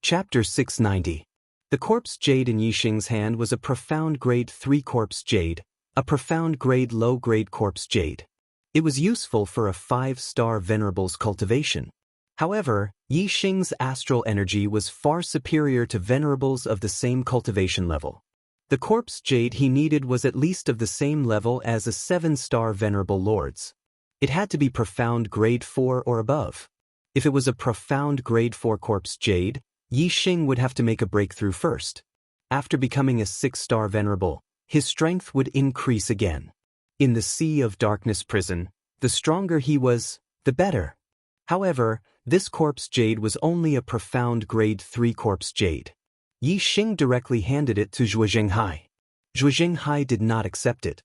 Chapter 690. The corpse jade in Yixing's hand was a profound grade 3 corpse jade, a profound grade low-grade corpse jade. It was useful for a 5-star venerable's cultivation. However, Yixing's astral energy was far superior to venerables of the same cultivation level. The corpse jade he needed was at least of the same level as a 7-star venerable lord's. It had to be profound grade 4 or above. If it was a profound grade 4 corpse jade, Yixing would have to make a breakthrough first. After becoming a 6-star venerable, his strength would increase again. In the Sea of Darkness prison, the stronger he was, the better. However, this corpse jade was only a profound grade 3 corpse jade. Yixing directly handed it to Zhuo Zhenghai. Zhuo Zhenghai did not accept it.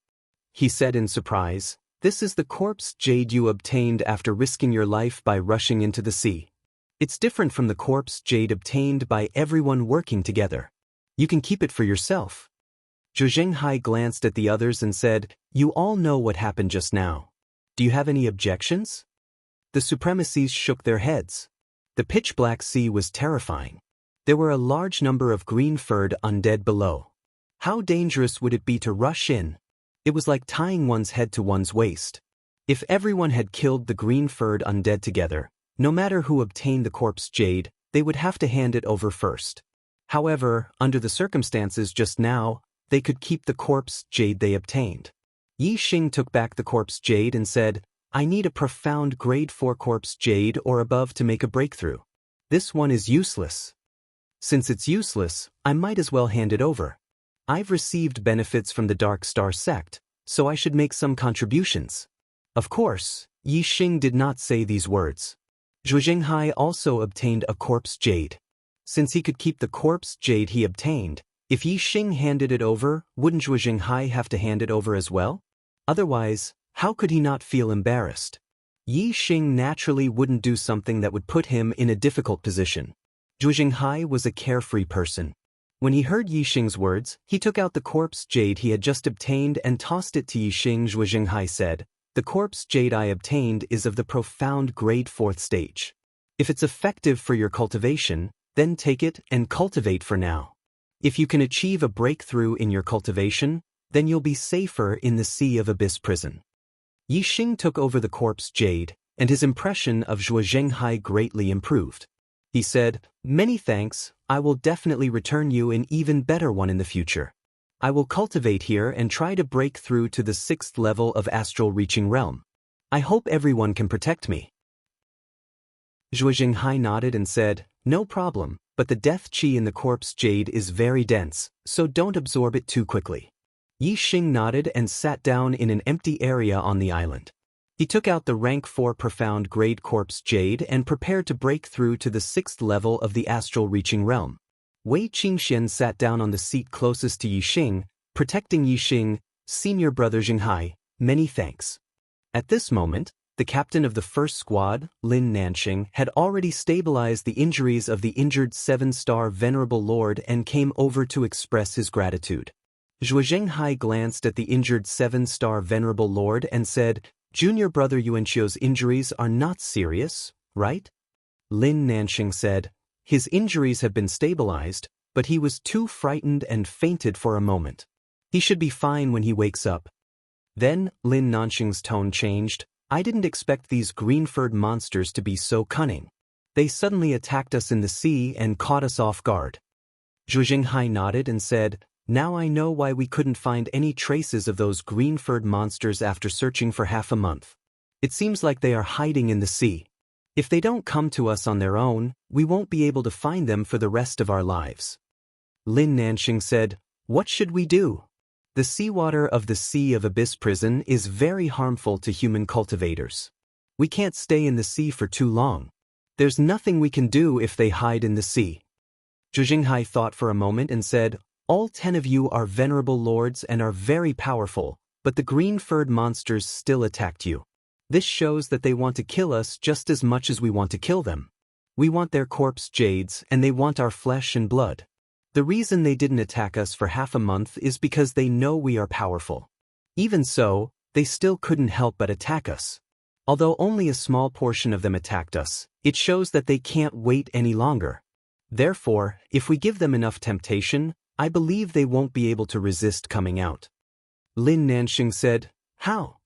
He said in surprise, "This is the corpse jade you obtained after risking your life by rushing into the sea. It's different from the corpse jade obtained by everyone working together. You can keep it for yourself." Zhuo Zhenghai glanced at the others and said, "You all know what happened just now. Do you have any objections?" The supremacies shook their heads. The pitch-black sea was terrifying. There were a large number of green-furred undead below. How dangerous would it be to rush in? It was like tying one's head to one's waist. If everyone had killed the green-furred undead together, no matter who obtained the corpse jade, they would have to hand it over first. However, under the circumstances just now, they could keep the corpse jade they obtained. Yixing took back the corpse jade and said, "I need a profound grade 4 corpse jade or above to make a breakthrough. This one is useless. Since it's useless, I might as well hand it over. I've received benefits from the Dark Star sect, so I should make some contributions." Of course, Yixing did not say these words. Zhuo Zhenghai also obtained a corpse jade. Since he could keep the corpse jade he obtained, if Yixing handed it over, wouldn't Zhuo Zhenghai have to hand it over as well? Otherwise, how could he not feel embarrassed? Yixing naturally wouldn't do something that would put him in a difficult position. Zhuo Zhenghai was a carefree person. When he heard Yixing's words, he took out the corpse jade he had just obtained and tossed it to Yixing. Zhuo Zhenghai said, "The corpse jade I obtained is of the profound grade 4th stage. If it's effective for your cultivation, then take it and cultivate for now. If you can achieve a breakthrough in your cultivation, then you'll be safer in the Sea of Abyss prison." Yixing took over the corpse jade, and his impression of Zhuo Zhenghai greatly improved. He said, "Many thanks, I will definitely return you an even better one in the future. I will cultivate here and try to break through to the 6th level of astral reaching realm. I hope everyone can protect me." Zhuo Zhenghai nodded and said, "No problem, but the death qi in the corpse jade is very dense, so don't absorb it too quickly." Yixing nodded and sat down in an empty area on the island. He took out the rank 4 profound grade corpse jade and prepared to break through to the 6th level of the astral reaching realm. Wei Qingxian sat down on the seat closest to Yixing, protecting Yixing. "Senior brother Zhenghai, many thanks." At this moment, the captain of the first squad, Lin Nanxing, had already stabilized the injuries of the injured 7-star venerable lord and came over to express his gratitude. Zhuo Zhenghai glanced at the injured 7-star venerable lord and said, "Junior brother Yuanqiu's injuries are not serious, right?" Lin Nanxing said, "His injuries have been stabilized, but he was too frightened and fainted for a moment. He should be fine when he wakes up." Then, Lin Nanxing's tone changed. "I didn't expect these green-furred monsters to be so cunning. They suddenly attacked us in the sea and caught us off guard." Zhuo Zhenghai nodded and said, "Now I know why we couldn't find any traces of those green-furred monsters after searching for half a month. It seems like they are hiding in the sea. If they don't come to us on their own, we won't be able to find them for the rest of our lives." Lin Nanxing said, "What should we do? The seawater of the Sea of Abyss prison is very harmful to human cultivators. We can't stay in the sea for too long. There's nothing we can do if they hide in the sea." Zhuo Zhenghai thought for a moment and said, "All 10 of you are venerable lords and are very powerful, but the green-furred monsters still attacked you. This shows that they want to kill us just as much as we want to kill them. We want their corpse jades and they want our flesh and blood. The reason they didn't attack us for half a month is because they know we are powerful. Even so, they still couldn't help but attack us. Although only a small portion of them attacked us, it shows that they can't wait any longer. Therefore, if we give them enough temptation, I believe they won't be able to resist coming out. Lin Nanxing said, How?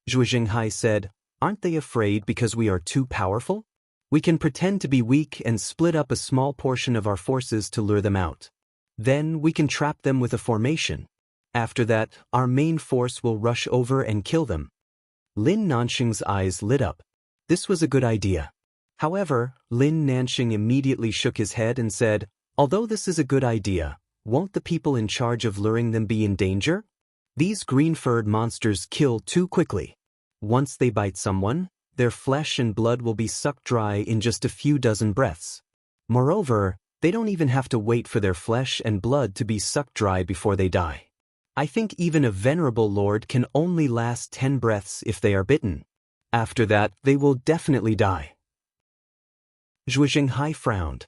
Zhuo Jinghai said, Aren't they afraid because we are too powerful? We can pretend to be weak and split up a small portion of our forces to lure them out. Then we can trap them with a formation. After that, our main force will rush over and kill them. Lin Nanxing's eyes lit up. This was a good idea. However, Lin Nanxing immediately shook his head and said, Although this is a good idea, won't the people in charge of luring them be in danger? These green-furred monsters kill too quickly. Once they bite someone, their flesh and blood will be sucked dry in just a few dozen breaths. Moreover, they don't even have to wait for their flesh and blood to be sucked dry before they die. I think even a venerable lord can only last 10 breaths if they are bitten. After that, they will definitely die. Zhuo Jinghai frowned.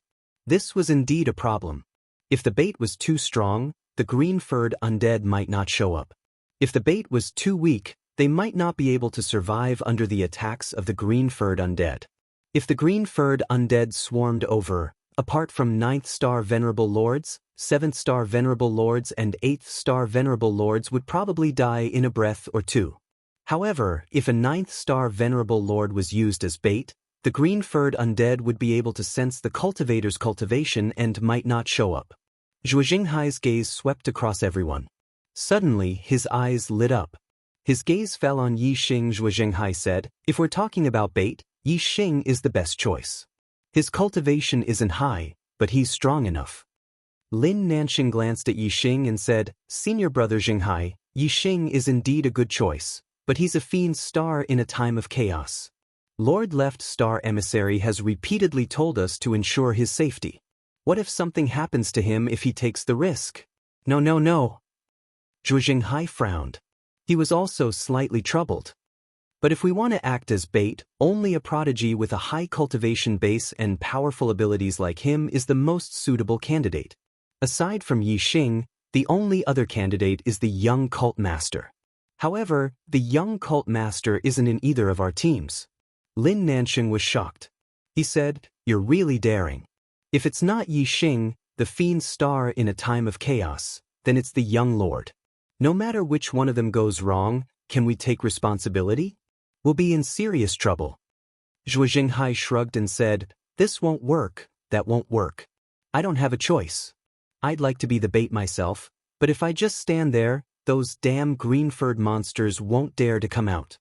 This was indeed a problem. If the bait was too strong, the green-furred undead might not show up. If the bait was too weak, they might not be able to survive under the attacks of the green-furred undead. If the green-furred undead swarmed over, apart from 9th star Venerable Lords, 7th star Venerable Lords and 8th star Venerable Lords would probably die in a breath or two. However, if a 9th star Venerable Lord was used as bait, the green-furred undead would be able to sense the cultivator's cultivation and might not show up. Zhuo Jinghai's gaze swept across everyone. Suddenly, his eyes lit up. His gaze fell on Yi Xing. Zhuo Jinghai said, If we're talking about bait, Yi Xing is the best choice. His cultivation isn't high, but he's strong enough. Lin Nanxing glanced at Yi Xing and said, Senior brother Jinghai, Yi Xing is indeed a good choice, but he's a fiend star in a time of chaos. Lord Left Star Emissary has repeatedly told us to ensure his safety. What if something happens to him if he takes the risk? No. Zhuo Jinghai frowned. He was also slightly troubled. But if we want to act as bait, only a prodigy with a high cultivation base and powerful abilities like him is the most suitable candidate. Aside from Yi Xing, the only other candidate is the young cult master. However, the young cult master isn't in either of our teams. Lin Nanxing was shocked. He said, You're really daring. If it's not Yi Xing, the fiend star in a time of chaos, then it's the young lord. No matter which one of them goes wrong, can we take responsibility? We'll be in serious trouble. Zhuo Jinghai shrugged and said, This won't work, that won't work. I don't have a choice. I'd like to be the bait myself, but if I just stand there, those damn green-furred monsters won't dare to come out.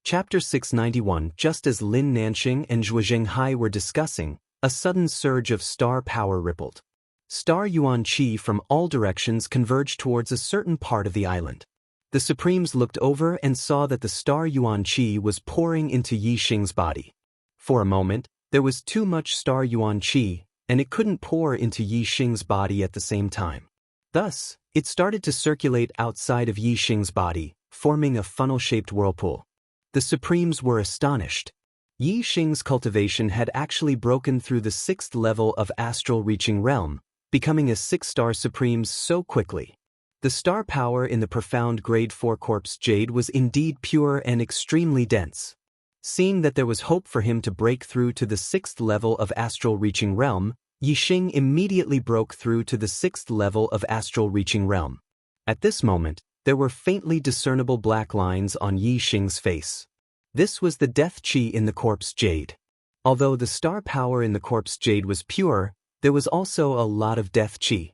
Chapter 691. Just as Lin Nanxing and Zhuo Jinghai were discussing, a sudden surge of star power rippled. Star yuan qi from all directions converged towards a certain part of the island. The Supremes looked over and saw that the star yuan qi was pouring into Yi Xing's body. For a moment, there was too much star yuan qi, and it couldn't pour into Yi Xing's body at the same time. Thus, it started to circulate outside of Yi Xing's body, forming a funnel-shaped whirlpool. The Supremes were astonished. Yi Xing's cultivation had actually broken through the 6th level of astral reaching realm, becoming a 6-star Supreme so quickly. The star power in the profound grade 4 corpse jade was indeed pure and extremely dense. Seeing that there was hope for him to break through to the 6th level of astral reaching realm, Yi Xing immediately broke through to the 6th level of astral reaching realm. At this moment, there were faintly discernible black lines on Yi Xing's face. This was the death qi in the corpse jade. Although the star power in the corpse jade was pure, there was also a lot of death qi.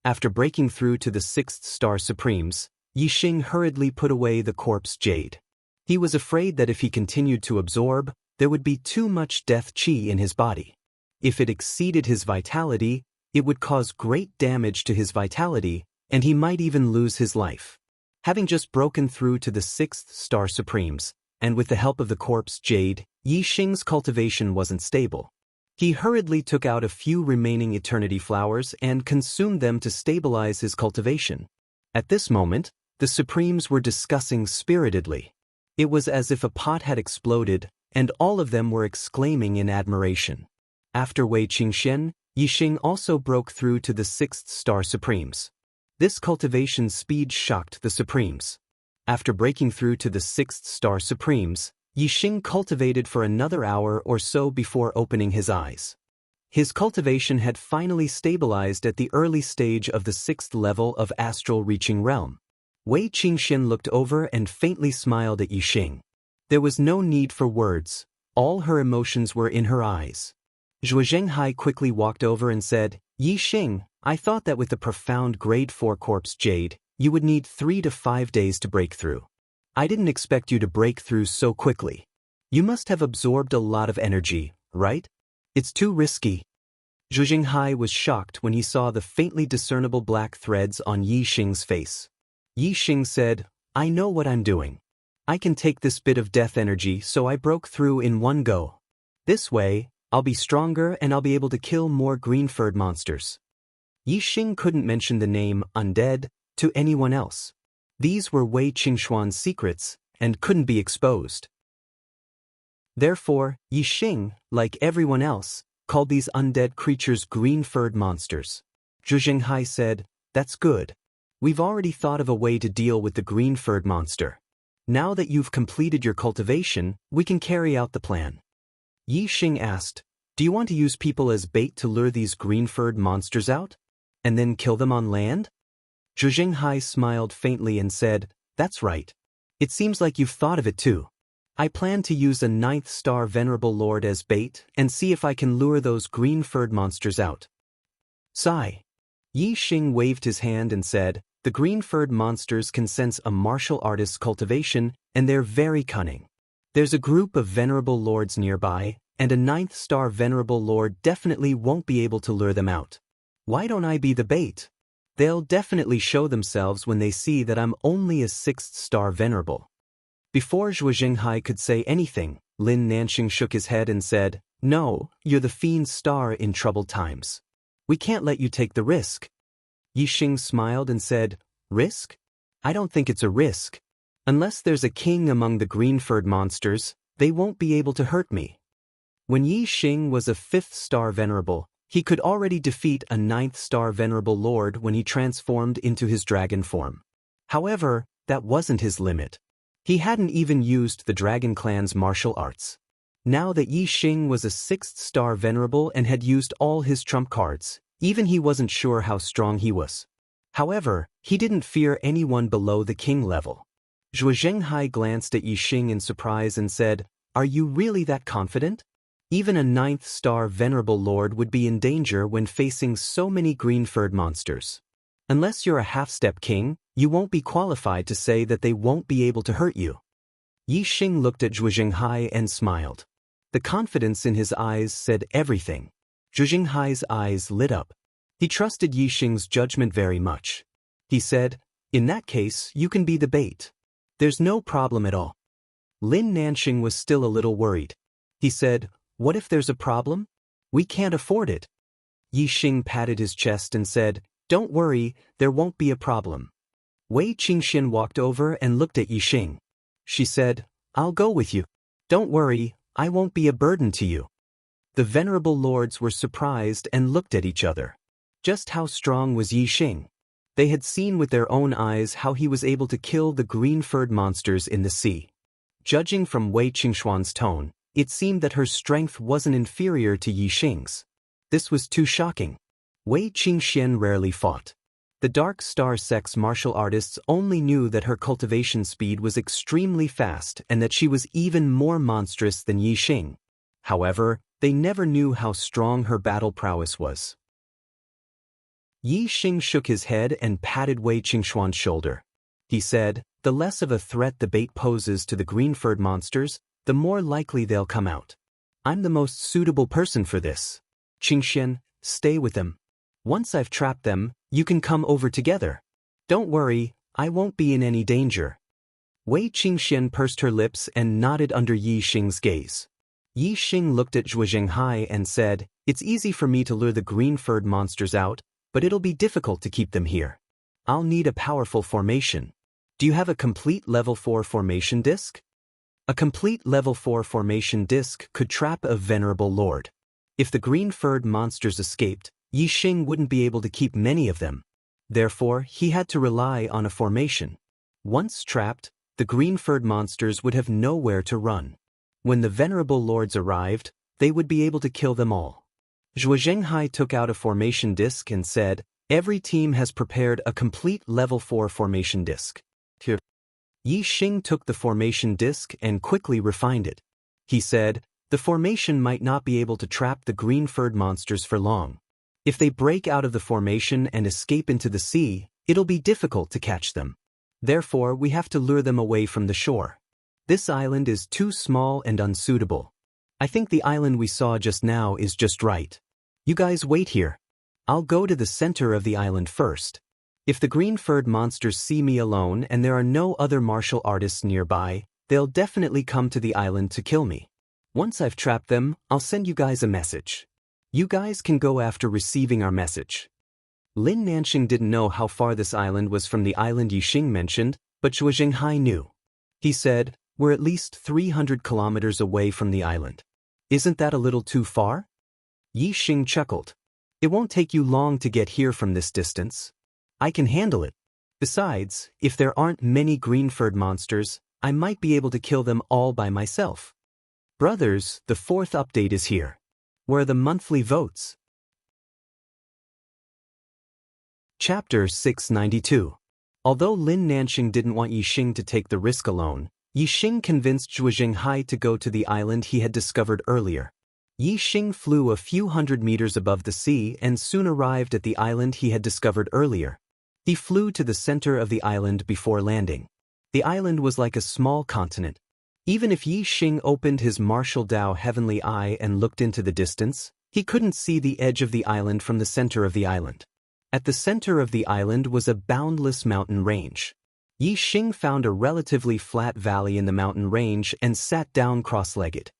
After breaking through to the 6th star Supremes, Yi Xing hurriedly put away the corpse jade. He was afraid that if he continued to absorb, there would be too much death qi in his body. If it exceeded his vitality, it would cause great damage to his vitality, and he might even lose his life. Having just broken through to the 6th star Supremes, and with the help of the corpse jade, Yi Xing's cultivation wasn't stable. He hurriedly took out a few remaining eternity flowers and consumed them to stabilize his cultivation. At this moment, the Supremes were discussing spiritedly. It was as if a pot had exploded, and all of them were exclaiming in admiration. After Wei Qingxian, Yi Xing also broke through to the 6th star Supremes. This cultivation speed shocked the Supremes. After breaking through to the 6th star Supremes, Yixing cultivated for another hour or so before opening his eyes. His cultivation had finally stabilized at the early stage of the 6th level of astral reaching realm. Wei Qingxian looked over and faintly smiled at Yixing. There was no need for words. All her emotions were in her eyes. Zhuo Zhenghai quickly walked over and said, Yixing, I thought that with the profound grade 4 corpse jade, you would need 3 to 5 days to break through. I didn't expect you to break through so quickly. You must have absorbed a lot of energy, right? It's too risky. Zhu Zhenghai was shocked when he saw the faintly discernible black threads on Yixing's face. Yixing said, I know what I'm doing. I can take this bit of death energy, so I broke through in one go. This way, I'll be stronger and I'll be able to kill more green-furred monsters. Yixing couldn't mention the name undead to anyone else. These were Wei Qingxuan's secrets and couldn't be exposed. Therefore, Yixing, like everyone else, called these undead creatures green-furred monsters. Zhu Zhenghai said, That's good. We've already thought of a way to deal with the green-furred monster. Now that you've completed your cultivation, we can carry out the plan. Yixing asked, Do you want to use people as bait to lure these green-furred monsters out? And then kill them on land? Zhu Zhenghai smiled faintly and said, That's right. It seems like you've thought of it too. I plan to use a 9th star Venerable Lord as bait and see if I can lure those green-furred monsters out. Sigh. Yixing waved his hand and said, The green-furred monsters can sense a martial artist's cultivation and they're very cunning. There's a group of Venerable Lords nearby, and a 9th star Venerable Lord definitely won't be able to lure them out. Why don't I be the bait? They'll definitely show themselves when they see that I'm only a 6th star Venerable. Before Zhuo Zhenghai could say anything, Lin Nanxing shook his head and said, No, you're the fiend star in troubled times. We can't let you take the risk. Yixing smiled and said, Risk? I don't think it's a risk. Unless there's a king among the green-furred monsters, they won't be able to hurt me. When Yixing was a 5th star Venerable, he could already defeat a 9th star Venerable Lord when he transformed into his dragon form. However, that wasn't his limit. He hadn't even used the Dragon Clan's martial arts. Now that Yixing was a 6th star Venerable and had used all his trump cards, even he wasn't sure how strong he was. However, he didn't fear anyone below the king level. Zhuo Zhenghai glanced at Yixing in surprise and said, Are you really that confident? Even a 9th star Venerable Lord would be in danger when facing so many green-furred monsters. Unless you're a half-step king, you won't be qualified to say that they won't be able to hurt you. Yixing looked at Zhuo Zhenghai and smiled. The confidence in his eyes said everything. Zhu Zhenghai's eyes lit up. He trusted Yixing's judgment very much. He said, In that case, you can be the bait. There's no problem at all. Lin Nanxing was still a little worried. He said, What if there's a problem? We can't afford it. Yixing patted his chest and said, Don't worry, there won't be a problem. Wei Qingxian walked over and looked at Yixing. She said, I'll go with you. Don't worry, I won't be a burden to you. The Venerable Lords were surprised and looked at each other. Just how strong was Yixing? They had seen with their own eyes how he was able to kill the green-furred monsters in the sea. Judging from Wei Qingxuan's tone, it seemed that her strength wasn't inferior to Yixing's. This was too shocking. Wei Qingxian rarely fought. The Dark Star Sect's martial artists only knew that her cultivation speed was extremely fast and that she was even more monstrous than Yixing. However, they never knew how strong her battle prowess was. Yixing shook his head and patted Wei Qingxuan's shoulder. He said, The less of a threat the bait poses to the green-furred monsters, the more likely they'll come out. I'm the most suitable person for this. Qingxian, stay with them. Once I've trapped them, you can come over together. Don't worry, I won't be in any danger. Wei Qingxian pursed her lips and nodded under Yixing's gaze. Yixing looked at Zhuo Zhenghai and said, It's easy for me to lure the green-furred monsters out, but it'll be difficult to keep them here. I'll need a powerful formation. Do you have a complete level 4 formation disc? A complete level 4 formation disc could trap a Venerable Lord. If the green-furred monsters escaped, Yixing wouldn't be able to keep many of them. Therefore, he had to rely on a formation. Once trapped, the green-furred monsters would have nowhere to run. When the venerable lords arrived, they would be able to kill them all. Zhuo Zhenghai took out a formation disc and said, "Every team has prepared a complete level 4 formation disc." Here. Yi Xing took the formation disc and quickly refined it. He said, "The formation might not be able to trap the green-furred monsters for long. If they break out of the formation and escape into the sea, it'll be difficult to catch them. Therefore, we have to lure them away from the shore. This island is too small and unsuitable. I think the island we saw just now is just right. You guys wait here. I'll go to the center of the island first. If the green-furred monsters see me alone and there are no other martial artists nearby, they'll definitely come to the island to kill me. Once I've trapped them, I'll send you guys a message. You guys can go after receiving our message." Lin Nanxing didn't know how far this island was from the island Yi Xing mentioned, but Zhuo Zhenghai knew. He said, "We're at least 300 kilometers away from the island. Isn't that a little too far?" Yi Xing chuckled. "It won't take you long to get here from this distance. I can handle it. Besides, if there aren't many green-furred monsters, I might be able to kill them all by myself." Brothers, the 4th update is here. Where are the monthly votes? Chapter 692. Although Lin Nanxing didn't want Yi Xing to take the risk alone, Yi Xing convinced Zhuo Zhenghai to go to the island he had discovered earlier. Yi Xing flew a few hundred meters above the sea and soon arrived at the island he had discovered earlier. He flew to the center of the island before landing. The island was like a small continent. Even if Yi Xing opened his martial Dao heavenly eye and looked into the distance, he couldn't see the edge of the island from the center of the island. At the center of the island was a boundless mountain range. Yi Xing found a relatively flat valley in the mountain range and sat down cross-legged.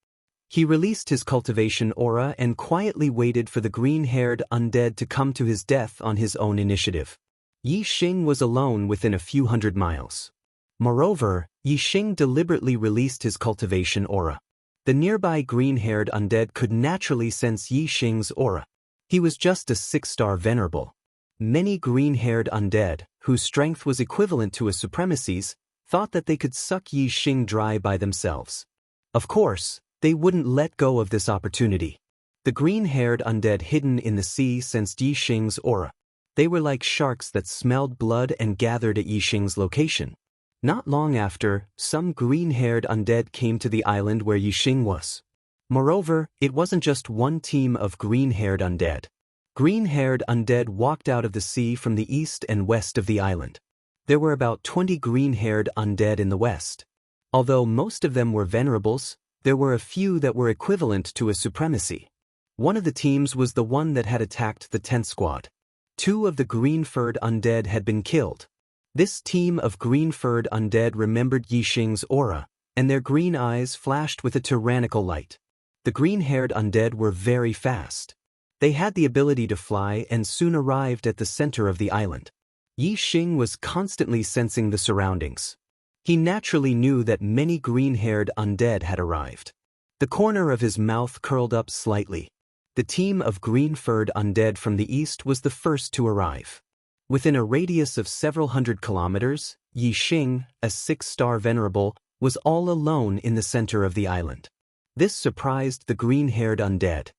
He released his cultivation aura and quietly waited for the green-haired undead to come to his death on his own initiative. Yi Xing was alone within a few hundred miles. Moreover, Yi Xing deliberately released his cultivation aura. The nearby green-haired undead could naturally sense Yi Xing's aura. He was just a 6-star venerable. Many green-haired undead, whose strength was equivalent to a supremacy's, thought that they could suck Yi Xing dry by themselves. Of course, they wouldn't let go of this opportunity. The green-haired undead hidden in the sea sensed Yi Xing's aura. They were like sharks that smelled blood and gathered at Yi Xing's location. Not long after, some green-haired undead came to the island where Yi Xing was. Moreover, it wasn't just one team of green-haired undead. Green-haired undead walked out of the sea from the east and west of the island. There were about 20 green-haired undead in the west. Although most of them were venerables, there were a few that were equivalent to a supremacy. One of the teams was the one that had attacked the 10th squad. 2 of the green-furred undead had been killed. This team of green-furred undead remembered Yi Xing's aura, and their green eyes flashed with a tyrannical light. The green-haired undead were very fast. They had the ability to fly and soon arrived at the center of the island. Yi Xing was constantly sensing the surroundings. He naturally knew that many green-haired undead had arrived. The corner of his mouth curled up slightly. The team of green-furred undead from the east was the first to arrive. Within a radius of several hundred kilometers, Yi Xing, a 6-star venerable, was all alone in the center of the island. This surprised the green-haired undead.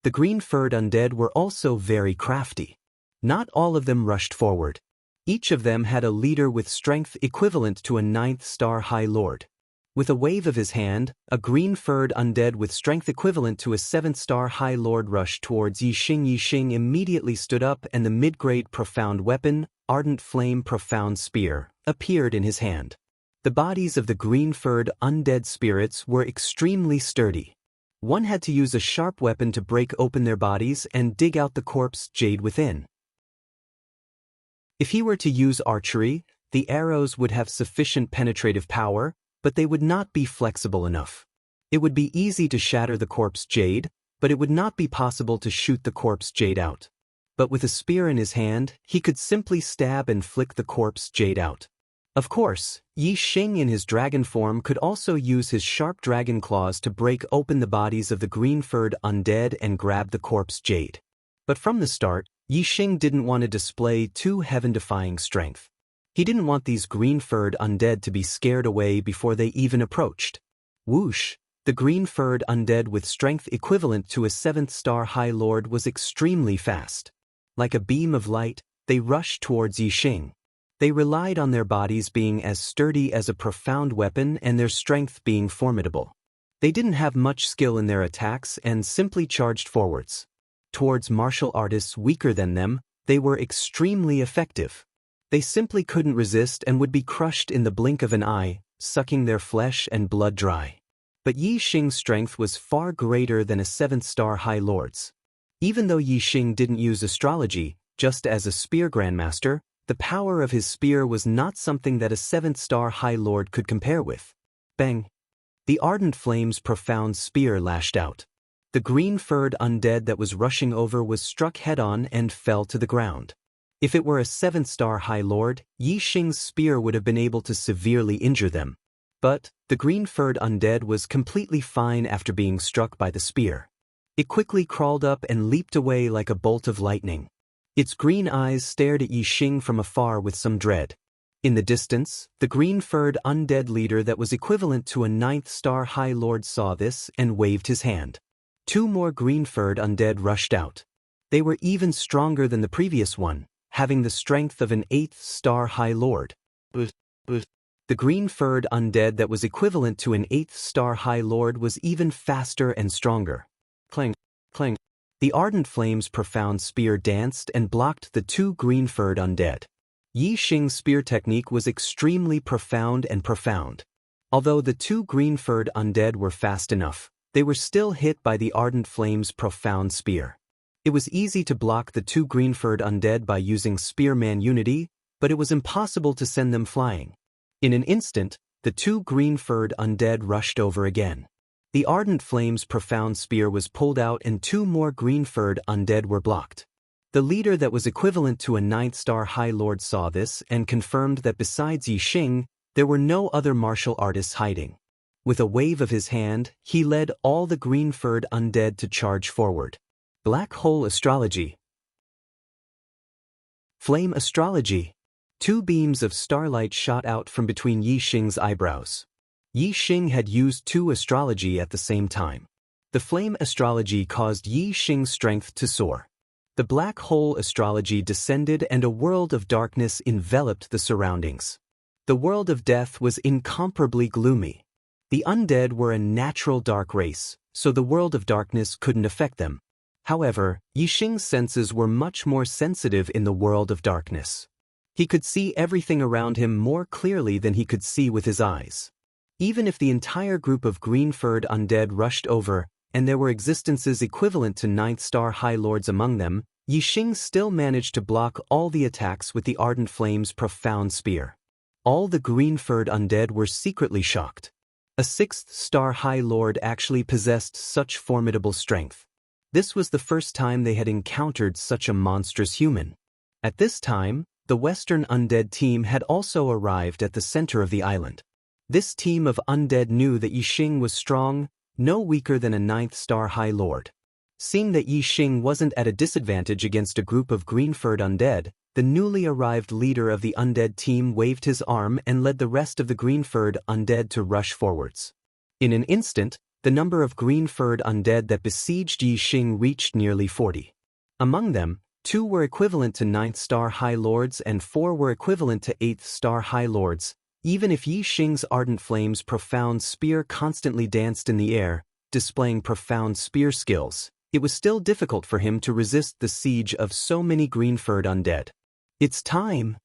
The green-furred undead were also very crafty. Not all of them rushed forward. Each of them had a leader with strength equivalent to a 9th-star High Lord. With a wave of his hand, a green-furred undead with strength equivalent to a 7th-star High Lord rushed towards Yi Xing. Yi Xing immediately stood up and the mid-grade profound weapon, Ardent Flame Profound Spear, appeared in his hand. The bodies of the green-furred undead spirits were extremely sturdy. One had to use a sharp weapon to break open their bodies and dig out the corpse jade within. If he were to use archery, the arrows would have sufficient penetrative power, but they would not be flexible enough. It would be easy to shatter the corpse jade, but it would not be possible to shoot the corpse jade out. But with a spear in his hand, he could simply stab and flick the corpse jade out. Of course, Yi Xing in his dragon form could also use his sharp dragon claws to break open the bodies of the green-furred undead and grab the corpse jade. But from the start, Yi Xing didn't want to display too heaven-defying strength. He didn't want these green-furred undead to be scared away before they even approached. Whoosh! The green-furred undead with strength equivalent to a 7th-star High Lord was extremely fast. Like a beam of light, they rushed towards Yixing. They relied on their bodies being as sturdy as a profound weapon and their strength being formidable. They didn't have much skill in their attacks and simply charged forwards. Towards martial artists weaker than them, they were extremely effective. They simply couldn't resist and would be crushed in the blink of an eye, sucking their flesh and blood dry. But Yixing's strength was far greater than a 7th-star High Lord's. Even though Yixing didn't use astrology, just as a spear grandmaster, the power of his spear was not something that a 7th-star High Lord could compare with. Bang! The ardent flame's profound spear lashed out. The green-furred undead that was rushing over was struck head-on and fell to the ground. If it were a 7th-star High Lord, Yixing's spear would have been able to severely injure them. But the green-furred undead was completely fine after being struck by the spear. It quickly crawled up and leaped away like a bolt of lightning. Its green eyes stared at Yixing from afar with some dread. In the distance, the green-furred undead leader that was equivalent to a 9th-star High Lord saw this and waved his hand. 2 more green-furred undead rushed out. They were even stronger than the previous one, having the strength of an 8th-star High Lord. The green-furred undead that was equivalent to an 8th-star High Lord was even faster and stronger. Clang, clang. The ardent flame's profound spear danced and blocked the 2 green-furred undead. Yixing's spear technique was extremely profound. Although the 2 green-furred undead were fast enough, they were still hit by the ardent flame's profound spear. It was easy to block the 2 green-furred undead by using Spearman Unity, but it was impossible to send them flying. In an instant, the 2 green-furred undead rushed over again. The ardent flame's profound spear was pulled out and 2 more green-furred undead were blocked. The leader that was equivalent to a 9th-star High Lord saw this and confirmed that besides Yixing, there were no other martial artists hiding. With a wave of his hand, he led all the green-furred undead to charge forward. Black Hole Astrology. Flame Astrology. 2 beams of starlight shot out from between Yixing's eyebrows. Yixing had used 2 astrology at the same time. The flame astrology caused Yixing's strength to soar. The black hole astrology descended and a world of darkness enveloped the surroundings. The world of death was incomparably gloomy. The undead were a natural dark race, so the world of darkness couldn't affect them. However, Yixing's senses were much more sensitive in the world of darkness. He could see everything around him more clearly than he could see with his eyes. Even if the entire group of green-furred undead rushed over, and there were existences equivalent to 9th-star High Lords among them, Yixing still managed to block all the attacks with the ardent flame's profound spear. All the green-furred undead were secretly shocked. A 6th-star High Lord actually possessed such formidable strength. This was the first time they had encountered such a monstrous human. At this time, the Western undead team had also arrived at the center of the island. This team of undead knew that Yixing was strong, no weaker than a 9th-star High Lord. Seeing that Yixing wasn't at a disadvantage against a group of green-furred undead, the newly arrived leader of the undead team waved his arm and led the rest of the green-furred undead to rush forwards. In an instant, the number of green-furred undead that besieged Yixing reached nearly 40. Among them, 2 were equivalent to 9th-star High Lords and 4 were equivalent to 8th-star High Lords. Even if Yixing's ardent flame's profound spear constantly danced in the air, displaying profound spear skills, it was still difficult for him to resist the siege of so many green-furred undead. It's time!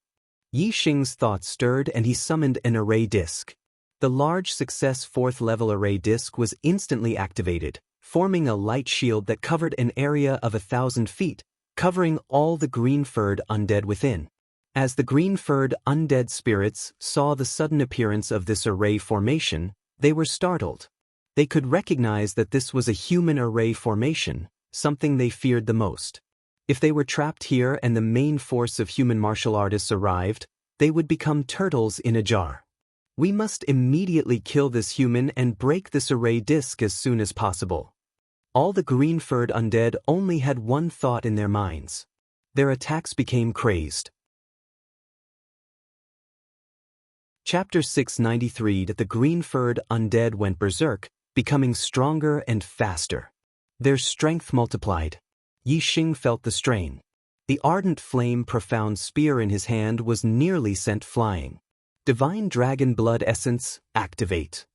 Yixing's thoughts stirred and he summoned an array disc. The large success 4th-level array disc was instantly activated, forming a light shield that covered an area of 1,000 feet, covering all the green-furred undead within. As the green-furred undead spirits saw the sudden appearance of this array formation, they were startled. They could recognize that this was a human array formation, something they feared the most. If they were trapped here and the main force of human martial artists arrived, they would become turtles in a jar. We must immediately kill this human and break this array disc as soon as possible. All the green-furred undead only had one thought in their minds. Their attacks became crazed. Chapter 693. That the green-furred undead went berserk, becoming stronger and faster. Their strength multiplied. Yixing felt the strain. The ardent flame profound spear in his hand was nearly sent flying. Divine Dragon Blood Essence, activate.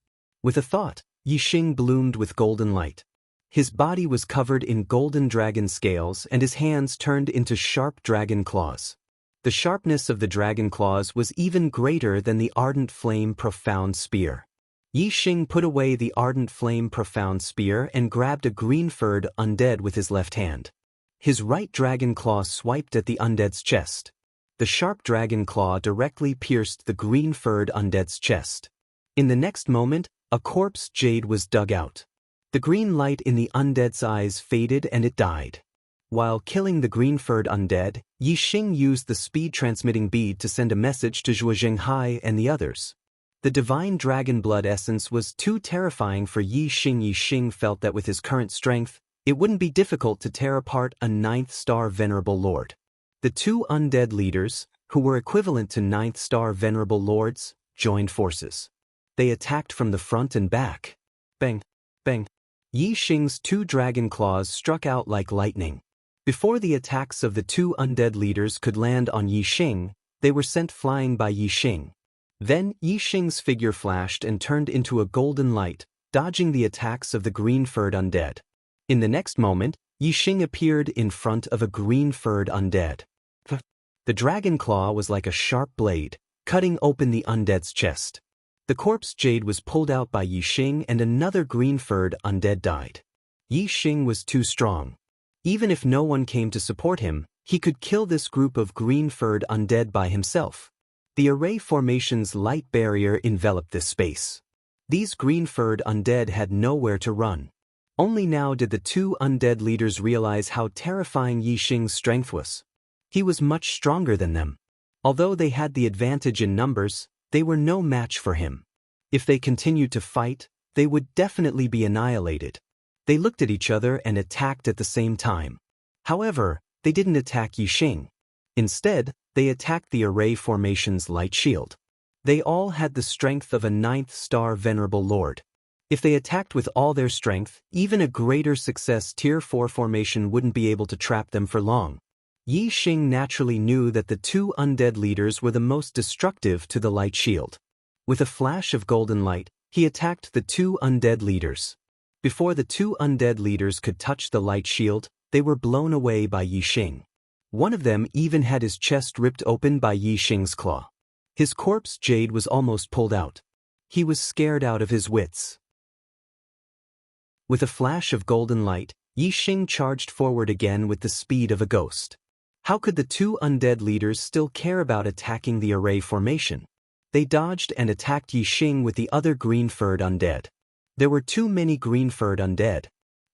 With a thought, Yixing bloomed with golden light. His body was covered in golden dragon scales and his hands turned into sharp dragon claws. The sharpness of the dragon claws was even greater than the ardent flame profound spear. Yixing put away the ardent flame profound spear and grabbed a green-furred undead with his left hand. His right dragon claw swiped at the undead's chest. The sharp dragon claw directly pierced the green-furred undead's chest. In the next moment, a corpse jade was dug out. The green light in the undead's eyes faded and it died. While killing the green-furred undead, Yixing used the speed-transmitting bead to send a message to Zhuo Zhenghai and the others. The divine dragon blood essence was too terrifying for Yixing. Yixing felt that with his current strength, it wouldn't be difficult to tear apart a 9th-star venerable lord. The two undead leaders, who were equivalent to 9th-star venerable lords, joined forces. They attacked from the front and back. Bang, bang. Yixing's two dragon claws struck out like lightning. Before the attacks of the two undead leaders could land on Yixing, they were sent flying by Yixing. Then Yixing's figure flashed and turned into a golden light, dodging the attacks of the green-furred undead. In the next moment, Yixing appeared in front of a green-furred undead. The dragon claw was like a sharp blade, cutting open the undead's chest. The corpse jade was pulled out by Yixing and another green-furred undead died. Yixing was too strong. Even if no one came to support him, he could kill this group of green-furred undead by himself. The array formation's light barrier enveloped this space. These green-furred undead had nowhere to run. Only now did the two undead leaders realize how terrifying Yixing's strength was. He was much stronger than them. Although they had the advantage in numbers, they were no match for him. If they continued to fight, they would definitely be annihilated. They looked at each other and attacked at the same time. However, they didn't attack Yixing. Instead, they attacked the array formation's light shield. They all had the strength of a 9th-star venerable lord. If they attacked with all their strength, even a greater success Tier 4 formation wouldn't be able to trap them for long. Yixing naturally knew that the two undead leaders were the most destructive to the light shield. With a flash of golden light, he attacked the two undead leaders. Before the two undead leaders could touch the light shield, they were blown away by Yixing. One of them even had his chest ripped open by Yixing's claw. His corpse jade was almost pulled out. He was scared out of his wits. With a flash of golden light, Yixing charged forward again with the speed of a ghost. How could the two undead leaders still care about attacking the array formation? They dodged and attacked Yixing with the other green-furred undead. There were too many green-furred undead.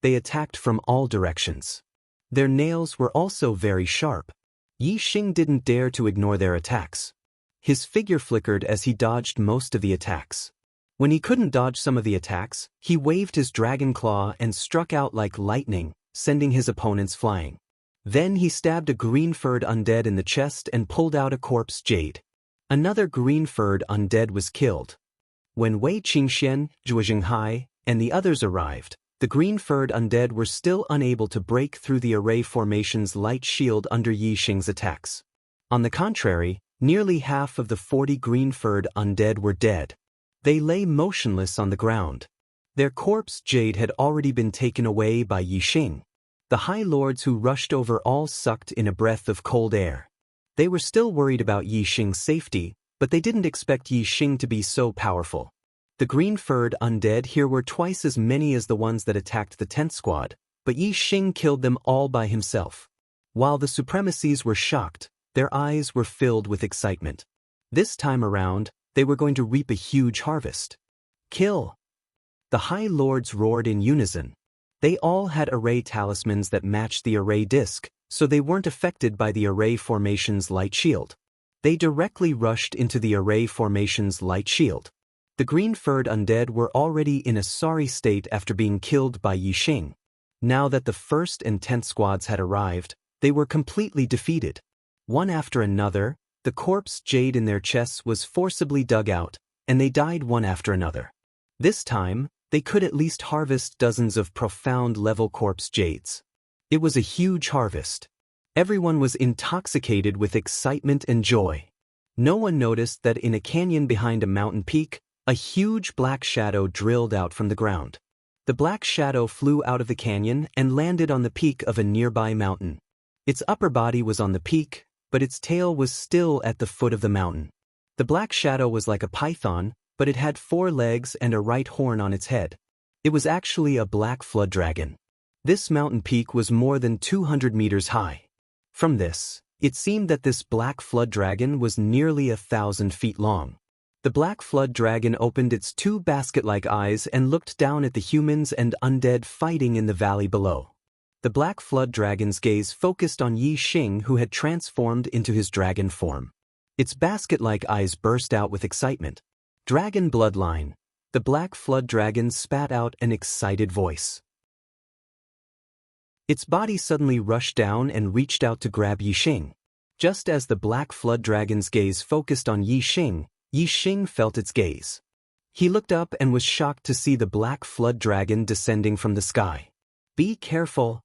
They attacked from all directions. Their nails were also very sharp. Yixing didn't dare to ignore their attacks. His figure flickered as he dodged most of the attacks. When he couldn't dodge some of the attacks, he waved his dragon claw and struck out like lightning, sending his opponents flying. Then he stabbed a green-furred undead in the chest and pulled out a corpse jade. Another green-furred undead was killed. When Wei Qingxian, Zhuo Zhenghai, and the others arrived, the green-furred undead were still unable to break through the array formation's light shield under Yixing's attacks. On the contrary, nearly half of the 40 green-furred undead were dead. They lay motionless on the ground. Their corpse jade had already been taken away by Yixing. The High Lords who rushed over all sucked in a breath of cold air. They were still worried about Yixing's safety, but they didn't expect Yixing to be so powerful. The green-furred undead here were twice as many as the ones that attacked the 10th squad, but Yixing killed them all by himself. While the supremacies were shocked, their eyes were filled with excitement. This time around, they were going to reap a huge harvest. Kill! The High Lords roared in unison. They all had array talismans that matched the array disc, so they weren't affected by the array formation's light shield. They directly rushed into the array formation's light shield. The green-furred undead were already in a sorry state after being killed by Yixing. Now that the 1st and 10th squads had arrived, they were completely defeated. One after another, the corpse jade in their chests was forcibly dug out, and they died one after another. This time, they could at least harvest dozens of profound-level corpse jades. It was a huge harvest. Everyone was intoxicated with excitement and joy. No one noticed that in a canyon behind a mountain peak, a huge black shadow drilled out from the ground. The black shadow flew out of the canyon and landed on the peak of a nearby mountain. Its upper body was on the peak, but its tail was still at the foot of the mountain. The black shadow was like a python, but it had 4 legs and a right horn on its head. It was actually a black flood dragon. This mountain peak was more than 200 meters high. From this, it seemed that this black flood dragon was nearly 1,000 feet long. The black flood dragon opened its 2 basket-like eyes and looked down at the humans and undead fighting in the valley below. The black flood dragon's gaze focused on Yi Xing, who had transformed into his dragon form. Its basket-like eyes burst out with excitement. Dragon bloodline. The black flood dragon spat out an excited voice. Its body suddenly rushed down and reached out to grab Yi Xing. Just as the black flood dragon's gaze focused on Yi Xing felt its gaze. He looked up and was shocked to see the black flood dragon descending from the sky. "Be careful!"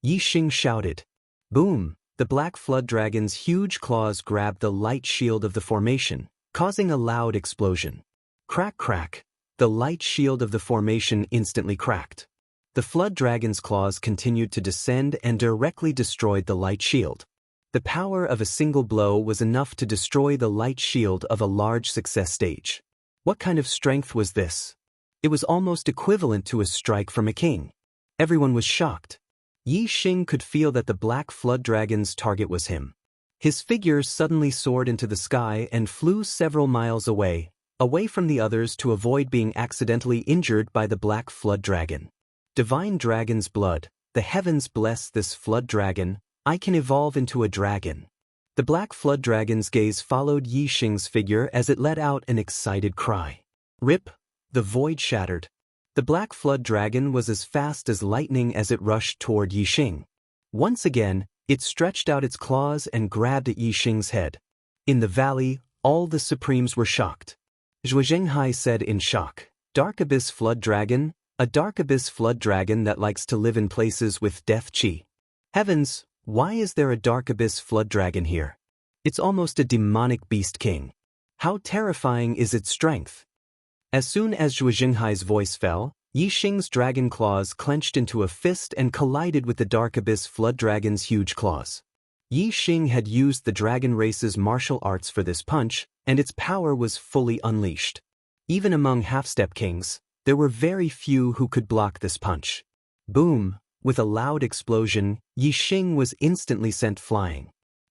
Yi Xing shouted. Boom! The black flood dragon's huge claws grabbed the light shield of the formation, causing a loud explosion. Crack crack! The light shield of the formation instantly cracked. The flood dragon's claws continued to descend and directly destroyed the light shield. The power of a single blow was enough to destroy the light shield of a large success stage. What kind of strength was this? It was almost equivalent to a strike from a king. Everyone was shocked. Yi Xing could feel that the black flood dragon's target was him. His figure suddenly soared into the sky and flew several miles away from the others to avoid being accidentally injured by the black flood dragon. Divine dragon's blood, the heavens bless this flood dragon, I can evolve into a dragon. The black flood dragon's gaze followed Yi Xing's figure as it let out an excited cry. Rip! The void shattered. The black flood dragon was as fast as lightning as it rushed toward Yi Xing. Once again, it stretched out its claws and grabbed at Yi Xing's head. In the valley, all the Supremes were shocked. Zhuo Zhenghai said in shock, "Dark Abyss Flood Dragon, a Dark Abyss Flood Dragon that likes to live in places with death chi. Heavens, why is there a Dark Abyss Flood Dragon here? It's almost a demonic beast king. How terrifying is its strength?" As soon as Zhuo Zhenghai's voice fell, Yi Xing's dragon claws clenched into a fist and collided with the Dark Abyss Flood Dragon's huge claws. Yi Xing had used the dragon race's martial arts for this punch, and its power was fully unleashed. Even among half-step kings, there were very few who could block this punch. Boom! With a loud explosion, Yi Xing was instantly sent flying.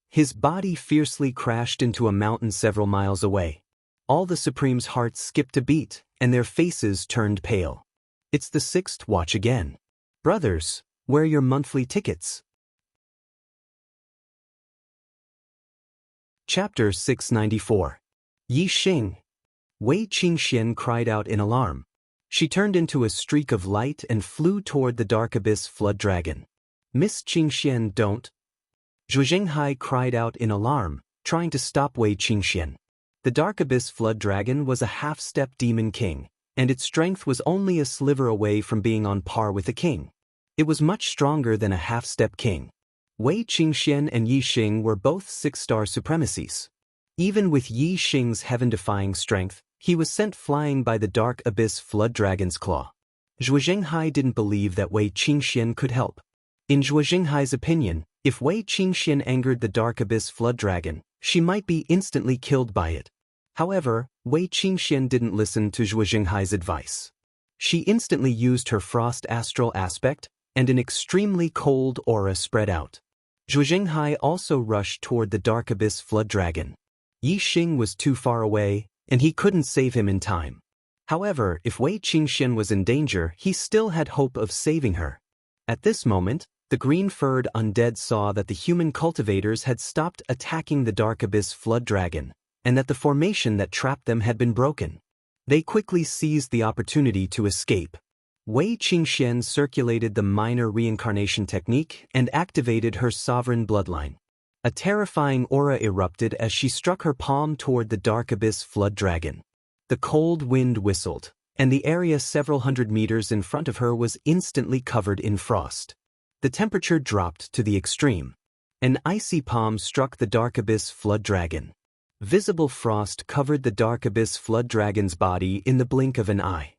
His body fiercely crashed into a mountain several miles away. All the Supremes' hearts skipped a beat, and their faces turned pale. It's the 6th watch again. Brothers, where are your monthly tickets? Chapter 694. Yi Xing. Wei Qingxian cried out in alarm. She turned into a streak of light and flew toward the Dark Abyss Flood Dragon. "Miss Qingxian, don't!" Zhuo Zhenghai cried out in alarm, trying to stop Wei Qingxian. The Dark Abyss Flood Dragon was a half-step demon king, and its strength was only a sliver away from being on par with a king. It was much stronger than a half-step king. Wei Qingxian and Yi Xing were both 6-star supremacies. Even with Yi Xing's heaven-defying strength, he was sent flying by the Dark Abyss Flood Dragon's claw. Zhuo Zhenghai didn't believe that Wei Qingxian could help. In Zhuo Zhenghai's opinion, if Wei Qingxian angered the Dark Abyss Flood Dragon, she might be instantly killed by it. However, Wei Qingxian didn't listen to Zhuo Zhenghai's advice. She instantly used her frost astral aspect, and an extremely cold aura spread out. Zhuo Zhenghai also rushed toward the Dark Abyss Flood Dragon. Yi Xing was too far away, and he couldn't save him in time. However, if Wei Qingxian was in danger, he still had hope of saving her. At this moment, the green-furred undead saw that the human cultivators had stopped attacking the Dark Abyss Flood Dragon, and that the formation that trapped them had been broken. They quickly seized the opportunity to escape. Wei Qingxian circulated the minor reincarnation technique and activated her sovereign bloodline. A terrifying aura erupted as she struck her palm toward the Dark Abyss Flood Dragon. The cold wind whistled, and the area several hundred meters in front of her was instantly covered in frost. The temperature dropped to the extreme. An icy palm struck the Dark Abyss Flood Dragon. Visible frost covered the Dark Abyss Flood Dragon's body in the blink of an eye.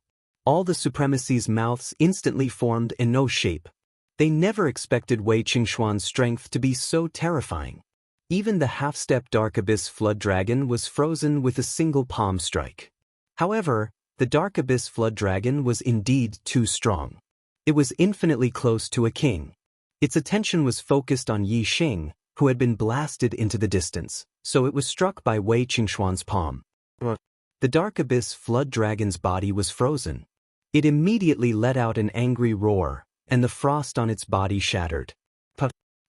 All the Supremacy's mouths instantly formed in no shape. They never expected Wei Qingxuan's strength to be so terrifying. Even the half-step Dark Abyss Flood Dragon was frozen with a single palm strike. However, the Dark Abyss Flood Dragon was indeed too strong. It was infinitely close to a king. Its attention was focused on Yi Xing, who had been blasted into the distance, so it was struck by Wei Qingxuan's palm. The Dark Abyss Flood Dragon's body was frozen. It immediately let out an angry roar, and the frost on its body shattered.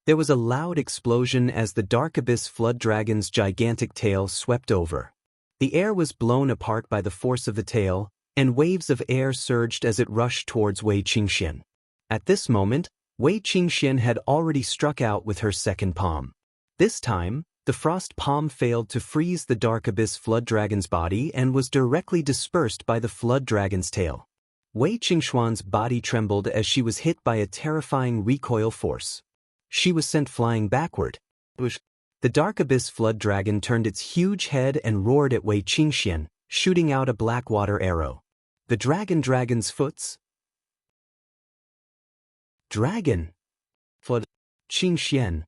There was a loud explosion as the Dark Abyss Flood Dragon's gigantic tail swept over. The air was blown apart by the force of the tail, and waves of air surged as it rushed towards Wei Qingxian. At this moment, Wei Qingxian had already struck out with her second palm. This time, the frost palm failed to freeze the Dark Abyss Flood Dragon's body and was directly dispersed by the Flood Dragon's tail. Wei Qingxuan's body trembled as she was hit by a terrifying recoil force. She was sent flying backward. The Dark Abyss Flood Dragon turned its huge head and roared at Wei Qingxian, shooting out a black water arrow. The dragon's foots. Dragon! Flood Qingxian.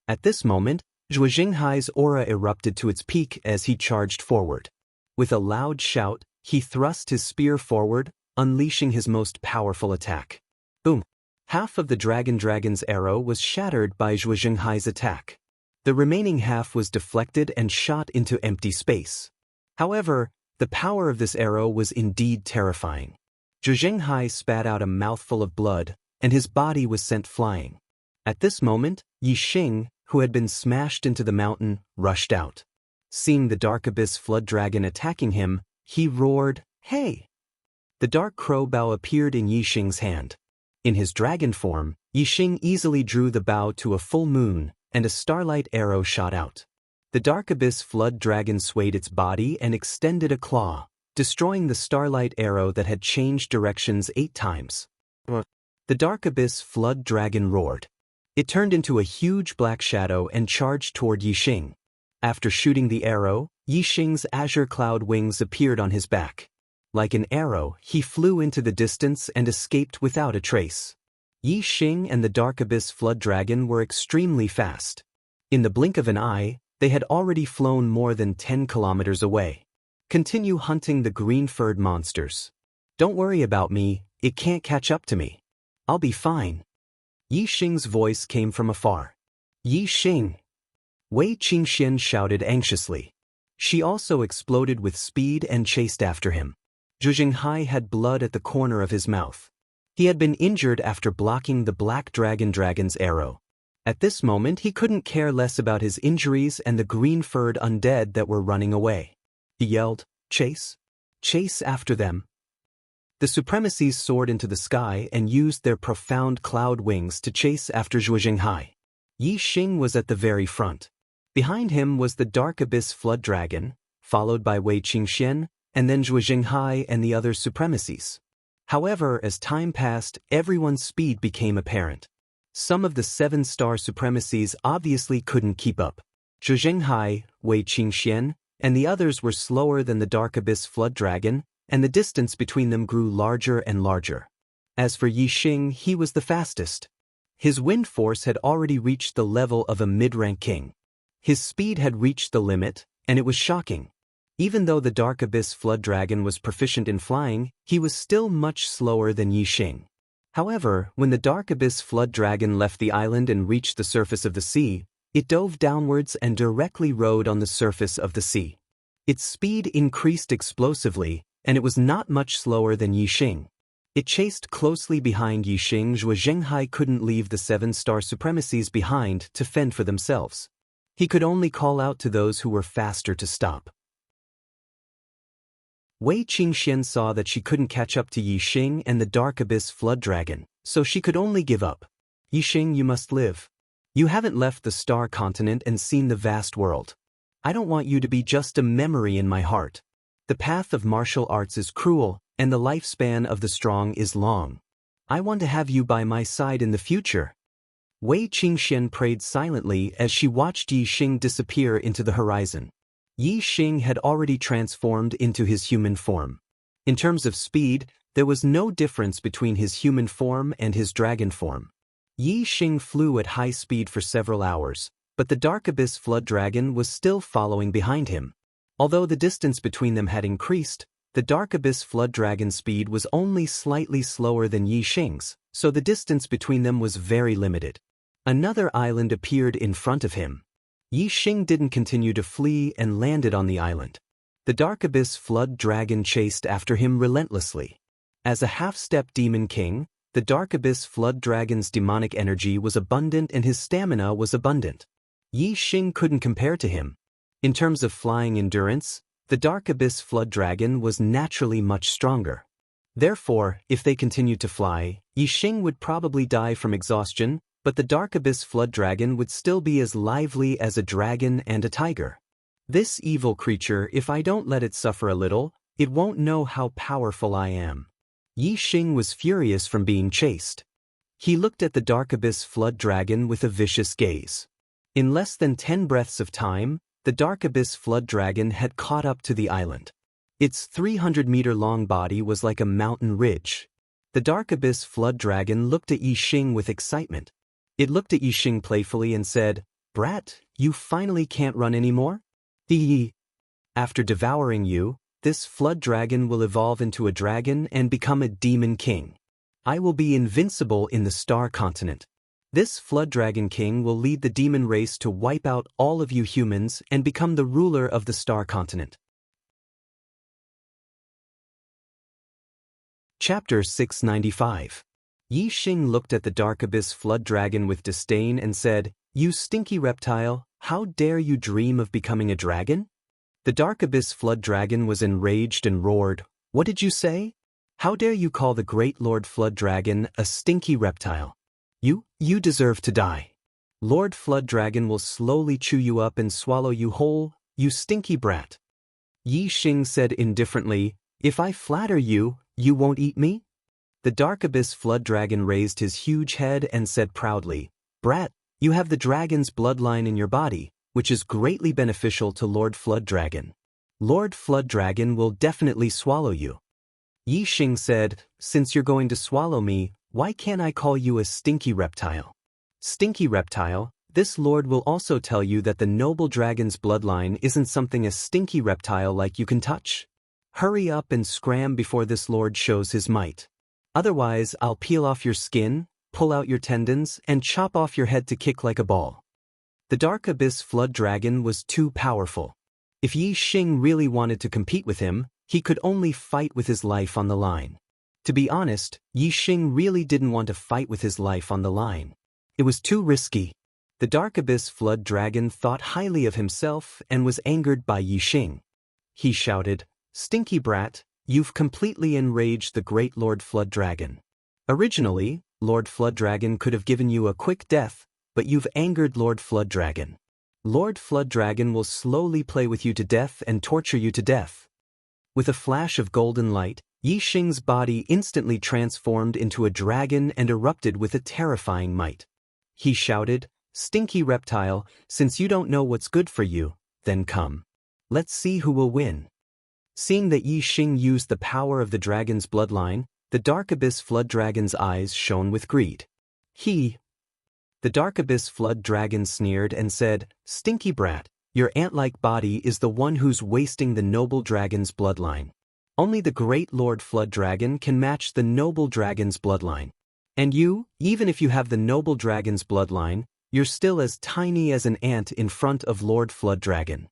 At this moment, Zhuo Jinghai's aura erupted to its peak as he charged forward. With a loud shout, he thrust his spear forward, unleashing his most powerful attack. Boom! Half of the dragon's arrow was shattered by Zhuo Jinghai's attack. The remaining half was deflected and shot into empty space. However, the power of this arrow was indeed terrifying. Zhuo Jinghai spat out a mouthful of blood, and his body was sent flying. At this moment, Yi Xing, who had been smashed into the mountain, rushed out. Seeing the Dark Abyss Flood Dragon attacking him, he roared, "Hey!" The dark crow bow appeared in Yi Xing's hand. In his dragon form, Yi Xing easily drew the bow to a full moon, and a starlight arrow shot out. The Dark Abyss Flood Dragon swayed its body and extended a claw, destroying the starlight arrow that had changed directions 8 times. The Dark Abyss Flood Dragon roared. It turned into a huge black shadow and charged toward Yi Xing. After shooting the arrow, Yi Xing's azure cloud wings appeared on his back. Like an arrow, he flew into the distance and escaped without a trace. Yi Xing and the Dark Abyss Flood Dragon were extremely fast. In the blink of an eye, they had already flown more than 10 kilometers away. Continue hunting the green-furred monsters. Don't worry about me, it can't catch up to me. I'll be fine. Yi Xing's voice came from afar. Yi Xing! Wei Qingxian shouted anxiously. She also exploded with speed and chased after him. Zhuo Jinghai had blood at the corner of his mouth. He had been injured after blocking the black dragon's arrow. At this moment he couldn't care less about his injuries and the green-furred undead that were running away. He yelled, "Chase! Chase after them!" The Supremacies soared into the sky and used their profound cloud wings to chase after Zhuo Jinghai. Yi Xing was at the very front. Behind him was the Dark Abyss Flood Dragon, followed by Wei Qingxian, and then Zhuo Jinghai and the other Supremacies. However, as time passed, everyone's speed became apparent. Some of the 7-star Supremacies obviously couldn't keep up. Zhuo Jinghai, Wei Qingxian, and the others were slower than the Dark Abyss Flood Dragon, and the distance between them grew larger and larger. As for Yi Xing, he was the fastest. His wind force had already reached the level of a mid-rank king. His speed had reached the limit, and it was shocking. Even though the Dark Abyss Flood Dragon was proficient in flying, he was still much slower than Yi Xing. However, when the Dark Abyss Flood Dragon left the island and reached the surface of the sea, it dove downwards and directly rode on the surface of the sea. Its speed increased explosively, and it was not much slower than Yi Xing. It chased closely behind Yi Xing. Zhuo Jinghai couldn't leave the 7-star Supremacies behind to fend for themselves. He could only call out to those who were faster to stop. Wei Qingxian saw that she couldn't catch up to Yi Xing and the Dark Abyss Flood Dragon, so she could only give up. Yi Xing, you must live. You haven't left the Star Continent and seen the vast world. I don't want you to be just a memory in my heart. The path of martial arts is cruel, and the lifespan of the strong is long. I want to have you by my side in the future. Wei Qingxian prayed silently as she watched Yi Xing disappear into the horizon. Yi Xing had already transformed into his human form. In terms of speed, there was no difference between his human form and his dragon form. Yi Xing flew at high speed for several hours, but the Dark Abyss Flood Dragon was still following behind him. Although the distance between them had increased, the Dark Abyss Flood Dragon's speed was only slightly slower than Yi Xing's, so the distance between them was very limited. Another island appeared in front of him. Yi Xing didn't continue to flee and landed on the island. The Dark Abyss Flood Dragon chased after him relentlessly. As a half-step demon king, the Dark Abyss Flood Dragon's demonic energy was abundant and his stamina was abundant. Yi Xing couldn't compare to him. In terms of flying endurance, the Dark Abyss Flood Dragon was naturally much stronger. Therefore, if they continued to fly, Yi Xing would probably die from exhaustion, but the Dark Abyss Flood Dragon would still be as lively as a dragon and a tiger. This evil creature, if I don't let it suffer a little, it won't know how powerful I am. Yi Xing was furious from being chased. He looked at the Dark Abyss Flood Dragon with a vicious gaze. In less than 10 breaths of time, the Dark Abyss Flood Dragon had caught up to the island. Its 300-meter-long body was like a mountain ridge. The Dark Abyss Flood Dragon looked at Yi Xing with excitement. It looked at Yi Xing playfully and said, "Brat, you finally can't run anymore? Hee. After devouring you, this flood dragon will evolve into a dragon and become a demon king. I will be invincible in the Star Continent. This flood dragon king will lead the demon race to wipe out all of you humans and become the ruler of the Star Continent." Chapter 695. Yi Xing looked at the Dark Abyss Flood Dragon with disdain and said, "You stinky reptile, how dare you dream of becoming a dragon?" The Dark Abyss Flood Dragon was enraged and roared, "What did you say? How dare you call the Great Lord Flood Dragon a stinky reptile? You deserve to die. Lord Flood Dragon will slowly chew you up and swallow you whole, you stinky brat." Yi Xing said indifferently, "If I flatter you, you won't eat me?" The Dark Abyss Flood Dragon raised his huge head and said proudly, "Brat, you have the dragon's bloodline in your body, which is greatly beneficial to Lord Flood Dragon. Lord Flood Dragon will definitely swallow you." Yi Xing said, "Since you're going to swallow me, why can't I call you a stinky reptile?" Stinky reptile, this lord will also tell you that the noble dragon's bloodline isn't something a stinky reptile like you can touch. Hurry up and scram before this lord shows his might. Otherwise, I'll peel off your skin, pull out your tendons, and chop off your head to kick like a ball. The Dark Abyss Flood Dragon was too powerful. If Yi Xing really wanted to compete with him, he could only fight with his life on the line. To be honest, Yi Xing really didn't want to fight with his life on the line. It was too risky. The Dark Abyss Flood Dragon thought highly of himself and was angered by Yi Xing. He shouted, "Stinky brat, you've completely enraged the Great Lord Flood Dragon. Originally, Lord Flood Dragon could have given you a quick death, but you've angered Lord Flood Dragon. Lord Flood Dragon will slowly play with you to death and torture you to death." With a flash of golden light, Yi Xing's body instantly transformed into a dragon and erupted with a terrifying might. He shouted, "Stinky reptile, since you don't know what's good for you, then come. Let's see who will win." Seeing that Yi Xing used the power of the dragon's bloodline, the Dark Abyss Flood Dragon's eyes shone with greed. The Dark Abyss Flood Dragon sneered and said, "Stinky brat, your ant-like body is the one who's wasting the noble dragon's bloodline. Only the Great Lord Flood Dragon can match the noble dragon's bloodline. And you, even if you have the noble dragon's bloodline, you're still as tiny as an ant in front of Lord Flood Dragon."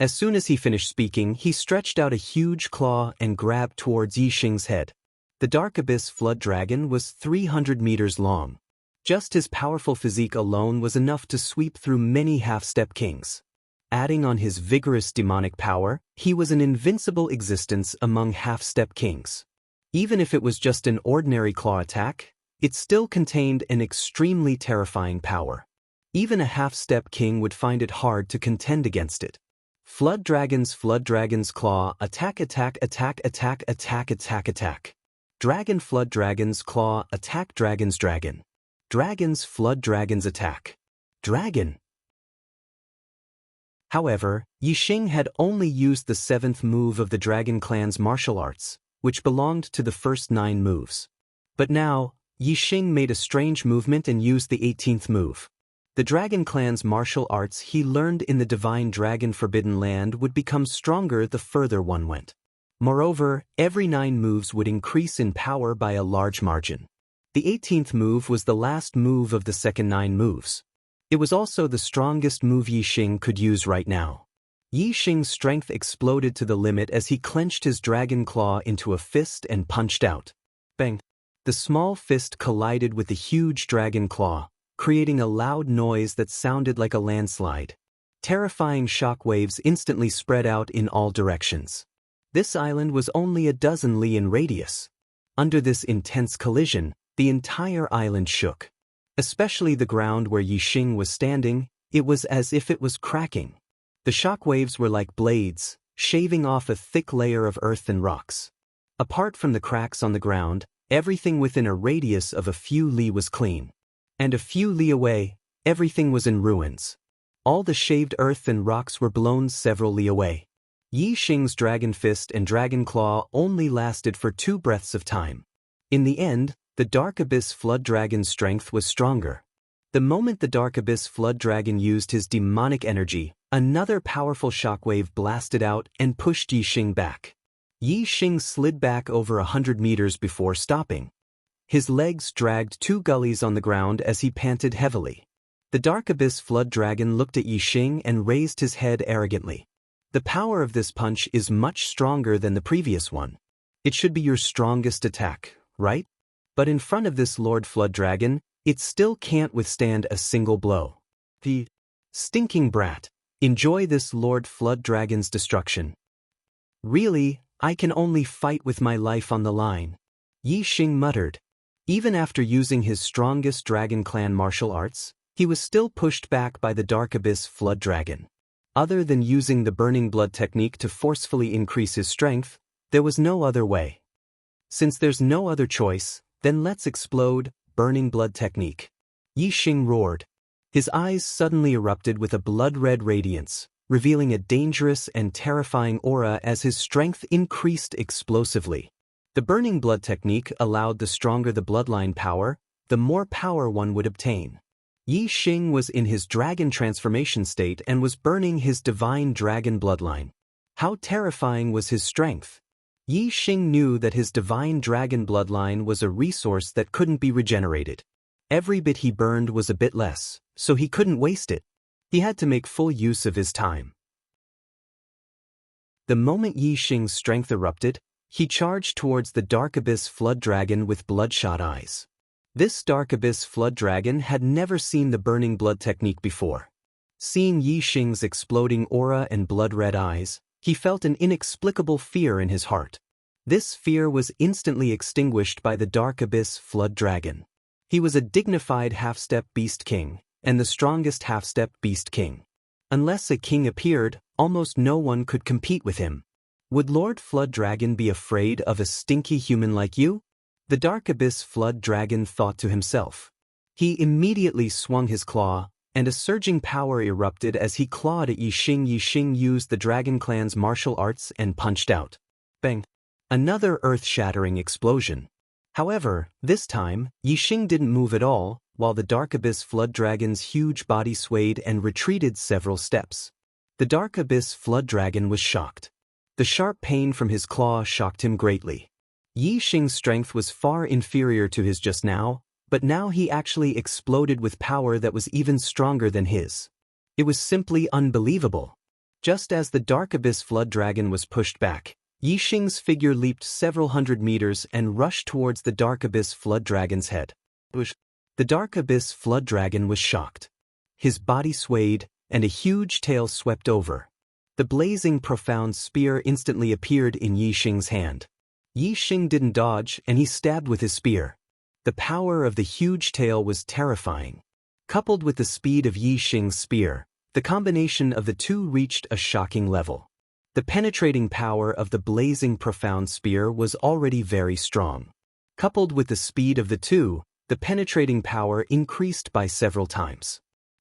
As soon as he finished speaking, he stretched out a huge claw and grabbed towards Yi Xing's head. The Dark Abyss Flood Dragon was 300 meters long. Just his powerful physique alone was enough to sweep through many half-step kings. Adding on his vigorous demonic power, he was an invincible existence among half-step kings. Even if it was just an ordinary claw attack, it still contained an extremely terrifying power. Even a half-step king would find it hard to contend against it. Flood Dragon's Claw, attack, attack, attack, attack, attack, attack, attack. Dragon Flood Dragon's Claw, attack, Dragon's Dragon. Dragon's Flood Dragon's attack. Dragon. However, Yixing had only used the 7th move of the Dragon Clan's martial arts, which belonged to the first 9 moves. But now, Yixing made a strange movement and used the 18th move. The Dragon Clan's martial arts he learned in the Divine Dragon Forbidden Land would become stronger the further one went. Moreover, every 9 moves would increase in power by a large margin. The 18th move was the last move of the second 9 moves. It was also the strongest move Yixing could use right now. Yixing's strength exploded to the limit as he clenched his dragon claw into a fist and punched out. Bang! The small fist collided with the huge dragon claw, creating a loud noise that sounded like a landslide. Terrifying shock waves instantly spread out in all directions. This island was only a dozen li in radius. Under this intense collision, the entire island shook. Especially the ground where Yixing was standing, it was as if it was cracking. The shock waves were like blades, shaving off a thick layer of earth and rocks. Apart from the cracks on the ground, everything within a radius of a few li was clean. And a few li away, everything was in ruins. All the shaved earth and rocks were blown several li away. Yixing's dragon fist and dragon claw only lasted for 2 breaths of time. In the end, the Dark Abyss Flood Dragon's strength was stronger. The moment the Dark Abyss Flood Dragon used his demonic energy, another powerful shockwave blasted out and pushed Yixing back. Yixing slid back over 100 meters before stopping. His legs dragged 2 gullies on the ground as he panted heavily. The Dark Abyss Flood Dragon looked at Yixing and raised his head arrogantly. The power of this punch is much stronger than the previous one. It should be your strongest attack, right? But in front of this Lord Flood Dragon, it still can't withstand a single blow. The stinking brat. Enjoy this Lord Flood Dragon's destruction. Really, I can only fight with my life on the line. Yixing muttered. Even after using his strongest Dragon Clan martial arts, he was still pushed back by the Dark Abyss Flood Dragon. Other than using the Burning Blood technique to forcefully increase his strength, there was no other way. Since there's no other choice, then let's explode, Burning Blood technique. Yixing roared. His eyes suddenly erupted with a blood-red radiance, revealing a dangerous and terrifying aura as his strength increased explosively. The Burning Blood technique allowed the stronger the bloodline power, the more power one would obtain. Yixing was in his dragon transformation state and was burning his divine dragon bloodline. How terrifying was his strength! Yixing knew that his divine dragon bloodline was a resource that couldn't be regenerated. Every bit he burned was a bit less, so he couldn't waste it. He had to make full use of his time. The moment Yixing's strength erupted, he charged towards the Dark Abyss Flood Dragon with bloodshot eyes. This Dark Abyss Flood Dragon had never seen the Burning Blood technique before. Seeing Yixing's exploding aura and blood-red eyes, he felt an inexplicable fear in his heart. This fear was instantly extinguished by the Dark Abyss Flood Dragon. He was a dignified half-step beast king, and the strongest half-step beast king. Unless a king appeared, almost no one could compete with him. Would Lord Flood Dragon be afraid of a stinky human like you? The Dark Abyss Flood Dragon thought to himself. He immediately swung his claw, and a surging power erupted as he clawed at Yixing. Yixing used the Dragon Clan's martial arts and punched out. Bang! Another earth-shattering explosion. However, this time, Yixing didn't move at all, while the Dark Abyss Flood Dragon's huge body swayed and retreated several steps. The Dark Abyss Flood Dragon was shocked. The sharp pain from his claw shocked him greatly. Yixing's strength was far inferior to his just now, but now he actually exploded with power that was even stronger than his. It was simply unbelievable. Just as the Dark Abyss Flood Dragon was pushed back, Yixing's figure leaped several hundred meters and rushed towards the Dark Abyss Flood Dragon's head. The Dark Abyss Flood Dragon was shocked. His body swayed, and a huge tail swept over. The blazing profound spear instantly appeared in Yixing's hand. Yixing didn't dodge, and he stabbed with his spear. The power of the huge tail was terrifying. Coupled with the speed of Yixing's spear, The combination of the two reached a shocking level. The penetrating power of the blazing profound spear was already very strong. Coupled with the speed of the two, the penetrating power increased by several times.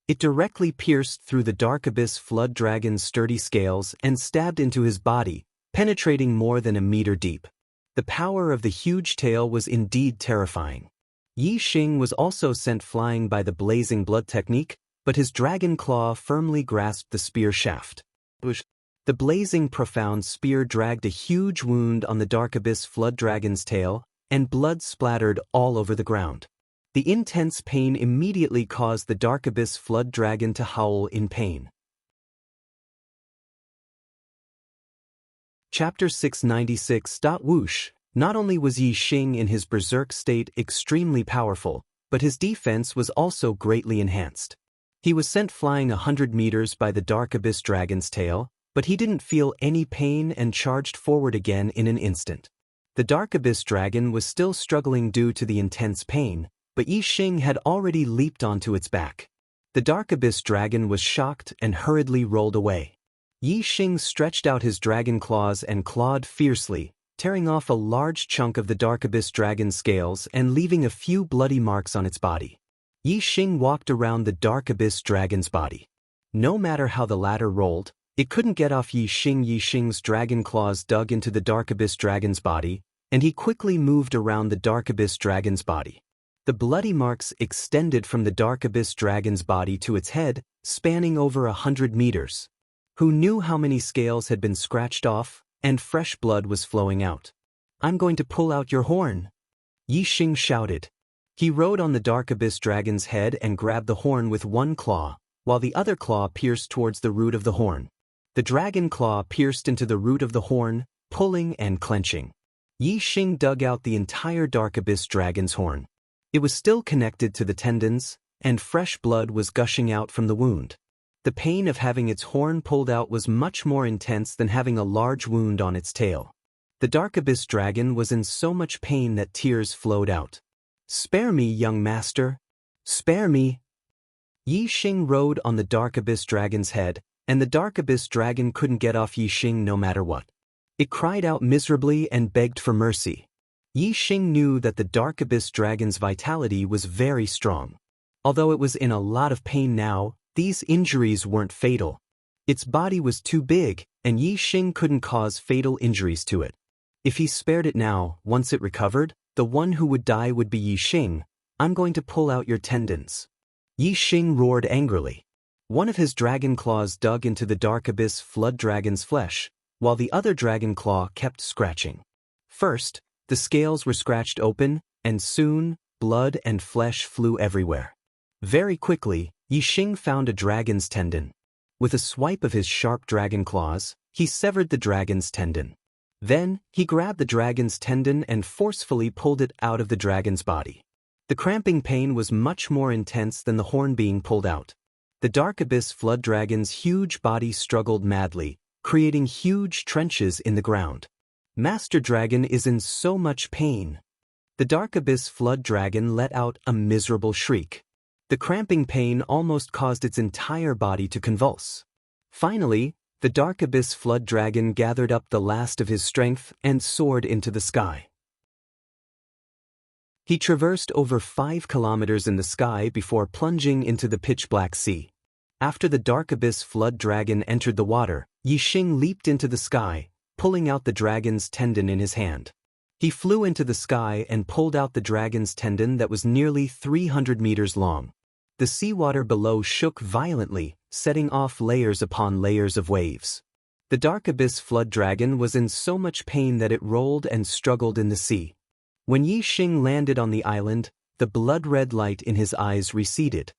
It directly pierced through the dark abyss flood dragon's sturdy scales and stabbed into his body, penetrating more than a meter deep. The power of the huge tail was indeed terrifying. Yi Xing was also sent flying by the blazing blood technique, but his dragon claw firmly grasped the spear shaft. The blazing profound spear dragged a huge wound on the dark abyss flood dragon's tail, and blood splattered all over the ground. The intense pain immediately caused the dark abyss flood dragon to howl in pain. Chapter 696. Whoosh. Not only was Yi Xing in his berserk state extremely powerful, but his defense was also greatly enhanced. He was sent flying 100 meters by the dark abyss dragon's tail, but he didn't feel any pain and charged forward again in an instant. The dark abyss dragon was still struggling due to the intense pain, but Yi Xing had already leaped onto its back. The dark abyss dragon was shocked and hurriedly rolled away. Yi Xing stretched out his dragon claws and clawed fiercely, tearing off a large chunk of the dark abyss dragon's scales and leaving a few bloody marks on its body. Yi Xing walked around the dark abyss dragon's body. No matter how the latter rolled, it couldn't get off Yi Xing. Yi Xing's dragon claws dug into the dark abyss dragon's body, and he quickly moved around the dark abyss dragon's body. The bloody marks extended from the dark abyss dragon's body to its head, spanning over 100 meters. Who knew how many scales had been scratched off, and fresh blood was flowing out? "I'm going to pull out your horn," Yi Xing shouted. He rode on the dark abyss dragon's head and grabbed the horn with one claw, while the other claw pierced towards the root of the horn. The dragon claw pierced into the root of the horn, pulling and clenching. Yi Xing dug out the entire dark abyss dragon's horn. It was still connected to the tendons, and fresh blood was gushing out from the wound. The pain of having its horn pulled out was much more intense than having a large wound on its tail. The dark abyss dragon was in so much pain that tears flowed out. "Spare me, young master. Spare me." Yi Xing rode on the dark abyss dragon's head, and the dark abyss dragon couldn't get off Yi Xing no matter what. It cried out miserably and begged for mercy. Yi Xing knew that the dark abyss dragon's vitality was very strong. Although it was in a lot of pain now, these injuries weren't fatal. Its body was too big, and Yi Xing couldn't cause fatal injuries to it. If he spared it now, once it recovered, the one who would die would be Yi Xing. "I'm going to pull out your tendons." Yi Xing roared angrily. One of his dragon claws dug into the dark abyss flood dragon's flesh, while the other dragon claw kept scratching. First, the scales were scratched open, and soon, blood and flesh flew everywhere. Very quickly, Yi Xing found a dragon's tendon. With a swipe of his sharp dragon claws, he severed the dragon's tendon. Then, he grabbed the dragon's tendon and forcefully pulled it out of the dragon's body. The cramping pain was much more intense than the horn being pulled out. The dark abyss flood dragon's huge body struggled madly, creating huge trenches in the ground. Master Dragon is in so much pain. The dark abyss flood dragon let out a miserable shriek. The cramping pain almost caused its entire body to convulse. Finally, the dark abyss flood dragon gathered up the last of his strength and soared into the sky. He traversed over 5 kilometers in the sky before plunging into the pitch-black sea. After the dark abyss flood dragon entered the water, Yi Xing leaped into the sky, pulling out the dragon's tendon in his hand. He flew into the sky and pulled out the dragon's tendon that was nearly 300 meters long. The seawater below shook violently, setting off layers upon layers of waves. The dark abyss flood dragon was in so much pain that it rolled and struggled in the sea. When Yi Xing landed on the island, the blood-red light in his eyes receded.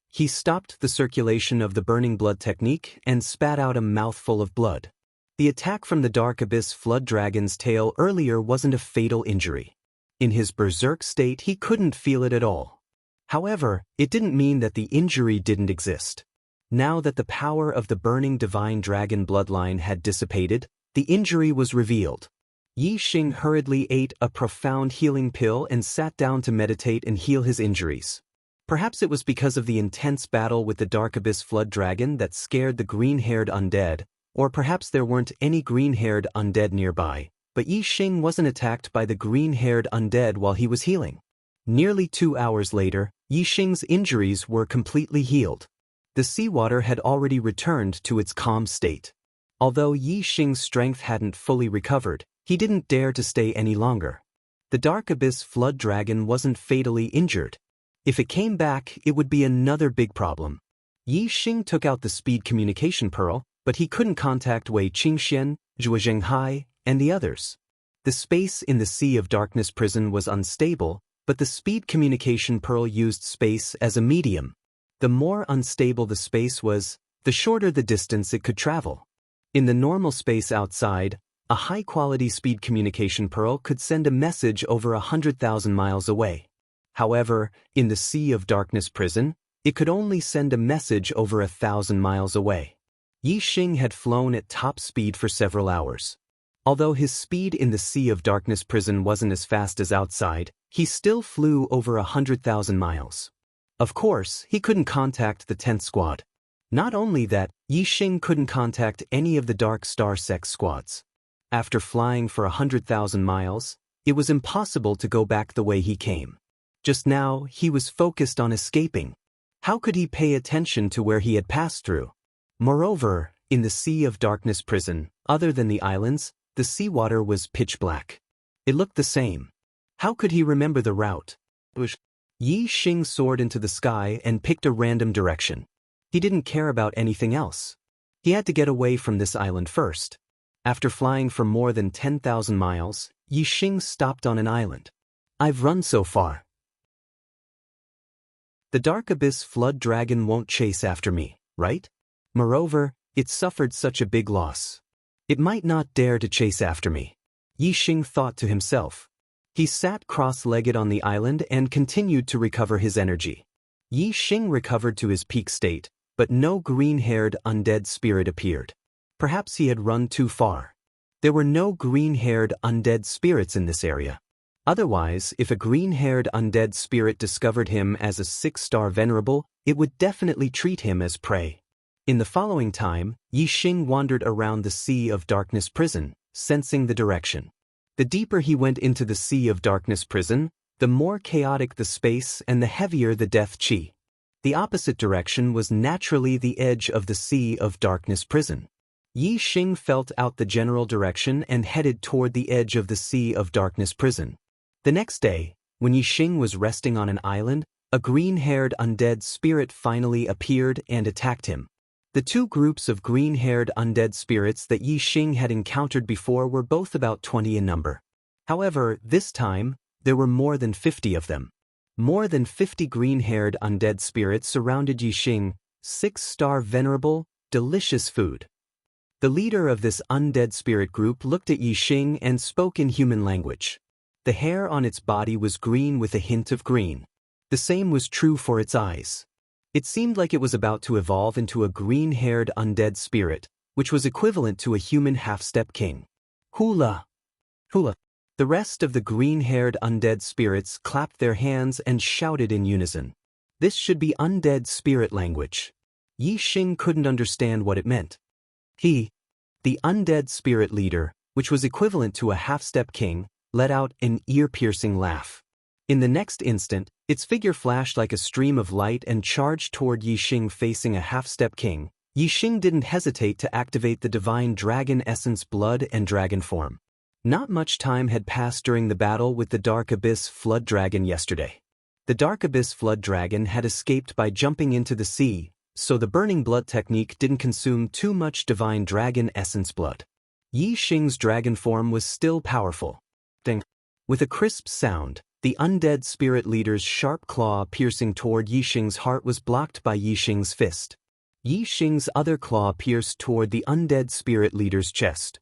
He stopped the circulation of the burning blood technique and spat out a mouthful of blood. The attack from the dark abyss flood dragon's tail earlier wasn't a fatal injury. In his berserk state, he couldn't feel it at all. However, it didn't mean that the injury didn't exist. Now that the power of the burning divine dragon bloodline had dissipated, the injury was revealed. Yi Xing hurriedly ate a profound healing pill and sat down to meditate and heal his injuries. Perhaps it was because of the intense battle with the Dark Abyss Flood Dragon that scared the green-haired undead, or perhaps there weren't any green-haired undead nearby, but Yi Xing wasn't attacked by the green-haired undead while he was healing. Nearly 2 hours later, Yi Xing's injuries were completely healed. The seawater had already returned to its calm state. Although Yi Xing's strength hadn't fully recovered, he didn't dare to stay any longer. The Dark Abyss Flood Dragon wasn't fatally injured. If it came back, it would be another big problem. Yi Xing took out the speed communication pearl, but he couldn't contact Wei Qingxian, Zhuo Zhenghai, and the others. The space in the Sea of Darkness prison was unstable, but the speed communication pearl used space as a medium. The more unstable the space was, the shorter the distance it could travel. In the normal space outside, a high-quality speed communication pearl could send a message over 100,000 miles away. However, in the Sea of Darkness prison, it could only send a message over 1,000 miles away. Yi Xing had flown at top speed for several hours. Although his speed in the Sea of Darkness prison wasn't as fast as outside, he still flew over 100,000 miles. Of course, he couldn't contact the 10th squad. Not only that, Yi Xing couldn't contact any of the Dark Star Sect squads. After flying for 100,000 miles, it was impossible to go back the way he came. Just now, he was focused on escaping. How could he pay attention to where he had passed through? Moreover, in the Sea of Darkness prison, other than the islands, the seawater was pitch black. It looked the same. How could he remember the route? Yi Xing soared into the sky and picked a random direction. He didn't care about anything else. He had to get away from this island first. After flying for more than 10,000 miles, Yi Xing stopped on an island. I've run so far. The Dark Abyss Flood Dragon won't chase after me, right? Moreover, it suffered such a big loss. It might not dare to chase after me. Yi Xing thought to himself. He sat cross-legged on the island and continued to recover his energy. Yi Xing recovered to his peak state, but no green-haired undead spirit appeared. Perhaps he had run too far. There were no green-haired undead spirits in this area. Otherwise, if a green-haired undead spirit discovered him as a 6-star venerable, it would definitely treat him as prey. In the following time, Yi Xing wandered around the Sea of Darkness prison, sensing the direction. The deeper he went into the Sea of Darkness prison, the more chaotic the space and the heavier the death chi. The opposite direction was naturally the edge of the Sea of Darkness prison. Yi Xing felt out the general direction and headed toward the edge of the Sea of Darkness prison. The next day, when Yi Xing was resting on an island, a green-haired undead spirit finally appeared and attacked him. The two groups of green-haired undead spirits that Yi Xing had encountered before were both about 20 in number. However, this time, there were more than 50 of them. More than 50 green-haired undead spirits surrounded Yi Xing, 6-star venerable, delicious food. The leader of this undead spirit group looked at Yi Xing and spoke in human language. The hair on its body was green with a hint of green. The same was true for its eyes. It seemed like it was about to evolve into a green-haired undead spirit, which was equivalent to a human half-step king. Hula! Hula! The rest of the green-haired undead spirits clapped their hands and shouted in unison. This should be undead spirit language. Yi Xing couldn't understand what it meant. He, the undead spirit leader, which was equivalent to a half-step king, let out an ear-piercing laugh. In the next instant, its figure flashed like a stream of light and charged toward Yi Xing facing a half-step king. Yi Xing didn't hesitate to activate the divine dragon essence blood and dragon form. Not much time had passed during the battle with the Dark Abyss Flood Dragon yesterday. The Dark Abyss Flood Dragon had escaped by jumping into the sea, so the burning blood technique didn't consume too much divine dragon essence blood. Yi Xing's dragon form was still powerful. Ding! With a crisp sound, the undead spirit leader's sharp claw piercing toward Yi Xing's heart was blocked by Yi Xing's fist. Yi Xing's other claw pierced toward the undead spirit leader's chest.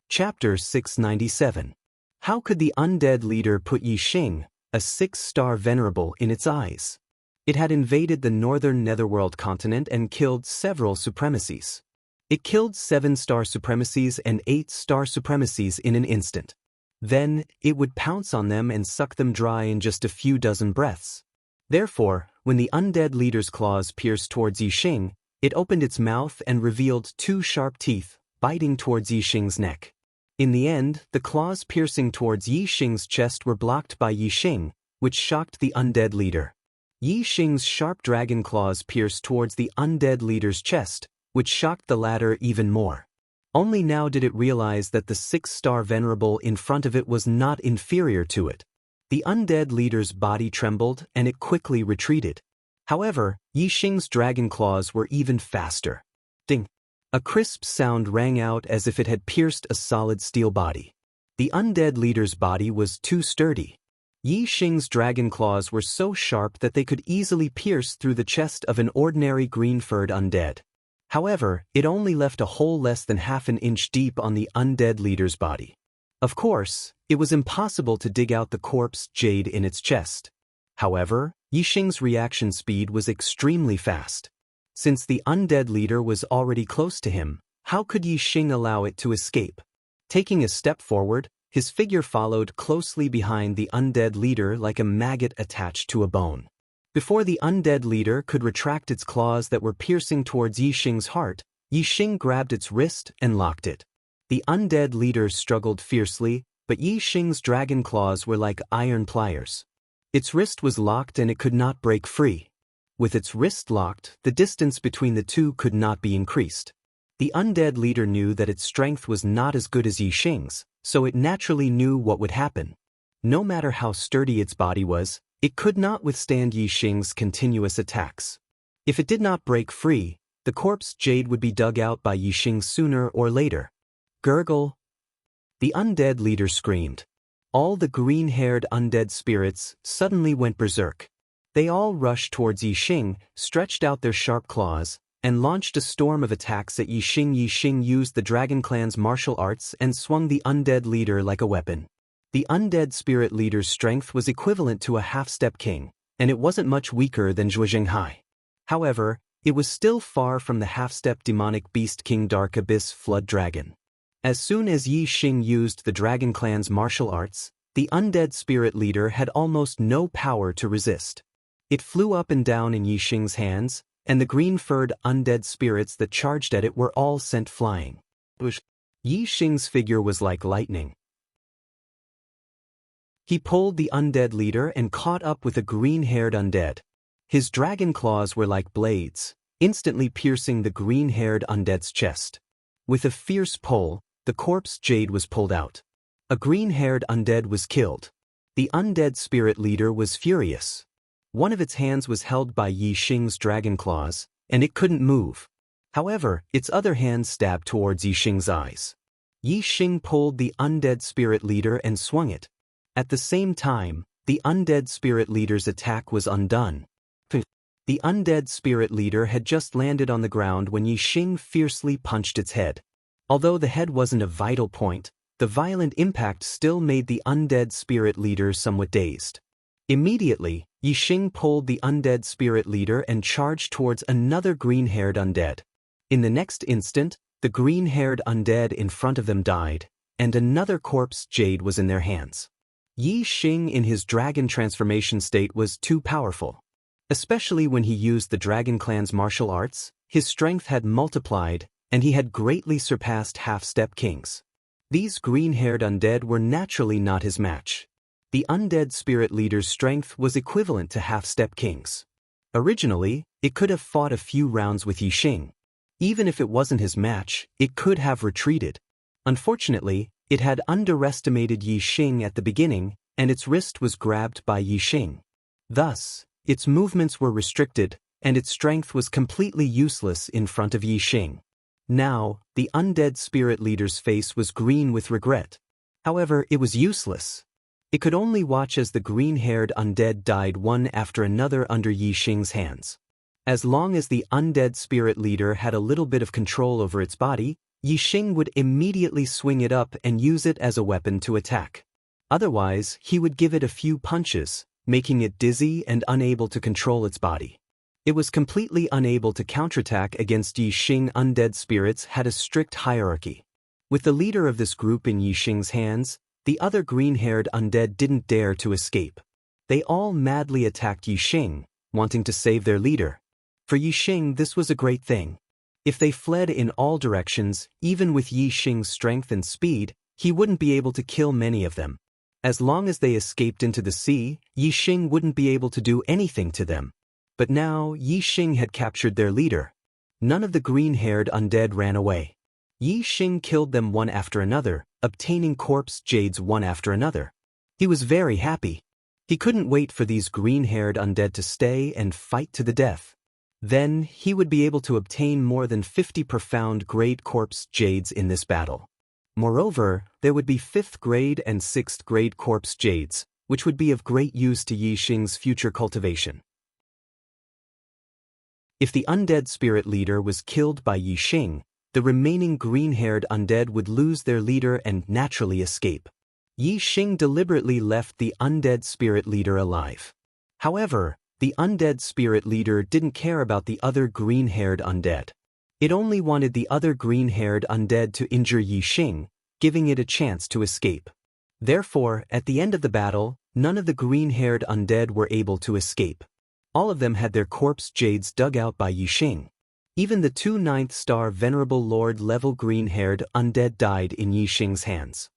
Chapter 697. How could the undead leader put Yi Xing, a 6-star venerable, in its eyes? It had invaded the northern netherworld continent and killed several supremacies. It killed 7-star supremacies and 8-star supremacies in an instant. Then, it would pounce on them and suck them dry in just a few dozen breaths. Therefore, when the undead leader's claws pierced towards Yixing, it opened its mouth and revealed two sharp teeth, biting towards Yixing's neck. In the end, the claws piercing towards Yixing's chest were blocked by Yixing, which shocked the undead leader. Yixing's sharp dragon claws pierced towards the undead leader's chest, which shocked the latter even more. Only now did it realize that the 6-star venerable in front of it was not inferior to it. The undead leader's body trembled and it quickly retreated. However, Yixing's dragon claws were even faster. Ding! A crisp sound rang out as if it had pierced a solid steel body. The undead leader's body was too sturdy. Yixing's dragon claws were so sharp that they could easily pierce through the chest of an ordinary green-furred undead. However, it only left a hole less than half an inch deep on the undead leader's body. Of course, it was impossible to dig out the corpse jade in its chest. However, Yixing's reaction speed was extremely fast. Since the undead leader was already close to him, how could Yixing allow it to escape? Taking a step forward, his figure followed closely behind the undead leader like a maggot attached to a bone. Before the undead leader could retract its claws that were piercing towards Yixing's heart, Yixing grabbed its wrist and locked it. The undead leader struggled fiercely, but Yixing's dragon claws were like iron pliers. Its wrist was locked and it could not break free. With its wrist locked, the distance between the two could not be increased. The undead leader knew that its strength was not as good as Yixing's, so it naturally knew what would happen. No matter how sturdy its body was, it could not withstand Yixing's continuous attacks. If it did not break free, the corpse jade would be dug out by Yixing sooner or later. Gurgle! The undead leader screamed. All the green-haired undead spirits suddenly went berserk. They all rushed towards Yixing, stretched out their sharp claws, and launched a storm of attacks at Yixing. Yixing used the Dragon Clan's martial arts and swung the undead leader like a weapon. The undead spirit leader's strength was equivalent to a half-step king, and it wasn't much weaker than Zhuozinghai. However, it was still far from the half-step demonic beast king Dark Abyss Flood Dragon. As soon as Yixing used the Dragon Clan's martial arts, the undead spirit leader had almost no power to resist. It flew up and down in Yixing's hands, and the green-furred undead spirits that charged at it were all sent flying. Yixing's figure was like lightning. He pulled the undead leader and caught up with a green-haired undead. His dragon claws were like blades, instantly piercing the green-haired undead's chest. With a fierce pull, the corpse jade was pulled out. A green-haired undead was killed. The undead spirit leader was furious. One of its hands was held by Yixing's dragon claws, and it couldn't move. However, its other hand stabbed towards Yixing's eyes. Yixing pulled the undead spirit leader and swung it. At the same time, the undead spirit leader's attack was undone. The undead spirit leader had just landed on the ground when Yixing fiercely punched its head. Although the head wasn't a vital point, the violent impact still made the undead spirit leader somewhat dazed. Immediately, Yixing pulled the undead spirit leader and charged towards another green-haired undead. In the next instant, the green-haired undead in front of them died, and another corpse jade was in their hands. Yixing in his dragon transformation state was too powerful. Especially when he used the Dragon Clan's martial arts, his strength had multiplied, and he had greatly surpassed half-step kings. These green-haired undead were naturally not his match. The undead spirit leader's strength was equivalent to half-step kings. Originally, it could have fought a few rounds with Yixing. Even if it wasn't his match, it could have retreated. Unfortunately, it had underestimated Yixing at the beginning, and its wrist was grabbed by Yixing. Thus, its movements were restricted, and its strength was completely useless in front of Yixing. Now, the undead spirit leader's face was green with regret. However, it was useless. It could only watch as the green-haired undead died one after another under Yixing's hands. As long as the undead spirit leader had a little bit of control over its body, Yixing would immediately swing it up and use it as a weapon to attack. Otherwise, he would give it a few punches, making it dizzy and unable to control its body. It was completely unable to counterattack against Yixing. Undead spirits had a strict hierarchy. With the leader of this group in Yixing's hands, The other green-haired undead didn't dare to escape. They all madly attacked Yixing, wanting to save their leader. For Yixing, this was a great thing. If they fled in all directions, even with Yixing's strength and speed, he wouldn't be able to kill many of them. As long as they escaped into the sea, Yixing wouldn't be able to do anything to them. But now, Yixing had captured their leader. None of the green-haired undead ran away. Yixing killed them one after another, obtaining corpse jades one after another. He was very happy. He couldn't wait for these green-haired undead to stay and fight to the death. Then, he would be able to obtain more than 50 profound grade corpse jades in this battle. Moreover, there would be 5th grade and 6th grade corpse jades, which would be of great use to Yixing's future cultivation. If the undead spirit leader was killed by Yixing, the remaining green-haired undead would lose their leader and naturally escape. Yixing deliberately left the undead spirit leader alive. However, the undead spirit leader didn't care about the other green-haired undead. It only wanted the other green-haired undead to injure Yixing, giving it a chance to escape. Therefore, at the end of the battle, none of the green-haired undead were able to escape. All of them had their corpse jades dug out by Yixing. Even the 2 9th-star Venerable Lord level green-haired undead died in Yixing's hands.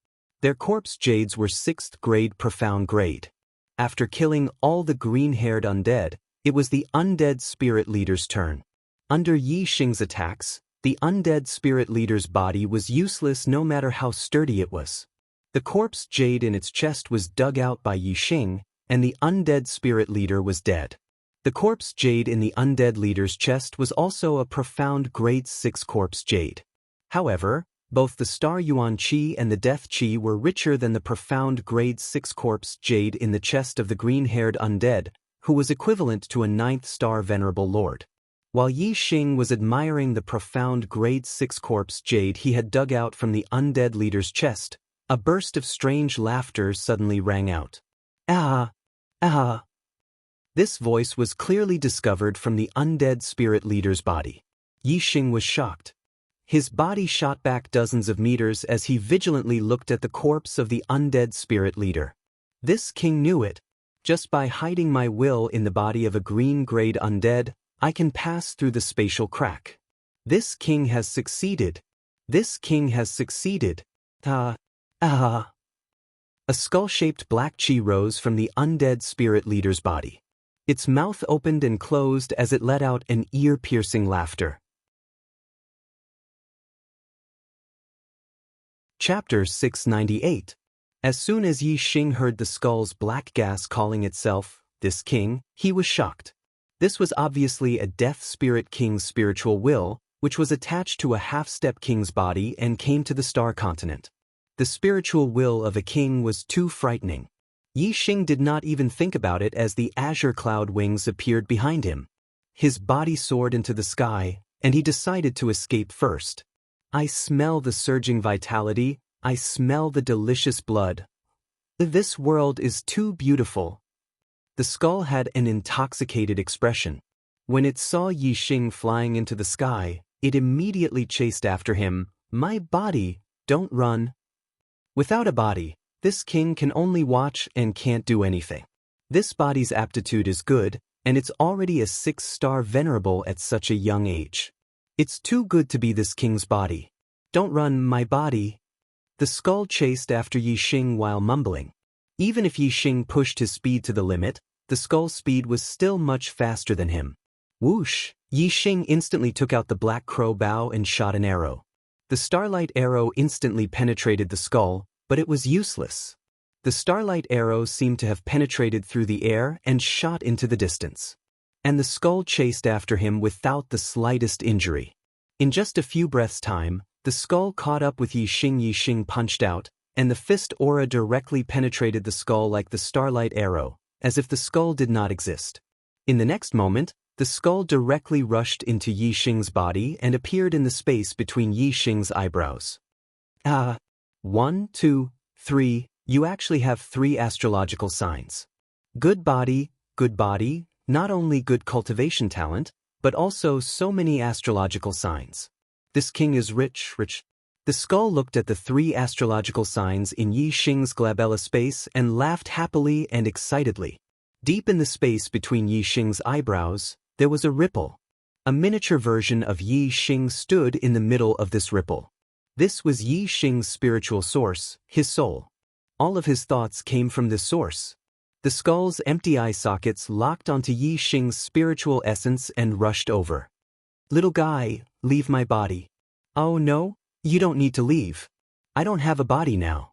Their corpse jades were 6th grade profound grade. After killing all the green-haired undead, it was the undead spirit leader's turn. Under Yixing's attacks, the undead spirit leader's body was useless no matter how sturdy it was. The corpse jade in its chest was dug out by Yixing, and the undead spirit leader was dead. The corpse jade in the undead leader's chest was also a profound grade 6 corpse jade. However, both the star yuan qi and the death qi were richer than the profound grade 6 corpse jade in the chest of the green-haired undead, who was equivalent to a 9th-star venerable lord. While Yixing was admiring the profound grade 6 corpse jade he had dug out from the undead leader's chest, a burst of strange laughter suddenly rang out. Ah! Ah! This voice was clearly discovered from the undead spirit leader's body. Yixing was shocked. His body shot back dozens of meters as he vigilantly looked at the corpse of the undead spirit leader. This king knew it. Just by hiding my will in the body of a green-grade undead, I can pass through the spatial crack. This king has succeeded. This king has succeeded. Ah! Ah! A skull-shaped black chi rose from the undead spirit leader's body. Its mouth opened and closed as it let out an ear-piercing laughter. Chapter 698. As soon as Yixing heard the skull's black gas calling itself, this king, he was shocked. This was obviously a death spirit king's spiritual will, which was attached to a half-step king's body and came to the star continent. The spiritual will of a king was too frightening. Yixing did not even think about it as the azure cloud wings appeared behind him. His body soared into the sky, and he decided to escape first. I smell the surging vitality, I smell the delicious blood. This world is too beautiful. The skull had an intoxicated expression. When it saw Yixing flying into the sky, it immediately chased after him. My body, don't run. Without a body, this king can only watch and can't do anything. This body's aptitude is good, and it's already a 6-star venerable at such a young age. It's too good to be this king's body. Don't run, my body. The skull chased after Yixing while mumbling. Even if Yixing pushed his speed to the limit, the skull's speed was still much faster than him. Whoosh! Yixing instantly took out the black crow bow and shot an arrow. The starlight arrow instantly penetrated the skull, but it was useless. The starlight arrow seemed to have penetrated through the air and shot into the distance. And the skull chased after him without the slightest injury. In just a few breaths' time, the skull caught up with Yixing. Yixing punched out, and the fist aura directly penetrated the skull like the starlight arrow, as if the skull did not exist. In the next moment, the skull directly rushed into Yixing's body and appeared in the space between Yixing's eyebrows. Ah! 1, 2, 3, you actually have 3 astrological signs. Good body, not only good cultivation talent, but also so many astrological signs. This king is rich. The skull looked at the 3 astrological signs in Yi Xing's glabella space and laughed happily and excitedly. Deep in the space between Yi Xing's eyebrows, there was a ripple. A miniature version of Yi Xing stood in the middle of this ripple. This was Yi Xing's spiritual source, his soul. All of his thoughts came from this source. The skull's empty eye sockets locked onto Yi Xing's spiritual essence and rushed over. "Little guy, leave my body." "Oh no, you don't need to leave. I don't have a body now.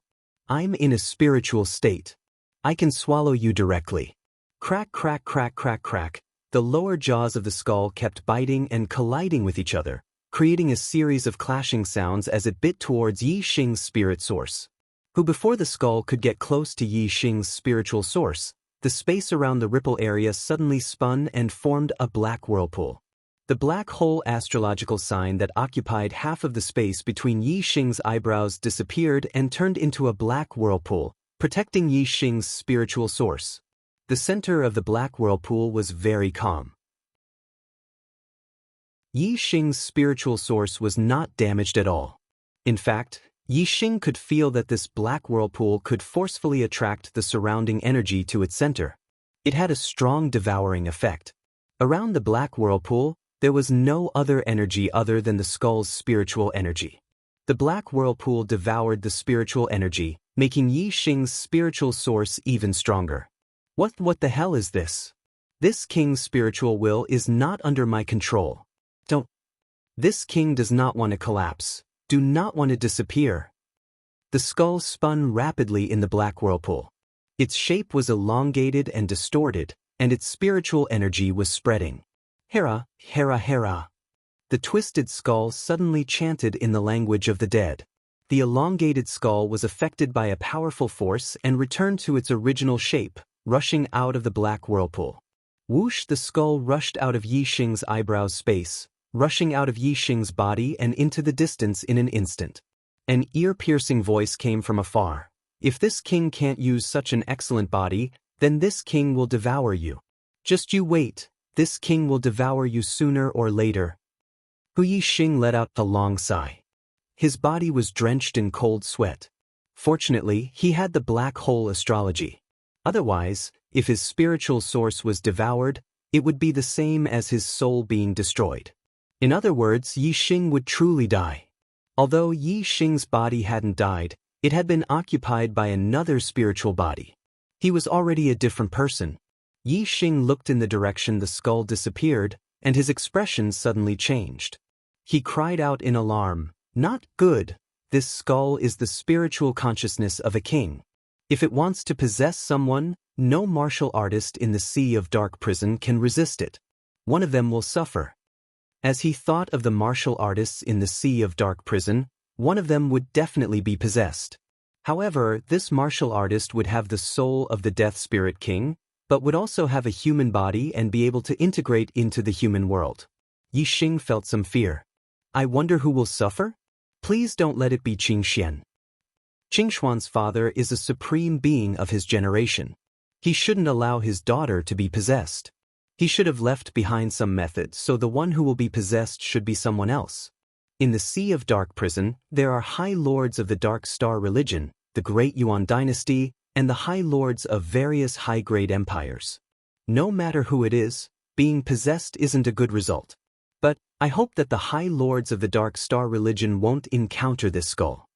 I'm in a spiritual state. I can swallow you directly." Crack, crack, crack, crack, crack. The lower jaws of the skull kept biting and colliding with each other, creating a series of clashing sounds as it bit towards Yi Xing's spirit source. Who before the skull could get close to Yi Xing's spiritual source, the space around the ripple area suddenly spun and formed a black whirlpool. The black hole astrological sign that occupied half of the space between Yi Xing's eyebrows disappeared and turned into a black whirlpool, protecting Yi Xing's spiritual source. The center of the black whirlpool was very calm. Yi Xing's spiritual source was not damaged at all. In fact, Yi Xing could feel that this black whirlpool could forcefully attract the surrounding energy to its center. It had a strong devouring effect. Around the black whirlpool, there was no other energy other than the skull's spiritual energy. The black whirlpool devoured the spiritual energy, making Yi Xing's spiritual source even stronger. What the hell is this? This king's spiritual will is not under my control. This king does not want to collapse. Do not want to disappear. The skull spun rapidly in the black whirlpool. Its shape was elongated and distorted, and its spiritual energy was spreading. Hera, Hera, Hera. The twisted skull suddenly chanted in the language of the dead. The elongated skull was affected by a powerful force and returned to its original shape, rushing out of the black whirlpool. Whoosh! The skull rushed out of Yi Xing's eyebrows space, rushing out of Yi Xing's body and into the distance in an instant. An ear-piercing voice came from afar. "If this king can't use such an excellent body, then this king will devour you. Just you wait, this king will devour you sooner or later." Yi Xing let out a long sigh. His body was drenched in cold sweat. Fortunately, he had the black hole astrology. Otherwise, if his spiritual source was devoured, it would be the same as his soul being destroyed. In other words, Yi Xing would truly die. Although Yi Xing's body hadn't died, it had been occupied by another spiritual body. He was already a different person. Yi Xing looked in the direction the skull disappeared, and his expression suddenly changed. He cried out in alarm, "Not good! This skull is the spiritual consciousness of a king. If it wants to possess someone, no martial artist in the Sea of Dark prison can resist it. One of them will suffer." As he thought of the martial artists in the Sea of Dark prison, one of them would definitely be possessed. However, this martial artist would have the soul of the Death Spirit King, but would also have a human body and be able to integrate into the human world. Yi Xing felt some fear. "I wonder who will suffer? Please don't let it be Qing Xian. Qing Xuan's father is a supreme being of his generation. He shouldn't allow his daughter to be possessed. He should have left behind some method so the one who will be possessed should be someone else." In the Sea of Dark prison, there are High Lords of the Dark Star religion, the Great Yuan dynasty, and the High Lords of various high-grade empires. No matter who it is, being possessed isn't a good result. But I hope that the High Lords of the Dark Star religion won't encounter this skull.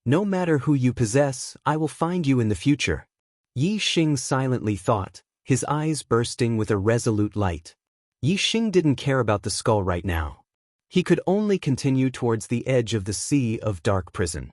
No matter who you possess, I will find you in the future. Yi Xing silently thought, his eyes bursting with a resolute light. Yi Xing didn't care about the skull right now. He could only continue towards the edge of the Sea of Dark prison.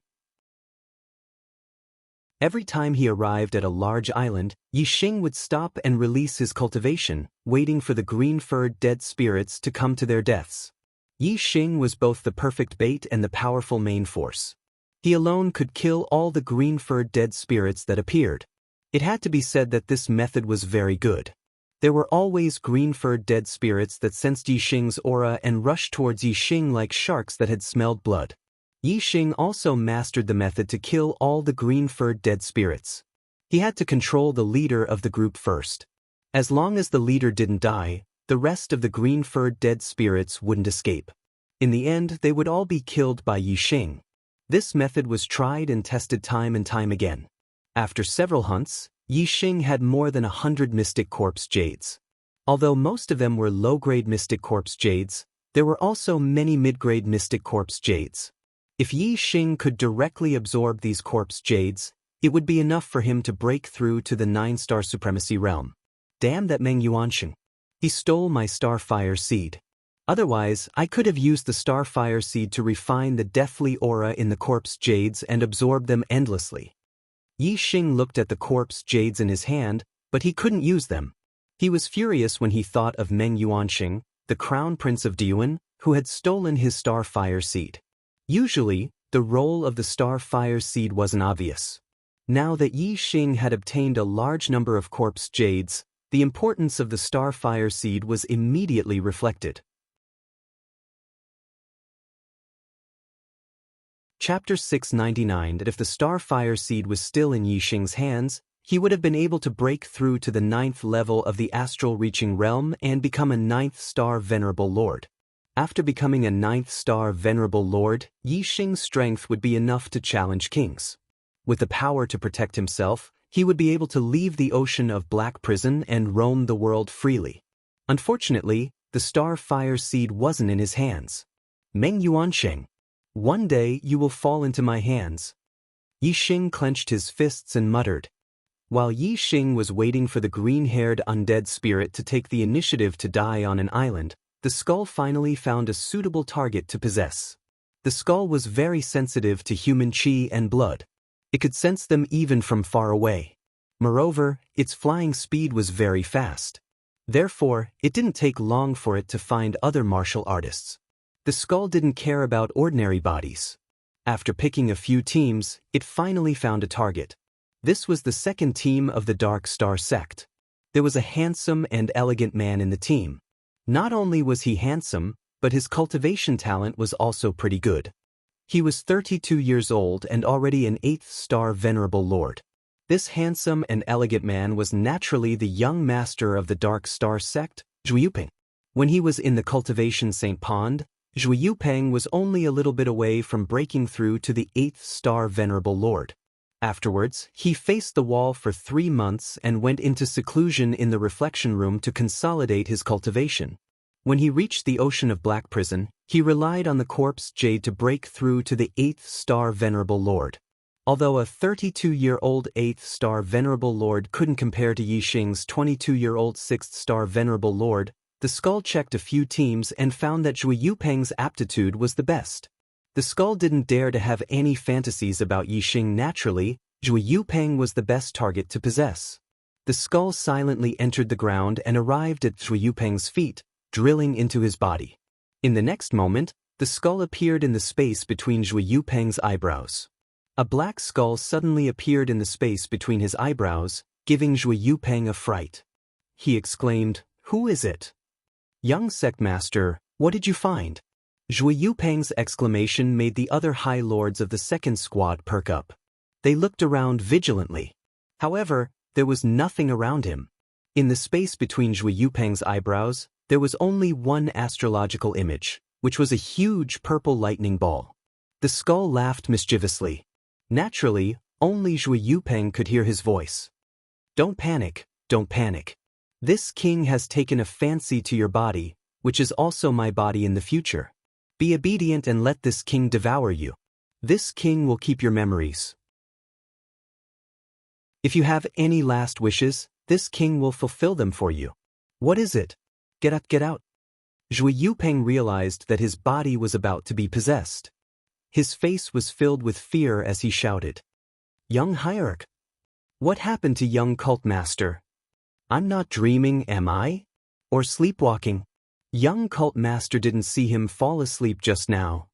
Every time he arrived at a large island, Yi Xing would stop and release his cultivation, waiting for the green-furred dead spirits to come to their deaths. Yi Xing was both the perfect bait and the powerful main force. He alone could kill all the green-furred dead spirits that appeared. It had to be said that this method was very good. There were always green-furred dead spirits that sensed Yi Xing's aura and rushed towards Yi Xing like sharks that had smelled blood. Yi Xing also mastered the method to kill all the green-furred dead spirits. He had to control the leader of the group first. As long as the leader didn't die, the rest of the green-furred dead spirits wouldn't escape. In the end, they would all be killed by Yi Xing. This method was tried and tested time and time again. After several hunts, Yi Xing had more than 100 mystic corpse jades. Although most of them were low-grade mystic corpse jades, there were also many mid-grade mystic corpse jades. If Yi Xing could directly absorb these corpse jades, it would be enough for him to break through to the 9-star supremacy realm. Damn that Meng Yuansheng. He stole my starfire seed. Otherwise, I could have used the starfire seed to refine the deathly aura in the corpse jades and absorb them endlessly. Yi Xing looked at the corpse jades in his hand, but he couldn't use them. He was furious when he thought of Meng Yuansheng, the crown prince of Diwen, who had stolen his starfire seed. Usually, the role of the starfire seed wasn't obvious. Now that Yi Xing had obtained a large number of corpse jades, the importance of the starfire seed was immediately reflected. Chapter 699. That if the starfire seed was still in Yi Xing's hands, he would have been able to break through to the 9th level of the astral reaching realm and become a 9th star venerable lord. After becoming a 9th star venerable lord, Yi Xing's strength would be enough to challenge kings. With the power to protect himself, he would be able to leave the ocean of black prison and roam the world freely. Unfortunately, the starfire seed wasn't in his hands. Meng Yuansheng. One day you will fall into my hands. Yi Xing clenched his fists and muttered. While Yi Xing was waiting for the green-haired undead spirit to take the initiative to die on an island, the skull finally found a suitable target to possess. The skull was very sensitive to human qi and blood. It could sense them even from far away. Moreover, its flying speed was very fast. Therefore, it didn't take long for it to find other martial artists. The skull didn't care about ordinary bodies. After picking a few teams, it finally found a target. This was the second team of the Dark Star sect. There was a handsome and elegant man in the team. Not only was he handsome, but his cultivation talent was also pretty good. He was 32 years old and already an 8th star venerable lord. This handsome and elegant man was naturally the young master of the Dark Star sect, Zhu Yuping. When he was in the cultivation St. Pond, Zhu Yupeng was only a little bit away from breaking through to the 8th star venerable lord. Afterwards, he faced the wall for 3 months and went into seclusion in the reflection room to consolidate his cultivation. When he reached the ocean of black prison, he relied on the corpse jade to break through to the 8th star venerable lord. Although a 32-year-old 8th star venerable lord couldn't compare to Yi Xing's 22-year-old 6th star venerable lord, the skull checked a few teams and found that Zhu Yupeng's aptitude was the best. The skull didn't dare to have any fantasies about Yi Xing naturally. Zhu Yupeng was the best target to possess. The skull silently entered the ground and arrived at Zhu Yupeng's feet, drilling into his body. In the next moment, the skull appeared in the space between Zhu Yupeng's eyebrows. A black skull suddenly appeared in the space between his eyebrows, giving Zhu Yupeng a fright. He exclaimed, "Who is it?" "Young sect master, what did you find?" Zhu Yupeng's exclamation made the other high lords of the second squad perk up. They looked around vigilantly. However, there was nothing around him. In the space between Zhu Yupeng's eyebrows, there was only one astrological image, which was a huge purple lightning ball. The skull laughed mischievously. Naturally, only Zhu Yupeng could hear his voice. "Don't panic, don't panic. This king has taken a fancy to your body, which is also my body in the future. Be obedient and let this king devour you. This king will keep your memories. If you have any last wishes, this king will fulfill them for you. What is it? Get up, get out." Zhu Yupeng realized that his body was about to be possessed. His face was filled with fear as he shouted, "Young hierarch! What happened to young cult master? I'm not dreaming, am I? Or sleepwalking? Young cult master didn't see him fall asleep just now.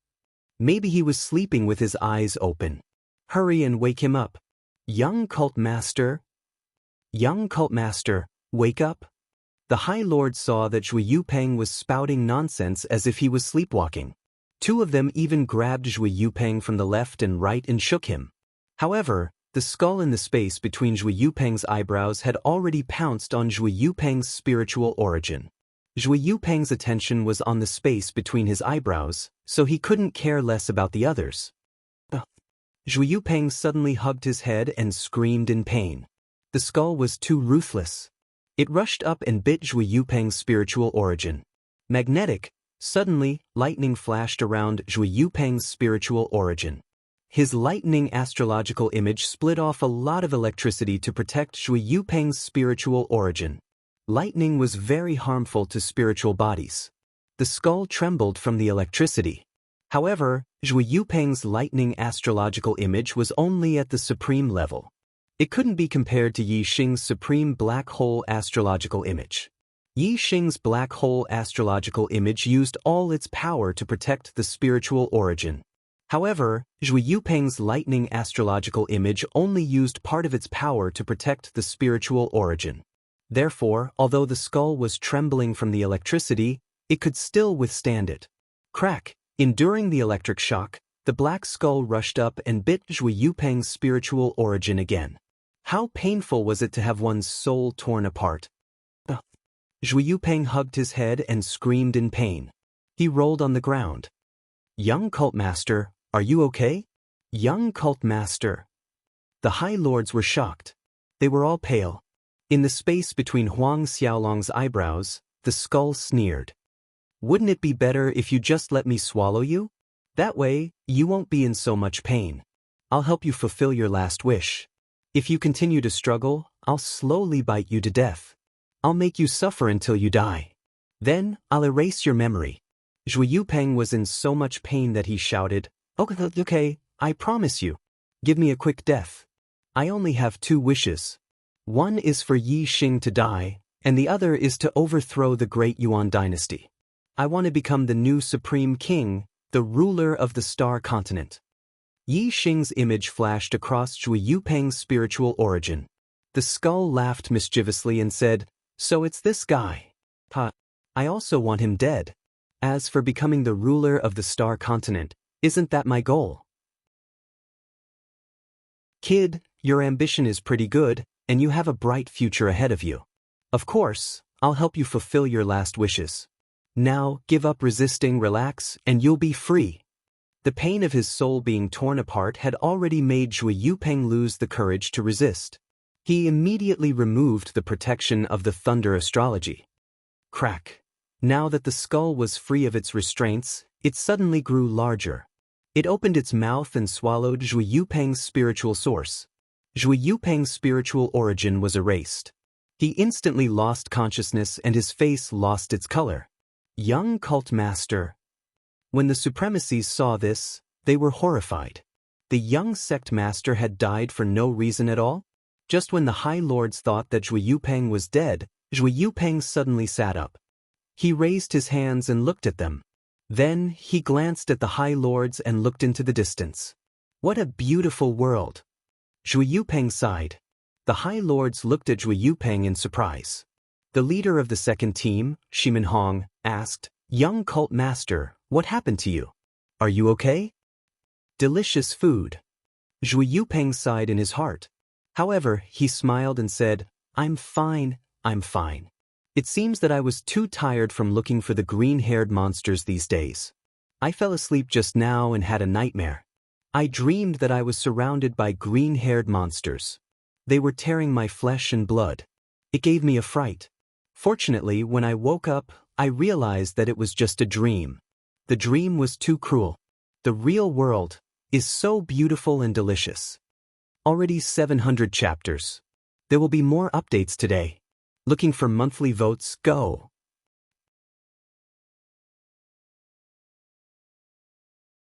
Maybe he was sleeping with his eyes open. Hurry and wake him up. Young cult master? Young cult master, wake up." The High Lord saw that Zhu Yupeng was spouting nonsense as if he was sleepwalking. 2 of them even grabbed Zhu Yupeng from the left and right and shook him. However, the skull in the space between Zhu Yupeng's eyebrows had already pounced on Zhu Yupeng's spiritual origin. Zhu Yupeng's attention was on the space between his eyebrows, so he couldn't care less about the others. Zhu Yupeng suddenly hugged his head and screamed in pain. The skull was too ruthless. It rushed up and bit Zhu Yupeng's spiritual origin. Magnetic, suddenly, lightning flashed around Zhu Yupeng's spiritual origin. His lightning astrological image split off a lot of electricity to protect Zhu Yupeng's spiritual origin. Lightning was very harmful to spiritual bodies. The skull trembled from the electricity. However, Zhu Yupeng's lightning astrological image was only at the supreme level. It couldn't be compared to Yi Xing's supreme black hole astrological image. Yi Xing's black hole astrological image used all its power to protect the spiritual origin. However, Zhu Yupeng's lightning astrological image only used part of its power to protect the spiritual origin. Therefore, although the skull was trembling from the electricity, it could still withstand it. Crack! Enduring the electric shock, the black skull rushed up and bit Zhu Yupeng's spiritual origin again. How painful was it to have one's soul torn apart? Zhu Yupeng hugged his head and screamed in pain. He rolled on the ground. Young cult master, are you okay? Young cult master. The High Lords were shocked. They were all pale. In the space between Huang Xiaolong's eyebrows, the skull sneered. Wouldn't it be better if you just let me swallow you? That way, you won't be in so much pain. I'll help you fulfill your last wish. If you continue to struggle, I'll slowly bite you to death. I'll make you suffer until you die. Then, I'll erase your memory. Zhu Yupeng was in so much pain that he shouted, Okay, I promise you. Give me a quick death. I only have 2 wishes. One is for Yi Xing to die, and the other is to overthrow the great Yuan dynasty. I want to become the new supreme king, the ruler of the star continent. Yi Xing's image flashed across Zhu Yupeng's spiritual origin. The skull laughed mischievously and said, So it's this guy. I also want him dead. As for becoming the ruler of the star continent, isn't that my goal? Kid, your ambition is pretty good, and you have a bright future ahead of you. Of course, I'll help you fulfill your last wishes. Now, give up resisting, relax, and you'll be free. The pain of his soul being torn apart had already made Zhu Yupeng lose the courage to resist. He immediately removed the protection of the thunder astrology. Crack! Now that the skull was free of its restraints, it suddenly grew larger. It opened its mouth and swallowed Zhu Yupeng's spiritual source. Zhu Yupeng's spiritual origin was erased. He instantly lost consciousness and his face lost its color. Young cult master. When the supremacies saw this, they were horrified. The young sect master had died for no reason at all? Just when the High Lords thought that Zhu Yupeng was dead, Zhu Yupeng suddenly sat up. He raised his hands and looked at them. Then, he glanced at the High Lords and looked into the distance. What a beautiful world! Zhu Yupeng sighed. The High Lords looked at Zhu Yupeng in surprise. The leader of the second team, Shimin Hong, asked, Young cult master, what happened to you? Are you okay? Delicious food. Zhu Yupeng sighed in his heart. However, he smiled and said, I'm fine, I'm fine. It seems that I was too tired from looking for the green-haired monsters these days. I fell asleep just now and had a nightmare. I dreamed that I was surrounded by green-haired monsters. They were tearing my flesh and blood. It gave me a fright. Fortunately, when I woke up, I realized that it was just a dream. The dream was too cruel. The real world is so beautiful and delicious. Already 700 chapters. There will be more updates today. Looking for monthly votes? Go.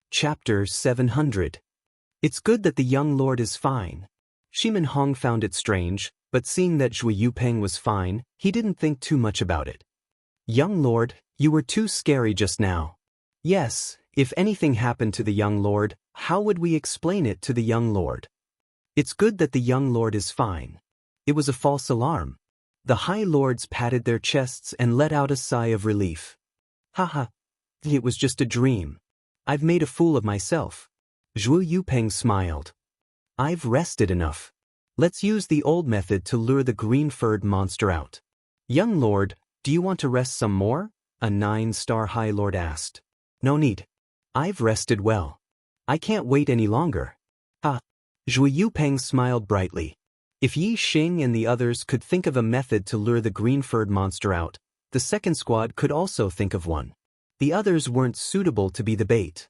Chapter 700. It's good that the young lord is fine. Shimin Hong found it strange, but seeing that Zhu Yupeng was fine, he didn't think too much about it. Young lord, you were too scary just now. Yes, if anything happened to the young lord, how would we explain it to the young lord? It's good that the young lord is fine. It was a false alarm. The High Lords patted their chests and let out a sigh of relief. Haha, it was just a dream. I've made a fool of myself. Zhu Yupeng smiled. I've rested enough. Let's use the old method to lure the green-furred monster out. Young lord, do you want to rest some more? A 9-star High Lord asked. No need. I've rested well. I can't wait any longer. Zhui Yupeng smiled brightly. If Yi Xing and the others could think of a method to lure the green-furred monster out, the second squad could also think of one. The others weren't suitable to be the bait.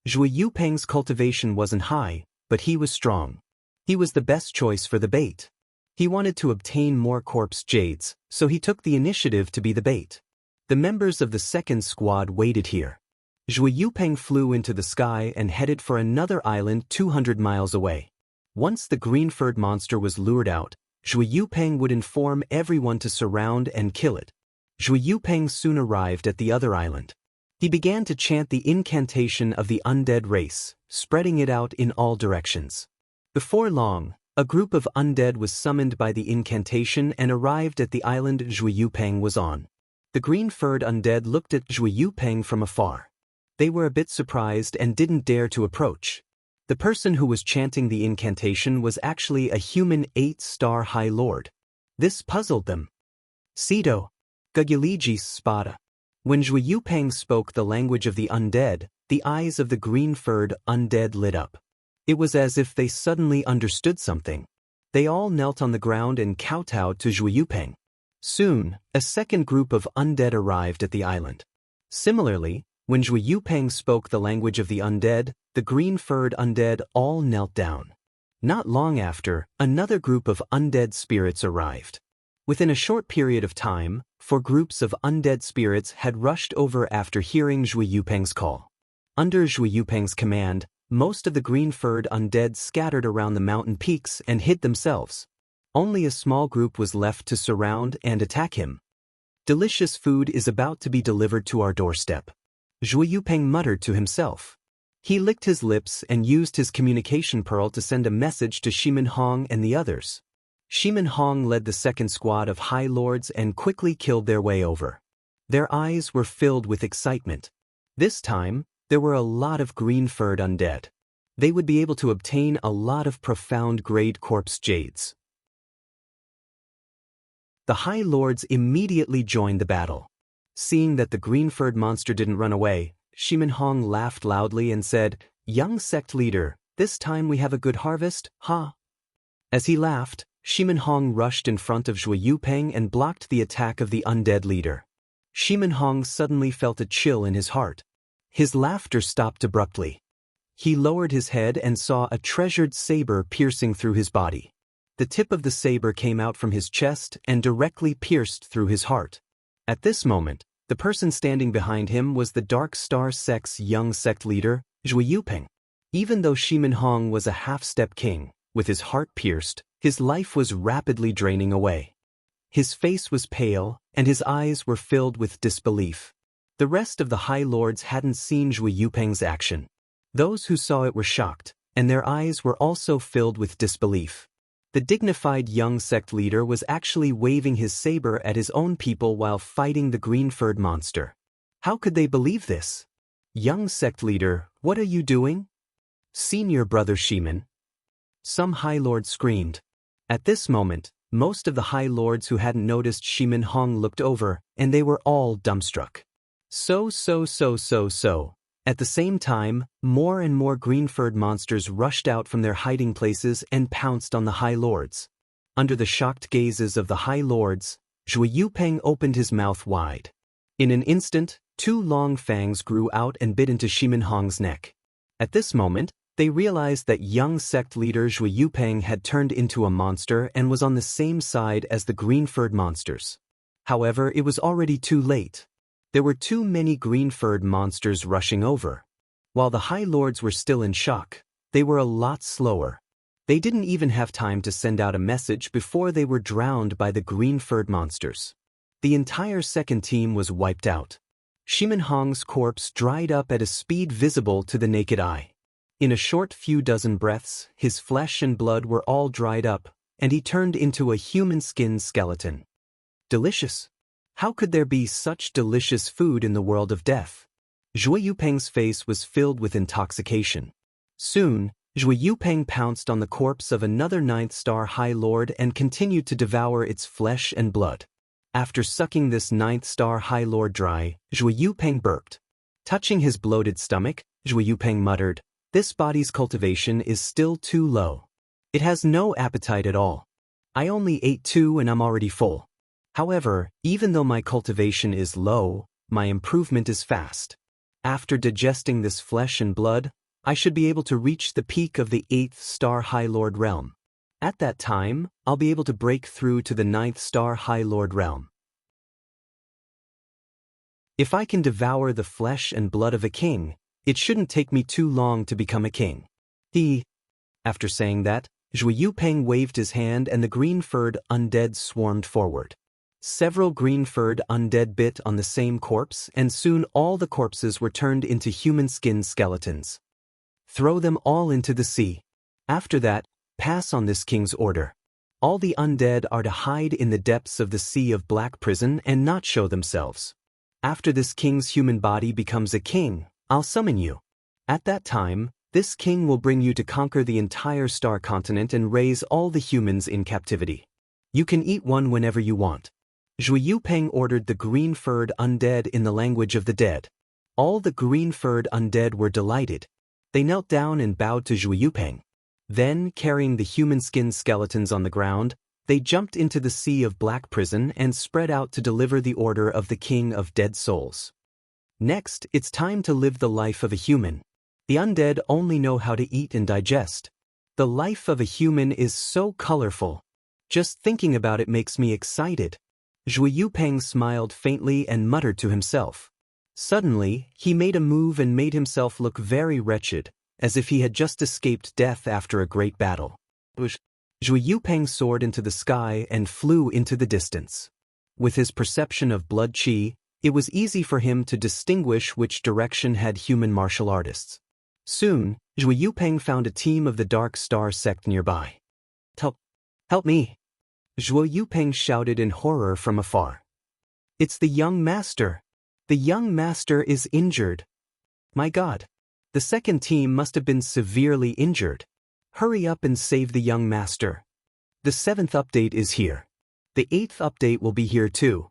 Zhui Yupeng's cultivation wasn't high, but he was strong. He was the best choice for the bait. He wanted to obtain more corpse jades, so he took the initiative to be the bait. The members of the second squad waited here. Zhui Yupeng flew into the sky and headed for another island 200 miles away. Once the green-furred monster was lured out, Zhui Yupeng would inform everyone to surround and kill it. Zhui Yupeng soon arrived at the other island. He began to chant the incantation of the undead race, spreading it out in all directions. Before long, a group of undead was summoned by the incantation and arrived at the island Zhui Yupeng was on. The green-furred undead looked at Zhui Yupeng from afar. They were a bit surprised and didn't dare to approach. The person who was chanting the incantation was actually a human 8-star High Lord. This puzzled them. Sito, Guguligi Spada. When Zhui Yupeng spoke the language of the undead, the eyes of the green-furred undead lit up. It was as if they suddenly understood something. They all knelt on the ground and kowtowed to Zhui Yupeng. Soon, a second group of undead arrived at the island. Similarly, when Zhui Yupeng spoke the language of the undead, the green-furred undead all knelt down. Not long after, another group of undead spirits arrived. Within a short period of time, 4 groups of undead spirits had rushed over after hearing Zhui Yupeng's call. Under Zhui Yupeng's command, most of the green-furred undead scattered around the mountain peaks and hid themselves. Only a small group was left to surround and attack him. Delicious food is about to be delivered to our doorstep. Zhui Yupeng muttered to himself. He licked his lips and used his communication pearl to send a message to Shimin Hong and the others. Shimin Hong led the second squad of High Lords and quickly killed their way over. Their eyes were filled with excitement. This time, there were a lot of green-furred undead. They would be able to obtain a lot of profound-grade corpse jades. The High Lords immediately joined the battle. Seeing that the green-furred monster didn't run away, Shimin Hong laughed loudly and said, "Young sect leader, this time we have a good harvest, huh?" As he laughed, Shimin Hong rushed in front of Zhui Yupeng and blocked the attack of the undead leader. Shimin Hong suddenly felt a chill in his heart. His laughter stopped abruptly. He lowered his head and saw a treasured saber piercing through his body. The tip of the saber came out from his chest and directly pierced through his heart. At this moment, the person standing behind him was the Dark Star Sect's young sect leader, Zhui Yupeng. Even though Shimin Hong was a half-step king, with his heart pierced, his life was rapidly draining away. His face was pale, and his eyes were filled with disbelief. The rest of the High Lords hadn't seen Zhui Yupeng's action. Those who saw it were shocked, and their eyes were also filled with disbelief. The dignified young sect leader was actually waving his saber at his own people while fighting the green-furred monster. How could they believe this? "Young sect leader, what are you doing?" "Senior brother Shimin." Some High Lords screamed. At this moment, most of the High Lords who hadn't noticed Shimin Hong looked over, and they were all dumbstruck. So. At the same time, more and more green-furred monsters rushed out from their hiding places and pounced on the High Lords. Under the shocked gazes of the High Lords, Zhui Yupeng opened his mouth wide. In an instant, 2 long fangs grew out and bit into Shimin Hong's neck. At this moment, they realized that young sect leader Zhui Yupeng had turned into a monster and was on the same side as the green-furred monsters. However, it was already too late. There were too many green-furred monsters rushing over. While the High Lords were still in shock, they were a lot slower. They didn't even have time to send out a message before they were drowned by the green-furred monsters. The entire second team was wiped out. Shimin Hong's corpse dried up at a speed visible to the naked eye. In a short few dozen breaths, his flesh and blood were all dried up, and he turned into a human-skinned skeleton. Delicious. How could there be such delicious food in the world of death? Zhui Yupeng's face was filled with intoxication. Soon, Zhui Yupeng pounced on the corpse of another 9th-star High Lord and continued to devour its flesh and blood. After sucking this 9th-star High Lord dry, Zhui Yupeng burped. Touching his bloated stomach, Zhui Yupeng muttered, "This body's cultivation is still too low. It has no appetite at all. I only ate 2 and I'm already full. However, even though my cultivation is low, my improvement is fast. After digesting this flesh and blood, I should be able to reach the peak of the 8th star High Lord realm. At that time, I'll be able to break through to the 9th star High Lord realm. If I can devour the flesh and blood of a king, it shouldn't take me too long to become a king. After saying that, Zhui Yupeng waved his hand and the green-furred undead swarmed forward. Several green-furred undead bit on the same corpse, and soon all the corpses were turned into human skin skeletons. Throw them all into the sea. After that, pass on this king's order. All the undead are to hide in the depths of the sea of black prison and not show themselves. After this king's human body becomes a king, I'll summon you. At that time, this king will bring you to conquer the entire star continent and raise all the humans in captivity. You can eat one whenever you want. Zhui Yupeng ordered the green-furred undead in the language of the dead. All the green-furred undead were delighted. They knelt down and bowed to Zhui Yupeng. Then, carrying the human skin skeletons on the ground, they jumped into the sea of black prison and spread out to deliver the order of the king of dead souls. Next, it's time to live the life of a human. The undead only know how to eat and digest. The life of a human is so colorful. Just thinking about it makes me excited. Zhui Yupeng smiled faintly and muttered to himself. Suddenly, he made a move and made himself look very wretched, as if he had just escaped death after a great battle. Zhui Yupeng soared into the sky and flew into the distance. With his perception of blood qi, it was easy for him to distinguish which direction had human martial artists. Soon, Zhui Yupeng found a team of the Dark Star sect nearby. Help me! Zhui Yupeng shouted in horror from afar. It's the young master! The young master is injured! My God! The second team must have been severely injured. Hurry up and save the young master. The 7th update is here. The 8th update will be here too.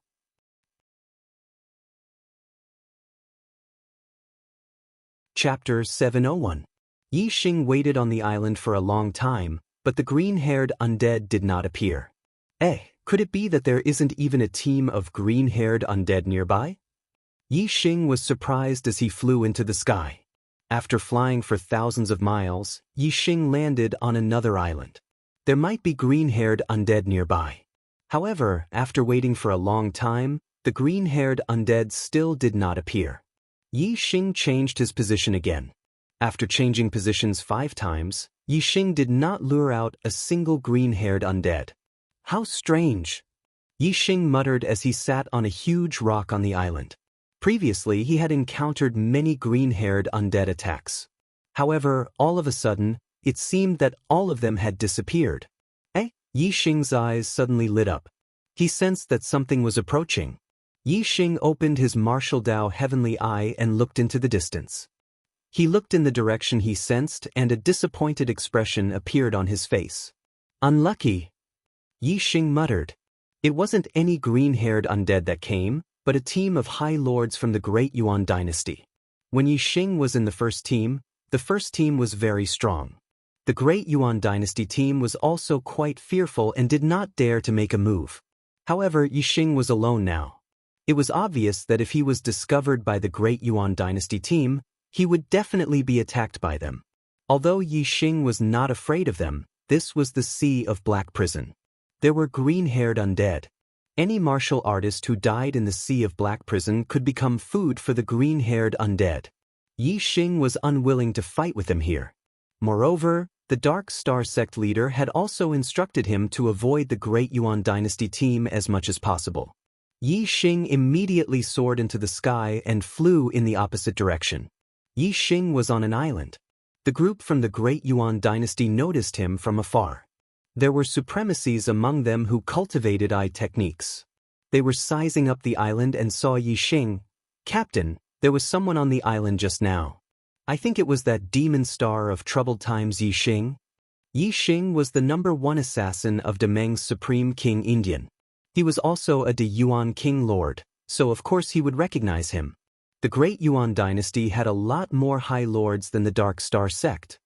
Chapter 701. Yi Xing waited on the island for a long time, but the green-haired undead did not appear. Could it be that there isn't even a team of green-haired undead nearby? Yi Xing was surprised as he flew into the sky. After flying for thousands of miles, Yi Xing landed on another island. There might be green-haired undead nearby. However, after waiting for a long time, the green-haired undead still did not appear. Yi Xing changed his position again. After changing positions 5 times, Yi Xing did not lure out a single green-haired undead. How strange! Yi Xing muttered as he sat on a huge rock on the island. Previously, he had encountered many green-haired undead attacks. However, all of a sudden, it seemed that all of them had disappeared. Yi Xing's eyes suddenly lit up. He sensed that something was approaching. Yi Xing opened his martial Dao heavenly eye and looked into the distance. He looked in the direction he sensed and a disappointed expression appeared on his face. Unlucky! Yi Xing muttered. It wasn't any green-haired undead that came, but a team of high lords from the Great Yuan dynasty. When Yi Xing was in the first team was very strong. The Great Yuan dynasty team was also quite fearful and did not dare to make a move. However, Yi Xing was alone now. It was obvious that if he was discovered by the Great Yuan dynasty team, he would definitely be attacked by them. Although Yi Xing was not afraid of them, this was the Sea of Black Prison. There were green-haired undead. Any martial artist who died in the Sea of Black Prison could become food for the green-haired undead. Yi Xing was unwilling to fight with them here. Moreover, the Dark Star sect leader had also instructed him to avoid the Great Yuan dynasty team as much as possible. Yi Xing immediately soared into the sky and flew in the opposite direction. Yi Xing was on an island. The group from the Great Yuan dynasty noticed him from afar. There were supremacies among them who cultivated eye techniques. They were sizing up the island and saw Yi Xing. Captain, there was someone on the island just now. I think it was that demon star of troubled times Yi Xing. Yi Xing was the #1 assassin of Demeng's Supreme King Indian. He was also a De Yuan King Lord, so of course he would recognize him. The Great Yuan dynasty had a lot more high lords than the Dark Star sect.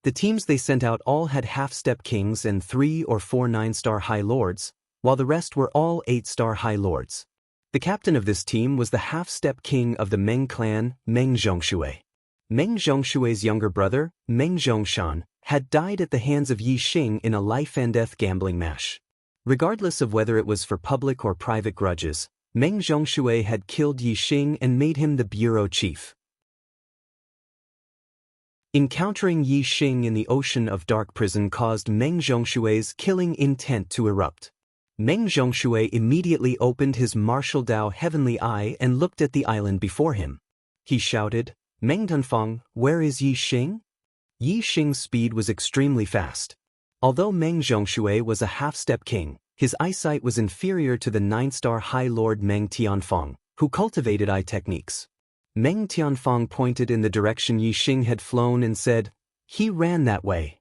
The teams they sent out all had half-step kings and 3 or 4 9-star high lords, while the rest were all 8-star high lords. The captain of this team was the half-step king of the Meng clan, Meng Zhongshui. Meng Zhongshui's younger brother, Meng Zhongshan, had died at the hands of Yi Xing in a life-and-death gambling match. Regardless of whether it was for public or private grudges, Meng Zhongshui had killed Yi Xing and made him the bureau chief. Encountering Yi Xing in the ocean of dark prison caused Meng Zhongshui's killing intent to erupt. Meng Zhongshui immediately opened his martial Dao heavenly eye and looked at the island before him. He shouted, "Meng Dunfang, where is Yi Xing?" Yi Xing's speed was extremely fast. Although Meng Zhongshui was a half-step king, his eyesight was inferior to the 9-star High Lord Meng Tianfang, who cultivated eye techniques. Meng Tianfang pointed in the direction Yi Xing had flown and said, "He ran that way."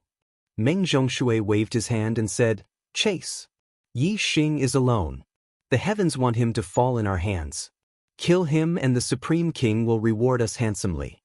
Meng Zhongshui waved his hand and said, "Chase. Yi Xing is alone. The heavens want him to fall in our hands. Kill him and the Supreme King will reward us handsomely."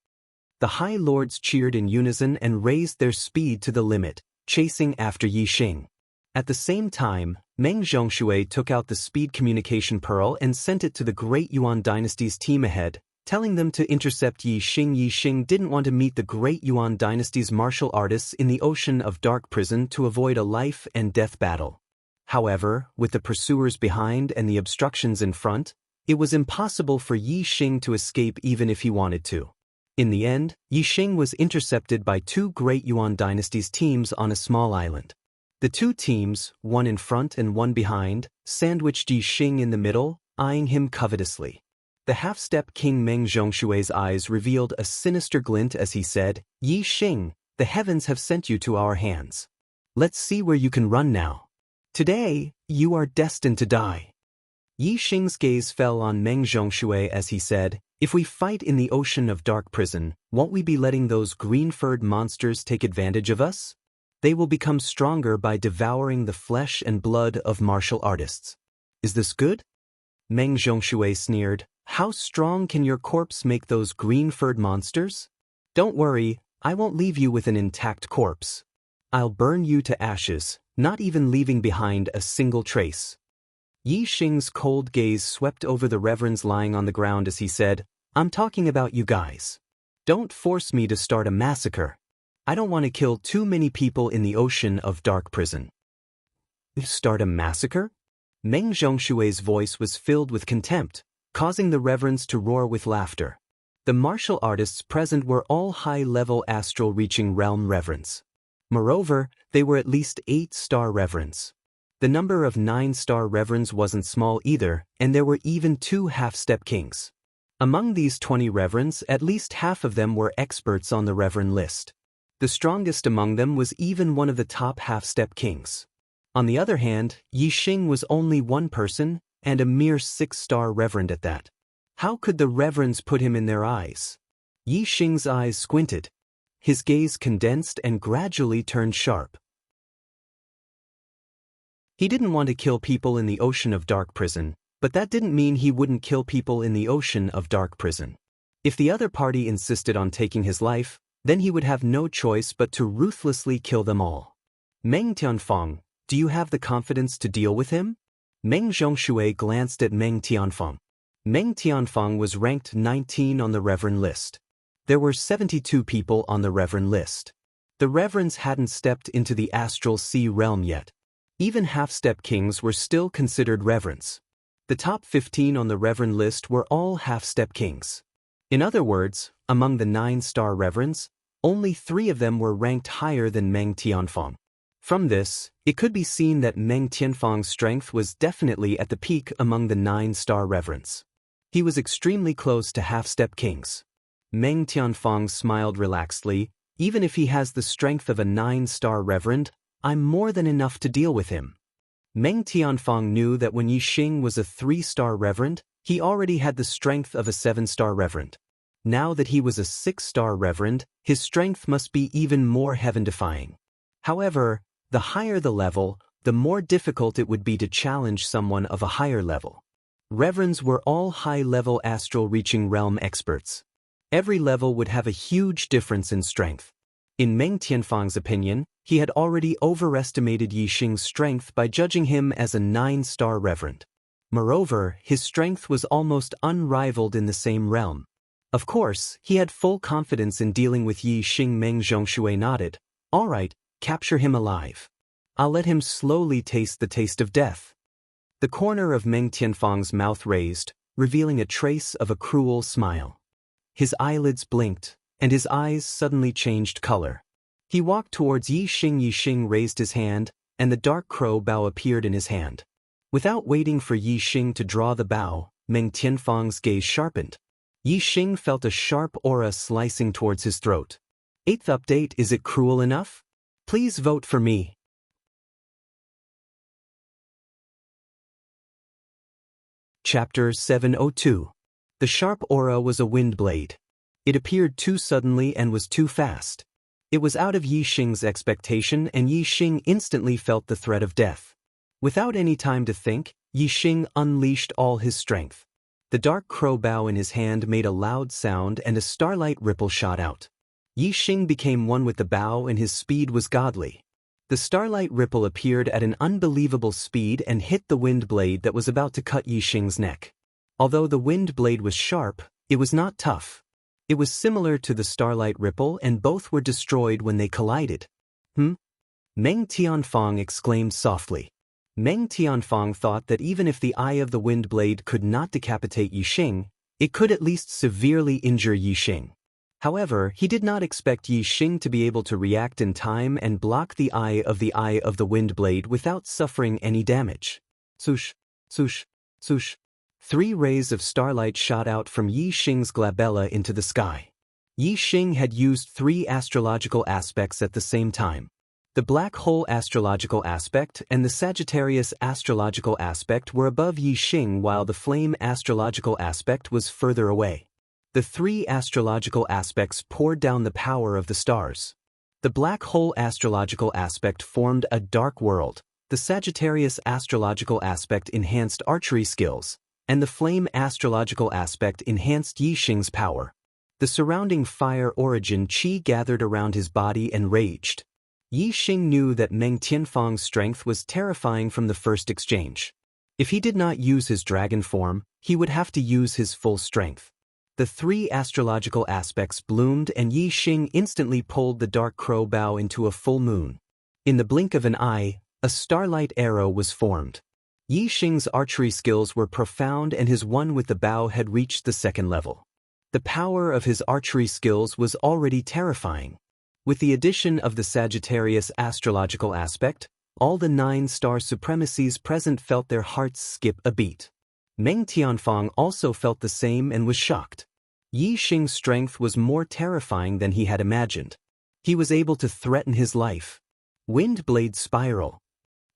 The High Lords cheered in unison and raised their speed to the limit, chasing after Yi Xing. At the same time, Meng Zhongshui took out the speed communication pearl and sent it to the Great Yuan Dynasty's team ahead, telling them to intercept Yi Xing. Yi Xing didn't want to meet the Great Yuan Dynasty's martial artists in the ocean of dark prison to avoid a life-and-death battle. However, with the pursuers behind and the obstructions in front, it was impossible for Yi Xing to escape even if he wanted to. In the end, Yi Xing was intercepted by 2 Great Yuan Dynasty's teams on a small island. The 2 teams, one in front and one behind, sandwiched Yi Xing in the middle, eyeing him covetously. The half-step king Meng Zhongshui's eyes revealed a sinister glint as he said, "Yi Xing, the heavens have sent you to our hands. Let's see where you can run now. Today, you are destined to die." Yi Xing's gaze fell on Meng Zhongshui as he said, "If we fight in the ocean of dark prison, won't we be letting those green-furred monsters take advantage of us? They will become stronger by devouring the flesh and blood of martial artists. Is this good?" Meng Zhongshui sneered, "How strong can your corpse make those green-furred monsters? Don't worry, I won't leave you with an intact corpse. I'll burn you to ashes, not even leaving behind a single trace." Yi Xing's cold gaze swept over the reverends lying on the ground as he said, "I'm talking about you guys. Don't force me to start a massacre. I don't want to kill too many people in the ocean of dark prison." "Start a massacre?" Meng Zhongshui's voice was filled with contempt, causing the reverends to roar with laughter. The martial artists present were all high-level astral-reaching realm reverends. Moreover, they were at least 8-star reverends. The number of 9-star reverends wasn't small either, and there were even 2 half-step kings. Among these 20 reverends, at least half of them were experts on the reverend list. The strongest among them was even one of the top half-step kings. On the other hand, Yi Xing was only one person, and a mere 6-star reverend at that. How could the reverends put him in their eyes? Yi Xing's eyes squinted. His gaze condensed and gradually turned sharp. He didn't want to kill people in the ocean of dark prison, but that didn't mean he wouldn't kill people in the ocean of dark prison. If the other party insisted on taking his life, then he would have no choice but to ruthlessly kill them all. "Meng Tianfang, do you have the confidence to deal with him?" Meng Zhongshui glanced at Meng Tianfang. Meng Tianfang was ranked 19 on the Reverend list. There were 72 people on the Reverend list. The Reverends hadn't stepped into the astral sea realm yet. Even half-step kings were still considered Reverends. The top 15 on the Reverend list were all half-step kings. In other words, among the 9-star Reverends, only 3 of them were ranked higher than Meng Tianfang. From this, it could be seen that Meng Tianfang's strength was definitely at the peak among the 9-star Reverends. He was extremely close to half-step kings. Meng Tianfang smiled relaxedly. "Even if he has the strength of a 9-star Reverend, I'm more than enough to deal with him." Meng Tianfang knew that when Yi Xing was a 3-star Reverend, he already had the strength of a 7-star Reverend. Now that he was a 6-star Reverend, his strength must be even more heaven-defying. However, the higher the level, the more difficult it would be to challenge someone of a higher level. Reverends were all high-level astral-reaching realm experts. Every level would have a huge difference in strength. In Meng Tianfang's opinion, he had already overestimated Yi Xing's strength by judging him as a 9-star reverend. Moreover, his strength was almost unrivaled in the same realm. Of course, he had full confidence in dealing with Yi Xing. Meng Zhongshui nodded. All right, capture him alive. I'll let him slowly taste the taste of death. The corner of Meng Tianfang's mouth raised, revealing a trace of a cruel smile. His eyelids blinked, and his eyes suddenly changed color. He walked towards Yi Xing. Yi Xing raised his hand, and the dark crow bow appeared in his hand. Without waiting for Yi Xing to draw the bow, Meng Tianfang's gaze sharpened. Yi Xing felt a sharp aura slicing towards his throat. 8th update. Is it cruel enough? Please vote for me. Chapter 702. The sharp aura was a wind blade. It appeared too suddenly and was too fast. It was out of Yi Xing's expectation, and Yi Xing instantly felt the threat of death. Without any time to think, Yi Xing unleashed all his strength. The dark crow bow in his hand made a loud sound and a starlight ripple shot out. Yi Xing became one with the bow and his speed was godly. The starlight ripple appeared at an unbelievable speed and hit the wind blade that was about to cut Yi Xing's neck. Although the wind blade was sharp, it was not tough. It was similar to the starlight ripple and both were destroyed when they collided. Meng Tianfang exclaimed softly. Meng Tianfang thought that even if the eye of the wind blade could not decapitate Yi Xing, it could at least severely injure Yi Xing. However, he did not expect Yi Xing to be able to react in time and block the eye of the wind blade without suffering any damage. Swoosh, swoosh, swoosh. 3 rays of starlight shot out from Yi Xing's glabella into the sky. Yi Xing had used 3 astrological aspects at the same time. The black hole astrological aspect and the Sagittarius astrological aspect were above Yi Xing while the flame astrological aspect was further away. The 3 astrological aspects poured down the power of the stars. The black hole astrological aspect formed a dark world, the Sagittarius astrological aspect enhanced archery skills, and the flame astrological aspect enhanced Yi Xing's power. The surrounding fire origin qi gathered around his body and raged. Yi Xing knew that Meng Tianfang's strength was terrifying from the first exchange. If he did not use his dragon form, he would have to use his full strength. The 3 astrological aspects bloomed and Yi Xing instantly pulled the dark crow bow into a full moon. In the blink of an eye, a starlight arrow was formed. Yi Xing's archery skills were profound and his one with the bow had reached the 2nd level. The power of his archery skills was already terrifying. With the addition of the Sagittarius astrological aspect, all the 9-star supremacies present felt their hearts skip a beat. Meng Tianfang also felt the same and was shocked. Yi Xing's strength was more terrifying than he had imagined. He was able to threaten his life. Wind blade spiral.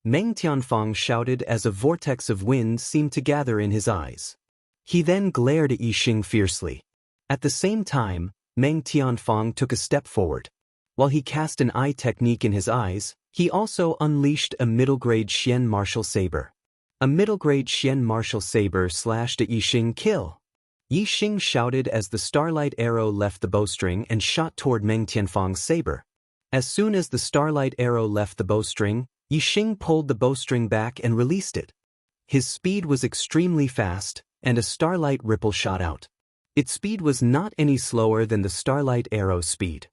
Meng Tianfang shouted as a vortex of wind seemed to gather in his eyes. He then glared at Yi Xing fiercely. At the same time, Meng Tianfang took a step forward. While he cast an eye technique in his eyes, he also unleashed a middle-grade Xian martial saber. A middle-grade Xian martial saber slashed at Yi Xing. Kill! Yi Xing shouted as the starlight arrow left the bowstring and shot toward Meng Tianfang's saber. As soon as the starlight arrow left the bowstring, Yi Xing pulled the bowstring back and released it. His speed was extremely fast, and a starlight ripple shot out. Its speed was not any slower than the starlight arrow's speed.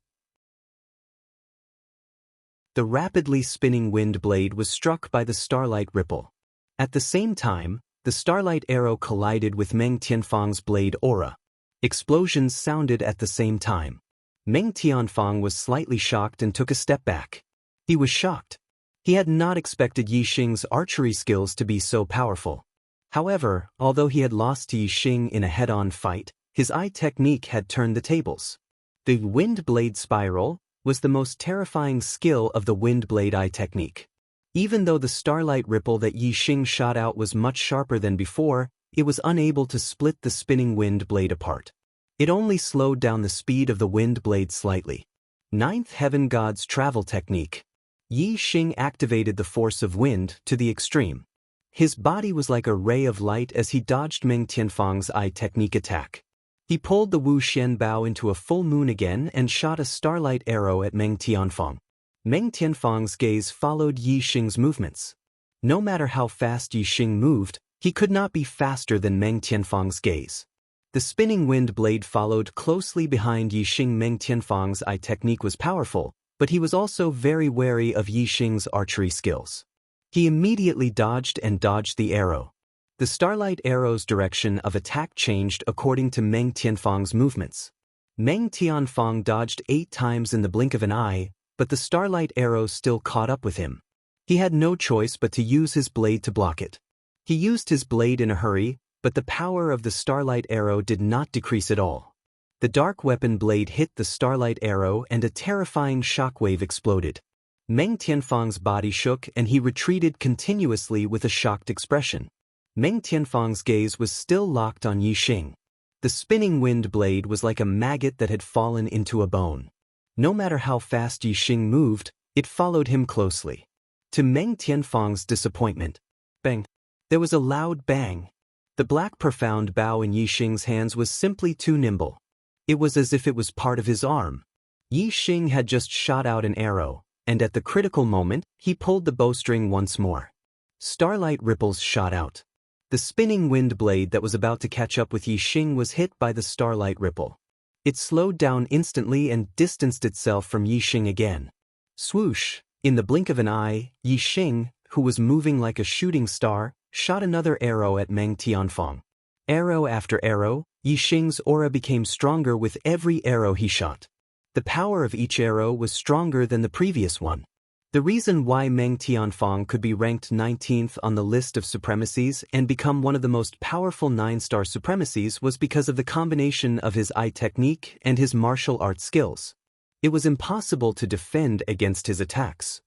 The rapidly spinning wind blade was struck by the starlight ripple. At the same time, the starlight arrow collided with Meng Tianfang's blade aura. Explosions sounded at the same time. Meng Tianfang was slightly shocked and took a step back. He was shocked. He had not expected Yi Xing's archery skills to be so powerful. However, although he had lost to Yi Xing in a head-on fight, his eye technique had turned the tables. The wind blade spiral was the most terrifying skill of the wind blade eye technique. Even though the starlight ripple that Yi Xing shot out was much sharper than before, it was unable to split the spinning wind blade apart. It only slowed down the speed of the wind blade slightly. 9th Heaven God's travel technique. Yi Xing activated the force of wind to the extreme. His body was like a ray of light as he dodged Meng Tianfang's eye technique attack. He pulled the Wu Xian Bao into a full moon again and shot a starlight arrow at Meng Tianfang. Meng Tianfang's gaze followed Yi Xing's movements. No matter how fast Yi Xing moved, he could not be faster than Meng Tianfang's gaze. The spinning wind blade followed closely behind Yi Xing. Meng Tianfang's eye technique was powerful, but he was also very wary of Yi Xing's archery skills. He immediately dodged the arrow. The starlight arrow's direction of attack changed according to Meng Tianfang's movements. Meng Tianfang dodged 8 times in the blink of an eye, but the starlight arrow still caught up with him. He had no choice but to use his blade to block it. He used his blade in a hurry, but the power of the starlight arrow did not decrease at all. The dark weapon blade hit the starlight arrow and a terrifying shockwave exploded. Meng Tianfang's body shook and he retreated continuously with a shocked expression. Meng Tianfang's gaze was still locked on Yi Xing. The spinning wind blade was like a maggot that had fallen into a bone. No matter how fast Yi Xing moved, it followed him closely. To Meng Tianfang's disappointment, bang! There was a loud bang. The black profound bao in Yi Xing's hands was simply too nimble. It was as if it was part of his arm. Yi Xing had just shot out an arrow, and at the critical moment, he pulled the bowstring once more. Starlight ripples shot out. The spinning wind blade that was about to catch up with Yi Xing was hit by the starlight ripple. It slowed down instantly and distanced itself from Yi Xing again. Swoosh! In the blink of an eye, Yi Xing, who was moving like a shooting star, shot another arrow at Meng Tianfang. Arrow after arrow, Yi Xing's aura became stronger with every arrow he shot. The power of each arrow was stronger than the previous one. The reason why Meng Tianfang could be ranked 19th on the list of supremacies and become one of the most powerful 9-star supremacies was because of the combination of his eye technique and his martial arts skills. It was impossible to defend against his attacks.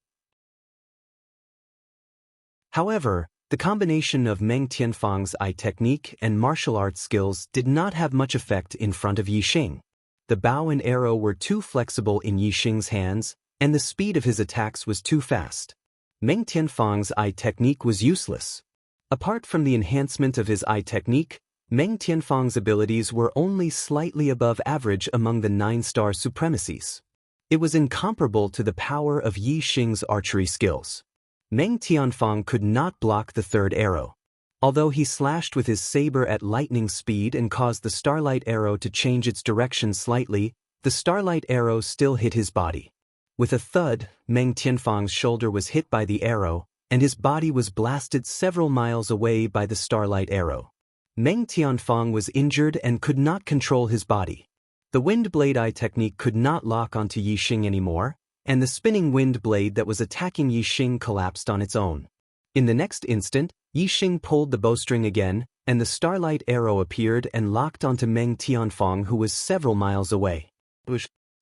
However, the combination of Meng Tianfang's eye technique and martial arts skills did not have much effect in front of Yi Xing. The bow and arrow were too flexible in Yi Xing's hands, and the speed of his attacks was too fast. Meng Tianfang's eye technique was useless. Apart from the enhancement of his eye technique, Meng Tianfang's abilities were only slightly above average among the 9-star supremacies. It was incomparable to the power of Yi Xing's archery skills. Meng Tianfang could not block the third arrow. Although he slashed with his saber at lightning speed and caused the starlight arrow to change its direction slightly, the starlight arrow still hit his body. With a thud, Meng Tianfang's shoulder was hit by the arrow, and his body was blasted several miles away by the starlight arrow. Meng Tianfang was injured and could not control his body. The wind blade eye technique could not lock onto Yi Xing anymore, and the spinning wind blade that was attacking Yi Xing collapsed on its own. In the next instant, Yi Xing pulled the bowstring again, and the starlight arrow appeared and locked onto Meng Tianfang, who was several miles away.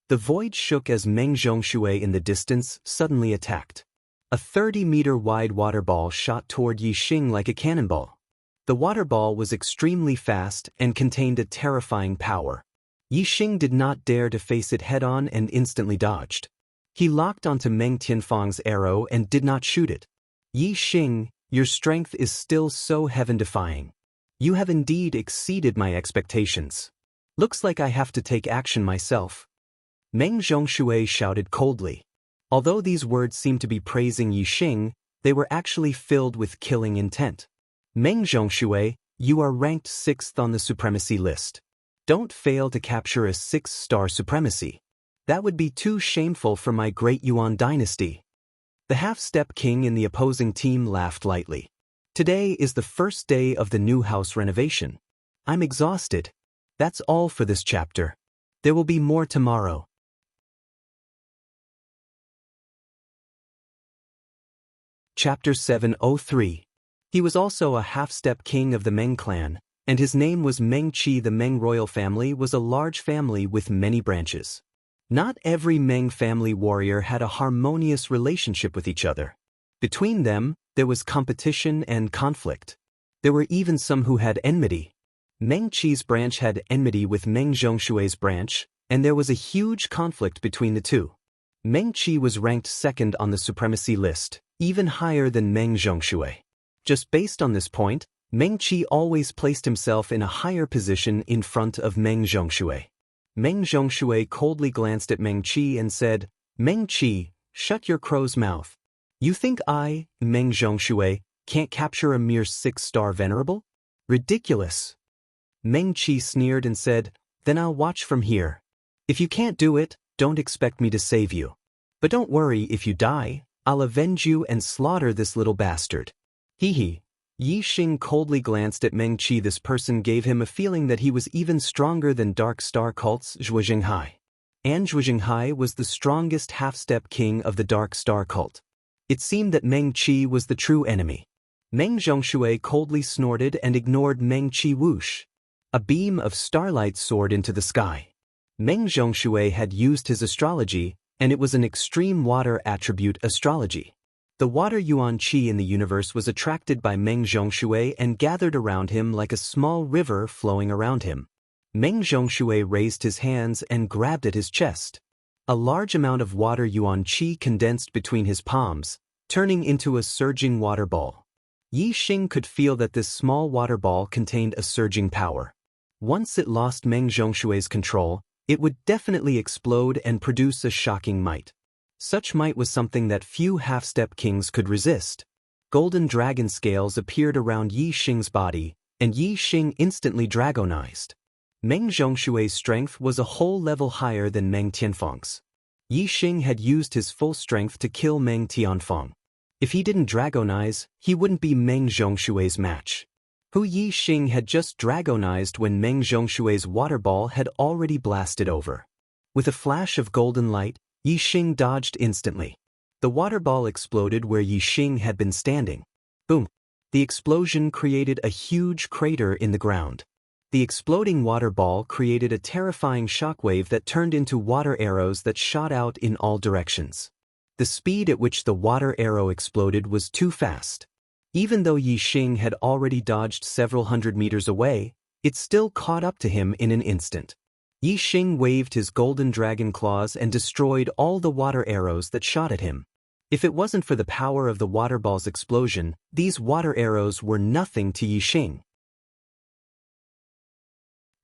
The void shook as Meng Zhongshui in the distance suddenly attacked. A 30-meter wide water ball shot toward Yi Xing like a cannonball. The water ball was extremely fast and contained a terrifying power. Yi Xing did not dare to face it head-on and instantly dodged. He locked onto Meng Tianfang's arrow and did not shoot it. Yi Xing, your strength is still so heaven-defying. You have indeed exceeded my expectations. Looks like I have to take action myself. Meng Zhongshui shouted coldly. Although these words seemed to be praising Yi Xing, they were actually filled with killing intent. Meng Zhongshui, you are ranked 6th on the supremacy list. Don't fail to capture a 6-star supremacy. That would be too shameful for my great Yuan dynasty. The half-step king in the opposing team laughed lightly. Today is the first day of the new house renovation. I'm exhausted. That's all for this chapter. There will be more tomorrow. Chapter 703. He was also a half-step king of the Meng clan, and his name was Meng Qi. The Meng royal family was a large family with many branches. Not every Meng family warrior had a harmonious relationship with each other. Between them, there was competition and conflict. There were even some who had enmity. Meng Qi's branch had enmity with Meng Zhongshui's branch, and there was a huge conflict between the two. Meng Qi was ranked 2nd on the supremacy list, even higher than Meng Zhongshui. Just based on this point, Meng Qi always placed himself in a higher position in front of Meng Zhongshui. Meng Zhongshui coldly glanced at Meng Qi and said, "Meng Qi, shut your crow's mouth. You think I, Meng Zhongshui, can't capture a mere 6-star venerable? Ridiculous." Meng Qi sneered and said, "Then I'll watch from here. If you can't do it, don't expect me to save you. But don't worry, if you die, I'll avenge you and slaughter this little bastard." Hee hee. Yi Xing coldly glanced at Meng Qi. This person gave him a feeling that he was even stronger than Dark Star cult's Zhuo Jinghai. And Zhuo Jinghai was the strongest half-step king of the Dark Star cult. It seemed that Meng Qi was the true enemy. Meng Zhongshui coldly snorted and ignored Meng Qi. Whoosh. A beam of starlight soared into the sky. Meng Zhongshui had used his astrology, and it was an extreme water attribute astrology. The water Yuan Qi in the universe was attracted by Meng Zhongshui and gathered around him like a small river flowing around him. Meng Zhongshui raised his hands and grabbed at his chest. A large amount of water Yuan Qi condensed between his palms, turning into a surging water ball. Yi Xing could feel that this small water ball contained a surging power. Once it lost Meng Zhongshui's control, it would definitely explode and produce a shocking might. Such might was something that few half-step kings could resist. Golden dragon scales appeared around Yi Xing's body, and Yi Xing instantly dragonized. Meng Zhongshui's strength was a whole level higher than Meng Tianfeng's. Yi Xing had used his full strength to kill Meng Tianfeng. If he didn't dragonize, he wouldn't be Meng Zhongshui's match. Hu Yi Xing had just dragonized when Meng Zhongshui's water ball had already blasted over. With a flash of golden light, Yi Xing dodged instantly. The water ball exploded where Yi Xing had been standing. Boom! The explosion created a huge crater in the ground. The exploding water ball created a terrifying shockwave that turned into water arrows that shot out in all directions. The speed at which the water arrow exploded was too fast. Even though Yi Xing had already dodged several hundred meters away, it still caught up to him in an instant. Yi Xing waved his golden dragon claws and destroyed all the water arrows that shot at him. If it wasn't for the power of the water ball's explosion, these water arrows were nothing to Yi Xing.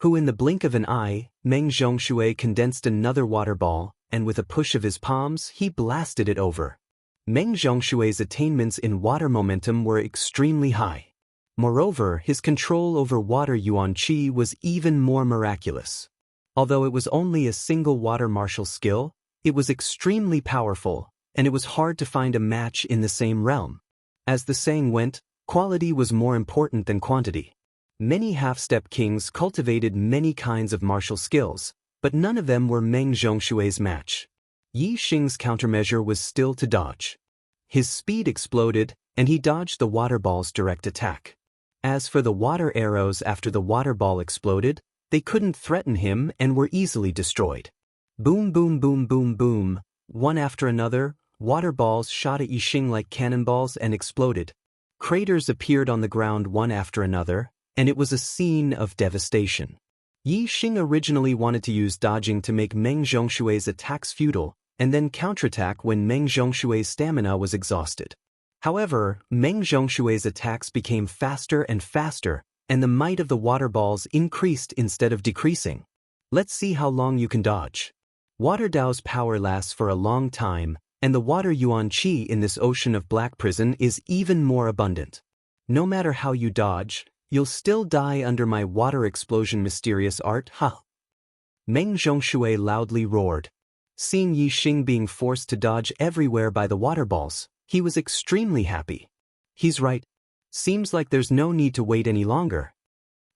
Who in the blink of an eye, Meng Zhongshui condensed another water ball, and with a push of his palms, he blasted it over. Meng Zhongshui's attainments in water momentum were extremely high. Moreover, his control over water Yuan Qi was even more miraculous. Although it was only a single water martial skill, it was extremely powerful, and it was hard to find a match in the same realm. As the saying went, quality was more important than quantity. Many half-step kings cultivated many kinds of martial skills, but none of them were Meng Zhongshui's match. Yi Xing's countermeasure was still to dodge. His speed exploded, and he dodged the water ball's direct attack. As for the water arrows after the water ball exploded, they couldn't threaten him and were easily destroyed. Boom boom boom boom boom, one after another, water balls shot at Yi Xing like cannonballs and exploded. Craters appeared on the ground one after another, and it was a scene of devastation. Yi Xing originally wanted to use dodging to make Meng Zhongshui's attacks futile, and then counterattack when Meng Zhongshui's stamina was exhausted. However, Meng Zhongshui's attacks became faster and faster, and the might of the water balls increased instead of decreasing. Let's see how long you can dodge. Water Dao's power lasts for a long time, and the water Yuan Qi in this ocean of black prison is even more abundant. No matter how you dodge, you'll still die under my water explosion mysterious art, huh? Meng Zhongshui loudly roared. Seeing Yi Xing being forced to dodge everywhere by the water balls, he was extremely happy. He's right. Seems like there's no need to wait any longer.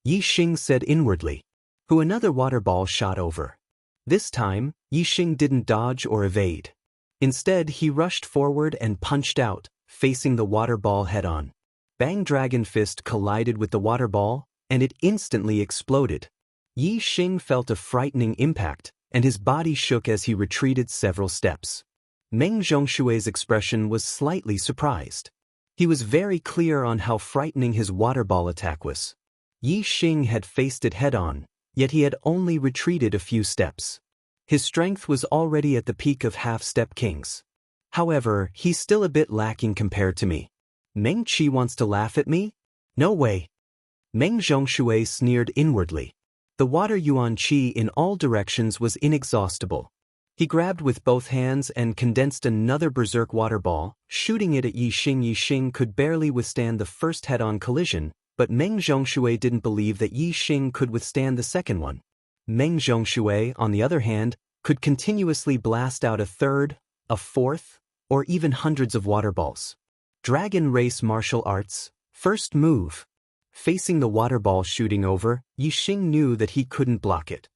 Yi Xing said inwardly. Who another water ball shot over. This time, Yi Xing didn't dodge or evade. Instead, he rushed forward and punched out, facing the water ball head-on. Bang Dragon Fist collided with the water ball, and it instantly exploded. Yi Xing felt a frightening impact, and his body shook as he retreated several steps. Meng Zhongshui's expression was slightly surprised. He was very clear on how frightening his water ball attack was. Yi Xing had faced it head-on, yet he had only retreated a few steps. His strength was already at the peak of half-step kings. However, he's still a bit lacking compared to me. Meng Qi wants to laugh at me? No way. Meng Zhongshui sneered inwardly. The water yuan qi in all directions was inexhaustible. He grabbed with both hands and condensed another berserk water ball, shooting it at Yi Xing. Yi Xing could barely withstand the first head-on collision, but Meng Zhongshui didn't believe that Yi Xing could withstand the second one. Meng Zhongshui, on the other hand, could continuously blast out a third, a fourth, or even hundreds of water balls. Dragon Race Martial Arts, first move. Facing the water ball shooting over, Yi Xing knew that he couldn't block it.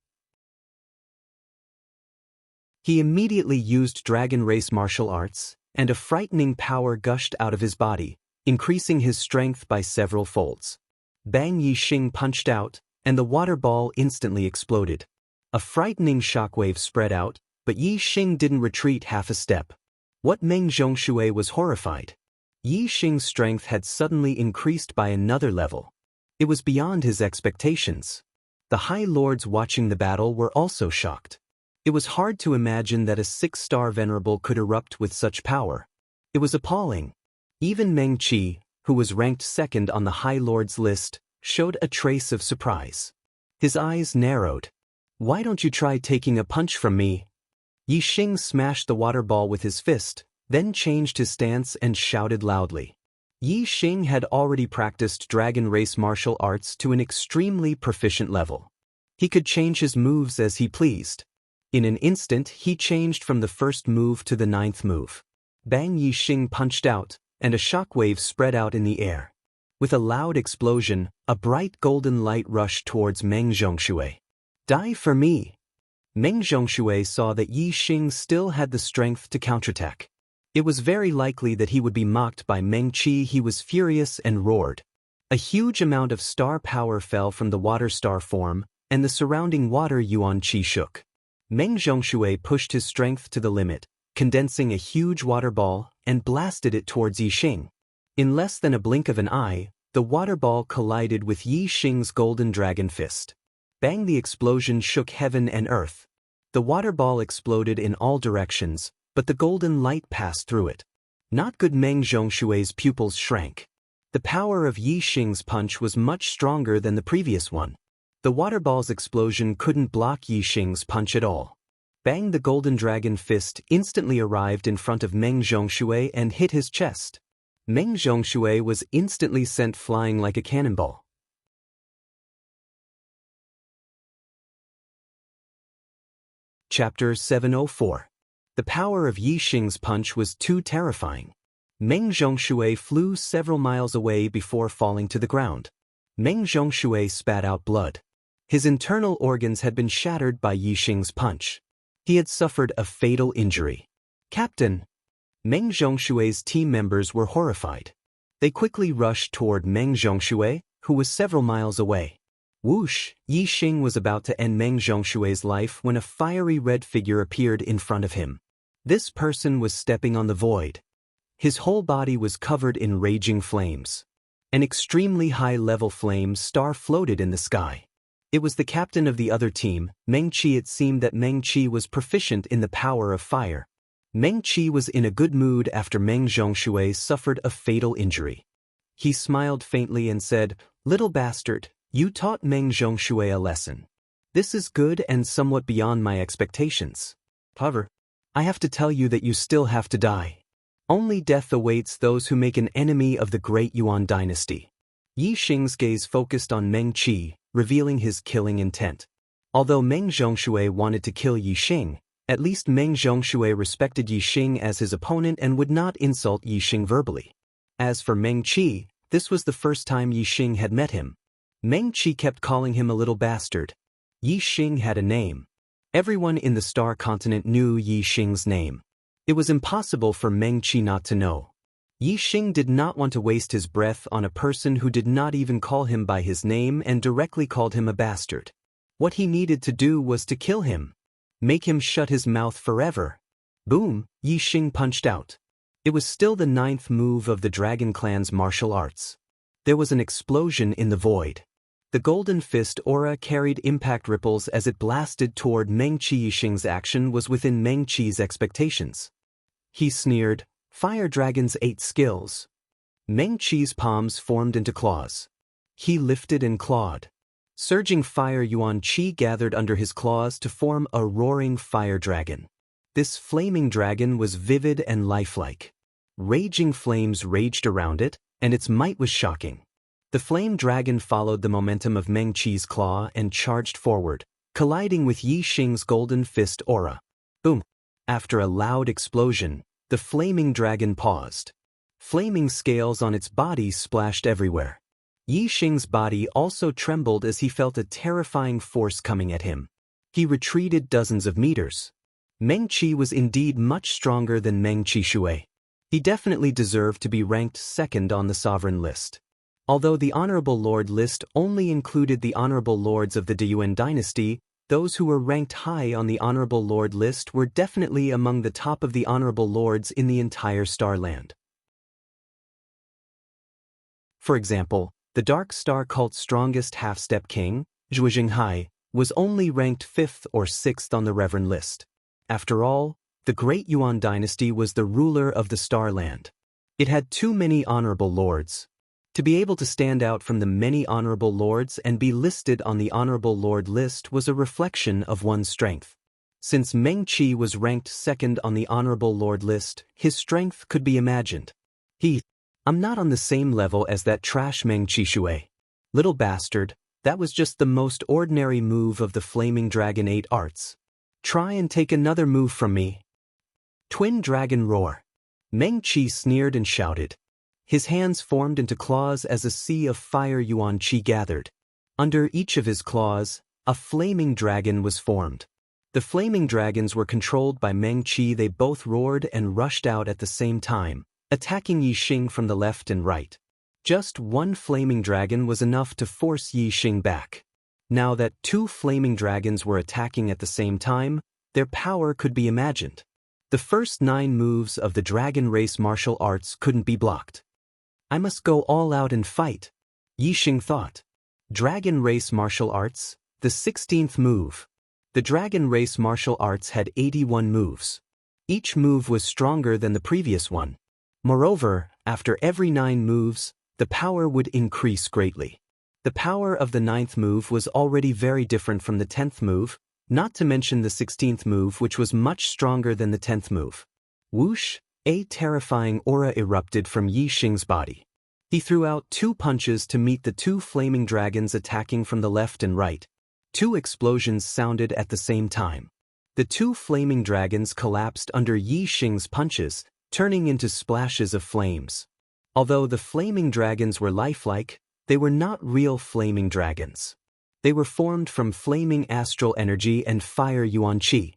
He immediately used Dragon Race Martial Arts, and a frightening power gushed out of his body, increasing his strength by several folds. Bang! Yi Xing punched out, and the water ball instantly exploded. A frightening shockwave spread out, but Yi Xing didn't retreat half a step. What Meng Zhongshui was horrified. Yi Xing's strength had suddenly increased by another level. It was beyond his expectations. The High Lords watching the battle were also shocked. It was hard to imagine that a 6-star venerable could erupt with such power. It was appalling. Even Meng Qi, who was ranked second on the High Lords list, showed a trace of surprise. His eyes narrowed. "Why don't you try taking a punch from me?" Yi Xing smashed the water ball with his fist, then changed his stance and shouted loudly. Yi Xing had already practiced Dragon Race Martial Arts to an extremely proficient level. He could change his moves as he pleased. In an instant, he changed from the first move to the 9th move. Bang! Yi Xing punched out, and a shockwave spread out in the air. With a loud explosion, a bright golden light rushed towards Meng Zhongshui. "Die for me!" Meng Zhongshui saw that Yi Xing still had the strength to counterattack. It was very likely that he would be mocked by Meng Qi. He was furious and roared. A huge amount of star power fell from the water star form, and the surrounding water yuan qi shook. Meng Zhongshui pushed his strength to the limit, condensing a huge water ball, and blasted it towards Yi Xing. In less than a blink of an eye, the water ball collided with Yi Xing's golden dragon fist. Bang! The explosion shook heaven and earth. The water ball exploded in all directions, but the golden light passed through it. Not good. Meng Zhongshui's pupils shrank. The power of Yi Xing's punch was much stronger than the previous one. The water ball's explosion couldn't block Yi Xing's punch at all. Bang! The golden dragon fist instantly arrived in front of Meng Zhongshui and hit his chest. Meng Zhongshui was instantly sent flying like a cannonball. Chapter 704. The power of Yi Xing's punch was too terrifying. Meng Zhongshui flew several miles away before falling to the ground. Meng Zhongshui spat out blood. His internal organs had been shattered by Yi Xing's punch. He had suffered a fatal injury. "Captain!" Meng Zhongshui's team members were horrified. They quickly rushed toward Meng Zhongshui, who was several miles away. Whoosh! Yi Xing was about to end Meng Zhongshui's life when a fiery red figure appeared in front of him. This person was stepping on the void. His whole body was covered in raging flames. An extremely high-level flame star floated in the sky. It was the captain of the other team, Meng Qi. It seemed that Meng Qi was proficient in the power of fire. Meng Qi was in a good mood after Meng Zhongshui suffered a fatal injury. He smiled faintly and said, "Little bastard, you taught Meng Zhongshui a lesson. This is good and somewhat beyond my expectations. However, I have to tell you that you still have to die. Only death awaits those who make an enemy of the great Yuan dynasty." Yi Xing's gaze focused on Meng Qi, revealing his killing intent. Although Meng Zhongshui wanted to kill Yi Xing, at least Meng Zhongshui respected Yi Xing as his opponent and would not insult Yi Xing verbally. As for Meng Qi, this was the first time Yi Xing had met him. Meng Qi kept calling him a little bastard. Yi Xing had a name. Everyone in the Star Continent knew Yi Xing's name. It was impossible for Meng Qi not to know. Yi Xing did not want to waste his breath on a person who did not even call him by his name and directly called him a bastard. What he needed to do was to kill him. Make him shut his mouth forever. Boom! Yi Xing punched out. It was still the 9th move of the Dragon Clan's martial arts. There was an explosion in the void. The golden fist aura carried impact ripples as it blasted toward Meng Qi. Yi Xing's action was within Meng Qi's expectations. He sneered, "Fire Dragon's 8 skills." Meng Qi's palms formed into claws. he lifted and clawed. Surging fire Yuan Qi gathered under his claws to form a roaring fire dragon. This flaming dragon was vivid and lifelike. Raging flames raged around it, and its might was shocking. The flame dragon followed the momentum of Meng Qi's claw and charged forward, colliding with Yi Xing's golden fist aura. Boom! After a loud explosion, the flaming dragon paused. Flaming scales on its body splashed everywhere. Yi Xing's body also trembled as he felt a terrifying force coming at him. He retreated dozens of meters. Meng Qi was indeed much stronger than Meng Qishui. He definitely deserved to be ranked second on the sovereign list. Although the Honorable Lord list only included the Honorable Lords of the Deyuan dynasty, those who were ranked high on the Honorable Lord list were definitely among the top of the Honorable Lords in the entire Starland. For example, the Dark Star cult's strongest half-step king, Zhuo Jinghai, was only ranked 5th or 6th on the Reverend list. After all, the Great Yuan dynasty was the ruler of the Starland. It had too many honorable lords. To be able to stand out from the many honorable lords and be listed on the honorable lord list was a reflection of one's strength. Since Meng Qi was ranked second on the honorable lord list, his strength could be imagined. I'm not on the same level as that trash Meng Qishui. Little bastard, that was just the most ordinary move of the Flaming Dragon 8 arts. Try and take another move from me. Twin Dragon Roar. Meng Qi sneered and shouted. His hands formed into claws as a sea of fire Yuan Qi gathered. Under each of his claws, a flaming dragon was formed. The flaming dragons were controlled by Meng Qi. They both roared and rushed out at the same time, attacking Yi Xing from the left and right. Just one flaming dragon was enough to force Yi Xing back. Now that two flaming dragons were attacking at the same time, their power could be imagined. The first 9 moves of the dragon race martial arts couldn't be blocked. I must go all out and fight, Yi Xing thought. Dragon race martial arts, the 16th move. The dragon race martial arts had 81 moves. Each move was stronger than the previous one. Moreover, after every 9 moves, the power would increase greatly. The power of the 9th move was already very different from the 10th move, not to mention the 16th move, which was much stronger than the 10th move. Whoosh! A terrifying aura erupted from Yi Xing's body. He threw out 2 punches to meet the 2 flaming dragons attacking from the left and right. 2 explosions sounded at the same time. The 2 flaming dragons collapsed under Yi Xing's punches, turning into splashes of flames. Although the flaming dragons were lifelike, they were not real flaming dragons. They were formed from flaming astral energy and fire Yuan Qi.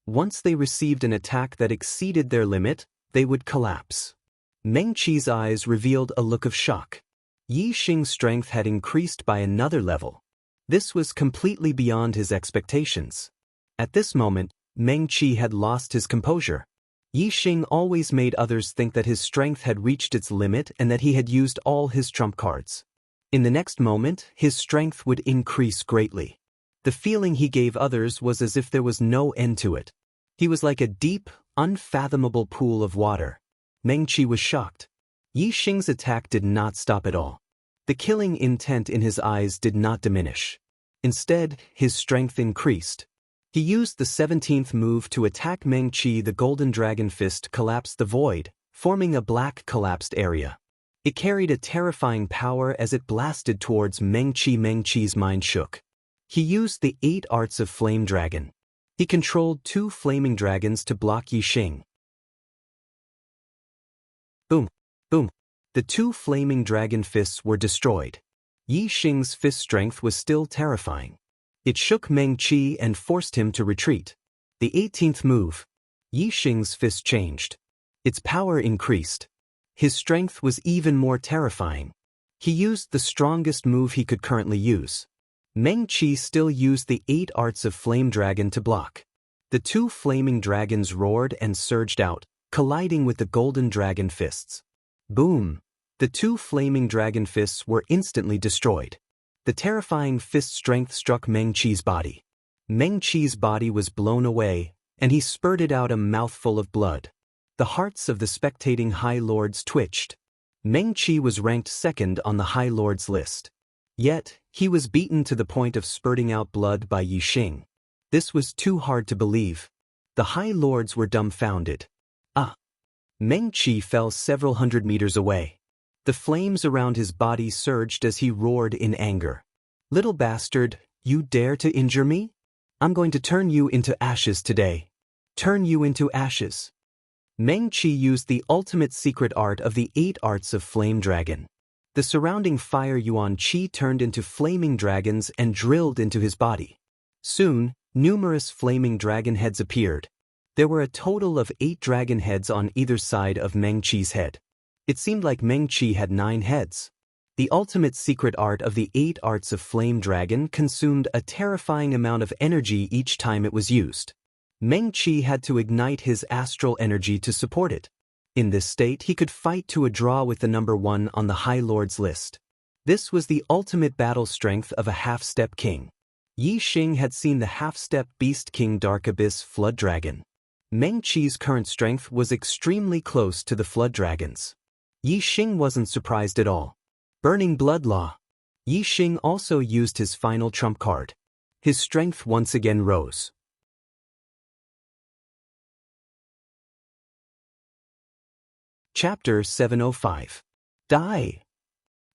Once they received an attack that exceeded their limit, they would collapse. Meng Qi's eyes revealed a look of shock. Yi Xing's strength had increased by another level. This was completely beyond his expectations. At this moment, Meng Qi had lost his composure. Yi Xing always made others think that his strength had reached its limit and that he had used all his trump cards. In the next moment, his strength would increase greatly. The feeling he gave others was as if there was no end to it. He was like a deep, unfathomable pool of water. Meng Qi was shocked. Yi Xing's attack did not stop at all. The killing intent in his eyes did not diminish. Instead, his strength increased. He used the 17th move to attack Meng Qi. The golden dragon fist collapsed the void, forming a black collapsed area. It carried a terrifying power as it blasted towards Meng Qi. Meng Qi's mind shook. He used the 8 arts of Flame Dragon. He controlled 2 flaming dragons to block Yi Xing. Boom! Boom! The 2 flaming dragon fists were destroyed. Yi Xing's fist strength was still terrifying. It shook Meng Qi and forced him to retreat. The 18th move. Yi Xing's fist changed. Its power increased. His strength was even more terrifying. He used the strongest move he could currently use. Meng Qi still used the 8 arts of Flame Dragon to block. The 2 flaming dragons roared and surged out, colliding with the golden dragon fists. Boom! The 2 flaming dragon fists were instantly destroyed. The terrifying fist strength struck Meng Qi's body. Meng Qi's body was blown away, and he spurted out a mouthful of blood. The hearts of the spectating High Lords twitched. Meng Qi was ranked second on the High Lords list. Yet, he was beaten to the point of spurting out blood by Yixing. This was too hard to believe. The High Lords were dumbfounded. Ah! Meng Qi fell several hundred meters away. The flames around his body surged as he roared in anger. "Little bastard, you dare to injure me? I'm going to turn you into ashes today. Turn you into ashes." Meng Qi used the ultimate secret art of the 8 arts of Flame Dragon. The surrounding fire Yuan Qi turned into flaming dragons and drilled into his body. Soon, numerous flaming dragon heads appeared. There were a total of 8 dragon heads on either side of Meng Qi's head. It seemed like Meng Qi had 9 heads. The ultimate secret art of the 8 arts of Flame Dragon consumed a terrifying amount of energy each time it was used. Meng Qi had to ignite his astral energy to support it. In this state, he could fight to a draw with the number 1 on the High Lord's list. This was the ultimate battle strength of a half-step king. Yixing had seen the half-step beast king Dark Abyss Flood Dragon. Meng Qi's current strength was extremely close to the Flood Dragon's. Yixing wasn't surprised at all. Burning Blood Law. Yixing also used his final trump card. His strength once again rose. Chapter 705. Die!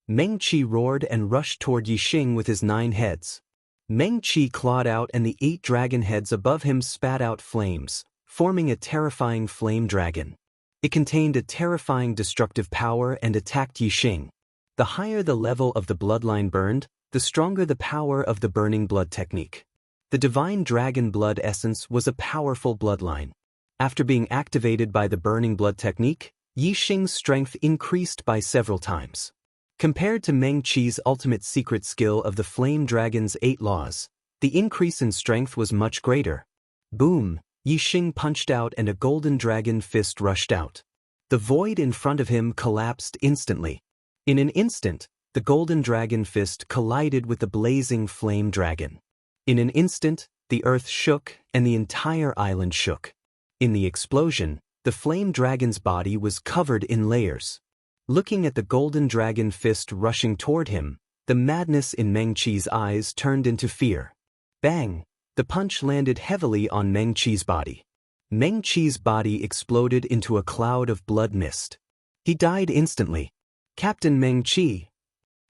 Meng Qi roared and rushed toward Yixing with his 9 heads. Meng Qi clawed out and the 8 dragon heads above him spat out flames, forming a terrifying flame dragon. It contained a terrifying destructive power and attacked Yixing. The higher the level of the bloodline burned, the stronger the power of the burning blood technique. The divine dragon blood essence was a powerful bloodline. After being activated by the burning blood technique, Yixing's strength increased by several times. Compared to Meng Qi's ultimate secret skill of the Flame Dragon's 8 laws, the increase in strength was much greater. Boom! Yixing punched out and a golden dragon fist rushed out. The void in front of him collapsed instantly. In an instant, the golden dragon fist collided with the blazing flame dragon. In an instant, the earth shook and the entire island shook. In the explosion, the flame dragon's body was covered in layers. Looking at the golden dragon fist rushing toward him, the madness in Meng Qi's eyes turned into fear. Bang! The punch landed heavily on Meng Qi's body. Meng Qi's body exploded into a cloud of blood mist. He died instantly. "Captain Meng Qi!"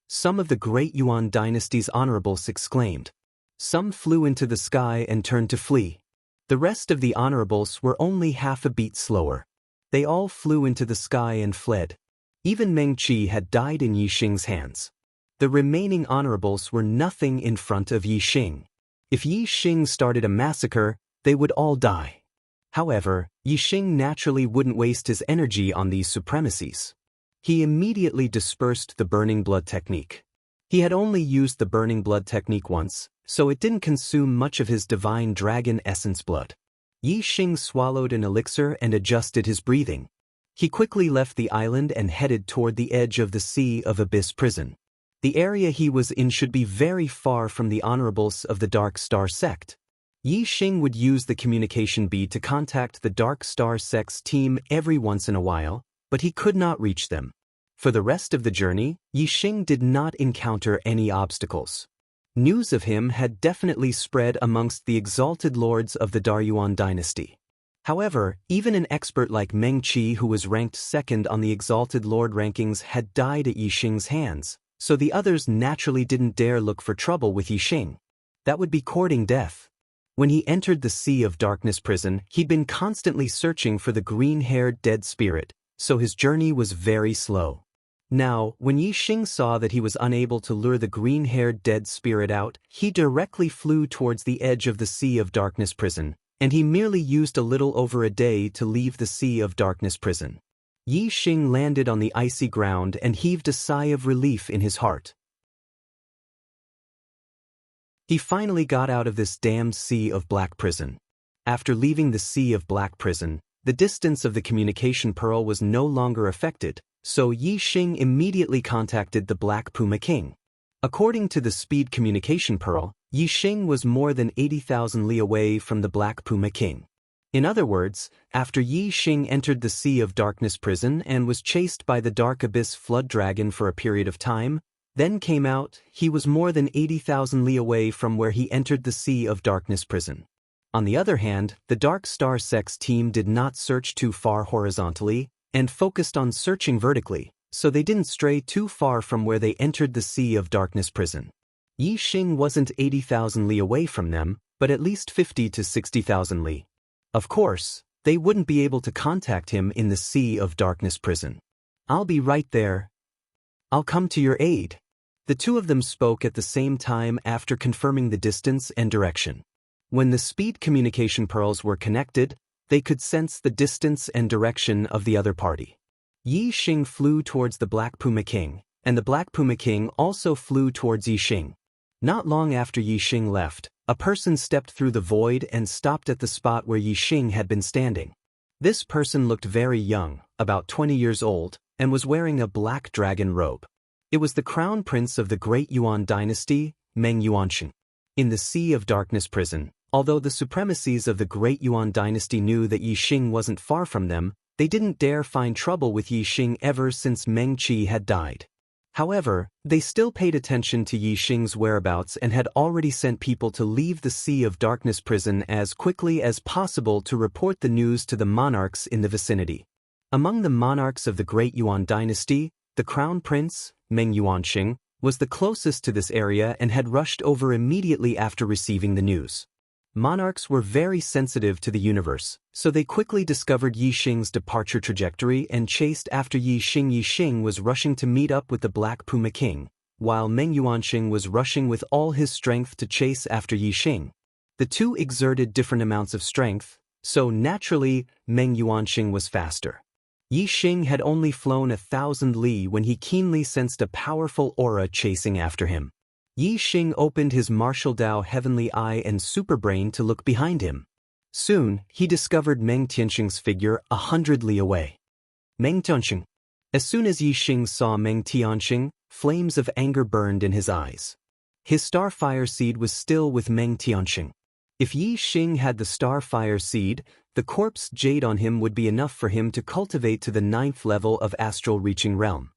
Some of the great Yuan dynasty's honorables exclaimed. Some flew into the sky and turned to flee. The rest of the honorables were only half a beat slower. They all flew into the sky and fled. Even Meng Qi had died in Yixing's hands. The remaining honorables were nothing in front of Yixing. If Yixing started a massacre, they would all die. However, Yixing naturally wouldn't waste his energy on these supremacies. He immediately dispersed the burning blood technique. He had only used the burning blood technique once, so it didn't consume much of his divine dragon essence blood. Yixing swallowed an elixir and adjusted his breathing. He quickly left the island and headed toward the edge of the Sea of Abyss prison. The area he was in should be very far from the honorables of the Dark Star sect. Yixing would use the communication bead to contact the Dark Star sect's team every once in a while, but he could not reach them. For the rest of the journey, Yixing did not encounter any obstacles. News of him had definitely spread amongst the exalted lords of the Daryuan dynasty. However, even an expert like Meng Qi, who was ranked 2nd on the exalted lord rankings, had died at Yixing's hands, so the others naturally didn't dare look for trouble with Yixing. That would be courting death. When he entered the Sea of Darkness prison, he'd been constantly searching for the green-haired dead spirit, so his journey was very slow. Now, when Yixing saw that he was unable to lure the green-haired dead spirit out, he directly flew towards the edge of the Sea of Darkness prison, and he merely used a little over a day to leave the Sea of Darkness prison. Yixing landed on the icy ground and heaved a sigh of relief in his heart. He finally got out of this damned Sea of Black prison. After leaving the Sea of Black prison, the distance of the communication pearl was no longer affected, so Yixing immediately contacted the Black Puma King. According to the speed communication pearl, Yixing was more than 80,000 li away from the Black Puma King. In other words, after Yixing entered the Sea of Darkness prison and was chased by the Dark Abyss Flood Dragon for a period of time, Then came out, he was more than 80,000 li away from where he entered the Sea of Darkness prison. On the other hand, the Dark Star Sex team did not search too far horizontally, and focused on searching vertically, so they didn't stray too far from where they entered the Sea of Darkness prison. Yi Xing wasn't 80,000 li away from them, but at least 50 to 60,000 li. Of course, they wouldn't be able to contact him in the Sea of Darkness prison. "I'll be right there. I'll come to your aid." The two of them spoke at the same time after confirming the distance and direction. When the speed communication pearls were connected, they could sense the distance and direction of the other party. Yi Xing flew towards the Black Puma King, and the Black Puma King also flew towards Yi Xing. Not long after Yi Xing left, a person stepped through the void and stopped at the spot where Yi Xing had been standing. This person looked very young, about 20 years old, and was wearing a black dragon robe. It was the crown prince of the Great Yuan dynasty, Meng Yuansheng. In the Sea of Darkness prison, although the supremacies of the Great Yuan dynasty knew that Yi Xing wasn't far from them, they didn't dare find trouble with Yi Xing ever since Meng Qi had died. However, they still paid attention to Yi Xing's whereabouts and had already sent people to leave the Sea of Darkness prison as quickly as possible to report the news to the monarchs in the vicinity. Among the monarchs of the Great Yuan dynasty, the crown prince, Meng Yuansheng, was the closest to this area and had rushed over immediately after receiving the news. Monarchs were very sensitive to the universe, so they quickly discovered Yi Xing's departure trajectory and chased after Yi Xing. Yi Xing was rushing to meet up with the Black Puma King, while Meng Yuansheng was rushing with all his strength to chase after Yi Xing. The two exerted different amounts of strength, so naturally, Meng Yuansheng was faster. Yi Xing had only flown 1,000 li when he keenly sensed a powerful aura chasing after him. Yi Xing opened his martial Dao heavenly eye and superbrain to look behind him. Soon, he discovered Meng Tianxing's figure 100 li away. Meng Tianxing. As soon as Yi Xing saw Meng Tianxing, flames of anger burned in his eyes. His Starfire Seed was still with Meng Tianxing. If Yi Xing had the Starfire Seed, the corpse jade on him would be enough for him to cultivate to the 9th level of astral reaching realm.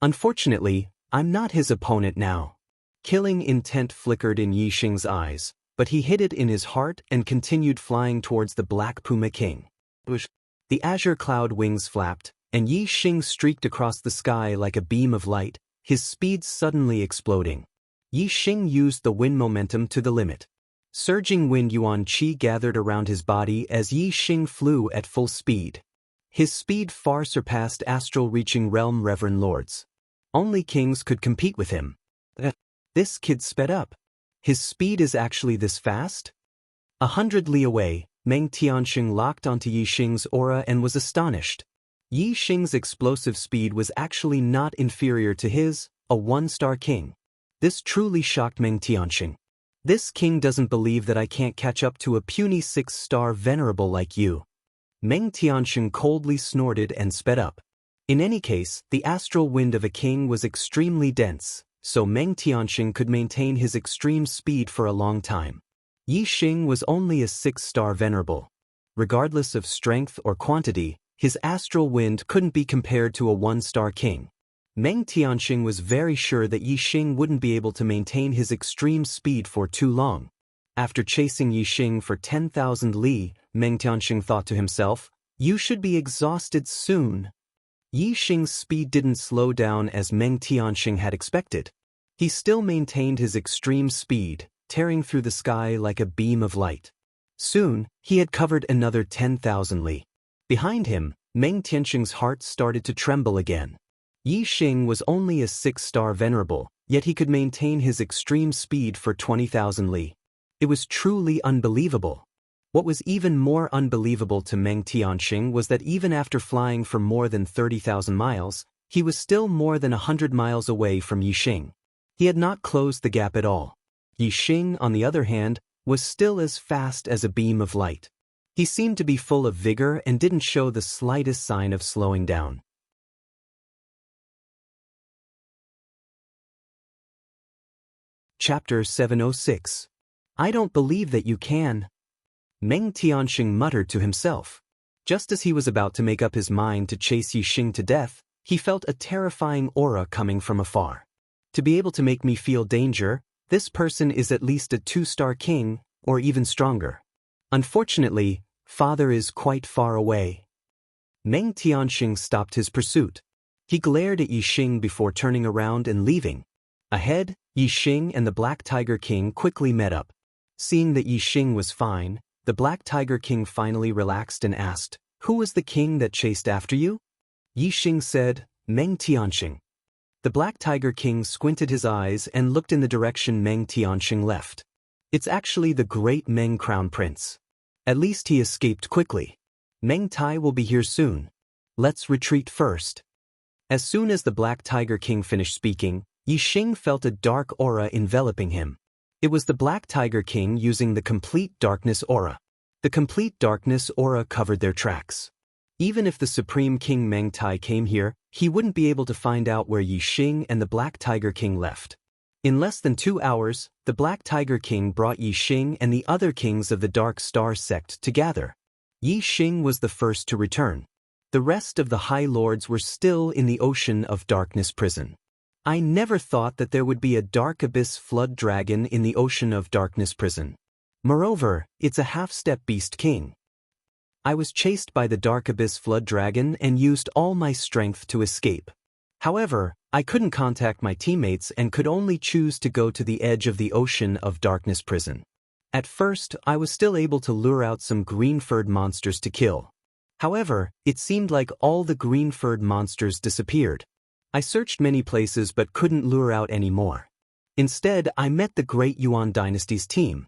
Unfortunately, I'm not his opponent now. Killing intent flickered in Yi Xing's eyes, but he hid it in his heart and continued flying towards the Black Puma King. The azure cloud wings flapped, and Yi Xing streaked across the sky like a beam of light, his speed suddenly exploding. Yi Xing used the wind momentum to the limit. Surging wind yuan qi gathered around his body as Yi Xing flew at full speed. His speed far surpassed astral reaching realm reverend lords. Only kings could compete with him. This kid sped up. His speed is actually this fast? 100 li away, Meng Tianxing locked onto Yi Xing's aura and was astonished. Yi Xing's explosive speed was actually not inferior to his, a one-star king. This truly shocked Meng Tianxing. This king doesn't believe that I can't catch up to a puny 6-star venerable like you. Meng Tianxing coldly snorted and sped up. In any case, the astral wind of a king was extremely dense, so Meng Tianxing could maintain his extreme speed for a long time. Yi Xing was only a 6-star venerable. Regardless of strength or quantity, his astral wind couldn't be compared to a 1-star king. Meng Tianxing was very sure that Yi Xing wouldn't be able to maintain his extreme speed for too long. After chasing Yi Xing for 10,000 li, Meng Tianxing thought to himself, "You should be exhausted soon." Yi Xing's speed didn't slow down as Meng Tianxing had expected. He still maintained his extreme speed, tearing through the sky like a beam of light. Soon, he had covered another 10,000 li. Behind him, Meng Tianxing's heart started to tremble again. Yi Xing was only a 6-star venerable, yet he could maintain his extreme speed for 20,000 li. It was truly unbelievable. What was even more unbelievable to Meng Tianxing was that even after flying for more than 30,000 miles, he was still more than 100 miles away from Yi Xing. He had not closed the gap at all. Yi Xing, on the other hand, was still as fast as a beam of light. He seemed to be full of vigor and didn't show the slightest sign of slowing down. Chapter 706. I don't believe that you can. Meng Tianxing muttered to himself. Just as he was about to make up his mind to chase Yi Xing to death, He felt a terrifying aura coming from afar. To be able to make me feel danger, this person is at least a 2-star king, or even stronger. Unfortunately, father is quite far away. Meng Tianxing stopped his pursuit. He glared at Yixing before turning around and leaving. Ahead, Yixing and the Black Tiger King quickly met up. Seeing that Yixing was fine, the Black Tiger King finally relaxed and asked, "Who was the king that chased after you?" Yixing said, "Meng Tianxing." The Black Tiger King squinted his eyes and looked in the direction Meng Tianxing left. It's actually the great Meng Crown Prince. At least he escaped quickly. Meng Tai will be here soon. Let's retreat first. As soon as the Black Tiger King finished speaking, Yixing felt a dark aura enveloping him. It was the Black Tiger King using the Complete Darkness aura. The Complete Darkness aura covered their tracks. Even if the Supreme King Meng Tai came here, he wouldn't be able to find out where Yixing and the Black Tiger King left. In less than 2 hours, the Black Tiger King brought Yixing and the other kings of the Dark Star sect to gather. Yixing was the first to return. The rest of the High Lords were still in the Ocean of Darkness prison. I never thought that there would be a Dark Abyss Flood Dragon in the Ocean of Darkness prison. Moreover, it's a half-step beast king. I was chased by the Dark Abyss Flood Dragon and used all my strength to escape. However, I couldn't contact my teammates and could only choose to go to the edge of the Ocean of Darkness prison. At first, I was still able to lure out some green-furred monsters to kill. However, it seemed like all the green-furred monsters disappeared. I searched many places but couldn't lure out any more. Instead, I met the Great Yuan Dynasty's team.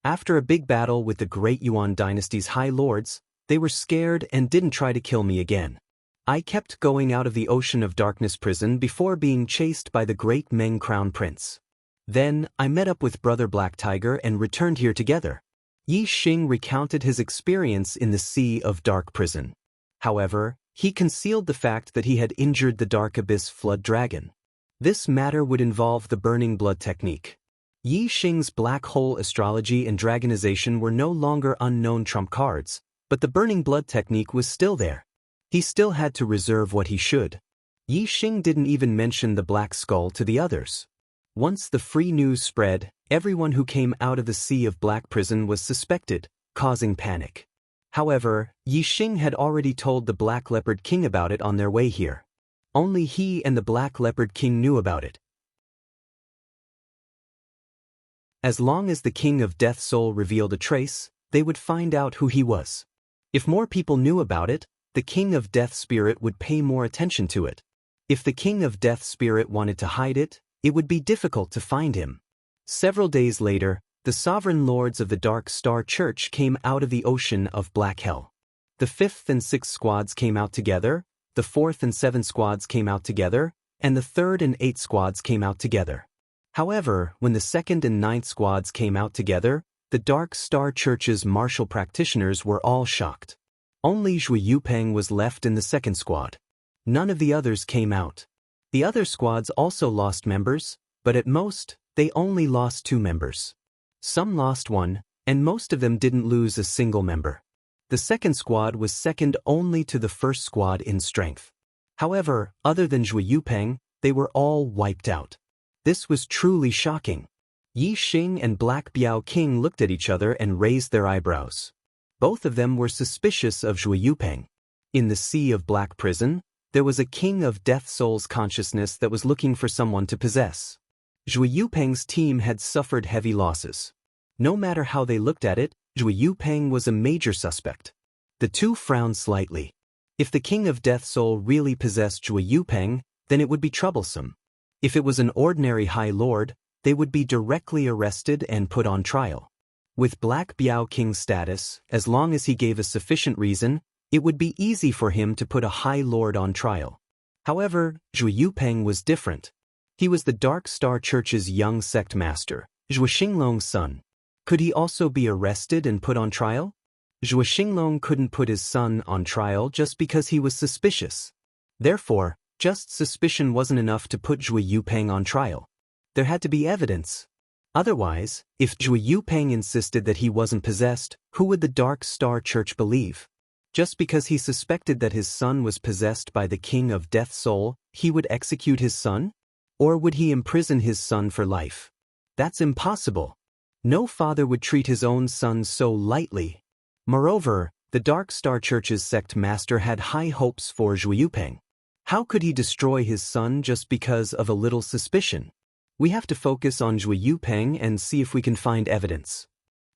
After a big battle with the Great Yuan Dynasty's High Lords, they were scared and didn't try to kill me again. I kept going out of the Ocean of Darkness prison before being chased by the Great Meng Crown Prince. Then, I met up with Brother Black Tiger and returned here together. Yixing recounted his experience in the Sea of Dark prison. However, he concealed the fact that he had injured the Dark Abyss Flood Dragon. This matter would involve the Burning Blood technique. Yixing's black hole astrology and dragonization were no longer unknown trump cards, but the Burning Blood technique was still there. He still had to reserve what he should. Yixing didn't even mention the Black Skull to the others. Once the free news spread, everyone who came out of the Sea of Black prison was suspected, causing panic. However, Yixing had already told the Black Leopard King about it on their way here. Only he and the Black Leopard King knew about it. As long as the King of Death Soul revealed a trace, they would find out who he was. If more people knew about it, the King of Death Spirit would pay more attention to it. If the King of Death Spirit wanted to hide it, it would be difficult to find him. Several days later, the sovereign lords of the Dark Star Church came out of the Ocean of Black Hell. The 5th and 6th squads came out together, the 4th and 7th squads came out together, and the 3rd and 8th squads came out together. However, when the 2nd and 9th squads came out together, the Dark Star Church's martial practitioners were all shocked. Only Zhui Yupeng was left in the 2nd squad. None of the others came out. The other squads also lost members, but at most, they only lost 2 members. Some lost 1, and most of them didn't lose a single member. The 2nd squad was second only to the 1st squad in strength. However, other than Zhui Yupeng, they were all wiped out. This was truly shocking. Yixing and Black Biao King looked at each other and raised their eyebrows. Both of them were suspicious of Zhui Yupeng. In the Sea of Black prison, there was a King of Death Soul's consciousness that was looking for someone to possess. Zhui Yupeng's team had suffered heavy losses. No matter how they looked at it, Zhui Yupeng was a major suspect. The two frowned slightly. If the King of Death Soul really possessed Zhui Yupeng, then it would be troublesome. If it was an ordinary High Lord, they would be directly arrested and put on trial. With Black Biao King's status, as long as he gave a sufficient reason, it would be easy for him to put a High Lord on trial. However, Zhui Yupeng was different. He was the Dark Star Church's young sect master, Zhui Xinglong's son. Could he also be arrested and put on trial? Zhui Xinglong couldn't put his son on trial just because he was suspicious. Therefore, just suspicion wasn't enough to put Zhui Yupeng on trial. There had to be evidence. Otherwise, if Zhui Yupeng insisted that he wasn't possessed, who would the Dark Star Church believe? Just because he suspected that his son was possessed by the king of Death Soul, he would execute his son? Or would he imprison his son for life? That's impossible. No father would treat his own son so lightly. Moreover, the Dark Star Church's sect master had high hopes for Zhu Yupeng. How could he destroy his son just because of a little suspicion? We have to focus on Zhu Yupeng and see if we can find evidence.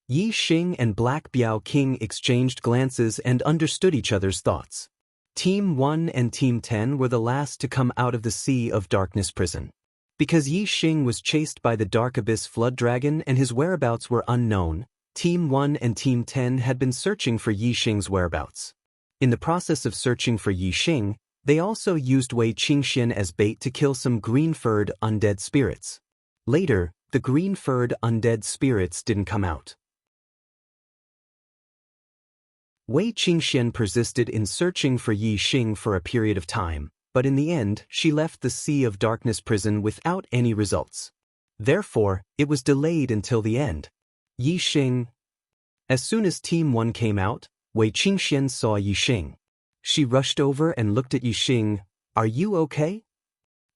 Yi Xing and Black Biao King exchanged glances and understood each other's thoughts. Team 1 and Team 10 were the last to come out of the Sea of Darkness prison. Because Yi Xing was chased by the Dark Abyss Flood Dragon and his whereabouts were unknown, Team 1 and Team 10 had been searching for Yi Xing's whereabouts. In the process of searching for Yi Xing, they also used Wei Qingxian as bait to kill some green-furred undead spirits. Later, the green-furred undead spirits didn't come out. Wei Qingxian persisted in searching for Yi Xing for a period of time, but in the end, she left the Sea of Darkness prison without any results. Therefore, it was delayed until the end. Yi Xing. As soon as Team 1 came out, Wei Qingxian saw Yi Xing. She rushed over and looked at Yi Xing. "Are you okay?"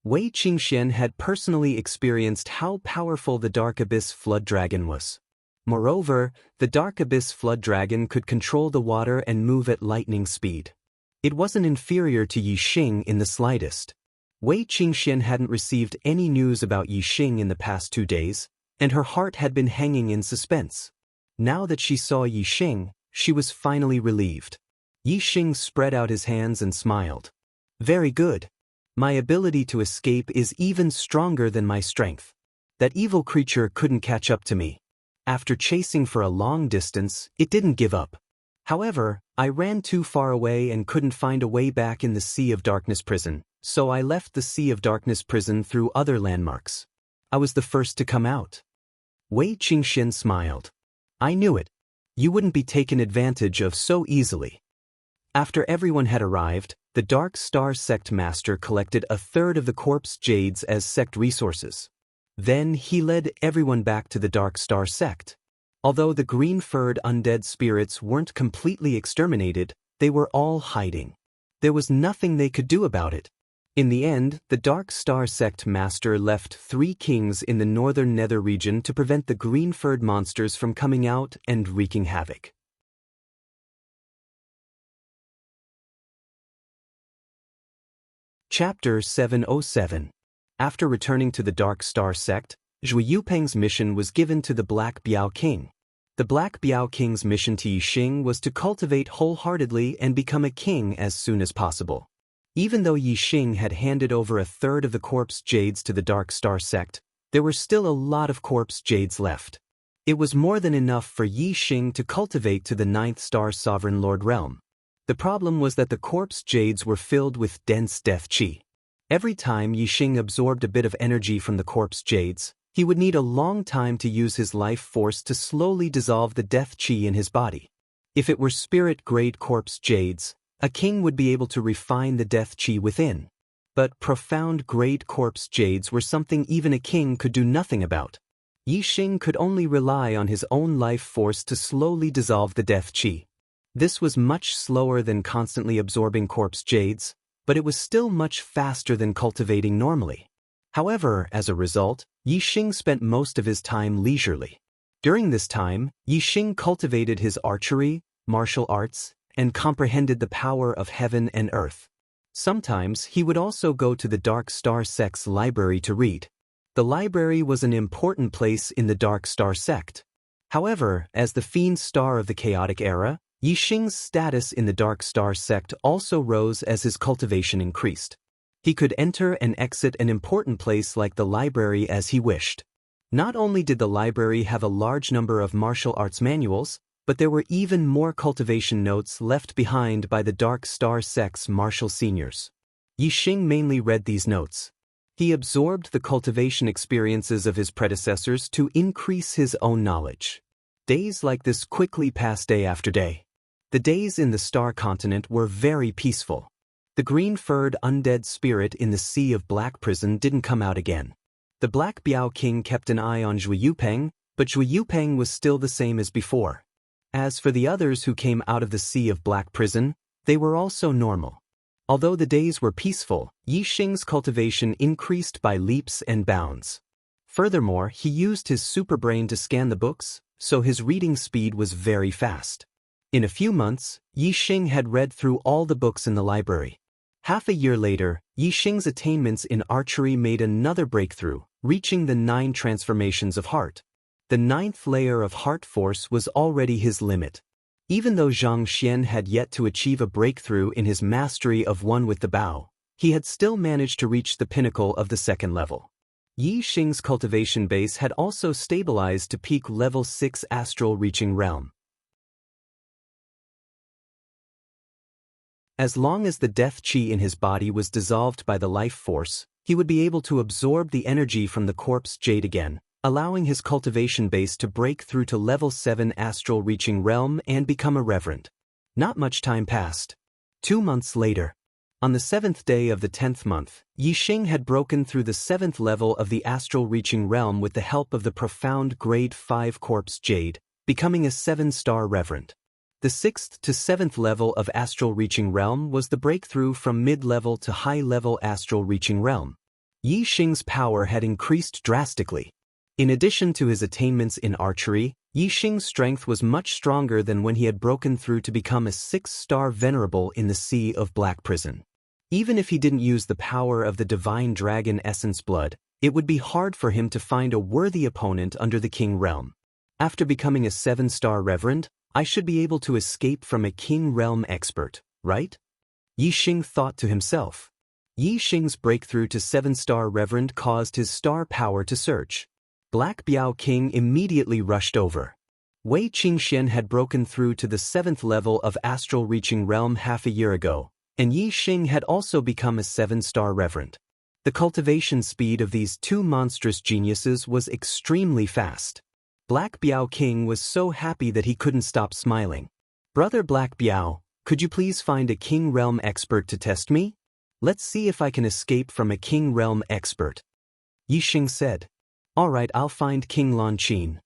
Wei Qingxian had personally experienced how powerful the Dark Abyss Flood Dragon was. Moreover, the Dark Abyss Flood Dragon could control the water and move at lightning speed. It wasn't inferior to Yi Xing in the slightest. Wei Qingxian hadn't received any news about Yi Xing in the past 2 days, and her heart had been hanging in suspense. Now that she saw Yi Xing, she was finally relieved. Yi Xing spread out his hands and smiled. "Very good. My ability to escape is even stronger than my strength. That evil creature couldn't catch up to me. After chasing for a long distance, it didn't give up. However, I ran too far away and couldn't find a way back in the Sea of Darkness prison, so I left the Sea of Darkness prison through other landmarks. I was the first to come out." Wei Qingxian smiled. "I knew it. You wouldn't be taken advantage of so easily." After everyone had arrived, the Dark Star Sect Master collected a third of the corpse jades as sect resources. Then he led everyone back to the Dark Star Sect. Although the green-furred undead spirits weren't completely exterminated, they were all hiding. There was nothing they could do about it. In the end, the Dark Star Sect Master left 3 kings in the northern nether region to prevent the green-furred monsters from coming out and wreaking havoc. Chapter 707. After returning to the Dark Star Sect, Zhu Yupeng's mission was given to the Black Biao King. The Black Biao King's mission to Yi Xing was to cultivate wholeheartedly and become a king as soon as possible. Even though Yi Xing had handed over a third of the corpse jades to the Dark Star Sect, there were still a lot of corpse jades left. It was more than enough for Yi Xing to cultivate to the 9th Star Sovereign Lord realm. The problem was that the corpse jades were filled with dense death qi. Every time Yi Xing absorbed a bit of energy from the corpse jades, he would need a long time to use his life force to slowly dissolve the death qi in his body. If it were spirit-grade corpse jades, a king would be able to refine the death qi within. But profound-grade corpse jades were something even a king could do nothing about. Yi Xing could only rely on his own life force to slowly dissolve the death qi. This was much slower than constantly absorbing corpse jades, but it was still much faster than cultivating normally. However, as a result, Yi Xing spent most of his time leisurely. During this time, Yi Xing cultivated his archery, martial arts, and comprehended the power of heaven and earth. Sometimes he would also go to the Dark Star Sect's library to read. The library was an important place in the Dark Star Sect. However, as the Fiend Star of the Chaotic Era, Yi Xing's status in the Dark Star Sect also rose as his cultivation increased. He could enter and exit an important place like the library as he wished. Not only did the library have a large number of martial arts manuals, but there were even more cultivation notes left behind by the Dark Star Sect's martial seniors. Yi Xing mainly read these notes. He absorbed the cultivation experiences of his predecessors to increase his own knowledge. Days like this quickly passed day after day. The days in the Star Continent were very peaceful. The green-furred undead spirit in the Sea of Black prison didn't come out again. The Black Biao King kept an eye on Zhu Yupeng, but Zhu Yupeng was still the same as before. As for the others who came out of the sea of black prison, they were also normal. Although the days were peaceful, Yi Xing's cultivation increased by leaps and bounds. Furthermore, he used his superbrain to scan the books, so his reading speed was very fast. In a few months, Yi Xing had read through all the books in the library. Half a year later, Yi Xing's attainments in archery made another breakthrough, reaching the 9 transformations of heart. The 9th layer of heart force was already his limit. Even though Zhang Xian had yet to achieve a breakthrough in his mastery of one with the bow, he had still managed to reach the pinnacle of the 2nd level. Yi Xing's cultivation base had also stabilized to peak level 6 astral reaching realm. As long as the death qi in his body was dissolved by the life force, he would be able to absorb the energy from the corpse jade again, allowing his cultivation base to break through to level 7 astral reaching realm and become irreverent. Not much time passed. 2 months later, on the 7th day of the 10th month, Yi Xing had broken through the 7th level of the astral reaching realm with the help of the profound grade 5 corpse jade, becoming a 7-star reverend. The 6th to 7th level of astral reaching realm was the breakthrough from mid-level to high-level astral reaching realm. Yi Xing's power had increased drastically. In addition to his attainments in archery, Yi Xing's strength was much stronger than when he had broken through to become a 6-star venerable in the Sea of Black Prison. Even if he didn't use the power of the divine dragon essence blood, it would be hard for him to find a worthy opponent under the king realm. After becoming a 7-star reverend, I should be able to escape from a king realm expert, right? Yi Xing thought to himself. Yi Xing's breakthrough to 7-star reverend caused his star power to surge. Black Biao King immediately rushed over. Wei Qingxian had broken through to the 7th level of astral reaching realm half a year ago, and Yi Xing had also become a 7-star reverend. The cultivation speed of these 2 monstrous geniuses was extremely fast. Black Biao King was so happy that he couldn't stop smiling. Brother Black Biao, could you please find a king realm expert to test me? Let's see if I can escape from a king realm expert. Yi Xing said. Alright, I'll find King Lan Qin.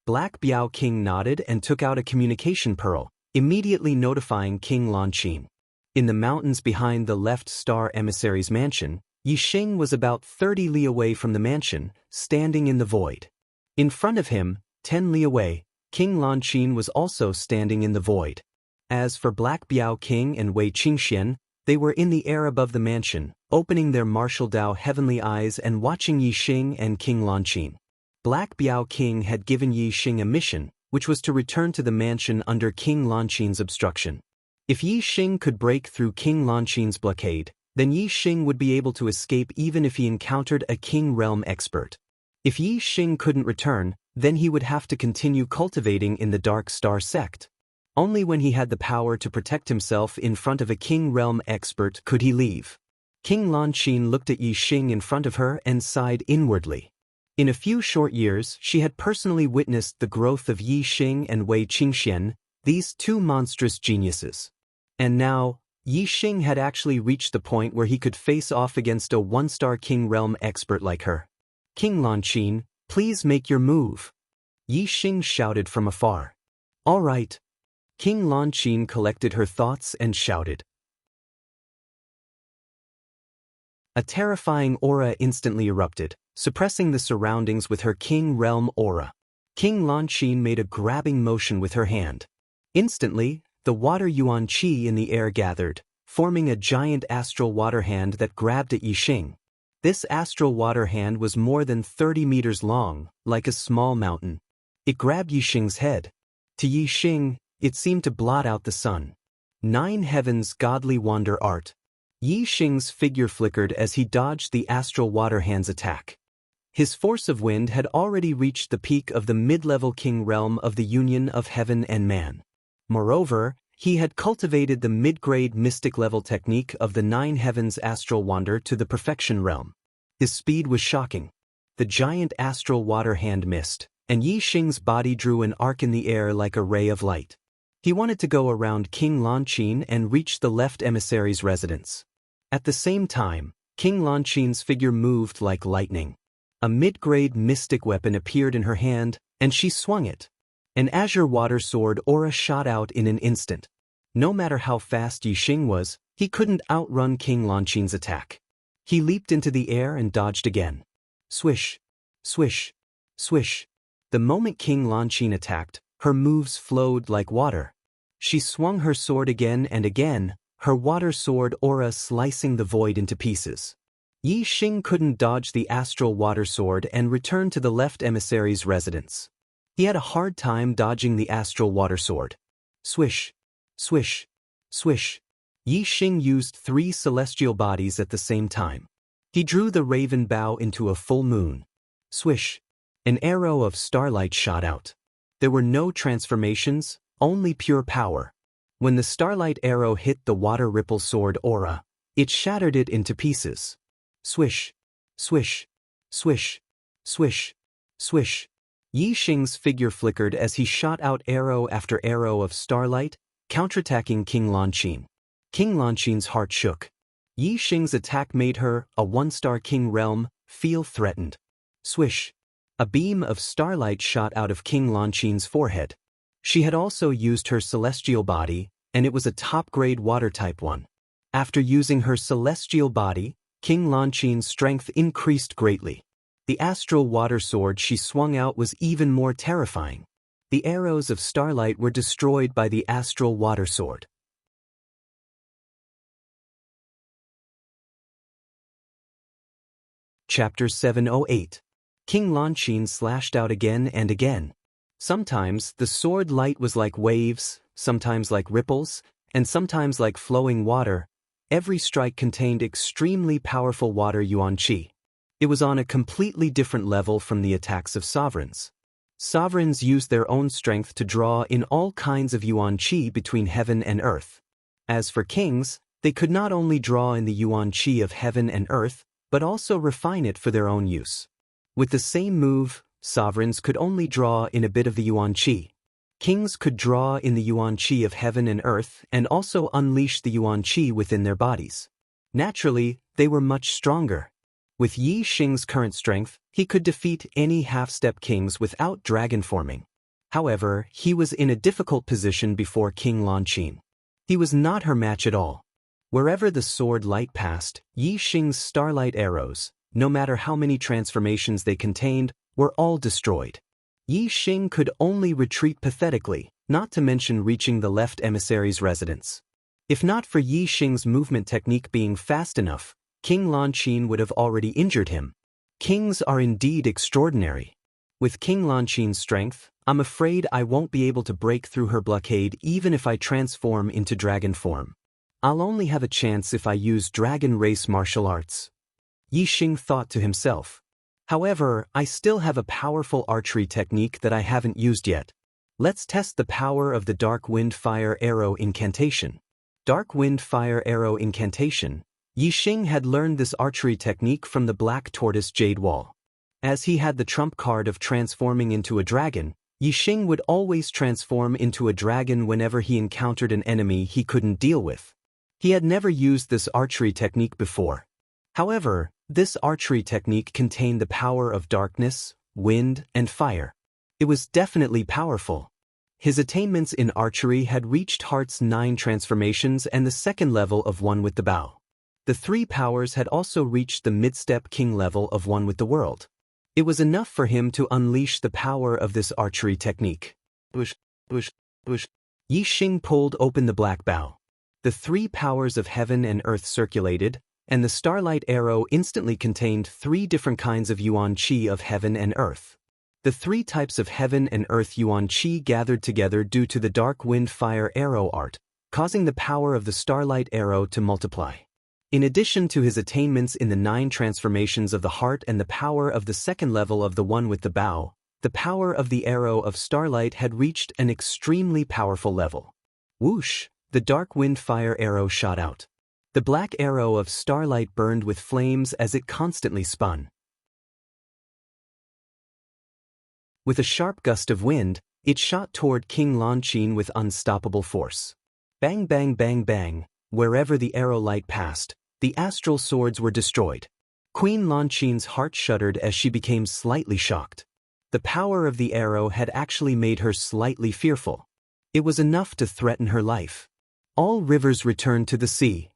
Black Biao King nodded and took out a communication pearl, immediately notifying King Lan Qin. In the mountains behind the left star emissary's mansion, Yi Xing was about 30 li away from the mansion, standing in the void. In front of him, 10 li away, King Lan Qin was also standing in the void. As for Black Biao King and Wei Qingxian, they were in the air above the mansion, opening their martial Dao heavenly eyes and watching Yi Xing and King Lan Qin. Black Biao King had given Yi Xing a mission, which was to return to the mansion under King Lan Qin's obstruction. If Yi Xing could break through King Lan Qin's blockade, then Yi Xing would be able to escape even if he encountered a king realm expert. If Yi Xing couldn't return, then he would have to continue cultivating in the Dark Star sect. Only when he had the power to protect himself in front of a king realm expert could he leave. King Lan Qin looked at Yi Xing in front of her and sighed inwardly. In a few short years, she had personally witnessed the growth of Yi Xing and Wei Qingxian, these 2 monstrous geniuses. And now, Yi Xing had actually reached the point where he could face off against a 1-star king realm expert like her. King Lan Qin, please make your move. Yi Xing shouted from afar. All right. King Lan Qin collected her thoughts and shouted. A terrifying aura instantly erupted, suppressing the surroundings with her king realm aura. King Lan Qin made a grabbing motion with her hand. Instantly, the water yuan qi in the air gathered, forming a giant astral water hand that grabbed at Yi Xing. This astral water hand was more than 30 meters long, like a small mountain. It grabbed Yi Xing's head. To Yi Xing, it seemed to blot out the sun. 9 heavens godly wander art. Yi Xing's figure flickered as he dodged the astral water hand's attack. His force of wind had already reached the peak of the mid-level king realm of the union of heaven and man. Moreover, he had cultivated the mid-grade mystic level technique of the 9 heavens astral wander to the perfection realm. His speed was shocking. The giant astral water hand missed, and Yi Xing's body drew an arc in the air like a ray of light. He wanted to go around King Lan Qin and reach the left emissary's residence. At the same time, King Lan Qin's figure moved like lightning. A mid-grade mystic weapon appeared in her hand, and she swung it. An azure water sword aura shot out in an instant. No matter how fast Yixing was, he couldn't outrun King Lanqin's attack. He leaped into the air and dodged again. Swish, swish, swish. The moment King Lanqin attacked, her moves flowed like water. She swung her sword again and again, her water sword aura slicing the void into pieces. Yixing couldn't dodge the astral water sword and returned to the left emissary's residence. He had a hard time dodging the astral water sword. Swish, swish, swish. Yixing used 3 celestial bodies at the same time. He drew the raven bow into a full moon. Swish. An arrow of starlight shot out. There were no transformations, only pure power. When the starlight arrow hit the water ripple sword aura, it shattered it into pieces. Swish, swish, swish, swish, swish. Yixing's figure flickered as he shot out arrow after arrow of starlight, counterattacking King Lanqin. King Lanqin's heart shook. Yixing's attack made her, a 1-star king realm, feel threatened. Swish. A beam of starlight shot out of King Lanqin's forehead. She had also used her celestial body, and it was a top-grade water-type one. After using her celestial body, King Lanqin's strength increased greatly. The astral water sword she swung out was even more terrifying. The arrows of starlight were destroyed by the astral water sword. Chapter 708. King Lanqin slashed out again and again. Sometimes the sword light was like waves, sometimes like ripples, and sometimes like flowing water. Every strike contained extremely powerful water yuan qi. It was on a completely different level from the attacks of sovereigns. Sovereigns used their own strength to draw in all kinds of yuan qi between heaven and earth. As for kings, they could not only draw in the yuan qi of heaven and earth, but also refine it for their own use. With the same move, sovereigns could only draw in a bit of the yuan qi. Kings could draw in the yuan qi of heaven and earth and also unleash the yuan qi within their bodies. Naturally, they were much stronger. With Yixing's current strength, he could defeat any half-step kings without dragon forming. However, he was in a difficult position before King Lanqin. He was not her match at all. Wherever the sword light passed, Yixing's starlight arrows, no matter how many transformations they contained, were all destroyed. Yixing could only retreat pathetically, not to mention reaching the left emissary's residence. If not for Yixing's movement technique being fast enough, King Lanqin would have already injured him. Kings are indeed extraordinary. With King Lanqin's strength, I'm afraid I won't be able to break through her blockade even if I transform into dragon form. I'll only have a chance if I use dragon race martial arts. Yixing thought to himself. However, I still have a powerful archery technique that I haven't used yet. Let's test the power of the Dark Wind Fire Arrow Incantation. Dark Wind Fire Arrow Incantation. Yixing had learned this archery technique from the Black Tortoise Jade Wall. As he had the trump card of transforming into a dragon, Yixing would always transform into a dragon whenever he encountered an enemy he couldn't deal with. He had never used this archery technique before. However, this archery technique contained the power of darkness, wind, and fire. It was definitely powerful. His attainments in archery had reached Heart's 9 transformations and the second level of One with the Bow. The 3 powers had also reached the mid-step king level of One with the World. It was enough for him to unleash the power of this archery technique. Bush, bush, bush. Yixing pulled open the black bow. The 3 powers of heaven and earth circulated, and the starlight arrow instantly contained 3 different kinds of yuan qi of heaven and earth. The 3 types of heaven and earth yuan qi gathered together due to the dark wind fire arrow art, causing the power of the starlight arrow to multiply. In addition to his attainments in the 9 transformations of the heart and the power of the second level of the One with the Bow, the power of the arrow of starlight had reached an extremely powerful level. Whoosh! The dark wind fire arrow shot out. The black arrow of starlight burned with flames as it constantly spun. With a sharp gust of wind, it shot toward King Lanqin with unstoppable force. Bang bang bang bang, wherever the arrow light passed, the astral swords were destroyed. Queen Lanqin's heart shuddered as she became slightly shocked. The power of the arrow had actually made her slightly fearful. It was enough to threaten her life. All rivers returned to the sea.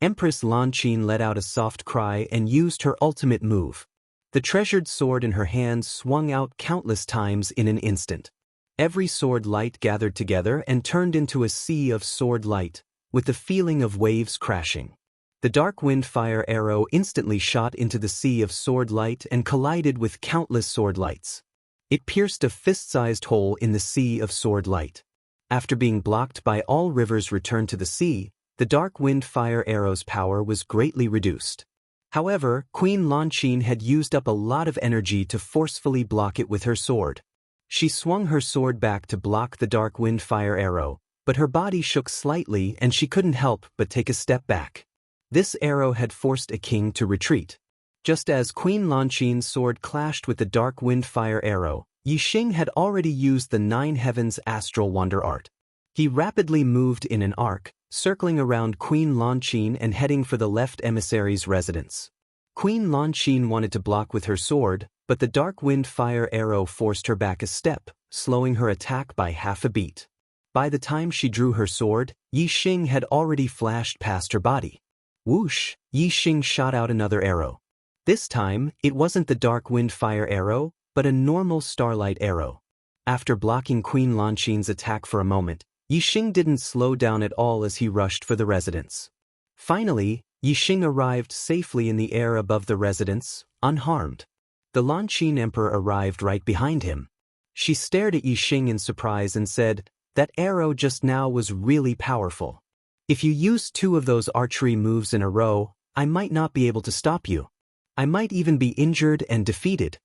Empress Lan Qin let out a soft cry and used her ultimate move. The treasured sword in her hand swung out countless times in an instant. Every sword light gathered together and turned into a sea of sword light, with the feeling of waves crashing. The dark wind fire arrow instantly shot into the sea of sword light and collided with countless sword lights. It pierced a fist-sized hole in the sea of sword light. After being blocked by all rivers returned to the sea, the dark wind fire arrow's power was greatly reduced. However, Queen Lan Qin had used up a lot of energy to forcefully block it with her sword. She swung her sword back to block the dark wind fire arrow, but her body shook slightly and she couldn't help but take a step back. This arrow had forced a king to retreat. Just as Queen Lan Qin's sword clashed with the dark wind fire arrow, Yi Xing had already used the Nine Heavens astral wonder art. He rapidly moved in an arc, circling around Queen Lan Qin and heading for the left emissary's residence. Queen Lan Qin wanted to block with her sword, but the dark wind fire arrow forced her back a step, slowing her attack by half a beat. By the time she drew her sword, Yi Xing had already flashed past her body. Whoosh! Yi Xing shot out another arrow. This time, it wasn't the dark wind fire arrow, but a normal starlight arrow. After blocking Queen Lan Qin's attack for a moment, Yi Xing didn't slow down at all as he rushed for the residence. Finally, Yi Xing arrived safely in the air above the residence, unharmed. The Lan Qin Emperor arrived right behind him. She stared at Yi Xing in surprise and said, "That arrow just now was really powerful. If you use 2 of those archery moves in a row, I might not be able to stop you. I might even be injured and defeated."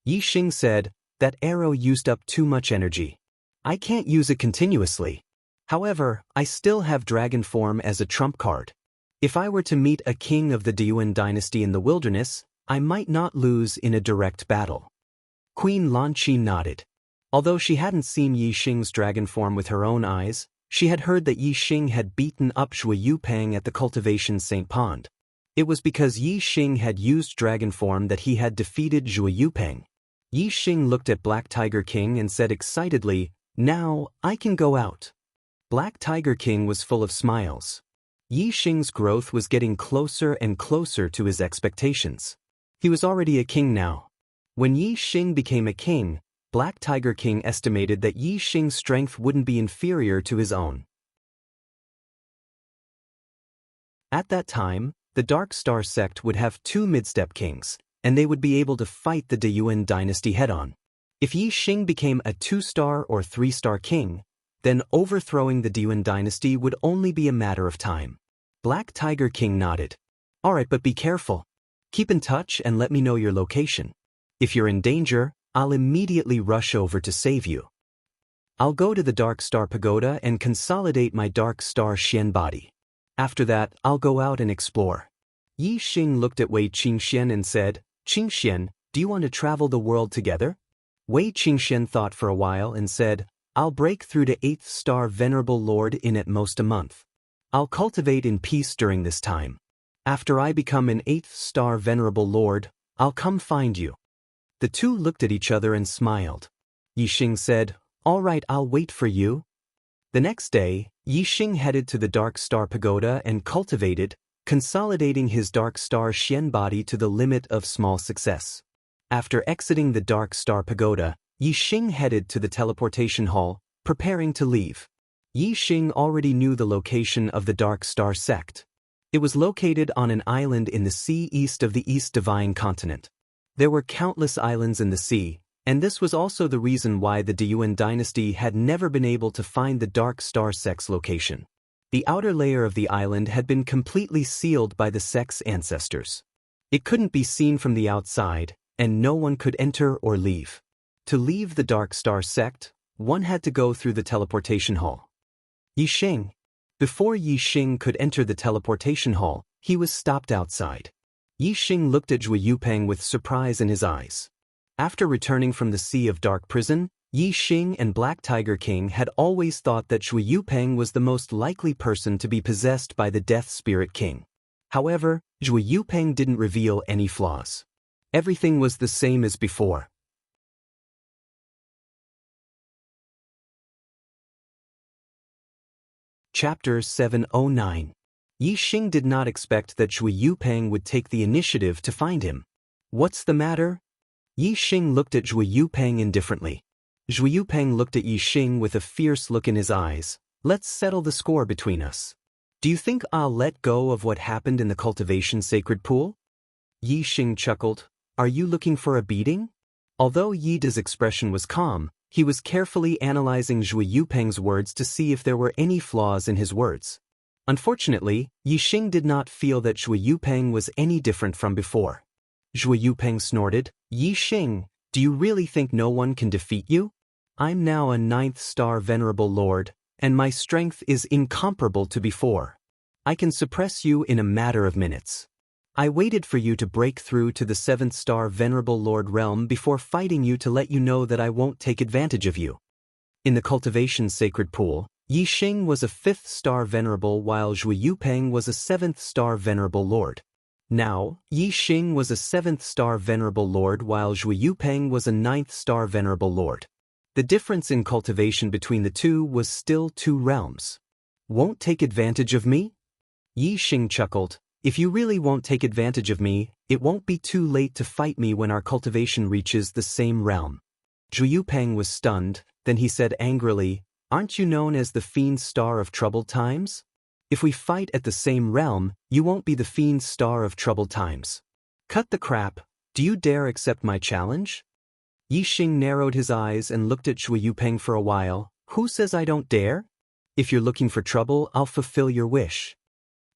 Yi Xing said, "That arrow used up too much energy. I can't use it continuously. However, I still have dragon form as a trump card. If I were to meet a king of the Yuan dynasty in the wilderness, I might not lose in a direct battle." Queen Lan Qin nodded. Although she hadn't seen Yi Xing's dragon form with her own eyes, she had heard that Yi Xing had beaten up Zhuo Yupeng at the cultivation St. Pond. It was because Yi Xing had used dragon form that he had defeated Zhuo Yupeng. Yi Xing looked at Black Tiger King and said excitedly, "Now, I can go out." Black Tiger King was full of smiles. Yi Xing's growth was getting closer and closer to his expectations. He was already a king now. When Yi Xing became a king, Black Tiger King estimated that Yi Xing's strength wouldn't be inferior to his own. At that time, the Dark Star sect would have 2 mid-step kings, and they would be able to fight the Yuan dynasty head-on. If Yi Xing became a 2-star or 3-star king, then overthrowing the Yuan dynasty would only be a matter of time. Black Tiger King nodded. "Alright, but be careful. Keep in touch and let me know your location. If you're in danger, I'll immediately rush over to save you. I'll go to the Dark Star Pagoda and consolidate my Dark Star Xian body. After that, I'll go out and explore." Yi Xing looked at Wei Qingxian and said, "Qingxian, do you want to travel the world together?" Wei Qingxian thought for a while and said, "I'll break through to 8th star Venerable Lord in at most a month. I'll cultivate in peace during this time. After I become an 8th star Venerable Lord, I'll come find you." The two looked at each other and smiled. Yi Xing said, "All right, I'll wait for you." The next day, Yi Xing headed to the Dark Star Pagoda and cultivated, consolidating his Dark Star Xian body to the limit of small success. After exiting the Dark Star Pagoda, Yi Xing headed to the teleportation hall, preparing to leave. Yi Xing already knew the location of the Dark Star sect. It was located on an island in the sea east of the East Divine Continent. There were countless islands in the sea, and this was also the reason why the Yuan dynasty had never been able to find the Dark Star sect's location. The outer layer of the island had been completely sealed by the sect's ancestors. It couldn't be seen from the outside, and no one could enter or leave. To leave the Dark Star sect, one had to go through the teleportation hall. Yi Xing. Before Yi Xing could enter the teleportation hall, he was stopped outside. Yi Xing looked at Zhuo Yupeng with surprise in his eyes. After returning from the Sea of Dark Prison, Yi Xing and Black Tiger King had always thought that Zhuo Yupeng was the most likely person to be possessed by the Death Spirit King. However, Zhuo Yupeng didn't reveal any flaws. Everything was the same as before. Chapter 709. Yi Xing did not expect that Zhui Yupeng would take the initiative to find him. What's the matter? Yi Xing looked at Zhui Yupeng indifferently. Zhui Yupeng looked at Yi Xing with a fierce look in his eyes. Let's settle the score between us. Do you think I'll let go of what happened in the cultivation sacred pool? Yi Xing chuckled. Are you looking for a beating? Although Yi Da's expression was calm, he was carefully analyzing Zhui Yupeng's words to see if there were any flaws in his words. Unfortunately, Yi Xing did not feel that Zhui Yupeng was any different from before. Zhui Yupeng snorted, Yi Xing, do you really think no one can defeat you? I'm now a 9th star venerable lord, and my strength is incomparable to before. I can suppress you in a matter of minutes. I waited for you to break through to the 7th star venerable lord realm before fighting you to let you know that I won't take advantage of you. In the cultivation sacred pool, Yi Xing was a 5th star venerable while Zhui Yupeng was a 7th star venerable lord. Now, Yi Xing was a 7th star venerable lord while Zhui Yupeng was a 9th star venerable lord. The difference in cultivation between the two was still 2 realms. Won't take advantage of me? Yi Xing chuckled. If you really won't take advantage of me, it won't be too late to fight me when our cultivation reaches the same realm. Zhui Yupeng was stunned, then he said angrily, Aren't you known as the Fiend Star of Troubled Times? If we fight at the same realm, you won't be the Fiend Star of Troubled Times. Cut the crap, do you dare accept my challenge? Yi Xing narrowed his eyes and looked at Zhui Yupeng for a while. Who says I don't dare? If you're looking for trouble, I'll fulfill your wish.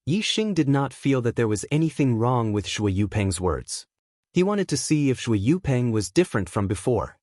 Yi Xing did not feel that there was anything wrong with Zhui Yupeng's words. He wanted to see if Zhui Yupeng was different from before.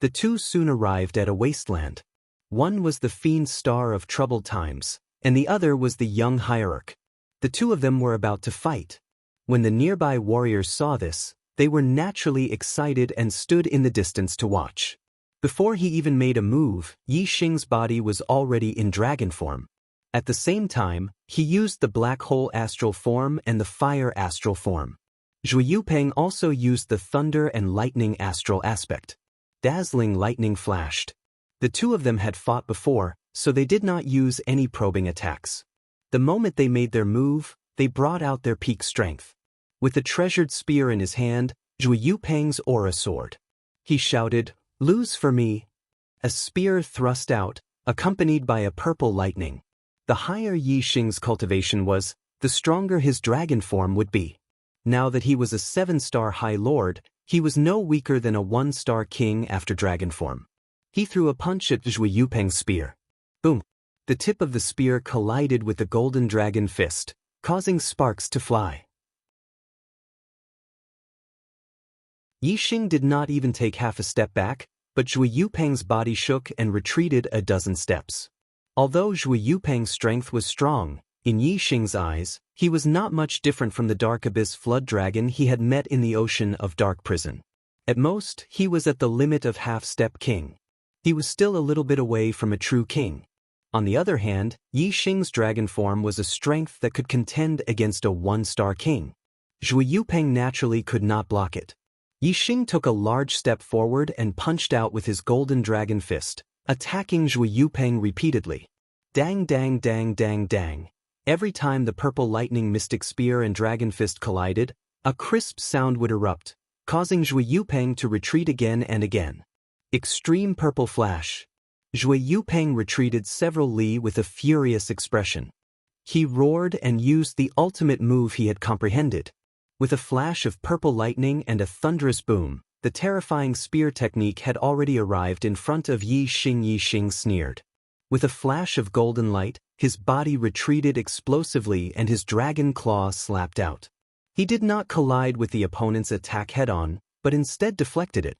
The two soon arrived at a wasteland. One was the Fiend Star of Troubled Times, and the other was the young hierarch. The two of them were about to fight. When the nearby warriors saw this, they were naturally excited and stood in the distance to watch. Before he even made a move, Yi Xing's body was already in dragon form. At the same time, he used the black hole astral form and the fire astral form. Zhui Yupeng also used the thunder and lightning astral aspect. Dazzling lightning flashed. The two of them had fought before, so they did not use any probing attacks. The moment they made their move, they brought out their peak strength. With the treasured spear in his hand, Zhui Yupeng's aura soared. He shouted, Lose for me. A spear thrust out, accompanied by a purple lightning. The higher Yi Xing's cultivation was, the stronger his dragon form would be. Now that he was a 7-star High Lord, he was no weaker than a 1-star king after dragon form. He threw a punch at Zhui Yupeng's spear. Boom! The tip of the spear collided with the golden dragon fist, causing sparks to fly. Yi Xing did not even take half a step back, but Zhui Yupeng's body shook and retreated a dozen steps. Although Zhui Yupeng's strength was strong, in Yi Xing's eyes, he was not much different from the Dark Abyss Flood Dragon he had met in the ocean of Dark Prison. At most, he was at the limit of half-step king. He was still a little bit away from a true king. On the other hand, Yi Xing's dragon form was a strength that could contend against a 1-star king. Zhui Yupeng naturally could not block it. Yi Xing took a large step forward and punched out with his golden dragon fist, attacking Zhui Yupeng repeatedly. Dang dang dang dang dang. Every time the purple lightning mystic spear and dragon fist collided, a crisp sound would erupt, causing Zhui Yupeng to retreat again and again. Extreme purple flash. Zhui Yupeng retreated several li with a furious expression. He roared and used the ultimate move he had comprehended. With a flash of purple lightning and a thunderous boom, the terrifying spear technique had already arrived in front of Yi Xing. Yi Xing sneered. With a flash of golden light, his body retreated explosively and his dragon claw slapped out. He did not collide with the opponent's attack head-on, but instead deflected it.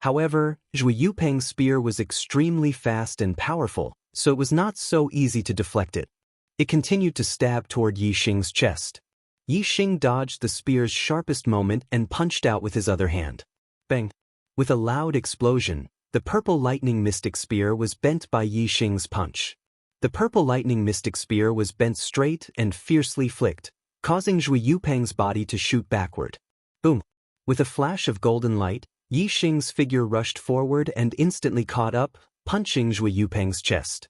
However, Zhui Yupeng's spear was extremely fast and powerful, so it was not so easy to deflect it. It continued to stab toward Yi Xing's chest. Yi Xing dodged the spear's sharpest moment and punched out with his other hand. Bang! With a loud explosion, the purple lightning mystic spear was bent by Yi Xing's punch. The purple lightning mystic spear was bent straight and fiercely flicked, causing Zhui Yupeng's body to shoot backward. Boom! With a flash of golden light, Yi Xing's figure rushed forward and instantly caught up, punching Zhui Yupeng's chest.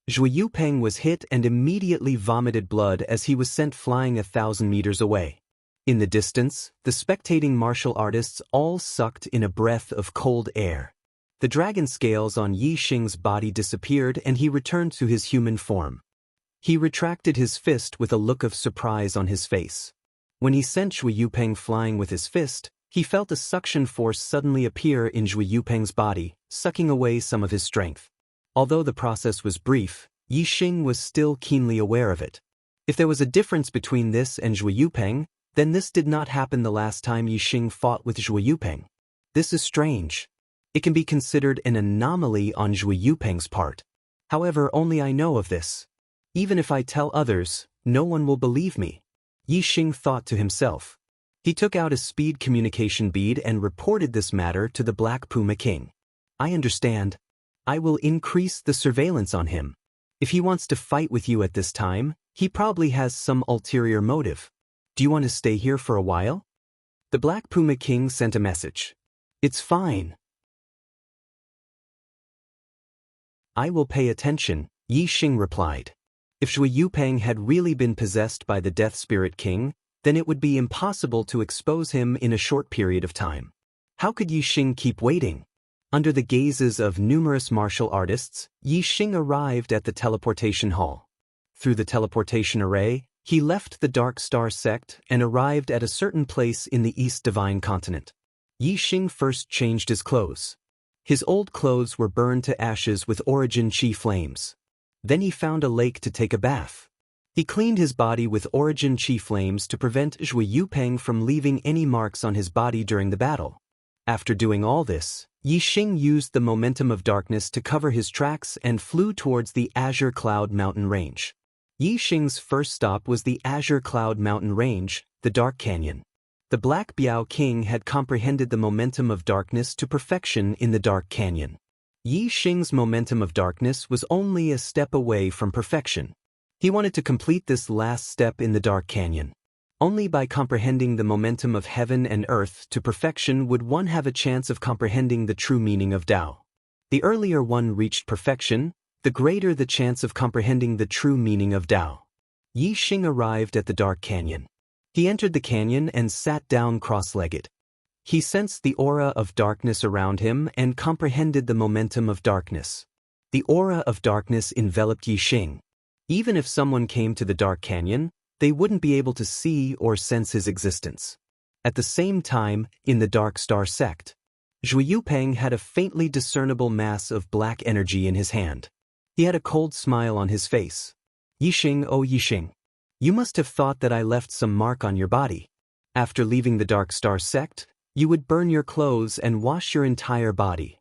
Zhui Yupeng was hit and immediately vomited blood as he was sent flying 1,000 meters away. In the distance, the spectating martial artists all sucked in a breath of cold air. The dragon scales on Yi Xing's body disappeared and he returned to his human form. He retracted his fist with a look of surprise on his face. When he sent Zhui Yupeng flying with his fist, he felt a suction force suddenly appear in Zhui Yupeng's body, sucking away some of his strength. Although the process was brief, Yi Xing was still keenly aware of it. If there was a difference between this and Zhui Yupeng, then this did not happen the last time Yi Xing fought with Zhui Yupeng. This is strange. It can be considered an anomaly on Zhui Yupeng's part. However, only I know of this. Even if I tell others, no one will believe me. Yi Xing thought to himself. He took out a speed communication bead and reported this matter to the Black Puma King. I understand. I will increase the surveillance on him. If he wants to fight with you at this time, he probably has some ulterior motive. Do you want to stay here for a while? The Black Puma King sent a message. It's fine. I will pay attention, Yi Xing replied. If Zhui Yupeng had really been possessed by the Death Spirit King, then it would be impossible to expose him in a short period of time. How could Yi Xing keep waiting? Under the gazes of numerous martial artists, Yi Xing arrived at the teleportation hall. Through the teleportation array, he left the Dark Star sect and arrived at a certain place in the East Divine Continent. Yi Xing first changed his clothes. His old clothes were burned to ashes with Origin Chi flames. Then he found a lake to take a bath. He cleaned his body with Origin Chi flames to prevent Zhui Yupeng from leaving any marks on his body during the battle. After doing all this, Yi Xing used the momentum of darkness to cover his tracks and flew towards the Azure Cloud Mountain Range. Yi Xing's first stop was the Azure Cloud Mountain Range, the Dark Canyon. The Black Biao King had comprehended the momentum of darkness to perfection in the Dark Canyon. Yi Xing's momentum of darkness was only a step away from perfection. He wanted to complete this last step in the Dark Canyon. Only by comprehending the momentum of heaven and earth to perfection would one have a chance of comprehending the true meaning of Tao. The earlier one reached perfection, the greater the chance of comprehending the true meaning of Tao. Yi Xing arrived at the Dark Canyon. He entered the canyon and sat down cross-legged. He sensed the aura of darkness around him and comprehended the momentum of darkness. The aura of darkness enveloped Yi Xing. Even if someone came to the Dark Canyon, they wouldn't be able to see or sense his existence. At the same time, in the Dark Star sect, Zhui Yupeng had a faintly discernible mass of black energy in his hand. He had a cold smile on his face. Yi Xing, oh Yi Xing, you must have thought that I left some mark on your body. After leaving the Dark Star sect, you would burn your clothes and wash your entire body.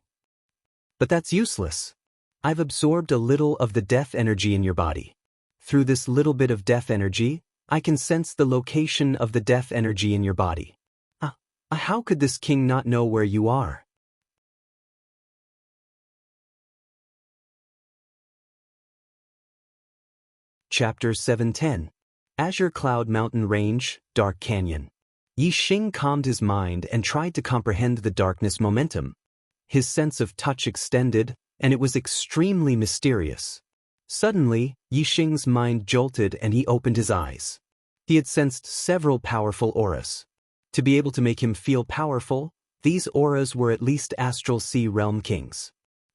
But that's useless. I've absorbed a little of the death energy in your body. Through this little bit of death energy, I can sense the location of the death energy in your body. How could this king not know where you are? Chapter 710. Azure Cloud Mountain Range, Dark Canyon. Yi Xing calmed his mind and tried to comprehend the darkness momentum. His sense of touch extended, and it was extremely mysterious. Suddenly, Yi Xing's mind jolted and he opened his eyes. He had sensed several powerful auras. To be able to make him feel powerful, these auras were at least Astral Sea Realm kings.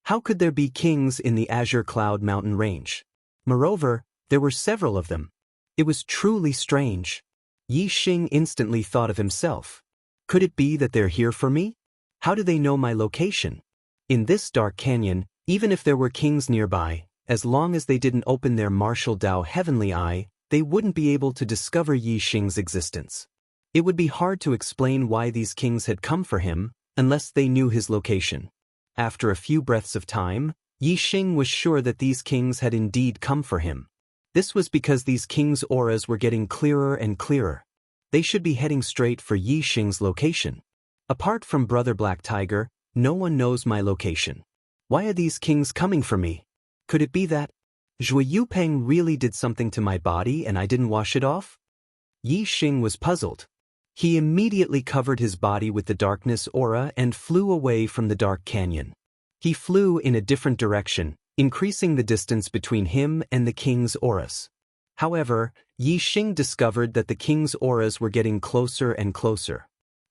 How could there be kings in the Azure Cloud Mountain Range? Moreover, there were several of them. It was truly strange. Yi Xing instantly thought of himself. Could it be that they're here for me? How do they know my location? In this dark canyon, even if there were kings nearby, as long as they didn't open their martial Dao heavenly eye, they wouldn't be able to discover Yi Xing's existence. It would be hard to explain why these kings had come for him, unless they knew his location. After a few breaths of time, Yi Xing was sure that these kings had indeed come for him. This was because these kings' auras were getting clearer and clearer. They should be heading straight for Yi Xing's location. Apart from Brother Black Tiger, no one knows my location. Why are these kings coming for me? Could it be that Zhui Yupeng really did something to my body and I didn't wash it off? Yi Xing was puzzled. He immediately covered his body with the darkness aura and flew away from the dark canyon. He flew in a different direction, increasing the distance between him and the king's auras. However, Yi Xing discovered that the king's auras were getting closer and closer.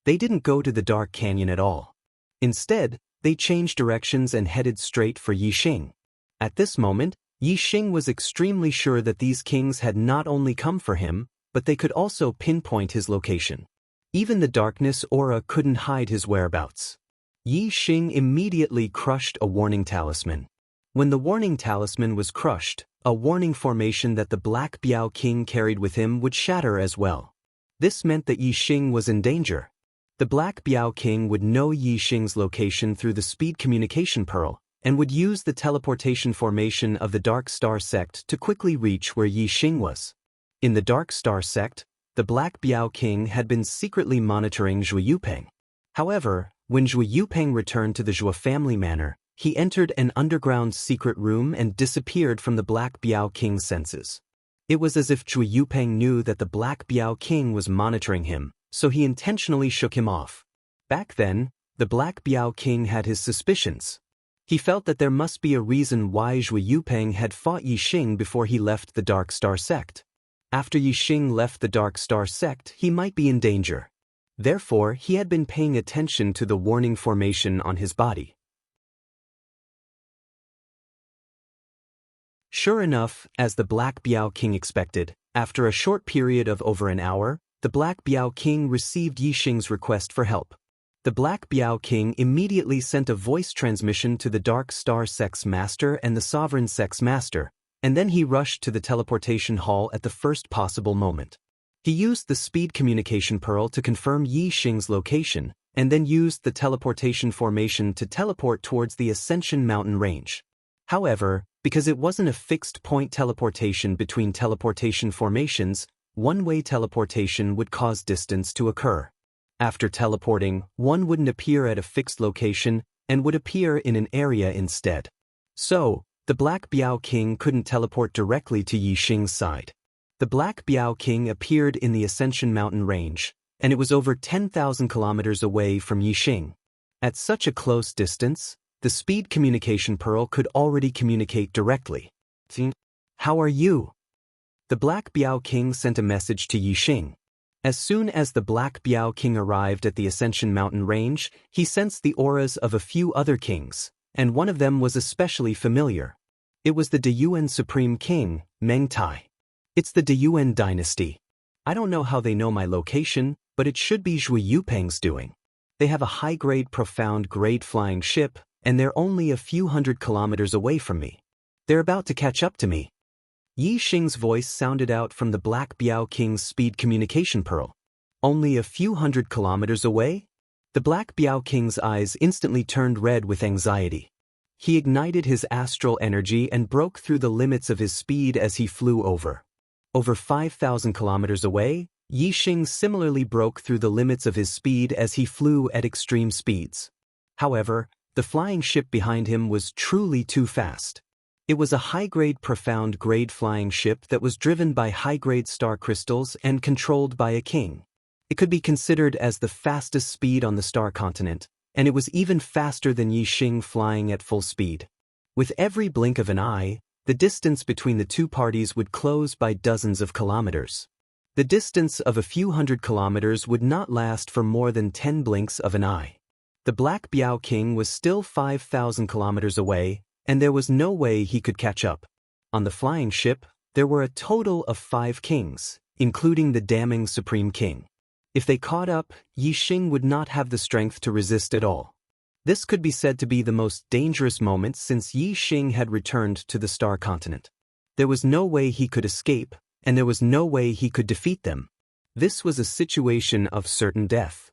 They didn't go to the dark canyon at all. Instead, they changed directions and headed straight for Yi Xing. At this moment, Yi Xing was extremely sure that these kings had not only come for him, but they could also pinpoint his location. Even the darkness aura couldn't hide his whereabouts. Yi Xing immediately crushed a warning talisman. When the warning talisman was crushed, a warning formation that the Black Biao King carried with him would shatter as well. This meant that Yi Xing was in danger. The Black Biao King would know Yi Xing's location through the speed communication pearl, and would use the teleportation formation of the Dark Star Sect to quickly reach where Yi Xing was. In the Dark Star Sect, the Black Biao King had been secretly monitoring Zhui Yupeng. However, when Zhui Yupeng returned to the Zhou family manor, he entered an underground secret room and disappeared from the Black Biao King's senses. It was as if Zhui Yupeng knew that the Black Biao King was monitoring him, so he intentionally shook him off. Back then, the Black Biao King had his suspicions. He felt that there must be a reason why Zhui Yupeng had fought Yi Xing before he left the Dark Star Sect. After Yi Xing left the Dark Star Sect, he might be in danger. Therefore, he had been paying attention to the warning formation on his body. Sure enough, as the Black Biao King expected, after a short period of over an hour, the Black Biao King received Yi Xing's request for help. The Black Biao King immediately sent a voice transmission to the Dark Star Sect's master and the Sovereign Sect's master, and then he rushed to the teleportation hall at the first possible moment. He used the speed communication pearl to confirm Yi Xing's location, and then used the teleportation formation to teleport towards the Ascension Mountain range. However, because it wasn't a fixed-point teleportation between teleportation formations, one-way teleportation would cause distance to occur. After teleporting, one wouldn't appear at a fixed location and would appear in an area instead. So, the Black Biao King couldn't teleport directly to Yi Xing's side. The Black Biao King appeared in the Ascension Mountain range, and it was over 10,000 kilometers away from Yi Xing. At such a close distance, the speed communication pearl could already communicate directly. "How are you?" The Black Biao King sent a message to Yi Xing. As soon as the Black Biao King arrived at the Ascension Mountain range, he sensed the auras of a few other kings, and one of them was especially familiar. It was the Deyuan Supreme King, Meng Tai. It's the Deyuan dynasty. I don't know how they know my location, but it should be Zhui Yupeng's doing. They have a high-grade profound grade flying ship, and they're only a few hundred kilometers away from me. They're about to catch up to me. Yi Xing's voice sounded out from the Black Biao King's speed communication pearl. Only a few hundred kilometers away? The Black Biao King's eyes instantly turned red with anxiety. He ignited his astral energy and broke through the limits of his speed as he flew over. Over 5,000 kilometers away, Yi Xing similarly broke through the limits of his speed as he flew at extreme speeds. However, the flying ship behind him was truly too fast. It was a high-grade profound grade flying ship that was driven by high-grade star crystals and controlled by a king. It could be considered as the fastest speed on the star continent, and it was even faster than Yi Xing flying at full speed. With every blink of an eye, the distance between the two parties would close by dozens of kilometers. The distance of a few hundred kilometers would not last for more than 10 blinks of an eye. The Black Biao King was still 5,000 kilometers away, and there was no way he could catch up. On the flying ship, there were a total of 5 kings, including the damning Supreme King. If they caught up, Yi Xing would not have the strength to resist at all. This could be said to be the most dangerous moment since Yi Xing had returned to the Star Continent. There was no way he could escape, and there was no way he could defeat them. This was a situation of certain death.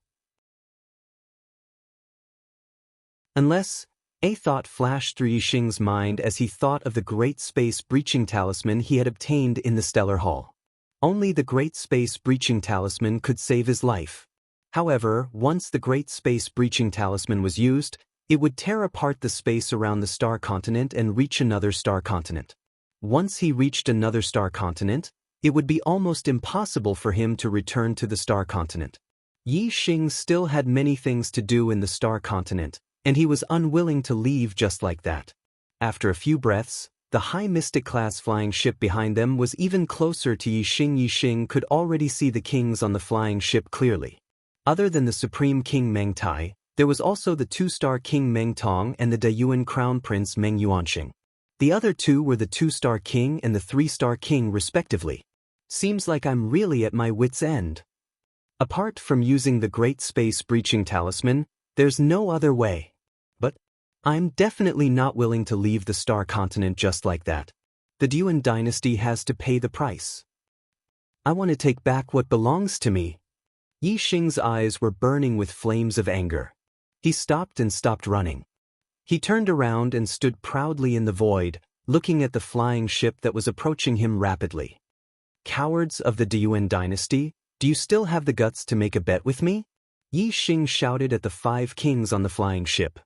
Unless, a thought flashed through Yi Xing's mind as he thought of the Great Space Breaching Talisman he had obtained in the Stellar Hall. Only the Great Space Breaching Talisman could save his life. However, once the Great Space Breaching Talisman was used, it would tear apart the space around the Star Continent and reach another star continent. Once he reached another star continent, it would be almost impossible for him to return to the Star Continent. Yi Xing still had many things to do in the Star Continent, and he was unwilling to leave just like that. After a few breaths, the high mystic class flying ship behind them was even closer to Yixing. Yixing could already see the kings on the flying ship clearly. Other than the Supreme King Meng Tai, there was also the 2-star King Meng Tong and the Dayuan Crown Prince Meng Yuanxing. The other two were the 2-star King and the 3-star King respectively. Seems like I'm really at my wit's end. Apart from using the Great Space Breaching Talisman, there's no other way. But I'm definitely not willing to leave the Star Continent just like that. The Duan dynasty has to pay the price. I want to take back what belongs to me. Yixing's eyes were burning with flames of anger. He stopped running. He turned around and stood proudly in the void, looking at the flying ship that was approaching him rapidly. Cowards of the Duan dynasty, do you still have the guts to make a bet with me? Yixing shouted at the 5 kings on the flying ship.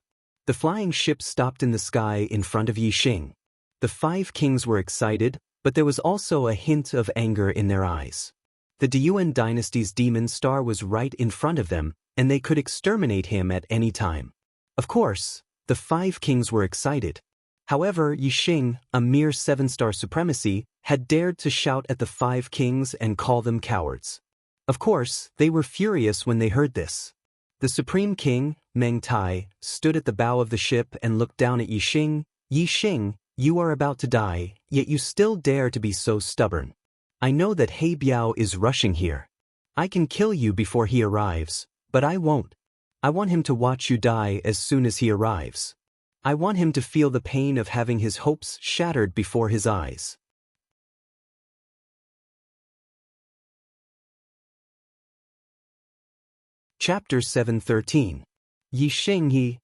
The flying ship stopped in the sky in front of Yixing. The 5 kings were excited, but there was also a hint of anger in their eyes. The Duan dynasty's demon star was right in front of them, and they could exterminate him at any time. Of course, the 5 kings were excited. However, Yixing, a mere 7-star supremacy, had dared to shout at the 5 kings and call them cowards. Of course, they were furious when they heard this. The Supreme King, Meng Tai, stood at the bow of the ship and looked down at Yixing. Yixing, you are about to die, yet you still dare to be so stubborn. I know that He Biao is rushing here. I can kill you before he arrives, but I won't. I want him to watch you die as soon as he arrives. I want him to feel the pain of having his hopes shattered before his eyes. Chapter 713. Yixing He.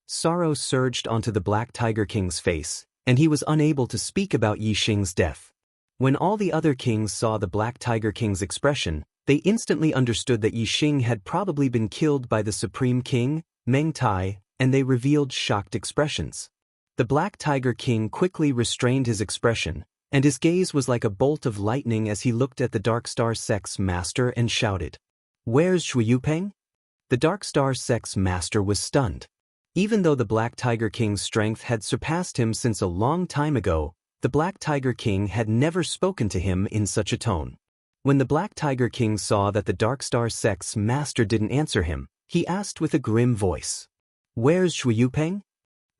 Sorrow surged onto the Black Tiger King's face, and he was unable to speak about Yixing's death. When all the other kings saw the Black Tiger King's expression, they instantly understood that Yixing had probably been killed by the Supreme King, Meng Tai, and they revealed shocked expressions. The Black Tiger King quickly restrained his expression, and his gaze was like a bolt of lightning as he looked at the Dark Star Sect's master and shouted, "Where's Zhu Yupeng?" The Dark Star Sect's master was stunned. Even though the Black Tiger King's strength had surpassed him since a long time ago, the Black Tiger King had never spoken to him in such a tone. When the Black Tiger King saw that the Dark Star Sect's master didn't answer him, he asked with a grim voice, "Where's Zhu Yupeng?"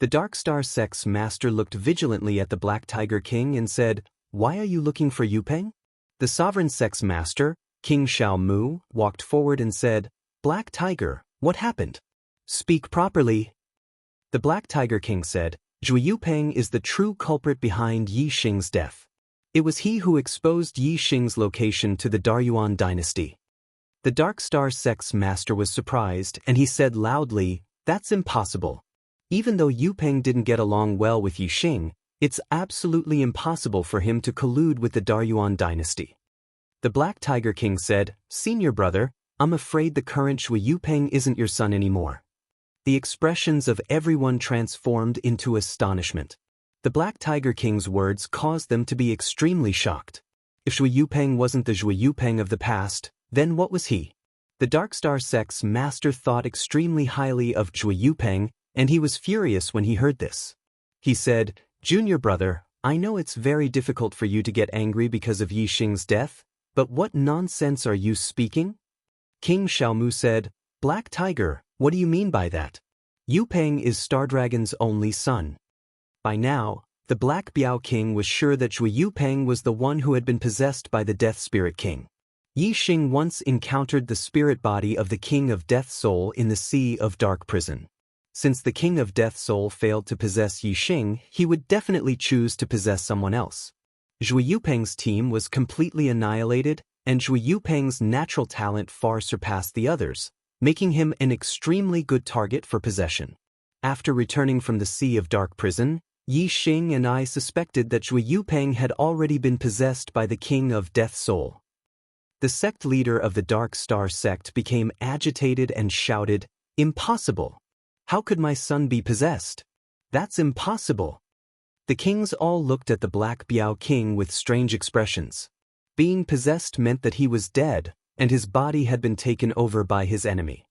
The Dark Star Sect's master looked vigilantly at the Black Tiger King and said, "Why are you looking for Yupeng?" The Sovereign Sect's master, King Xiao Mu, walked forward and said, "Black Tiger, what happened? Speak properly." The Black Tiger King said, "Zhu Yupeng is the true culprit behind Yixing's death. It was he who exposed Yixing's location to the Daryuan dynasty." The Dark Star Sect's master was surprised, and he said loudly, "That's impossible. Even though Yupeng didn't get along well with Yixing, it's absolutely impossible for him to collude with the Daryuan dynasty." The Black Tiger King said, "Senior brother, I'm afraid the current Zhu Yupeng isn't your son anymore." The expressions of everyone transformed into astonishment. The Black Tiger King's words caused them to be extremely shocked. If Zhu Yupeng wasn't the Zhu Yupeng of the past, then what was he? The Dark Star Sect's master thought extremely highly of Zhu Yupeng, and he was furious when he heard this. He said, "Junior brother, I know it's very difficult for you to get angry because of Yixing's death, but what nonsense are you speaking?" King Xiaomu said, "Black Tiger, what do you mean by that? Yupeng is Stardragon's only son." By now, the Black Biao King was sure that Zhu Yupeng was the one who had been possessed by the Death Spirit King. Yixing once encountered the spirit body of the King of Death Soul in the Sea of Dark Prison. Since the King of Death Soul failed to possess Yixing, he would definitely choose to possess someone else. Zhu Yupeng's team was completely annihilated, and Zhu Yupeng's natural talent far surpassed the others, making him an extremely good target for possession. After returning from the Sea of Dark Prison, Yixing and I suspected that Zhu Yupeng had already been possessed by the King of Death Soul. The sect leader of the Dark Star Sect became agitated and shouted, "Impossible! How could my son be possessed? That's impossible!" The kings all looked at the Black Biao King with strange expressions. Being possessed meant that he was dead, and his body had been taken over by his enemy.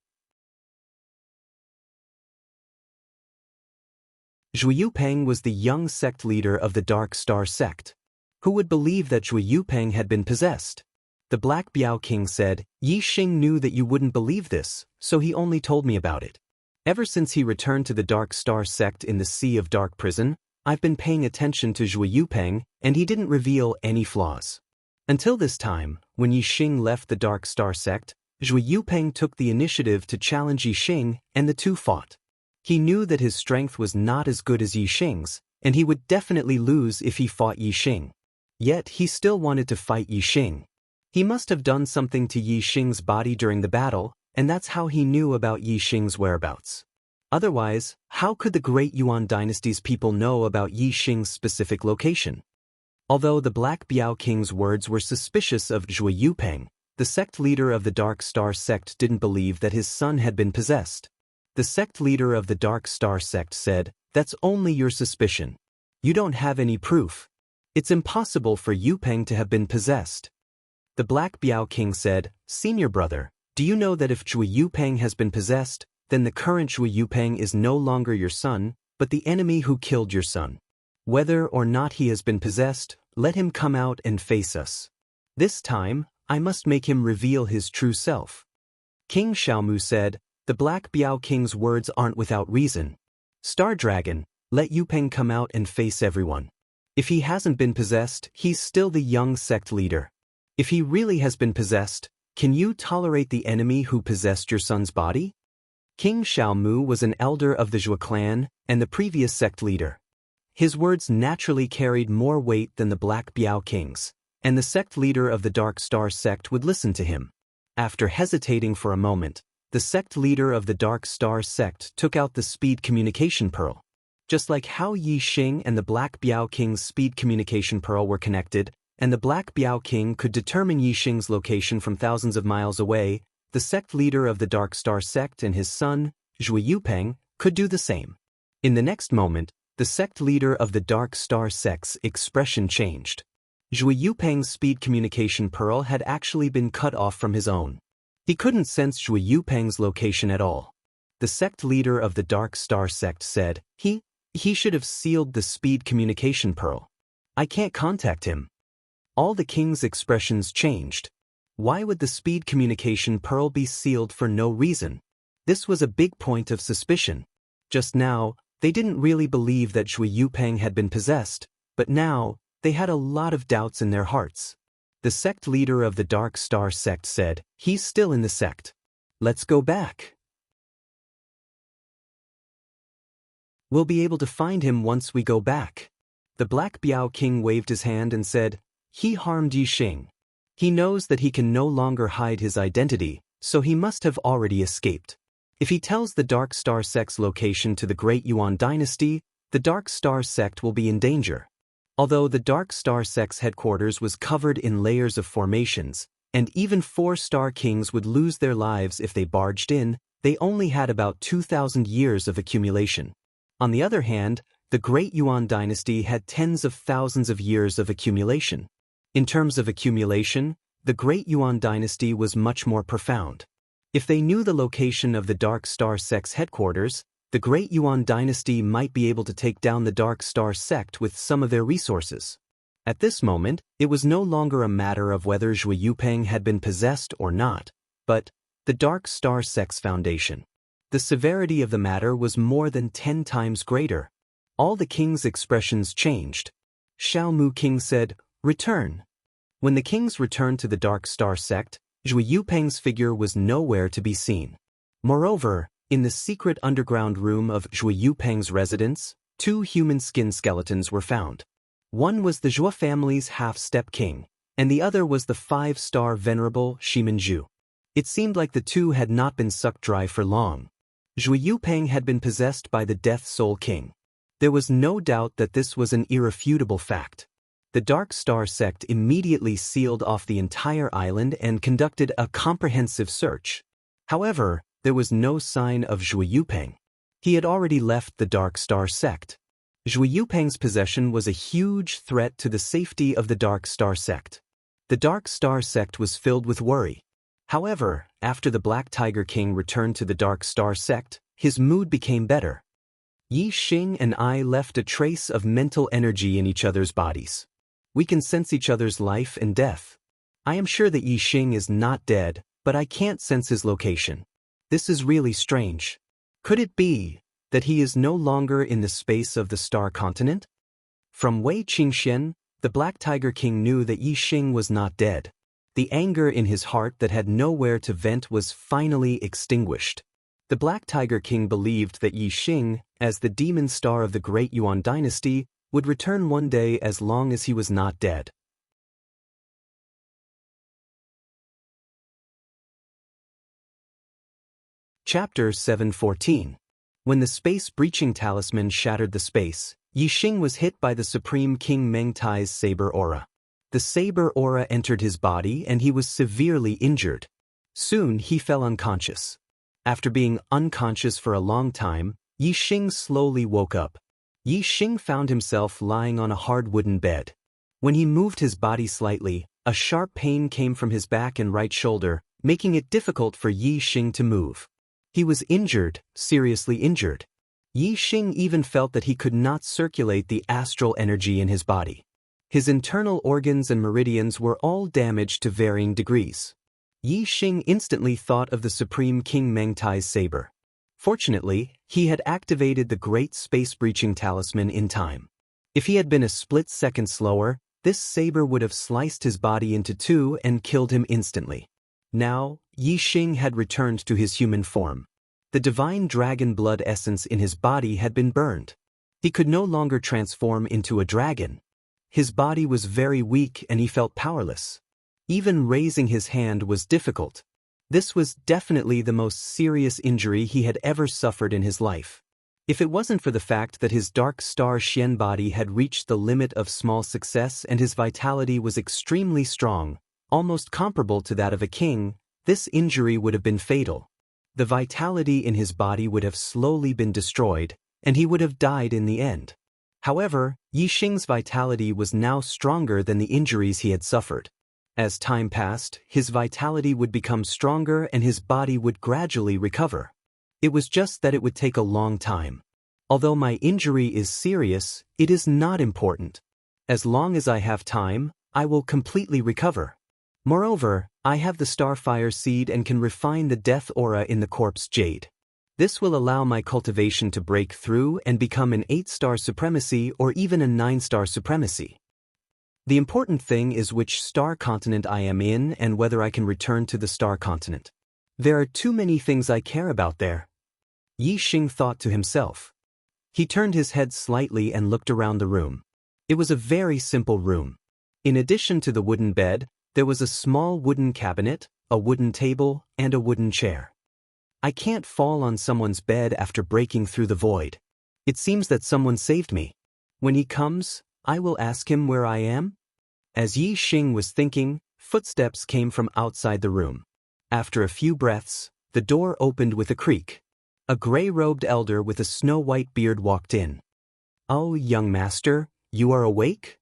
Zhui Yupeng was the young sect leader of the Dark Star sect. Who would believe that Zhui Yupeng had been possessed? The Black Biao King said, Yi Xing knew that you wouldn't believe this, so he only told me about it. Ever since he returned to the Dark Star sect in the Sea of Dark Prison, I've been paying attention to Zhui Yupeng, and he didn't reveal any flaws. Until this time, when Yi Xing left the Dark Star sect, Zhui Yupeng took the initiative to challenge Yi Xing, and the two fought. He knew that his strength was not as good as Yi Xing's, and he would definitely lose if he fought Yi Xing. Yet he still wanted to fight Yi Xing. He must have done something to Yi Xing's body during the battle, and that's how he knew about Yi Xing's whereabouts. Otherwise, how could the Great Yuan dynasty's people know about Yi Xing's specific location? Although the Black Biao King's words were suspicious of Zhui Yupeng, the sect leader of the Dark Star sect didn't believe that his son had been possessed. The sect leader of the Dark Star sect said, "That's only your suspicion. You don't have any proof. It's impossible for Yupeng to have been possessed." The Black Biao King said, "Senior brother, do you know that if Zhui Yupeng has been possessed, then the current Zhui Yupeng is no longer your son, but the enemy who killed your son? Whether or not he has been possessed, let him come out and face us. This time, I must make him reveal his true self." King Xiaomu said, "The Black Biao King's words aren't without reason. Star Dragon, let Yupeng come out and face everyone. If he hasn't been possessed, he's still the young sect leader. If he really has been possessed, can you tolerate the enemy who possessed your son's body?" King Xiaomu was an elder of the Zhou clan and the previous sect leader. His words naturally carried more weight than the Black Biao King's, and the sect leader of the Dark Star sect would listen to him. After hesitating for a moment, the sect leader of the Dark Star sect took out the speed communication pearl. Just like how Yi Xing and the Black Biao King's speed communication pearl were connected, and the Black Biao King could determine Yi Xing's location from thousands of miles away, the sect leader of the Dark Star sect and his son, Zhui Yupeng, could do the same. In the next moment, the sect leader of the Dark Star sect's expression changed. Zhui Yupeng's speed communication pearl had actually been cut off from his own. He couldn't sense Zhui Yupeng's location at all. The sect leader of the Dark Star sect said, He should have sealed the speed communication pearl. I can't contact him." All the king's expressions changed. Why would the speed communication pearl be sealed for no reason? This was a big point of suspicion. Just now, they didn't really believe that Zhui Yupeng had been possessed, but now, they had a lot of doubts in their hearts. The sect leader of the Dark Star sect said, "He's still in the sect. Let's go back. We'll be able to find him once we go back." The Black Biao King waved his hand and said, "He harmed Yi Xing. He knows that he can no longer hide his identity, so he must have already escaped. If he tells the Dark Star sect's location to the Great Yuan dynasty, the Dark Star sect will be in danger." Although the Dark Star sect's headquarters was covered in layers of formations, and even 4-star kings would lose their lives if they barged in, they only had about 2,000 years of accumulation. On the other hand, the Great Yuan dynasty had tens of thousands of years of accumulation. In terms of accumulation, the Great Yuan dynasty was much more profound. If they knew the location of the Dark Star sect's headquarters, the Great Yuan dynasty might be able to take down the Dark Star sect with some of their resources. At this moment, it was no longer a matter of whether Zhui Yupeng had been possessed or not, but the Dark Star sect's foundation. The severity of the matter was more than 10 times greater. All the king's expressions changed. Xiaomu King said, "Return." When the kings returned to the Dark Star sect, Zhui Yupeng's figure was nowhere to be seen. Moreover, in the secret underground room of Zhui Yupeng's residence, 2 human skin skeletons were found. One was the Zhou family's half-step king, and the other was the 5-star venerable Shimenju. It seemed like the two had not been sucked dry for long. Zhui Yupeng had been possessed by the Death Soul King. There was no doubt that this was an irrefutable fact. The Dark Star sect immediately sealed off the entire island and conducted a comprehensive search. However, there was no sign of Zhui Yupeng. He had already left the Dark Star sect. Zhui Yupeng's possession was a huge threat to the safety of the Dark Star sect. The Dark Star sect was filled with worry. However, after the Black Tiger King returned to the Dark Star sect, his mood became better. Yi Xing and I left a trace of mental energy in each other's bodies. We can sense each other's life and death. I am sure that Yi Xing is not dead, but I can't sense his location. This is really strange. Could it be that he is no longer in the space of the star continent? From Wei Qingxian, the Black Tiger King knew that Yi Xing was not dead. The anger in his heart that had nowhere to vent was finally extinguished. The Black Tiger King believed that Yi Xing, as the demon star of the Great Yuan dynasty, would return one day as long as he was not dead. Chapter 714. When the space-breaching talisman shattered the space, Yi Xing was hit by the Supreme King Meng Tai's saber aura. The saber aura entered his body and he was severely injured. Soon he fell unconscious. After being unconscious for a long time, Yi Xing slowly woke up. Yi Xing found himself lying on a hard wooden bed. When he moved his body slightly, a sharp pain came from his back and right shoulder, making it difficult for Yi Xing to move. He was injured, seriously injured. Yi Xing even felt that he could not circulate the astral energy in his body. His internal organs and meridians were all damaged to varying degrees. Yi Xing instantly thought of the Supreme King Meng Tai's saber. Fortunately, he had activated the Great Space-Breaching Talisman in time. If he had been a split second slower, this saber would have sliced his body into two and killed him instantly. Now, Yi Xing had returned to his human form. The divine dragon blood essence in his body had been burned. He could no longer transform into a dragon. His body was very weak and he felt powerless. Even raising his hand was difficult. This was definitely the most serious injury he had ever suffered in his life. If it wasn't for the fact that his dark star Xian body had reached the limit of small success and his vitality was extremely strong, almost comparable to that of a king, this injury would have been fatal. The vitality in his body would have slowly been destroyed, and he would have died in the end. However, Yi Xing's vitality was now stronger than the injuries he had suffered. As time passed, his vitality would become stronger and his body would gradually recover. It was just that it would take a long time. Although my injury is serious, it is not important. As long as I have time, I will completely recover. Moreover, I have the Starfire Seed and can refine the death aura in the corpse jade. This will allow my cultivation to break through and become an 8-star supremacy or even a 9-star supremacy. The important thing is which star continent I am in and whether I can return to the star continent. There are too many things I care about there. Yi Xing thought to himself. He turned his head slightly and looked around the room. It was a very simple room. In addition to the wooden bed, there was a small wooden cabinet, a wooden table, and a wooden chair. I can't fall on someone's bed after breaking through the void. It seems that someone saved me. When he comes, I will ask him where I am. As Yi Xing was thinking, footsteps came from outside the room. After a few breaths, the door opened with a creak. A gray-robed elder with a snow-white beard walked in. "Oh, young master, you are awake?"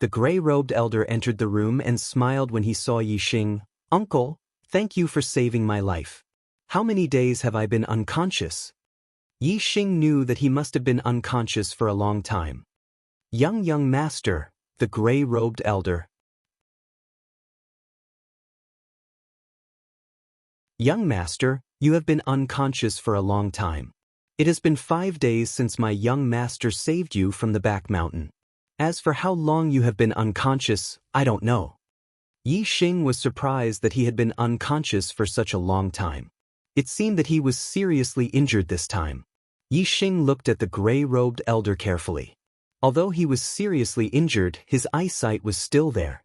The gray-robed elder entered the room and smiled when he saw Yi Xing. "Uncle, thank you for saving my life. How many days have I been unconscious?" Yi Xing knew that he must have been unconscious for a long time. Young master," the gray-robed elder. "Young master, you have been unconscious for a long time. It has been 5 days since my young master saved you from the back mountain. As for how long you have been unconscious, I don't know." Yi Xing was surprised that he had been unconscious for such a long time. It seemed that he was seriously injured this time. Yi Xing looked at the gray-robed elder carefully. Although he was seriously injured, his eyesight was still there.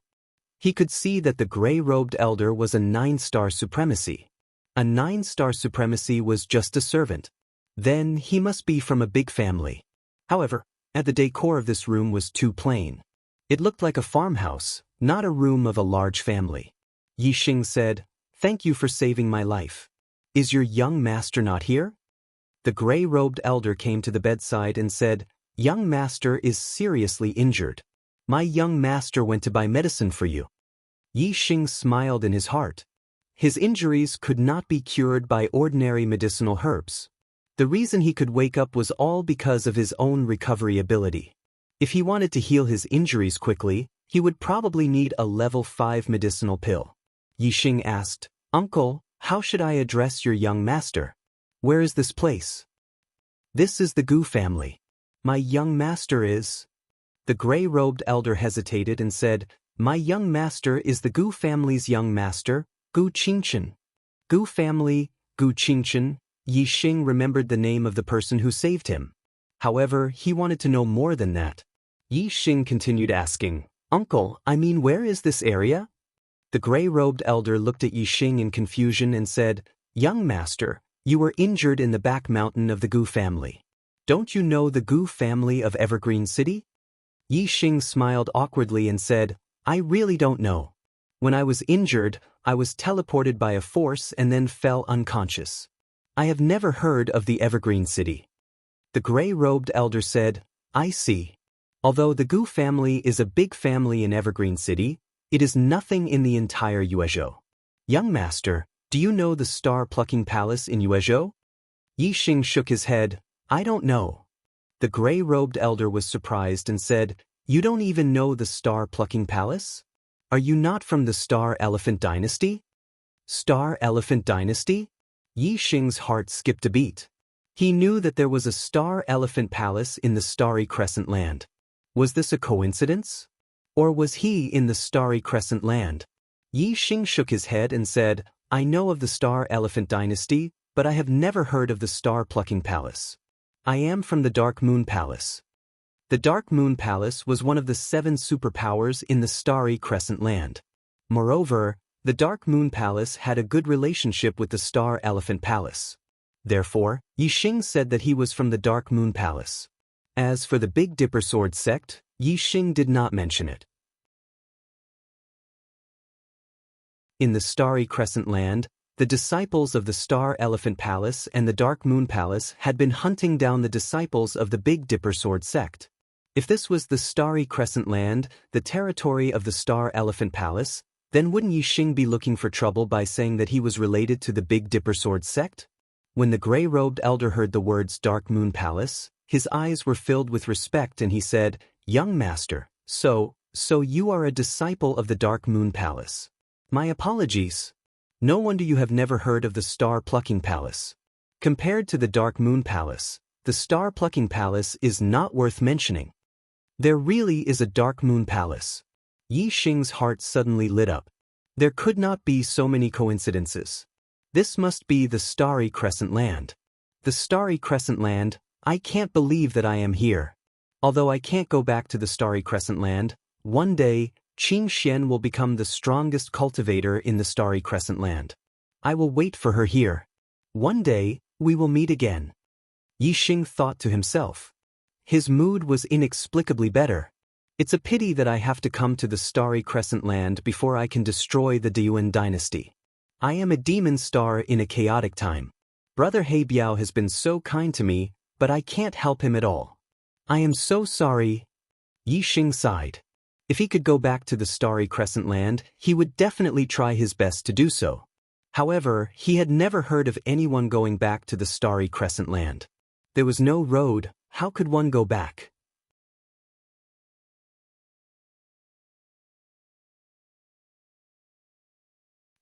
He could see that the gray-robed elder was a 9-star supremacy. A 9-star supremacy was just a servant. Then he must be from a big family. However, the decor of this room was too plain. It looked like a farmhouse, not a room of a large family. Yi Xing said, "Thank you for saving my life. Is your young master not here?" The gray-robed elder came to the bedside and said, "Young master is seriously injured. My young master went to buy medicine for you." Yi Xing smiled in his heart. His injuries could not be cured by ordinary medicinal herbs. The reason he could wake up was all because of his own recovery ability. If he wanted to heal his injuries quickly, he would probably need a level 5 medicinal pill. Yixing asked, "Uncle, how should I address your young master? Where is this place?" "This is the Gu family. My young master is..." The gray-robed elder hesitated and said, "My young master is the Gu family's young master, Gu Qingchen." Gu family, Gu Qingchen. Yixing remembered the name of the person who saved him. However, he wanted to know more than that. Yixing continued asking, "Uncle, I mean, where is this area?" The gray-robed elder looked at Yixing in confusion and said, "Young master, you were injured in the back mountain of the Gu family. Don't you know the Gu family of Evergreen City?" Yixing smiled awkwardly and said, "I really don't know. When I was injured, I was teleported by a force and then fell unconscious. I have never heard of the Evergreen City." The gray-robed elder said, "I see. Although the Gu family is a big family in Evergreen City, it is nothing in the entire Yuezhou. Young master, do you know the star-plucking palace in Yuezhou?" Yixing shook his head, "I don't know." The gray-robed elder was surprised and said, "You don't even know the star-plucking palace? Are you not from the Star Elephant Dynasty?" Star Elephant Dynasty? Yixing's heart skipped a beat. He knew that there was a Star Elephant Palace in the Starry Crescent Land. Was this a coincidence? Or was he in the Starry Crescent Land? Yixing shook his head and said, "I know of the Star Elephant Dynasty, but I have never heard of the Star-Plucking Palace. I am from the Dark Moon Palace." The Dark Moon Palace was one of the 7 superpowers in the Starry Crescent Land. Moreover, the Dark Moon Palace had a good relationship with the Star Elephant Palace. Therefore, Yixing said that he was from the Dark Moon Palace. As for the Big Dipper Sword sect, Yixing did not mention it. In the Starry Crescent Land, the disciples of the Star Elephant Palace and the Dark Moon Palace had been hunting down the disciples of the Big Dipper Sword sect. If this was the Starry Crescent Land, the territory of the Star Elephant Palace, then wouldn't Yixing be looking for trouble by saying that he was related to the Big Dipper Sword sect? When the gray-robed elder heard the words Dark Moon Palace, his eyes were filled with respect and he said, "Young master, so you are a disciple of the Dark Moon Palace. My apologies. No wonder you have never heard of the Star-Plucking Palace. Compared to the Dark Moon Palace, the Star-Plucking Palace is not worth mentioning. There really is a Dark Moon Palace." Yixing's heart suddenly lit up. There could not be so many coincidences. This must be the Starry Crescent Land. The Starry Crescent Land, I can't believe that I am here. Although I can't go back to the Starry Crescent Land, one day, Qing Xian will become the strongest cultivator in the Starry Crescent Land. I will wait for her here. One day, we will meet again. Yixing thought to himself. His mood was inexplicably better. It's a pity that I have to come to the Starry Crescent Land before I can destroy the Deyuan dynasty. I am a demon star in a chaotic time. Brother He Biao has been so kind to me, but I can't help him at all. I am so sorry. Yixing sighed. If he could go back to the Starry Crescent Land, he would definitely try his best to do so. However, he had never heard of anyone going back to the Starry Crescent Land. There was no road. How could one go back?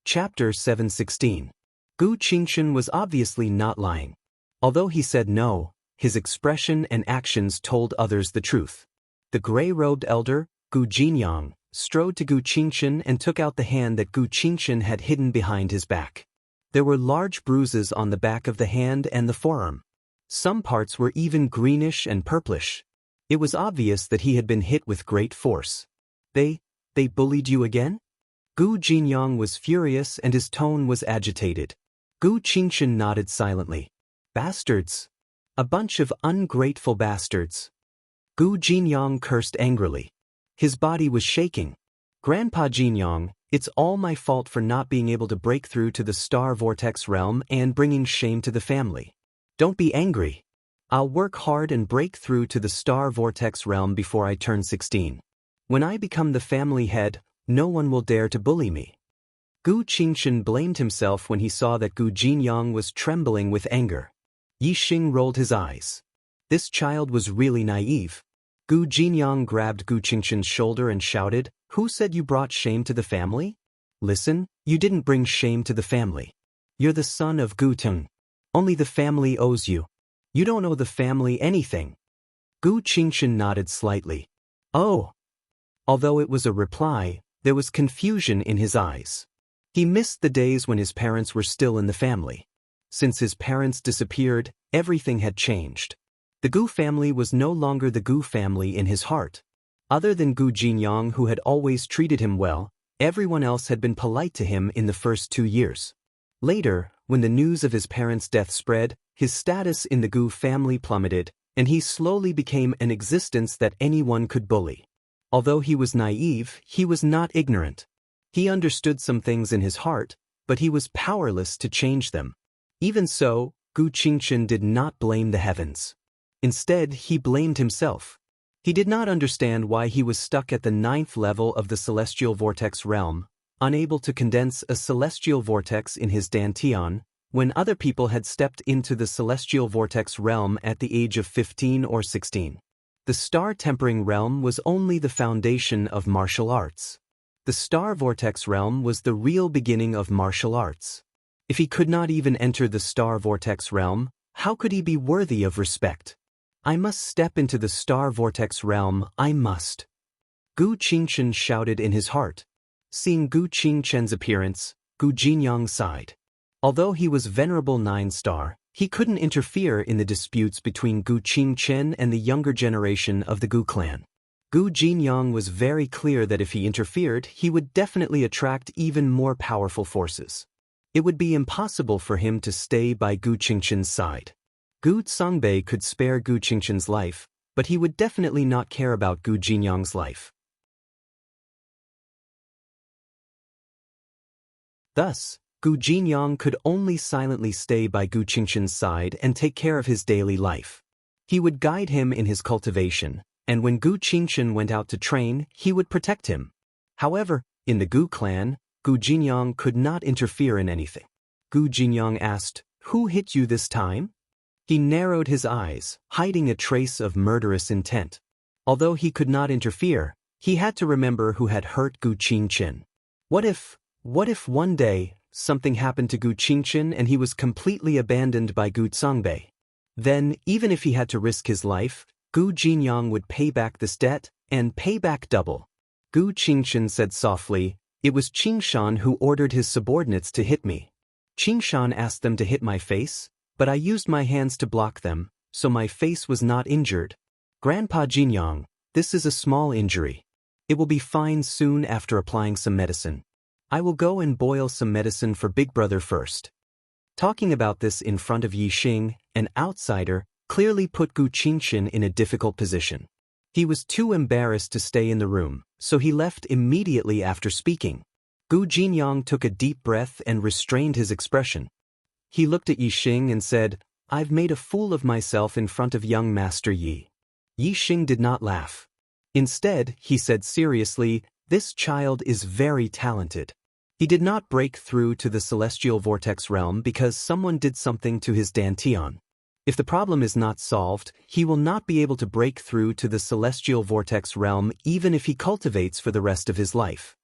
Chapter 716. Gu Qingchen was obviously not lying. Although he said no, his expression and actions told others the truth. The gray-robed elder, Gu Jinyang, strode to Gu Qingchen and took out the hand that Gu Qingchen had hidden behind his back. There were large bruises on the back of the hand and the forearm. Some parts were even greenish and purplish. It was obvious that he had been hit with great force. They bullied you again? Gu Jinyang was furious and his tone was agitated. Gu Qingchen nodded silently. Bastards. A bunch of ungrateful bastards. Gu Jinyang cursed angrily. His body was shaking. Grandpa Jinyang, it's all my fault for not being able to break through to the Star Vortex realm and bringing shame to the family. Don't be angry. I'll work hard and break through to the Star Vortex realm before I turn 16. When I become the family head, no one will dare to bully me. Gu Qingchen blamed himself when he saw that Gu Jinyang was trembling with anger. Yixing rolled his eyes. This child was really naive. Gu Jinyang grabbed Gu Qingshan's shoulder and shouted, "Who said you brought shame to the family? Listen, you didn't bring shame to the family. You're the son of Gu Teng. Only the family owes you. You don't owe the family anything." Gu Qingshan nodded slightly. "Oh." Although it was a reply, there was confusion in his eyes. He missed the days when his parents were still in the family. Since his parents disappeared, everything had changed. The Gu family was no longer the Gu family in his heart. Other than Gu Jinyang, who had always treated him well, everyone else had been polite to him in the first 2 years. Later, when the news of his parents' death spread, his status in the Gu family plummeted, and he slowly became an existence that anyone could bully. Although he was naive, he was not ignorant. He understood some things in his heart, but he was powerless to change them. Even so, Gu Qingshan did not blame the heavens. Instead, he blamed himself. He did not understand why he was stuck at the 9th level of the celestial vortex realm, unable to condense a celestial vortex in his dantian, when other people had stepped into the celestial vortex realm at the age of 15 or 16. The star-tempering realm was only the foundation of martial arts. The star vortex realm was the real beginning of martial arts. If he could not even enter the star vortex realm, how could he be worthy of respect? "I must step into the star vortex realm, I must." Gu Qingshan shouted in his heart. Seeing Gu Qingshan's appearance, Gu Jinyang sighed. Although he was Venerable 9-star, he couldn't interfere in the disputes between Gu Qingshan and the younger generation of the Gu clan. Gu Jinyang was very clear that if he interfered, he would definitely attract even more powerful forces. It would be impossible for him to stay by Gu Qingshan's side. Gu Songbei could spare Gu Qingshan's life, but he would definitely not care about Gu Jinyang's life. Thus, Gu Jinyang could only silently stay by Gu Qingshan's side and take care of his daily life. He would guide him in his cultivation, and when Gu Qingshan went out to train, he would protect him. However, in the Gu clan, Gu Jinyang could not interfere in anything. Gu Jinyang asked, "Who hit you this time?" He narrowed his eyes, hiding a trace of murderous intent. Although he could not interfere, he had to remember who had hurt Gu Qingshan. What if one day, something happened to Gu Qingshan and he was completely abandoned by Gu Songbei? Then, even if he had to risk his life, Gu Jinyang would pay back this debt, and pay back double. Gu Qingshan said softly, "It was Qingshan who ordered his subordinates to hit me. Qingshan asked them to hit my face, but I used my hands to block them, so my face was not injured. Grandpa Jinyang, this is a small injury. It will be fine soon after applying some medicine. I will go and boil some medicine for Big Brother first." Talking about this in front of Yixing, an outsider, clearly put Gu Qingshan in a difficult position. He was too embarrassed to stay in the room, so he left immediately after speaking. Gu Jinyang took a deep breath and restrained his expression. He looked at Yixing and said, "I've made a fool of myself in front of young Master Yi." Yixing did not laugh. Instead, he said seriously, "This child is very talented. He did not break through to the celestial vortex realm because someone did something to his dantian. If the problem is not solved, he will not be able to break through to the celestial vortex realm even if he cultivates for the rest of his life."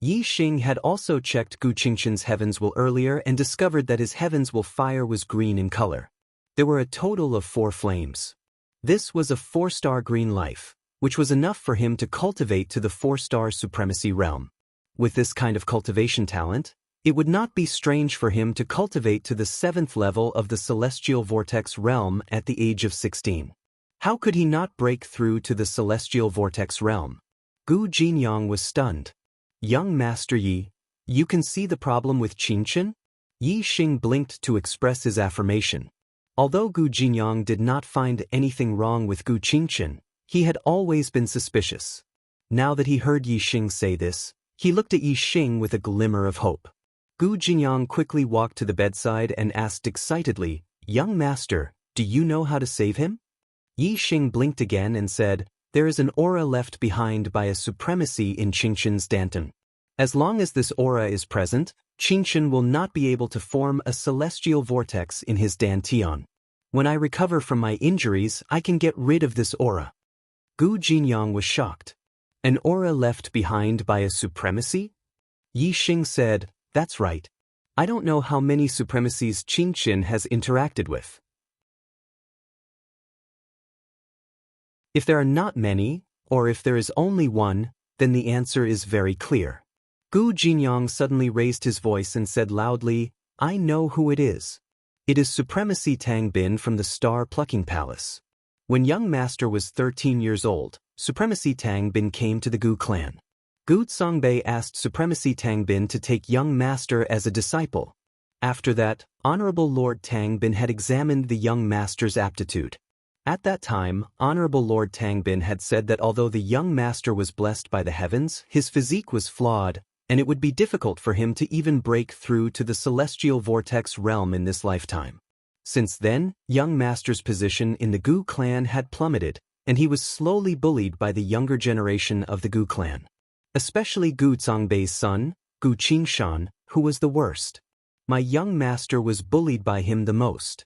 Yixing had also checked Gu Qingshan's heavens will earlier and discovered that his heavens will fire was green in color. There were a total of 4 flames. This was a 4-star green life, which was enough for him to cultivate to the 4-star supremacy realm. With this kind of cultivation talent, it would not be strange for him to cultivate to the 7th level of the celestial vortex realm at the age of 16. How could he not break through to the celestial vortex realm? Gu Jinyang was stunned. "Young Master Yi, you can see the problem with Qingshan?" Yixing blinked to express his affirmation. Although Gu Jinyang did not find anything wrong with Gu Qingshan, he had always been suspicious. Now that he heard Yixing say this, he looked at Yixing with a glimmer of hope. Gu Jinyang quickly walked to the bedside and asked excitedly, "Young master, do you know how to save him?" Yixing blinked again and said, "There is an aura left behind by a supremacy in Qingshan's dantian. As long as this aura is present, Qingshan will not be able to form a celestial vortex in his dantian. When I recover from my injuries, I can get rid of this aura. Gu Jinyang was shocked. An aura left behind by a supremacy? Yi Xing said, that's right. I don't know how many supremacies Qingqin has interacted with. If there are not many, or if there is only one, then the answer is very clear. Gu Jinyang suddenly raised his voice and said loudly, I know who it is. It is Supremacy Tang Bin from the Star Plucking Palace. When young master was 13 years old, Supremacy Tang Bin came to the Gu clan. Gu Songbei asked Supremacy Tang Bin to take young master as a disciple. After that, Honorable Lord Tang Bin had examined the young master's aptitude. At that time, Honorable Lord Tang Bin had said that although the young master was blessed by the heavens, his physique was flawed, and it would be difficult for him to even break through to the celestial vortex realm in this lifetime. Since then, young master's position in the Gu clan had plummeted, and he was slowly bullied by the younger generation of the Gu clan. Especially Gu Zongbei's son, Gu Qingshan, who was the worst. My young master was bullied by him the most.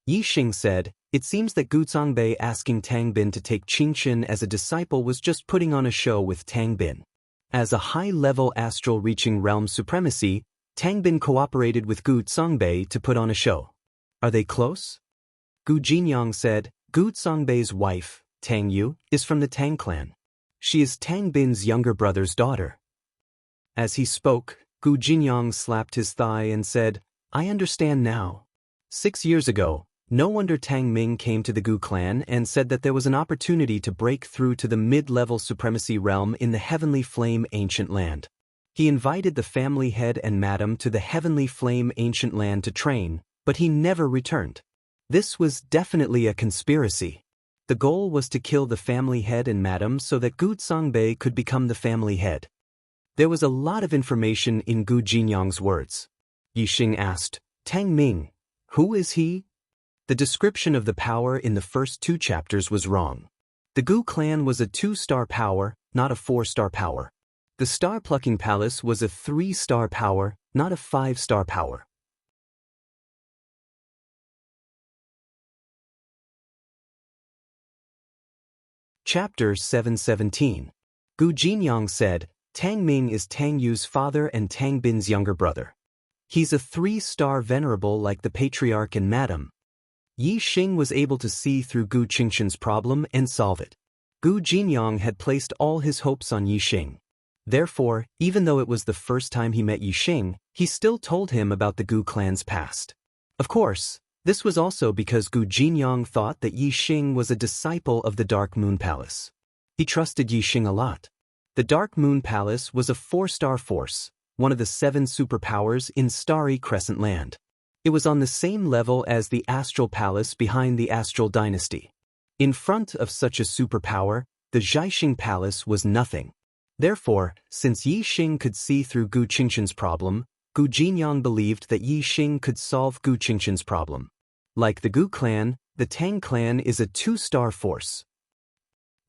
Yi Xing said, it seems that Gu Zongbei asking Tang Bin to take Qingqin as a disciple was just putting on a show with Tang Bin. As a high-level astral reaching realm supremacy, Tang Bin cooperated with Gu Zongbei to put on a show. Are they close? Gu Jinyang said, Gu Zongbei's wife, Tang Yu, is from the Tang clan. She is Tang Bin's younger brother's daughter. As he spoke, Gu Jinyang slapped his thigh and said, I understand now. 6 years ago, no wonder Tang Ming came to the Gu clan and said that there was an opportunity to break through to the mid-level supremacy realm in the Heavenly Flame Ancient Land. He invited the family head and madam to the Heavenly Flame Ancient Land to train, but he never returned. This was definitely a conspiracy. The goal was to kill the family head and madam so that Gu Zongbei could become the family head. There was a lot of information in Gu Jinyang's words. Yi Xing asked, Tang Ming, who is he? The description of the power in the first 2 chapters was wrong. The Gu clan was a 2-star power, not a 4-star power. The Star Plucking Palace was a 3-star power, not a 5-star power. Chapter 717. Gu Jinyang said, Tang Ming is Tang Yu's father and Tang Bin's younger brother. He's a 3-star venerable like the patriarch and madam. Yi Xing was able to see through Gu Qingqin's problem and solve it. Gu Jinyang had placed all his hopes on Yi Xing. Therefore, even though it was the first time he met Yi Xing, he still told him about the Gu clan's past. Of course, this was also because Gu Jinyang thought that Yi Xing was a disciple of the Dark Moon Palace. He trusted Yi Xing a lot. The Dark Moon Palace was a 4-star force, one of the 7 superpowers in Starry Crescent Land. It was on the same level as the Astral Palace behind the Astral Dynasty. In front of such a superpower, the Zhaixing Palace was nothing. Therefore, since Yi Xing could see through Gu Qingqin's problem, Gu Jinyang believed that Yi Xing could solve Gu Qingqin's problem. Like the Gu clan, the Tang clan is a 2-star force.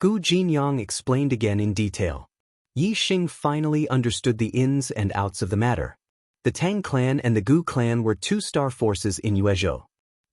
Gu Jinyang explained again in detail. Yi Xing finally understood the ins and outs of the matter. The Tang clan and the Gu clan were 2-star forces in Yuezhou.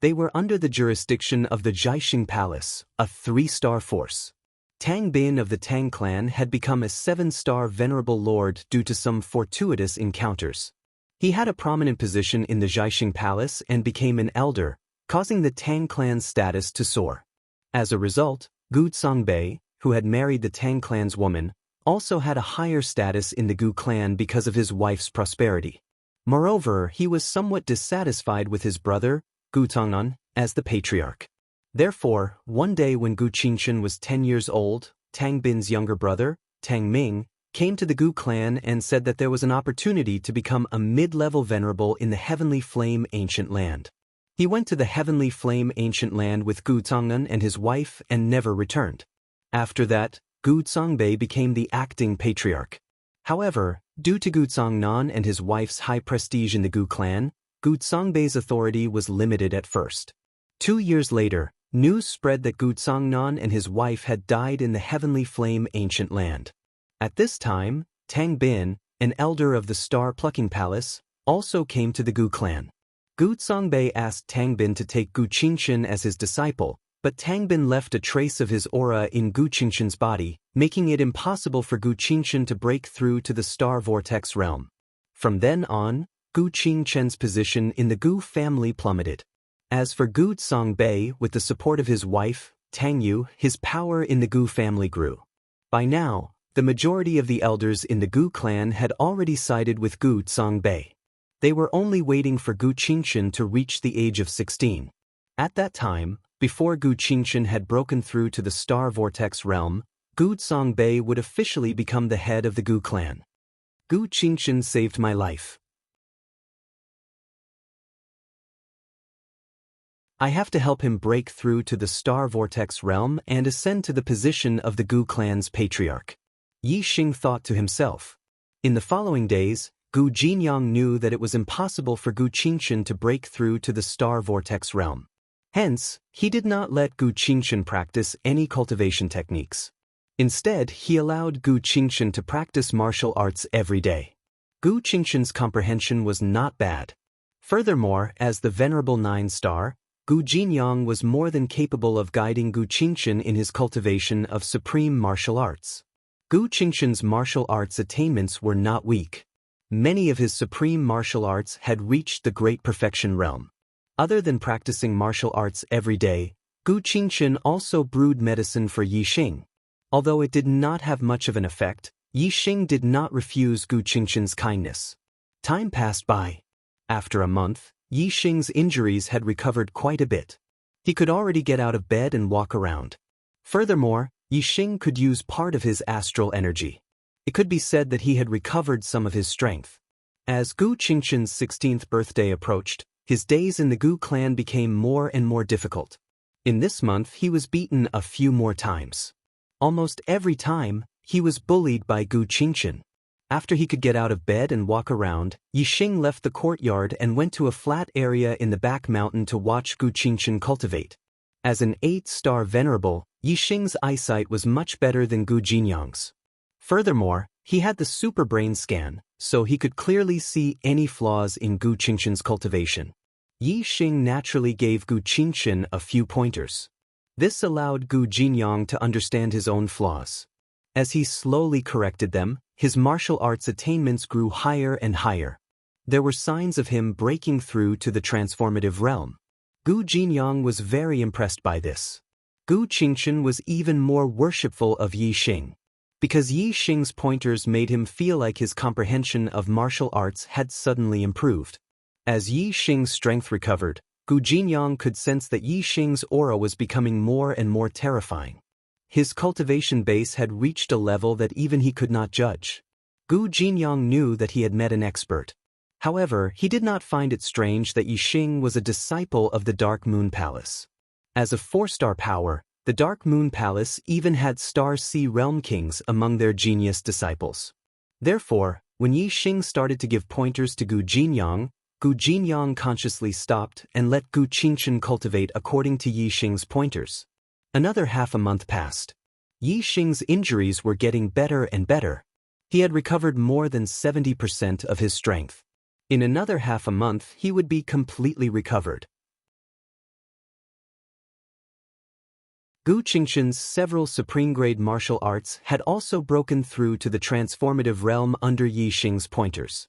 They were under the jurisdiction of the Zhaixing Palace, a 3-star force. Tang Bin of the Tang clan had become a 7-star venerable lord due to some fortuitous encounters. He had a prominent position in the Zhaixing Palace and became an elder, causing the Tang clan's status to soar. As a result, Gu Zongbei, who had married the Tang clan's woman, also had a higher status in the Gu clan because of his wife's prosperity. Moreover, he was somewhat dissatisfied with his brother, Gu Tongnan, as the patriarch. Therefore, one day when Gu Qingqin was 10 years old, Tang Bin's younger brother, Tang Ming, came to the Gu clan and said that there was an opportunity to become a mid-level venerable in the Heavenly Flame Ancient Land. He went to the Heavenly Flame Ancient Land with Gu Tongnan and his wife and never returned. After that, Gu Zongbei became the acting patriarch. However, due to Gu Tongnan and his wife's high prestige in the Gu clan, Gu Zongbei's authority was limited at first. 2 years later, news spread that Gu Tongnan and his wife had died in the Heavenly Flame Ancient Land. At this time, Tang Bin, an elder of the Star Plucking Palace, also came to the Gu clan. Gu Songbei asked Tangbin to take Gu Qingshan as his disciple, but Tangbin left a trace of his aura in Gu Qingshan's body, making it impossible for Gu Qingshan to break through to the star vortex realm. From then on, Gu Qingshan's position in the Gu family plummeted. As for Gu Songbei, with the support of his wife, Tang Yu, his power in the Gu family grew. By now, the majority of the elders in the Gu clan had already sided with Gu Songbei. They were only waiting for Gu Qingshan to reach the age of 16. At that time, before Gu Qingshan had broken through to the star vortex realm, Gu Songbei would officially become the head of the Gu clan. Gu Qingshan saved my life. I have to help him break through to the star vortex realm and ascend to the position of the Gu clan's patriarch. Yi Xing thought to himself. In the following days, Gu Jinyang knew that it was impossible for Gu Qingshan to break through to the star vortex realm. Hence, he did not let Gu Qingshan practice any cultivation techniques. Instead, he allowed Gu Qingshan to practice martial arts every day. Gu Qingshan's comprehension was not bad. Furthermore, as the Venerable 9-star, Gu Jinyang was more than capable of guiding Gu Qingshan in his cultivation of supreme martial arts. Gu Qingshan's martial arts attainments were not weak. Many of his supreme martial arts had reached the great perfection realm. Other than practicing martial arts every day, Gu Qingshan also brewed medicine for Yi Xing. Although it did not have much of an effect, Yi Xing did not refuse Gu Qingshan's kindness. Time passed by. After a month, Yi Xing's injuries had recovered quite a bit. He could already get out of bed and walk around. Furthermore, Yi Xing could use part of his astral energy. It could be said that he had recovered some of his strength. As Gu Qingshan's 16th birthday approached, his days in the Gu clan became more and more difficult. In this month he was beaten a few more times. Almost every time, he was bullied by Gu Qingshan. After he could get out of bed and walk around, Yi Xing left the courtyard and went to a flat area in the back mountain to watch Gu Qingshan cultivate. As an 8-star venerable, Yi Xing's eyesight was much better than Gu Jinyang's. Furthermore, he had the super brain scan, so he could clearly see any flaws in Gu Qingshan's cultivation. Yi Xing naturally gave Gu Qingshan a few pointers. This allowed Gu Jinyang to understand his own flaws. As he slowly corrected them, his martial arts attainments grew higher and higher. There were signs of him breaking through to the transformative realm. Gu Jinyang was very impressed by this. Gu Qingshan was even more worshipful of Yi Xing. Because Yi Xing's pointers made him feel like his comprehension of martial arts had suddenly improved. As Yi Xing's strength recovered, Gu Jinyang could sense that Yi Xing's aura was becoming more and more terrifying. His cultivation base had reached a level that even he could not judge. Gu Jinyang knew that he had met an expert. However, he did not find it strange that Yi Xing was a disciple of the Dark Moon Palace. As a 4-star power, the Dark Moon Palace even had Star Sea Realm Kings among their genius disciples. Therefore, when Yi Xing started to give pointers to Gu Jinyang consciously stopped and let Gu Qingshan cultivate according to Yi Xing's pointers. Another half a month passed. Yi Xing's injuries were getting better and better. He had recovered more than 70% of his strength. In another half a month he would be completely recovered. Gu Qingshan's several supreme-grade martial arts had also broken through to the transformative realm under Yi Xing's pointers.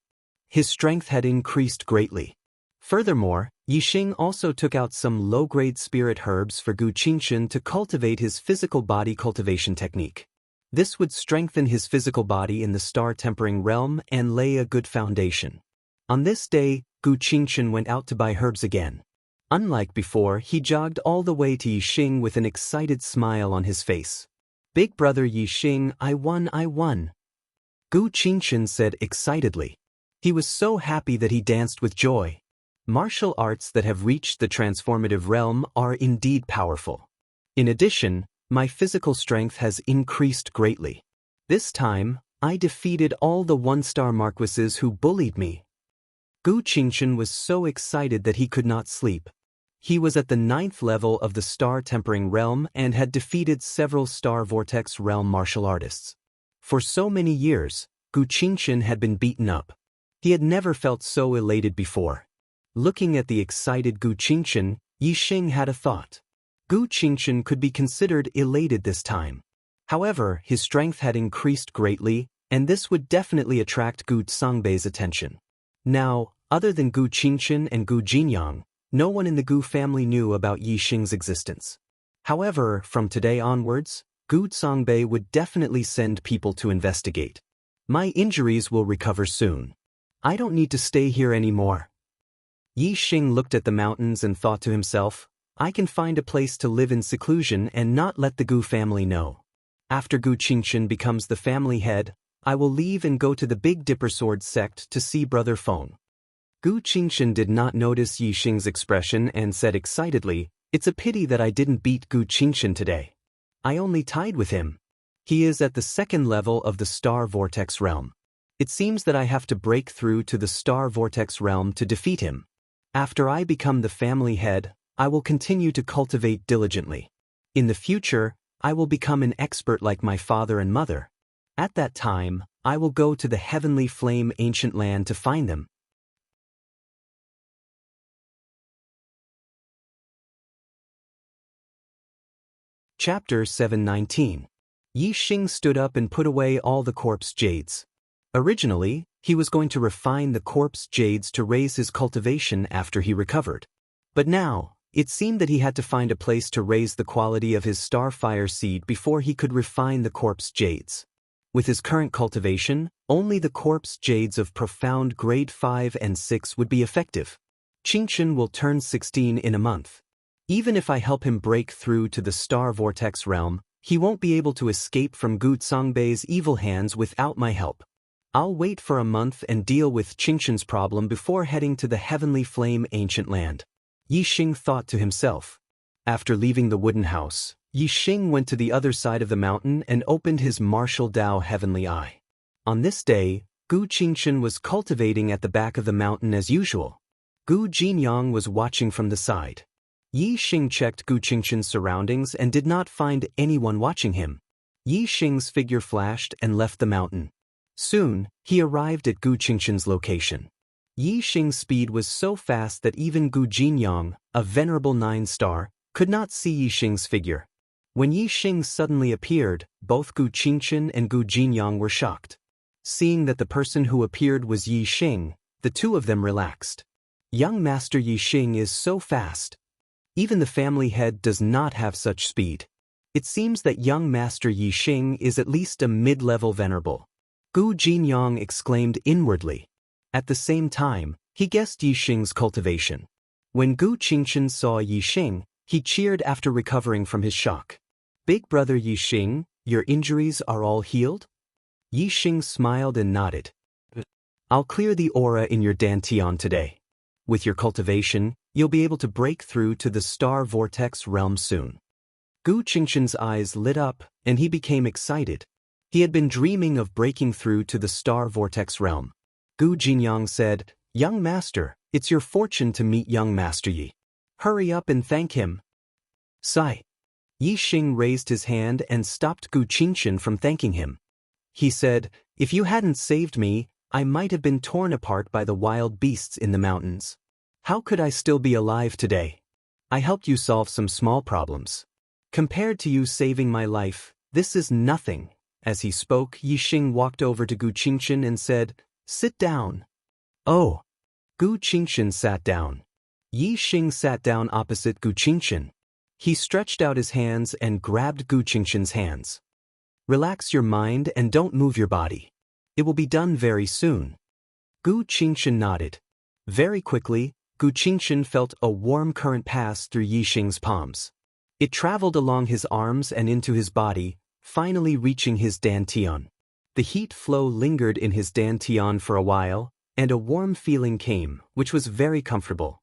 His strength had increased greatly. Furthermore, Yi Xing also took out some low-grade spirit herbs for Gu Qingshan to cultivate his physical body cultivation technique. This would strengthen his physical body in the star-tempering realm and lay a good foundation. On this day, Gu Qingshan went out to buy herbs again. Unlike before, he jogged all the way to Yi Xing with an excited smile on his face. "Big brother Yi Xing, I won, I won!" Gu Qingshan said excitedly. He was so happy that he danced with joy. Martial arts that have reached the transformative realm are indeed powerful. In addition, my physical strength has increased greatly. This time, I defeated all the 1-star marquises who bullied me. Gu Qingshan was so excited that he could not sleep. He was at the 9th level of the star-tempering realm and had defeated several star vortex realm martial artists. For so many years, Gu Qingshan had been beaten up. He had never felt so elated before. Looking at the excited Gu Qingchen, Yixing had a thought. Gu Qingchen could be considered elated this time. However, his strength had increased greatly, and this would definitely attract Gu Songbei's attention. Now, other than Gu Qingchen and Gu Jinyang, no one in the Gu family knew about Yixing's existence. However, from today onwards, Gu Songbei would definitely send people to investigate. My injuries will recover soon. I don't need to stay here anymore. Yixing looked at the mountains and thought to himself, I can find a place to live in seclusion and not let the Gu family know. After Gu Qingchen becomes the family head, I will leave and go to the Big Dipper Sword sect to see Brother Feng. Gu Qingchen did not notice Yixing's expression and said excitedly, It's a pity that I didn't beat Gu Qingchen today. I only tied with him. He is at the second level of the Star Vortex realm. It seems that I have to break through to the Star Vortex realm to defeat him. After I become the family head, I will continue to cultivate diligently. In the future, I will become an expert like my father and mother. At that time, I will go to the Heavenly Flame Ancient Land to find them. Chapter 719. Yixing stood up and put away all the corpse jades. Originally, he was going to refine the corpse jades to raise his cultivation after he recovered. But now, it seemed that he had to find a place to raise the quality of his starfire seed before he could refine the corpse jades. With his current cultivation, only the corpse jades of profound grade 5 and 6 would be effective. Qingchen will turn 16 in a month. Even if I help him break through to the Star Vortex realm, he won't be able to escape from Gu Songbei's evil hands without my help. I'll wait for a month and deal with Qingchen's problem before heading to the Heavenly Flame Ancient Land. Yixing thought to himself. After leaving the wooden house, Yixing went to the other side of the mountain and opened his martial Dao Heavenly Eye. On this day, Gu Qingchen was cultivating at the back of the mountain as usual. Gu Jinyang was watching from the side. Yixing checked Gu Qingchen's surroundings and did not find anyone watching him. Yixing's figure flashed and left the mountain. Soon, he arrived at Gu Qingchen's location. Yixing's speed was so fast that even Gu Jinyang, a venerable 9-star, could not see Yixing's figure. When Yixing suddenly appeared, both Gu Qingchen and Gu Jinyang were shocked. Seeing that the person who appeared was Yixing, the two of them relaxed. Young Master Yixing is so fast. Even the family head does not have such speed. It seems that young Master Yixing is at least a mid-level venerable. Gu Jinyang exclaimed inwardly. At the same time, he guessed Yixing's cultivation. When Gu Qingchen saw Yixing, he cheered after recovering from his shock. Big brother Yixing, your injuries are all healed? Yixing smiled and nodded. I'll clear the aura in your dantian today. With your cultivation, you'll be able to break through to the Star Vortex realm soon. Gu Qingchen's eyes lit up, and he became excited. He had been dreaming of breaking through to the Star Vortex realm. Gu Jinyang said, Young Master, it's your fortune to meet young Master Yi. Hurry up and thank him. Sigh. Yixing raised his hand and stopped Gu Qingchen from thanking him. He said, If you hadn't saved me, I might have been torn apart by the wild beasts in the mountains. How could I still be alive today? I helped you solve some small problems. Compared to you saving my life, this is nothing. As he spoke, Yixing walked over to Gu Qingchen and said, Sit down. Oh. Gu Qingchen sat down. Yixing sat down opposite Gu Qingchen. He stretched out his hands and grabbed Gu Qingchen's hands. Relax your mind and don't move your body. It will be done very soon. Gu Qingchen nodded. Very quickly, Gu Qingchen felt a warm current pass through Yixing's palms. It traveled along his arms and into his body, finally reaching his dantian. The heat flow lingered in his dantian for a while, and a warm feeling came, which was very comfortable.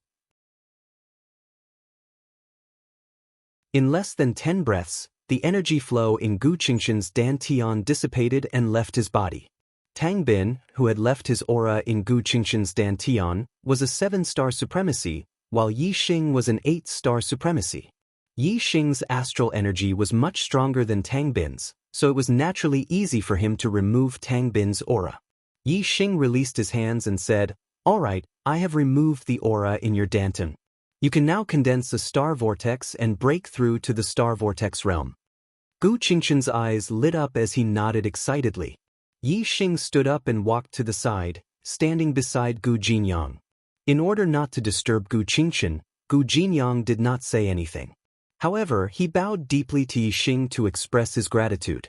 In less than 10 breaths, the energy flow in Gu Qingchen's dantian dissipated and left his body. Tang Bin, who had left his aura in Gu Qingchen's dantian, was a 7-star supremacy, while Yixing was an 8-star supremacy. Yixing's astral energy was much stronger than Tang Bin's, so it was naturally easy for him to remove Tang Bin's aura. Yixing released his hands and said, Alright, I have removed the aura in your Danton. You can now condense a star vortex and break through to the star vortex realm. Gu Qingshan's eyes lit up as he nodded excitedly. Yi Xing stood up and walked to the side, standing beside Gu Jinyang. In order not to disturb Gu Qingshan, Gu Jinyang did not say anything. However, he bowed deeply to Yi Xing to express his gratitude.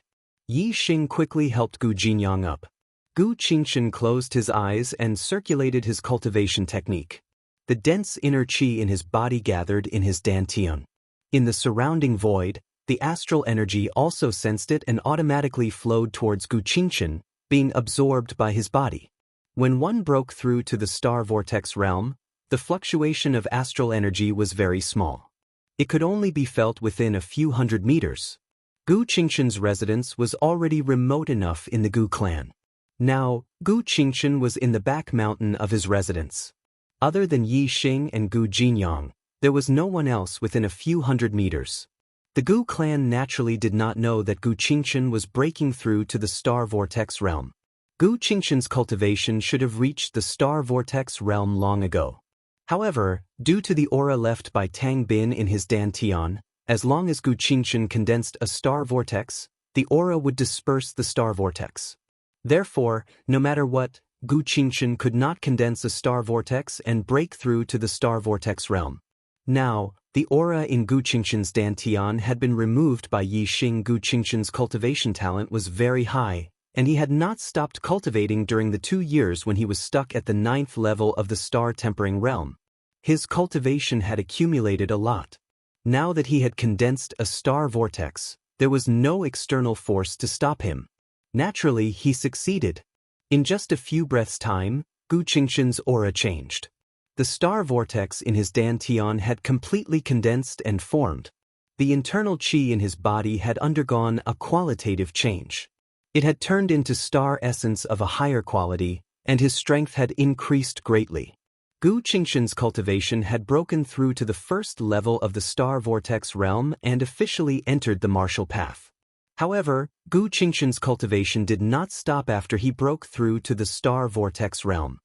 Yi Xing quickly helped Gu Jinyang up. Gu Qingshan closed his eyes and circulated his cultivation technique. The dense inner qi in his body gathered in his dantian. In the surrounding void, the astral energy also sensed it and automatically flowed towards Gu Qingshan, being absorbed by his body. When one broke through to the star vortex realm, the fluctuation of astral energy was very small. It could only be felt within a few hundred meters. Gu Qingshan's residence was already remote enough in the Gu clan. Now, Gu Qingshan was in the back mountain of his residence. Other than Yi Xing and Gu Jinyang, there was no one else within a few hundred meters. The Gu clan naturally did not know that Gu Qingshan was breaking through to the star vortex realm. Gu Qingshan's cultivation should have reached the star vortex realm long ago. However, due to the aura left by Tang Bin in his dantian, as long as Gu Qingshan condensed a star vortex, the aura would disperse the star vortex. Therefore, no matter what, Gu Qingshan could not condense a star vortex and break through to the star vortex realm. Now, the aura in Gu Qingshan's dantian had been removed by Yi Xing. Gu Qingshan's cultivation talent was very high, and he had not stopped cultivating during the 2 years when he was stuck at the 9th level of the star tempering realm. His cultivation had accumulated a lot. Now that he had condensed a star vortex, there was no external force to stop him. Naturally, he succeeded. In just a few breaths' time, Gu Qingshan's aura changed. The star vortex in his dantian had completely condensed and formed. The internal qi in his body had undergone a qualitative change. It had turned into star essence of a higher quality, and his strength had increased greatly. Gu Qingshan's cultivation had broken through to the first level of the star vortex realm and officially entered the martial path. However, Gu Qingshan's cultivation did not stop after he broke through to the star vortex realm.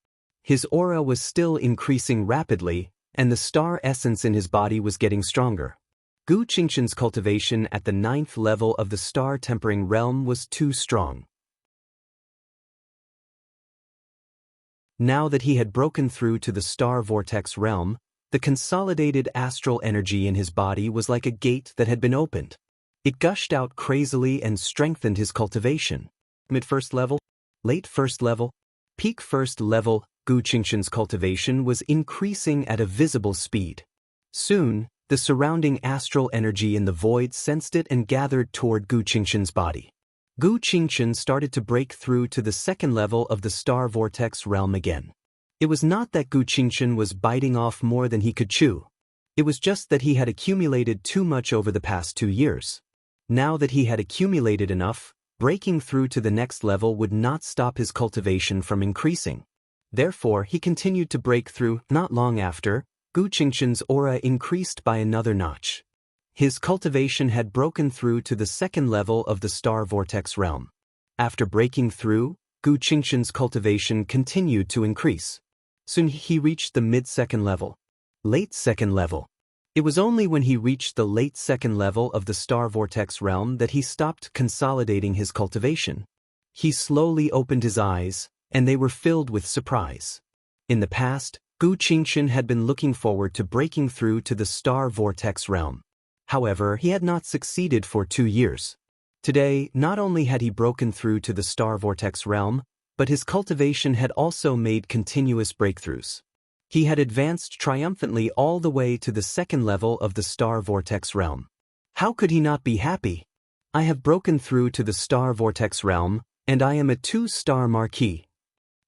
His aura was still increasing rapidly, and the star essence in his body was getting stronger. Gu Qingshan's cultivation at the 9th level of the star tempering realm was too strong. Now that he had broken through to the star vortex realm, the consolidated astral energy in his body was like a gate that had been opened. It gushed out crazily and strengthened his cultivation. Mid-first level, late first level, peak first level, Gu Qingshan's cultivation was increasing at a visible speed. Soon, the surrounding astral energy in the void sensed it and gathered toward Gu Qingshan's body. Gu Qingshan started to break through to the 2nd level of the star vortex realm again. It was not that Gu Qingshan was biting off more than he could chew. It was just that he had accumulated too much over the past 2 years. Now that he had accumulated enough, breaking through to the next level would not stop his cultivation from increasing. Therefore, he continued to break through. Not long after, Gu Qingshan's aura increased by another notch. His cultivation had broken through to the 2nd level of the star vortex realm. After breaking through, Gu Qingshan's cultivation continued to increase. Soon he reached the mid-2nd level, late 2nd level. It was only when he reached the late 2nd level of the star vortex realm that he stopped consolidating his cultivation. He slowly opened his eyes, and they were filled with surprise. In the past, Gu Qingshan had been looking forward to breaking through to the star vortex realm. However, he had not succeeded for 2 years. Today, not only had he broken through to the star vortex realm, but his cultivation had also made continuous breakthroughs. He had advanced triumphantly all the way to the 2nd level of the star vortex realm. How could he not be happy? I have broken through to the star vortex realm, and I am a 2-star marquis.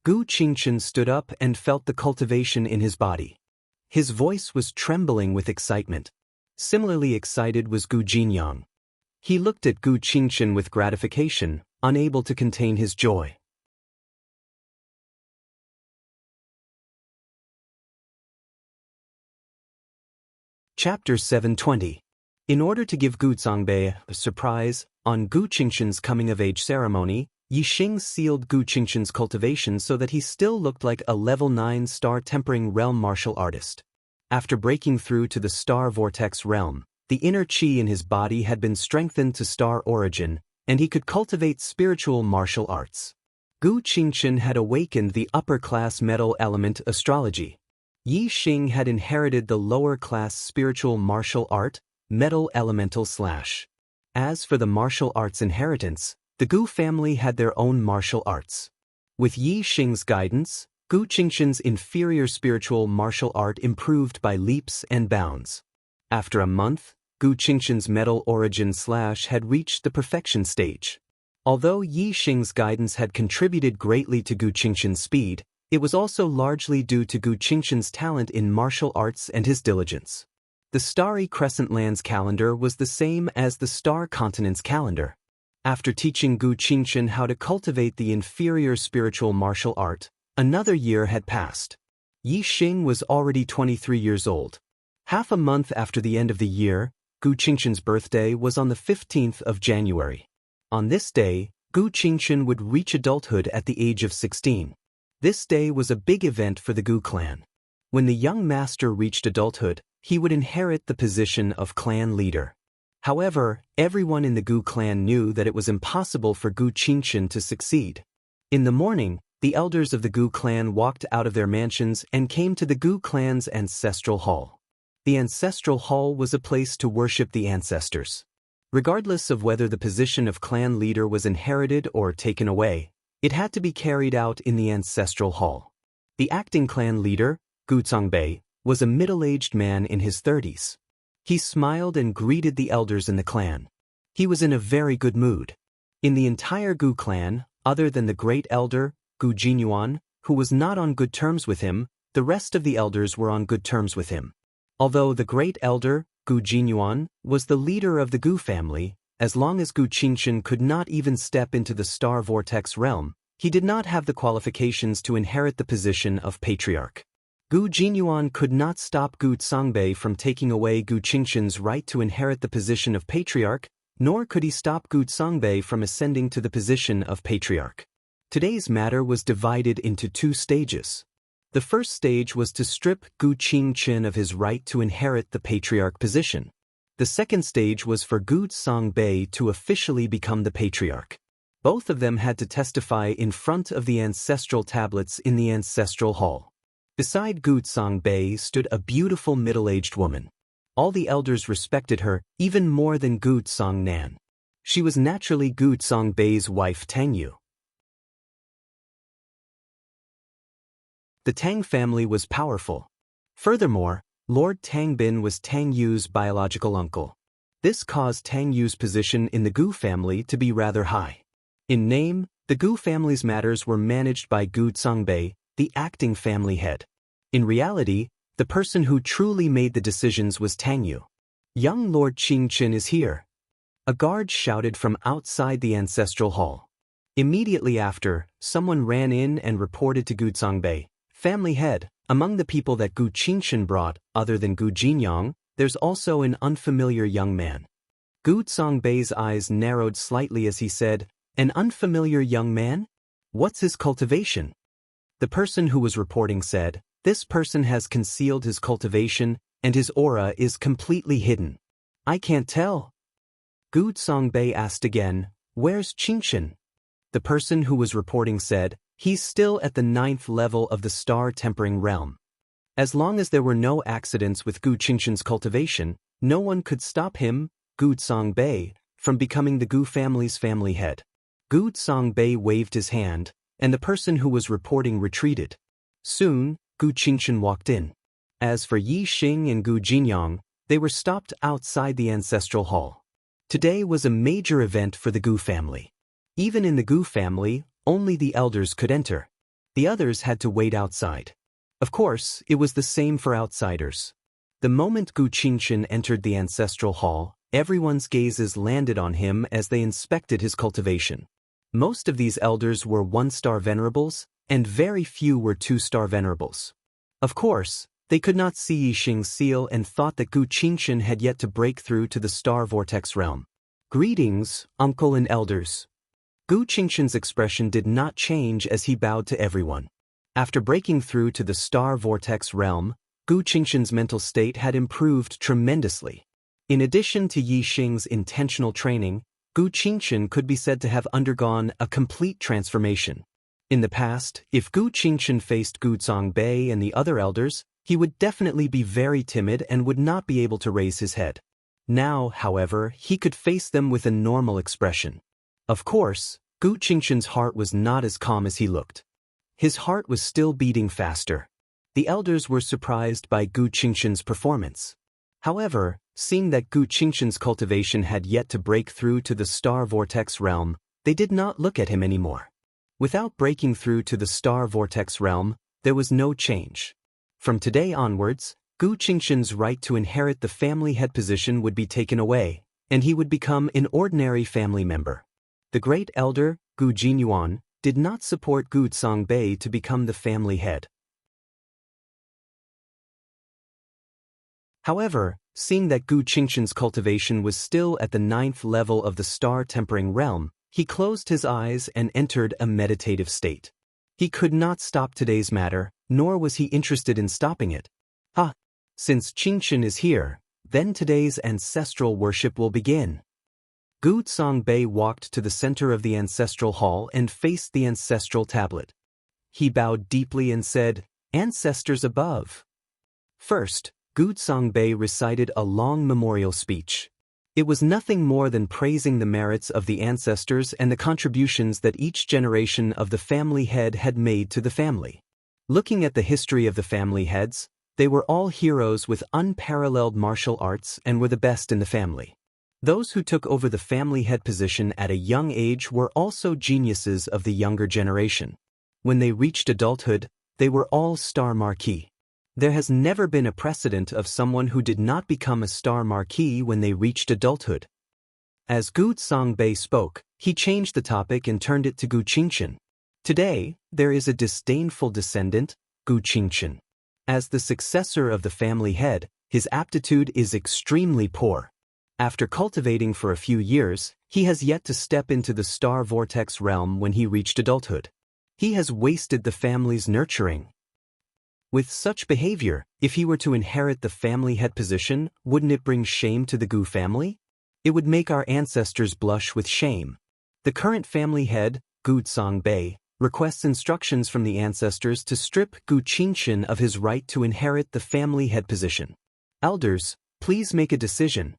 Gu Qingshan stood up and felt the cultivation in his body. His voice was trembling with excitement. Similarly excited was Gu Jinyang. He looked at Gu Qingshan with gratification, unable to contain his joy. Chapter 720. In order to give Gu Zhangbei a surprise, on Gu Qingshan's coming-of-age ceremony, Yixing sealed Gu Qingshan's cultivation so that he still looked like a level 9 star tempering realm martial artist. After breaking through to the star vortex realm, the inner qi in his body had been strengthened to star origin, and he could cultivate spiritual martial arts. Gu Qingshan had awakened the upper-class metal element astrology. Yixing had inherited the lower-class spiritual martial art, metal elemental /. As for the martial arts inheritance, the Gu family had their own martial arts. With Yixing's guidance, Gu Qingshan's inferior spiritual martial art improved by leaps and bounds. After a month, Gu Qingshan's metal origin / had reached the perfection stage. Although Yixing's guidance had contributed greatly to Gu Qingshan's speed, it was also largely due to Gu Qingshan's talent in martial arts and his diligence. The starry crescent lands calendar was the same as the star continents calendar. After teaching Gu Qingshan how to cultivate the inferior spiritual martial art, another year had passed. Yixing was already 23 years old. Half a month after the end of the year, Gu Qingshan's birthday was on the 15th of January. On this day, Gu Qingshan would reach adulthood at the age of 16. This day was a big event for the Gu clan. When the young master reached adulthood, he would inherit the position of clan leader. However, everyone in the Gu clan knew that it was impossible for Gu Qingshan to succeed. In the morning, the elders of the Gu clan walked out of their mansions and came to the Gu clan's ancestral hall. The ancestral hall was a place to worship the ancestors. Regardless of whether the position of clan leader was inherited or taken away, it had to be carried out in the ancestral hall. The acting clan leader, Gu Songbei, was a middle-aged man in his 30s. He smiled and greeted the elders in the clan. He was in a very good mood. In the entire Gu clan, other than the great elder, Gu Jinyuan, who was not on good terms with him, the rest of the elders were on good terms with him. Although the great elder, Gu Jinyuan, was the leader of the Gu family, as long as Gu Qingshan could not even step into the star vortex realm, he did not have the qualifications to inherit the position of patriarch. Gu Jinyuan could not stop Gu Songbei from taking away Gu Qingshan's right to inherit the position of patriarch, nor could he stop Gu Songbei from ascending to the position of patriarch. Today's matter was divided into two stages. The first stage was to strip Gu Qingshan of his right to inherit the patriarch position. The second stage was for Gu Songbei to officially become the patriarch. Both of them had to testify in front of the ancestral tablets in the ancestral hall. Beside Gu Songbei stood a beautiful middle-aged woman. All the elders respected her even more than Gu Songnan. She was naturally Gu Songbei's wife Tang Yu. The Tang family was powerful. Furthermore, Lord Tang Bin was Tang Yu's biological uncle. This caused Tang Yu's position in the Gu family to be rather high. In name, the Gu family's matters were managed by Gu Songbei, the acting family head. In reality, the person who truly made the decisions was Tang Yu. Young Lord Qingshan is here. A guard shouted from outside the ancestral hall. Immediately after, someone ran in and reported to Gu Songbei, family head, among the people that Gu Qingshan brought, other than Gu Jinyang, there's also an unfamiliar young man. Gu Songbei's eyes narrowed slightly as he said, an unfamiliar young man? What's his cultivation? The person who was reporting said, this person has concealed his cultivation, and his aura is completely hidden. I can't tell. Gu Songbei asked again, where's Qingshan? The person who was reporting said, he's still at the 9th level of the star tempering realm. As long as there were no accidents with Gu Qingshan's cultivation, no one could stop him, Gu Songbei, from becoming the Gu family's family head. Gu Songbei waved his hand, and the person who was reporting retreated. Soon, Gu Qingshan walked in. As for Yixing and Gu Jinyang, they were stopped outside the ancestral hall. Today was a major event for the Gu family. Even in the Gu family, only the elders could enter. The others had to wait outside. Of course, it was the same for outsiders. The moment Gu Qingshan entered the ancestral hall, everyone's gazes landed on him as they inspected his cultivation. Most of these elders were 1-star venerables, and very few were 2-star venerables. Of course, they could not see Yixing's seal and thought that Gu Qingshan had yet to break through to the star vortex realm. Greetings, uncle and elders. Gu Qingshan's expression did not change as he bowed to everyone. After breaking through to the star vortex realm, Gu Qingshan's mental state had improved tremendously. In addition to Yi Xing's intentional training, Gu Qingshan could be said to have undergone a complete transformation. In the past, if Gu Qingshan faced Gu Zongbei and the other elders, he would definitely be very timid and would not be able to raise his head. Now, however, he could face them with a normal expression. Of course, Gu Qingshan's heart was not as calm as he looked. His heart was still beating faster. The elders were surprised by Gu Qingshan's performance. However, seeing that Gu Qingshan's cultivation had yet to break through to the star vortex realm, they did not look at him anymore. Without breaking through to the star vortex realm, there was no change. From today onwards, Gu Qingshan's right to inherit the family head position would be taken away, and he would become an ordinary family member. The great elder, Gu Jinyuan, did not support Gu Zongbei to become the family head. However, seeing that Gu Qingshan's cultivation was still at the 9th level of the star-tempering realm, he closed his eyes and entered a meditative state. He could not stop today's matter, nor was he interested in stopping it. Since Qingshan is here, then today's ancestral worship will begin. Gu Zongbei walked to the center of the ancestral hall and faced the ancestral tablet. He bowed deeply and said, "Ancestors above." First, Gu Zongbei recited a long memorial speech. It was nothing more than praising the merits of the ancestors and the contributions that each generation of the family head had made to the family. Looking at the history of the family heads, they were all heroes with unparalleled martial arts and were the best in the family. Those who took over the family head position at a young age were also geniuses of the younger generation. When they reached adulthood, they were all star marquis. There has never been a precedent of someone who did not become a star marquis when they reached adulthood. As Gu Zongbei spoke, he changed the topic and turned it to Gu Qingshan. Today, there is a disdainful descendant, Gu Qingshan. As the successor of the family head, his aptitude is extremely poor. After cultivating for a few years, he has yet to step into the star vortex realm when he reached adulthood. He has wasted the family's nurturing. With such behavior, if he were to inherit the family head position, wouldn't it bring shame to the Gu family? It would make our ancestors blush with shame. The current family head, Gu Zongbei, requests instructions from the ancestors to strip Gu Qingshan of his right to inherit the family head position. Elders, please make a decision.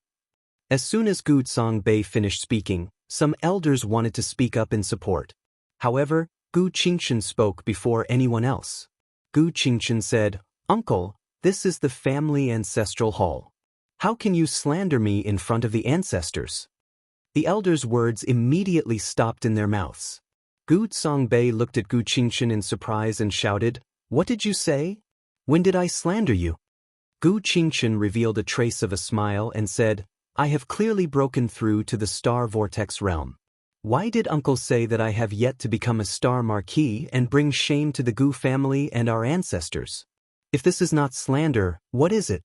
As soon as Gu Zongbei finished speaking, some elders wanted to speak up in support. However, Gu Qingshan spoke before anyone else. Gu Qingshan said, "Uncle, this is the family ancestral hall. How can you slander me in front of the ancestors?" The elders' words immediately stopped in their mouths. Gu Zongbei looked at Gu Qingshan in surprise and shouted, "What did you say? When did I slander you?" Gu Qingshan revealed a trace of a smile and said, "I have clearly broken through to the star vortex realm. Why did Uncle say that I have yet to become a star marquis and bring shame to the Gu family and our ancestors? If this is not slander, what is it?"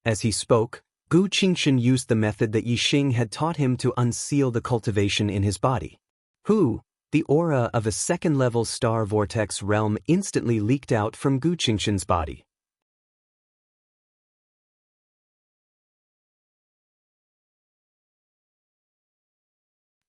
As he spoke, Gu Qingshan used the method that Yi Xing had taught him to unseal the cultivation in his body. The aura of a second-level star vortex realm instantly leaked out from Gu Qingshan's body.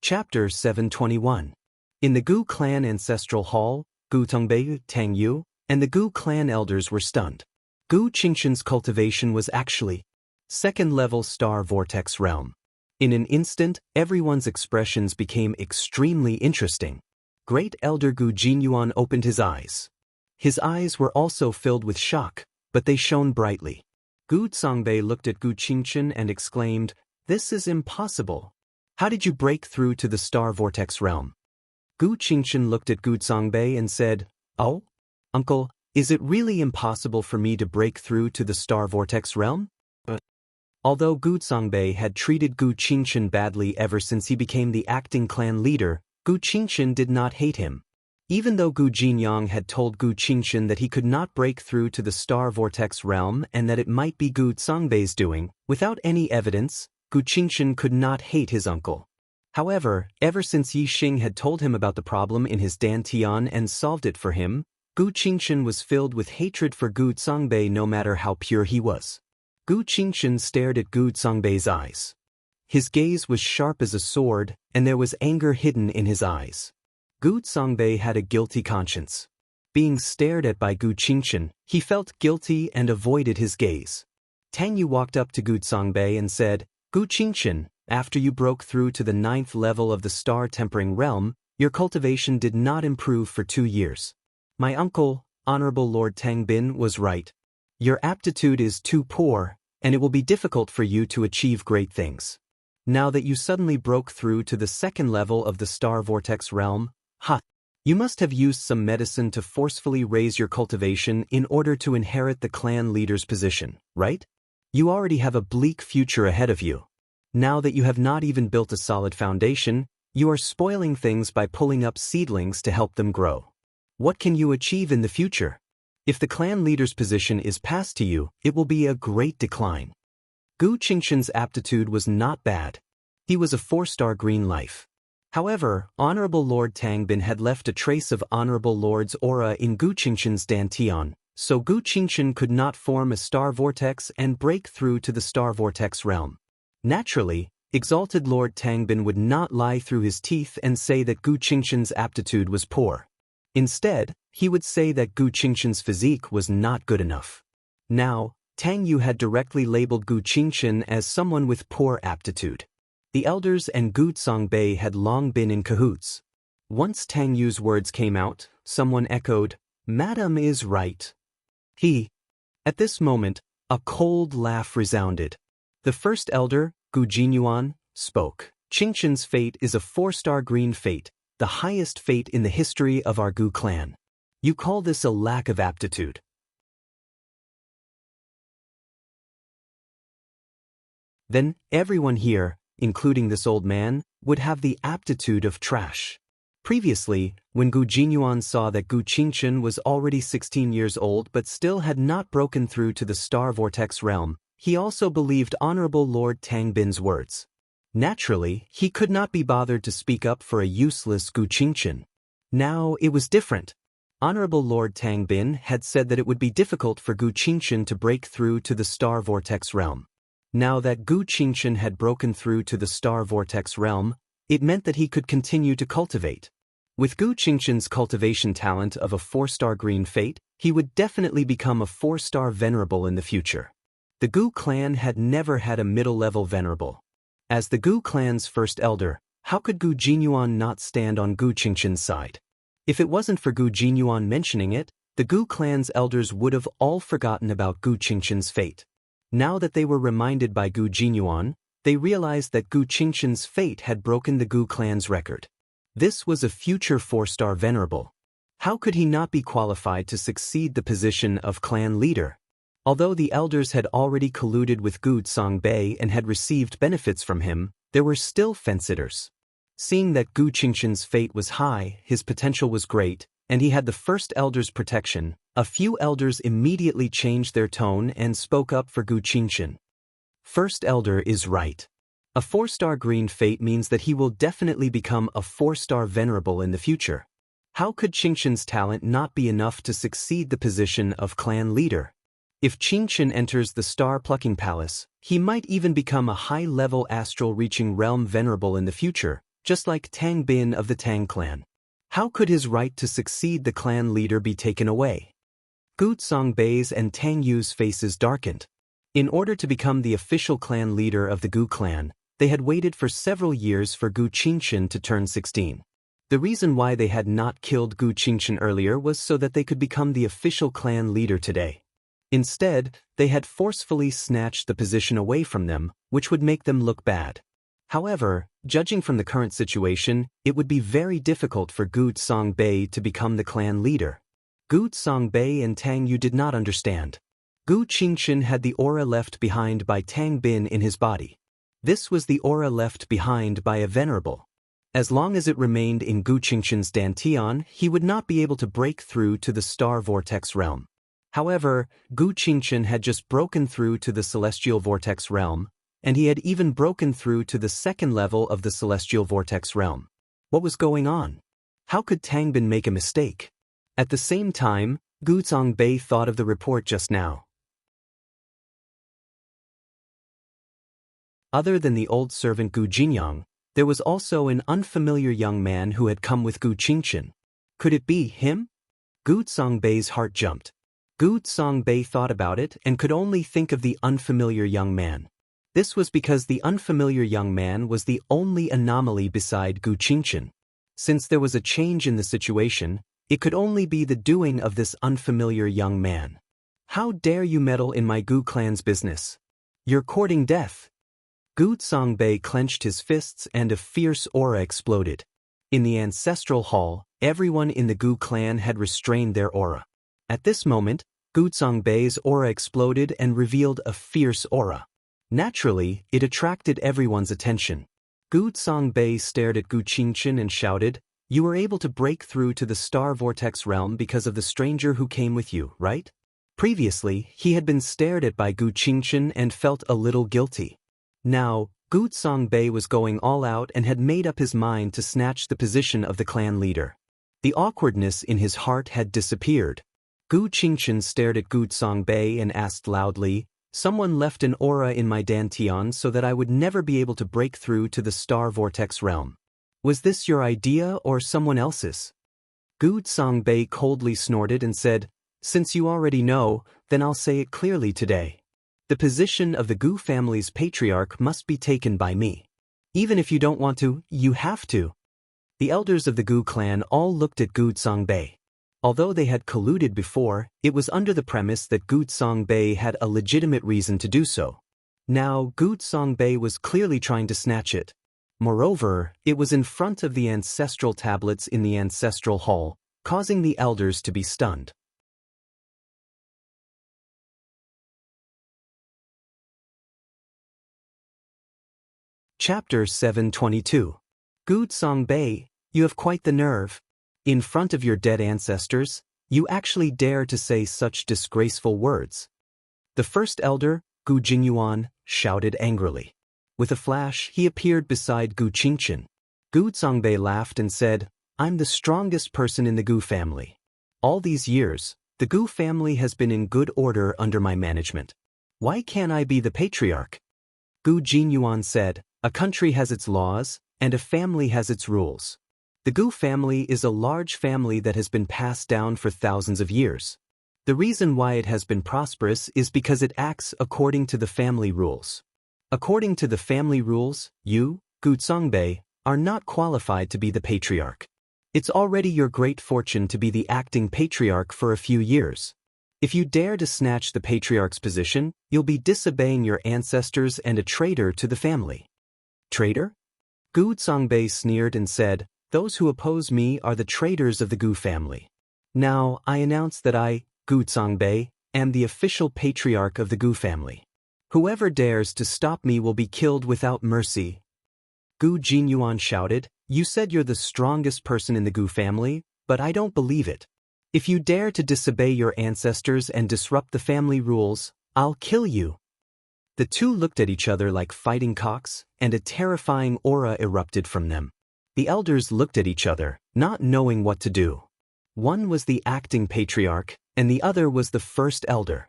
Chapter 721. In the Gu clan ancestral hall, Gu Zongbei, Tang Yu, and the Gu clan elders were stunned. Gu Qingshan's cultivation was actually second-level star vortex realm. In an instant, everyone's expressions became extremely interesting. Great Elder Gu Jinyuan opened his eyes. His eyes were also filled with shock, but they shone brightly. Gu Zongbei looked at Gu Qingshan and exclaimed, "This is impossible. How did you break through to the star vortex realm?" Gu Qingshan looked at Gu Zongbei and said, "Oh, Uncle, is it really impossible for me to break through to the star vortex realm?" Although Gu Zongbei had treated Gu Qingshan badly ever since he became the acting clan leader, Gu Qingshan did not hate him. Even though Gu Jinyang had told Gu Qingshan that he could not break through to the star vortex realm and that it might be Gu Zongbei's doing, without any evidence, Gu Qingshan could not hate his uncle. However, ever since Yi Xing had told him about the problem in his dantian and solved it for him, Gu Qingshan was filled with hatred for Gu Zongbei no matter how pure he was. Gu Qingshan stared at Gu Zongbei's eyes. His gaze was sharp as a sword, and there was anger hidden in his eyes. Gu Zongbei had a guilty conscience. Being stared at by Gu Qingshan, he felt guilty and avoided his gaze. Tang Yu walked up to Gu Zongbei and said, "Gu Qingshan, after you broke through to the 9th level of the star-tempering realm, your cultivation did not improve for 2 years. My uncle, Honorable Lord Tang Bin, was right. Your aptitude is too poor, and it will be difficult for you to achieve great things. Now that you suddenly broke through to the 2nd level of the star vortex realm, you must have used some medicine to forcefully raise your cultivation in order to inherit the clan leader's position, right? You already have a bleak future ahead of you. Now that you have not even built a solid foundation, you are spoiling things by pulling up seedlings to help them grow. What can you achieve in the future? If the clan leader's position is passed to you, it will be a great decline." Gu Qingshan's aptitude was not bad. He was a 4-star green life. However, Honorable Lord Tang Bin had left a trace of Honorable Lord's aura in Gu Qingshan's dantian, so Gu Qingshan could not form a star vortex and break through to the star vortex realm. Naturally, Exalted Lord Tang Bin would not lie through his teeth and say that Gu Qingshan's aptitude was poor. Instead, he would say that Gu Qingshan's physique was not good enough. Now, Tang Yu had directly labeled Gu Qingshan as someone with poor aptitude. The elders and Gu Zongbei had long been in cahoots. Once Tang Yu's words came out, someone echoed, "Madam is right." At this moment, a cold laugh resounded. The first elder, Gu Jinyuan, spoke. "Qingshan's fate is a 4-star green fate, the highest fate in the history of our Gu clan. You call this a lack of aptitude?" Then, everyone here, including this old man, would have the aptitude of trash. Previously, when Gu Jinyuan saw that Gu Qingshan was already 16 years old but still had not broken through to the star vortex realm, he also believed Honorable Lord Tang Bin's words. Naturally, he could not be bothered to speak up for a useless Gu Qingshan. Now, it was different. Honorable Lord Tang Bin had said that it would be difficult for Gu Qingshan to break through to the star vortex realm. Now that Gu Qingshan had broken through to the star vortex realm, it meant that he could continue to cultivate. With Gu Qingshan's cultivation talent of a 4-star green fate, he would definitely become a 4-star venerable in the future. The Gu clan had never had a middle-level venerable. As the Gu clan's first elder, how could Gu Jinyuan not stand on Gu Qingshan's side? If it wasn't for Gu Jinyuan mentioning it, the Gu clan's elders would have all forgotten about Gu Qingshan's fate. Now that they were reminded by Gu Jinyuan, they realized that Gu Qingshan's fate had broken the Gu clan's record. This was a future 4-star venerable. How could he not be qualified to succeed the position of clan leader? Although the elders had already colluded with Gu Zongbei and had received benefits from him, there were still fence-sitters. Seeing that Gu Qingshan's fate was high, his potential was great, and he had the first elder's protection, a few elders immediately changed their tone and spoke up for Gu Qingshan. First elder is right. A 4-star green fate means that he will definitely become a 4-star venerable in the future. How could Qingshan's talent not be enough to succeed the position of clan leader? If Qingshan enters the star-plucking palace, he might even become a high-level astral-reaching realm venerable in the future, just like Tang Bin of the Tang clan. How could his right to succeed the clan leader be taken away? Gu Zongbei's and Tang Yu's faces darkened. In order to become the official clan leader of the Gu clan, they had waited for several years for Gu Qingshan to turn 16. The reason why they had not killed Gu Qingshan earlier was so that they could become the official clan leader today. Instead, they had forcefully snatched the position away from them, which would make them look bad. However, judging from the current situation, it would be very difficult for Gu Zongbei to become the clan leader. Gu Zongbei and Tang Yu did not understand. Gu Qingshan had the aura left behind by Tang Bin in his body. This was the aura left behind by a venerable. As long as it remained in Gu Qingshan's dantian, he would not be able to break through to the star vortex realm. However, Gu Qingshan had just broken through to the celestial vortex realm, and he had even broken through to the second level of the celestial vortex realm. What was going on? How could Tangbin make a mistake? At the same time, Gu Zongbei thought of the report just now. Other than the old servant Gu Jinyang, there was also an unfamiliar young man who had come with Gu Qingchen. Could it be him? Gu Zongbei's heart jumped. Gu Zongbei thought about it and could only think of the unfamiliar young man. This was because the unfamiliar young man was the only anomaly beside Gu Qingchen. Since there was a change in the situation, it could only be the doing of this unfamiliar young man. How dare you meddle in my Gu clan's business? You're courting death. Gu Zongbei clenched his fists and a fierce aura exploded. In the ancestral hall, everyone in the Gu clan had restrained their aura. At this moment, Gu Zongbei's aura exploded and revealed a fierce aura. Naturally, it attracted everyone's attention. Gu Zongbei stared at Gu Qingchen and shouted, "You were able to break through to the star vortex realm because of the stranger who came with you, right?" Previously, he had been stared at by Gu Qingchen and felt a little guilty. Now, Gu Zongbei was going all out and had made up his mind to snatch the position of the clan leader. The awkwardness in his heart had disappeared. Gu Qingchen stared at Gu Zongbei and asked loudly, "Someone left an aura in my dantian so that I would never be able to break through to the star vortex realm. Was this your idea or someone else's?" Gu Zongbei coldly snorted and said, "Since you already know, then I'll say it clearly today. The position of the Gu family's patriarch must be taken by me. Even if you don't want to, you have to." The elders of the Gu clan all looked at Gu Zongbei. Although they had colluded before, it was under the premise that Gu Zongbei had a legitimate reason to do so. Now, Gu Zongbei was clearly trying to snatch it. Moreover, it was in front of the ancestral tablets in the ancestral hall, causing the elders to be stunned. Chapter 722. Gu Zongbei, you have quite the nerve. In front of your dead ancestors, you actually dare to say such disgraceful words. The first elder, Gu Jinyuan, shouted angrily. With a flash, he appeared beside Gu Qingchen. Gu Zongbei laughed and said, "I'm the strongest person in the Gu family. All these years, the Gu family has been in good order under my management. Why can't I be the patriarch?" Gu Jinyuan said, "A country has its laws, and a family has its rules. The Gu family is a large family that has been passed down for thousands of years. The reason why it has been prosperous is because it acts according to the family rules. According to the family rules, you, Gu Zongbei, are not qualified to be the patriarch. It's already your great fortune to be the acting patriarch for a few years. If you dare to snatch the patriarch's position, you'll be disobeying your ancestors and a traitor to the family." "Traitor?" Gu Zongbei sneered and said, "Those who oppose me are the traitors of the Gu family. Now, I announce that I, Gu Zongbei, am the official patriarch of the Gu family. Whoever dares to stop me will be killed without mercy." Gu Jinyuan shouted, "You said you're the strongest person in the Gu family, but I don't believe it. If you dare to disobey your ancestors and disrupt the family rules, I'll kill you." The two looked at each other like fighting cocks, and a terrifying aura erupted from them. The elders looked at each other, not knowing what to do. One was the acting patriarch, and the other was the first elder.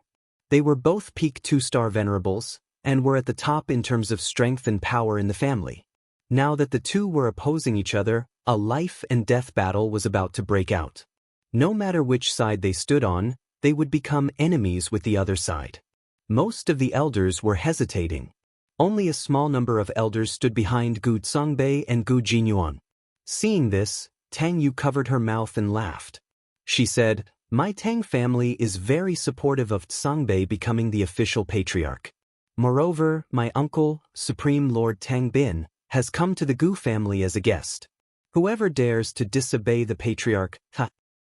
They were both peak 2-star venerables, and were at the top in terms of strength and power in the family. Now that the two were opposing each other, a life and death battle was about to break out. No matter which side they stood on, they would become enemies with the other side. Most of the elders were hesitating. Only a small number of elders stood behind Gu Zongbei and Gu Jinyuan. Seeing this, Tang Yu covered her mouth and laughed. She said, "My Tang family is very supportive of Zongbei becoming the official patriarch. Moreover, my uncle, Supreme Lord Tang Bin, has come to the Gu family as a guest. Whoever dares to disobey the patriarch,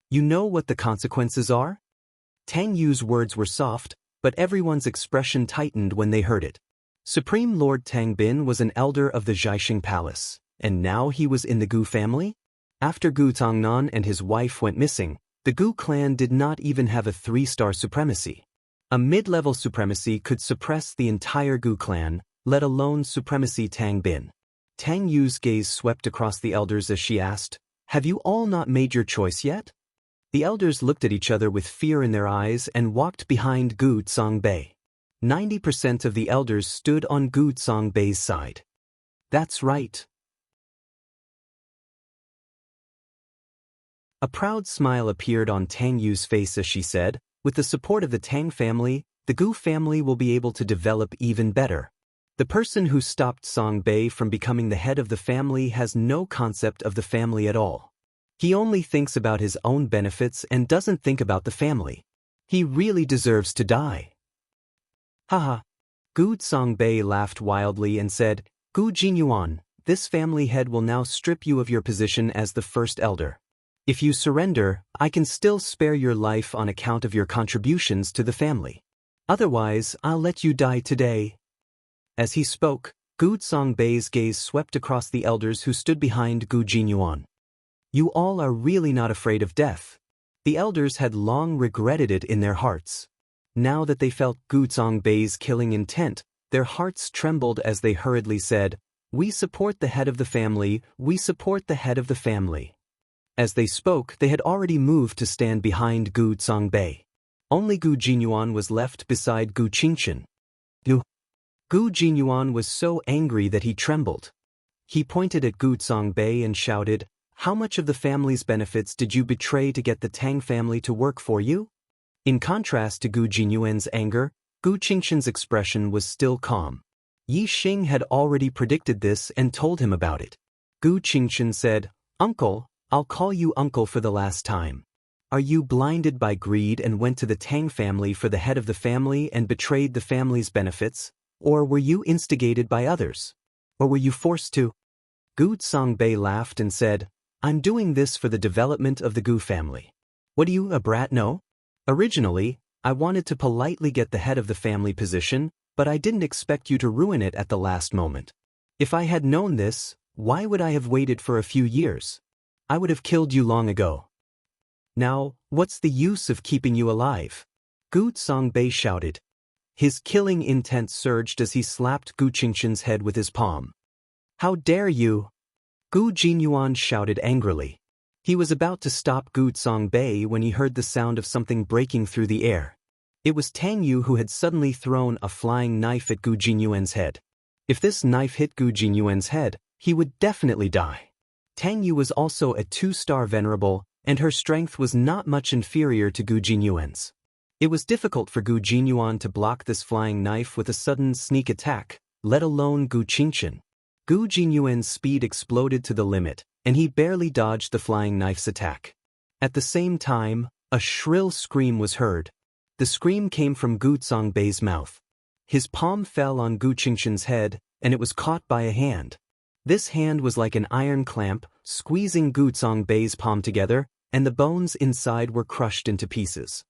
you know what the consequences are?" Tang Yu's words were soft, but everyone's expression tightened when they heard it. Supreme Lord Tang Bin was an elder of the Zhaixing Palace, and now he was in the Gu family? After Gu Tongnan and his wife went missing, the Gu clan did not even have a 3-star supremacy. A mid-level supremacy could suppress the entire Gu clan, let alone supremacy Tang Bin. Tang Yu's gaze swept across the elders as she asked, "Have you all not made your choice yet?" The elders looked at each other with fear in their eyes and walked behind Gu Zongbei. 90% of the elders stood on Gu Zongbei's side. That's right. A proud smile appeared on Tang Yu's face as she said, "With the support of the Tang family, the Gu family will be able to develop even better. The person who stopped Zongbei from becoming the head of the family has no concept of the family at all. He only thinks about his own benefits and doesn't think about the family. He really deserves to die." Haha. Gu Zongbei laughed wildly and said, "Gu Jinyuan, this family head will now strip you of your position as the first elder. If you surrender, I can still spare your life on account of your contributions to the family. Otherwise, I'll let you die today." As he spoke, Gu Zongbei's gaze swept across the elders who stood behind Gu Jinyuan. "You all are really not afraid of death." The elders had long regretted it in their hearts. Now that they felt Gu Zongbei's killing intent, their hearts trembled as they hurriedly said, "We support the head of the family, we support the head of the family." As they spoke, they had already moved to stand behind Gu Zongbei. Only Gu Jinyuan was left beside Gu Qingchen. Gu Jinyuan was so angry that he trembled. He pointed at Gu Zongbei and shouted, "How much of the family's benefits did you betray to get the Tang family to work for you?" In contrast to Gu Jinyuan's anger, Gu Qingchen's expression was still calm. Yi Xing had already predicted this and told him about it. Gu Qingchen said, "Uncle, I'll call you uncle for the last time. Are you blinded by greed and went to the Tang family for the head of the family and betrayed the family's benefits? Or were you instigated by others? Or were you forced to?" Gu Zongbei laughed and said, "I'm doing this for the development of the Gu family. What do you, a brat, know? Originally, I wanted to politely get the head of the family position, but I didn't expect you to ruin it at the last moment. If I had known this, why would I have waited for a few years? I would have killed you long ago. Now, what's the use of keeping you alive?" Gu Zongbei shouted. His killing intent surged as he slapped Gu Qingchen's head with his palm. "How dare you!" Gu Jinyuan shouted angrily. He was about to stop Gu Zongbei when he heard the sound of something breaking through the air. It was Tang Yu who had suddenly thrown a flying knife at Gu Jinyuan's head. If this knife hit Gu Jinyuan's head, he would definitely die. Tang Yu was also a 2-star venerable, and her strength was not much inferior to Gu Jinyuan's. It was difficult for Gu Jinyuan to block this flying knife with a sudden sneak attack, let alone Gu Qingchen. Gu Jinyuan's speed exploded to the limit, and he barely dodged the flying knife's attack. At the same time, a shrill scream was heard. The scream came from Gu Zongbei's mouth. His palm fell on Gu Qingchen's head, and it was caught by a hand. This hand was like an iron clamp, squeezing Gu Zongbei's palm together, and the bones inside were crushed into pieces.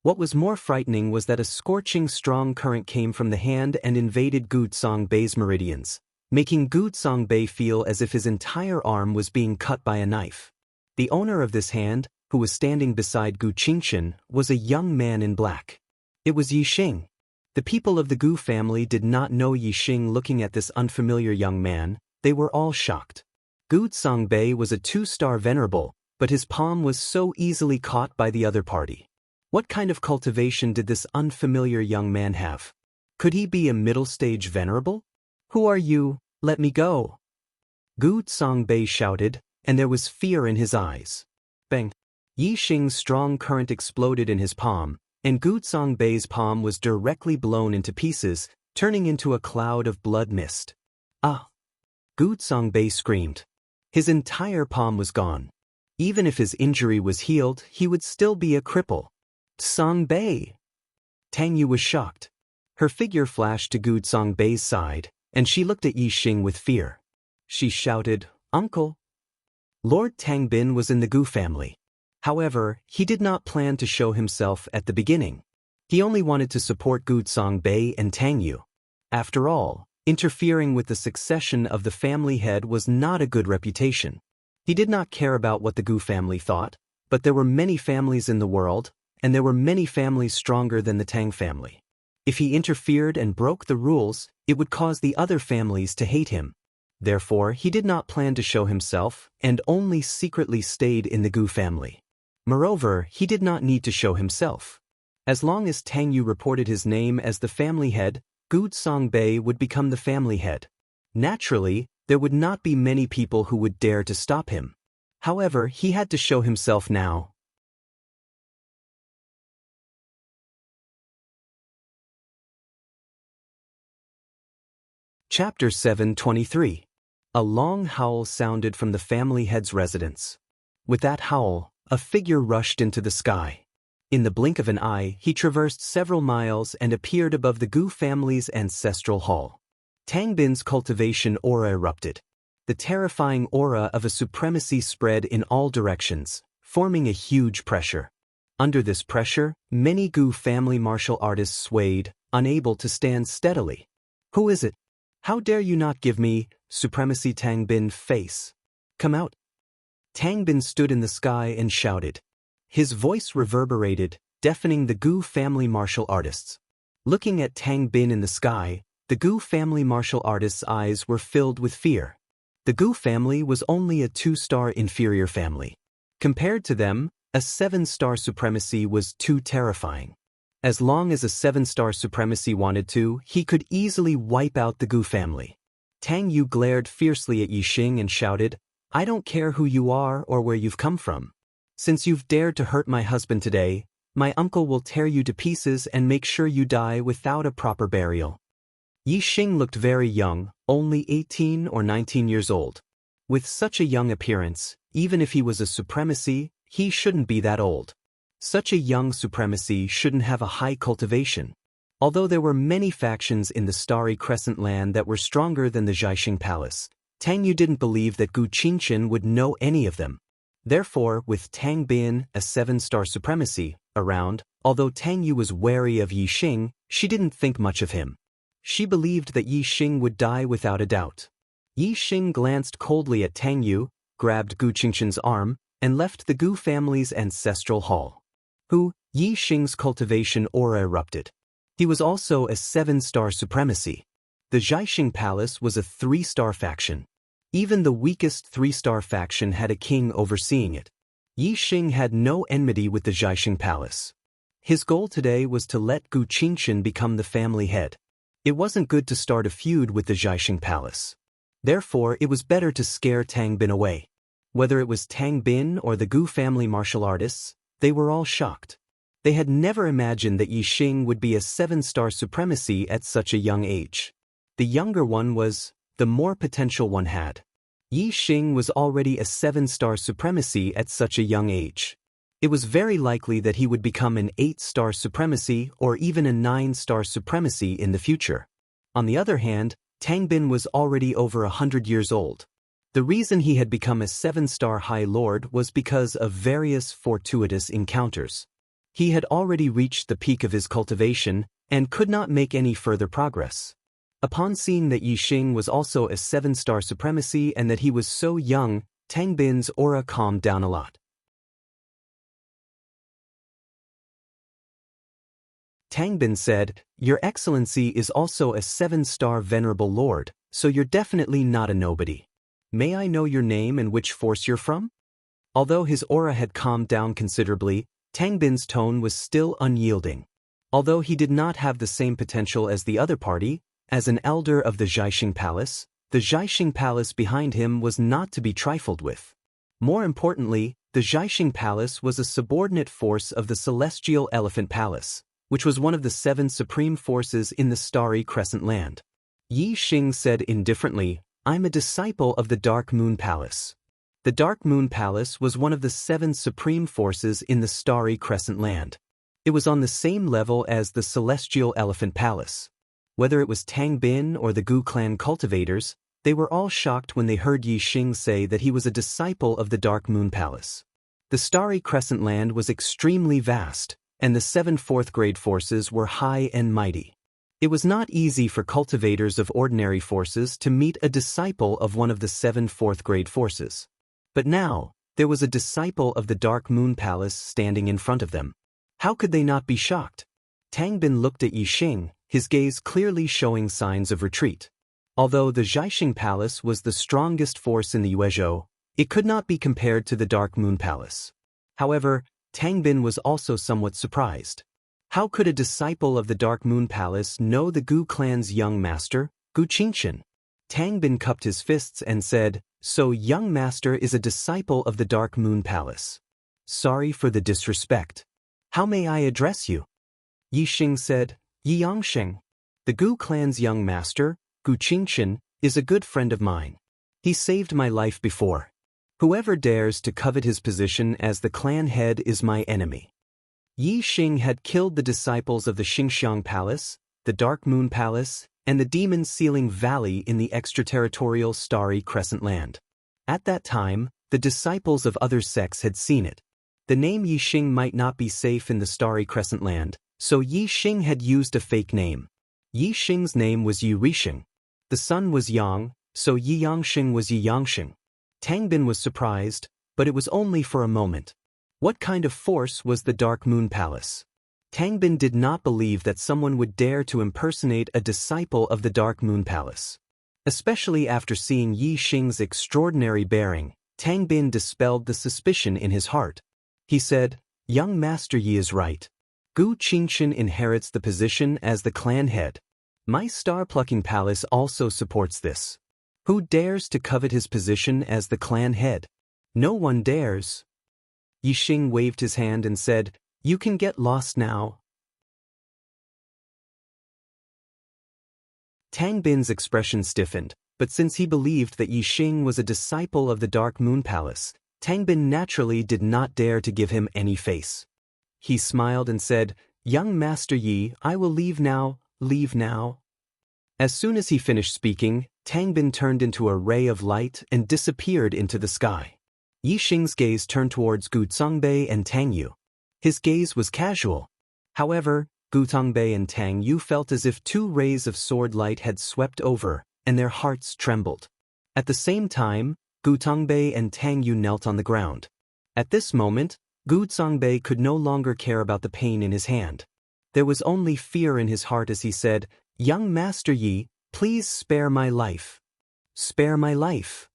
What was more frightening was that a scorching strong current came from the hand and invaded Gu Zongbei's meridians, making Gu Zongbei feel as if his entire arm was being cut by a knife. The owner of this hand, who was standing beside Gu Qingchen, was a young man in black. It was Yi Xing. The people of the Gu family did not know Yi Xing. Looking at this unfamiliar young man, they were all shocked. Gu Zongbei was a 2-star venerable, but his palm was so easily caught by the other party. What kind of cultivation did this unfamiliar young man have? Could he be a middle-stage venerable? "Who are you? Let me go!" Gu Zongbei shouted, and there was fear in his eyes. Bang! Yi Xing's strong current exploded in his palm, and Gu Zongbei's palm was directly blown into pieces, turning into a cloud of blood mist. "Ah!" Gu Zongbei screamed. His entire palm was gone. Even if his injury was healed, he would still be a cripple. "Zongbei!" Tang Yu was shocked. Her figure flashed to Gu Zongbei's side, and she looked at Yi Xing with fear. She shouted, "Uncle!" Lord Tang Bin was in the Gu family. However, he did not plan to show himself at the beginning. He only wanted to support Gu Zongbei and Tang Yu. After all, interfering with the succession of the family head was not a good reputation. He did not care about what the Gu family thought, but there were many families in the world, and there were many families stronger than the Tang family. If he interfered and broke the rules, it would cause the other families to hate him. Therefore, he did not plan to show himself and only secretly stayed in the Gu family. Moreover, he did not need to show himself. As long as Tang Yu reported his name as the family head, Gu Songbei would become the family head. Naturally, there would not be many people who would dare to stop him. However, he had to show himself now. Chapter 723. A long howl sounded from the family head's residence. With that howl, a figure rushed into the sky. In the blink of an eye, he traversed several miles and appeared above the Gu family's ancestral hall. Tang Bin's cultivation aura erupted. The terrifying aura of a supremacy spread in all directions, forming a huge pressure. Under this pressure, many Gu family martial artists swayed, unable to stand steadily. "Who is it? How dare you not give me supremacy?" Tang Bin face. "Come out." Tang Bin stood in the sky and shouted. His voice reverberated, deafening the Gu family martial artists. Looking at Tang Bin in the sky, the Gu family martial artists' eyes were filled with fear. The Gu family was only a 2-star inferior family. Compared to them, a 7-star supremacy was too terrifying. As long as a 7-star supremacy wanted to, he could easily wipe out the Gu family. Tang Yu glared fiercely at Yixing and shouted, "I don't care who you are or where you've come from. Since you've dared to hurt my husband today, my uncle will tear you to pieces and make sure you die without a proper burial." Yixing looked very young, only 18 or 19 years old. With such a young appearance, even if he was a supremacy, he shouldn't be that old. Such a young supremacy shouldn't have a high cultivation. Although there were many factions in the Starry Crescent land that were stronger than the Zhaixing Palace, Tang Yu didn't believe that Gu Qingchen would know any of them. Therefore, with Tang Bin, a 7-star supremacy, around, although Tang Yu was wary of Yixing, she didn't think much of him. She believed that Yixing would die without a doubt. Yixing glanced coldly at Tang Yu, grabbed Gu Qingchen's arm, and left the Gu family's ancestral hall. Yixing's cultivation aura erupted. He was also a 7-star supremacy. The Zhaixing Palace was a 3-star faction. Even the weakest 3-star faction had a king overseeing it. Yixing had no enmity with the Zhaixing Palace. His goal today was to let Gu Qingchen become the family head. It wasn't good to start a feud with the Zhaixing Palace. Therefore, it was better to scare Tang Bin away. Whether it was Tang Bin or the Gu family martial artists, they were all shocked. They had never imagined that Yixing would be a 7-star supremacy at such a young age. The younger one was, the more potential one had. Yixing was already a 7-star supremacy at such a young age. It was very likely that he would become an 8-star supremacy or even a 9-star supremacy in the future. On the other hand, Tang Bin was already over 100 years old. The reason he had become a 7-star High Lord was because of various fortuitous encounters. He had already reached the peak of his cultivation and could not make any further progress. Upon seeing that Yixing was also a 7-star supremacy and that he was so young, Tang Bin's aura calmed down a lot. Tang Bin said, "Your Excellency is also a 7-star venerable lord, so you're definitely not a nobody. May I know your name and which force you're from?" Although his aura had calmed down considerably, Tang Bin's tone was still unyielding. Although he did not have the same potential as the other party, as an elder of the Zhaixing Palace, the Zhaixing Palace behind him was not to be trifled with. More importantly, the Zhaixing Palace was a subordinate force of the Celestial Elephant Palace, which was one of the 7 supreme forces in the Starry Crescent land. Yixing said indifferently, "I'm a disciple of the Dark Moon Palace." The Dark Moon Palace was one of the 7 supreme forces in the Starry Crescent land. It was on the same level as the Celestial Elephant Palace. Whether it was Tang Bin or the Gu clan cultivators, they were all shocked when they heard Yixing say that he was a disciple of the Dark Moon Palace. The Starry Crescent land was extremely vast, and the 7 4th-grade forces were high and mighty. It was not easy for cultivators of ordinary forces to meet a disciple of one of the 7 4th-grade forces. But now, there was a disciple of the Dark Moon Palace standing in front of them. How could they not be shocked? Tang Bin looked at Yi Xing, his gaze clearly showing signs of retreat. Although the Zhaixing Palace was the strongest force in the Yuezhou, it could not be compared to the Dark Moon Palace. However, Tang Bin was also somewhat surprised. How could a disciple of the Dark Moon Palace know the Gu clan's young master, Gu Qingchen? Tang Bin cupped his fists and said, "So young master is a disciple of the Dark Moon Palace. Sorry for the disrespect. How may I address you?" Yi Xing said, "Yi Yangxing. The Gu clan's young master, Gu Qingchen, is a good friend of mine. He saved my life before. Whoever dares to covet his position as the clan head is my enemy." Yi Xing had killed the disciples of the Xingxiang Palace, the Dark Moon Palace, and the Demon Sealing Valley in the extraterritorial Starry Crescent Land. At that time, the disciples of other sects had seen it. The name Yi Xing might not be safe in the Starry Crescent Land, so Yi Xing had used a fake name. Yi Xing's name was Yi Rixing. The sun was Yang, so Yi Yangxing was Yi Yangxing. Tang Bin was surprised, but it was only for a moment. What kind of force was the Dark Moon Palace? Tang Bin did not believe that someone would dare to impersonate a disciple of the Dark Moon Palace. Especially after seeing Yi Xing's extraordinary bearing, Tang Bin dispelled the suspicion in his heart. He said, "Young Master Yi is right. Gu Qingchen inherits the position as the clan head. My star-plucking palace also supports this. Who dares to covet his position as the clan head? No one dares." Yi Xing waved his hand and said, "You can get lost now." Tang Bin's expression stiffened, but since he believed that Yi Xing was a disciple of the Dark Moon Palace, Tang Bin naturally did not dare to give him any face. He smiled and said, "Young Master Yi, I will leave now, leave now." As soon as he finished speaking, Tang Bin turned into a ray of light and disappeared into the sky. Yi Xing's gaze turned towards Gu Zongbei and Tang Yu. His gaze was casual. However, Gu Zongbei and Tang Yu felt as if two rays of sword light had swept over, and their hearts trembled. At the same time, Gu Zongbei and Tang Yu knelt on the ground. At this moment, Gu Zongbei could no longer care about the pain in his hand. There was only fear in his heart as he said, "Young Master Yi, please spare my life. Spare my life."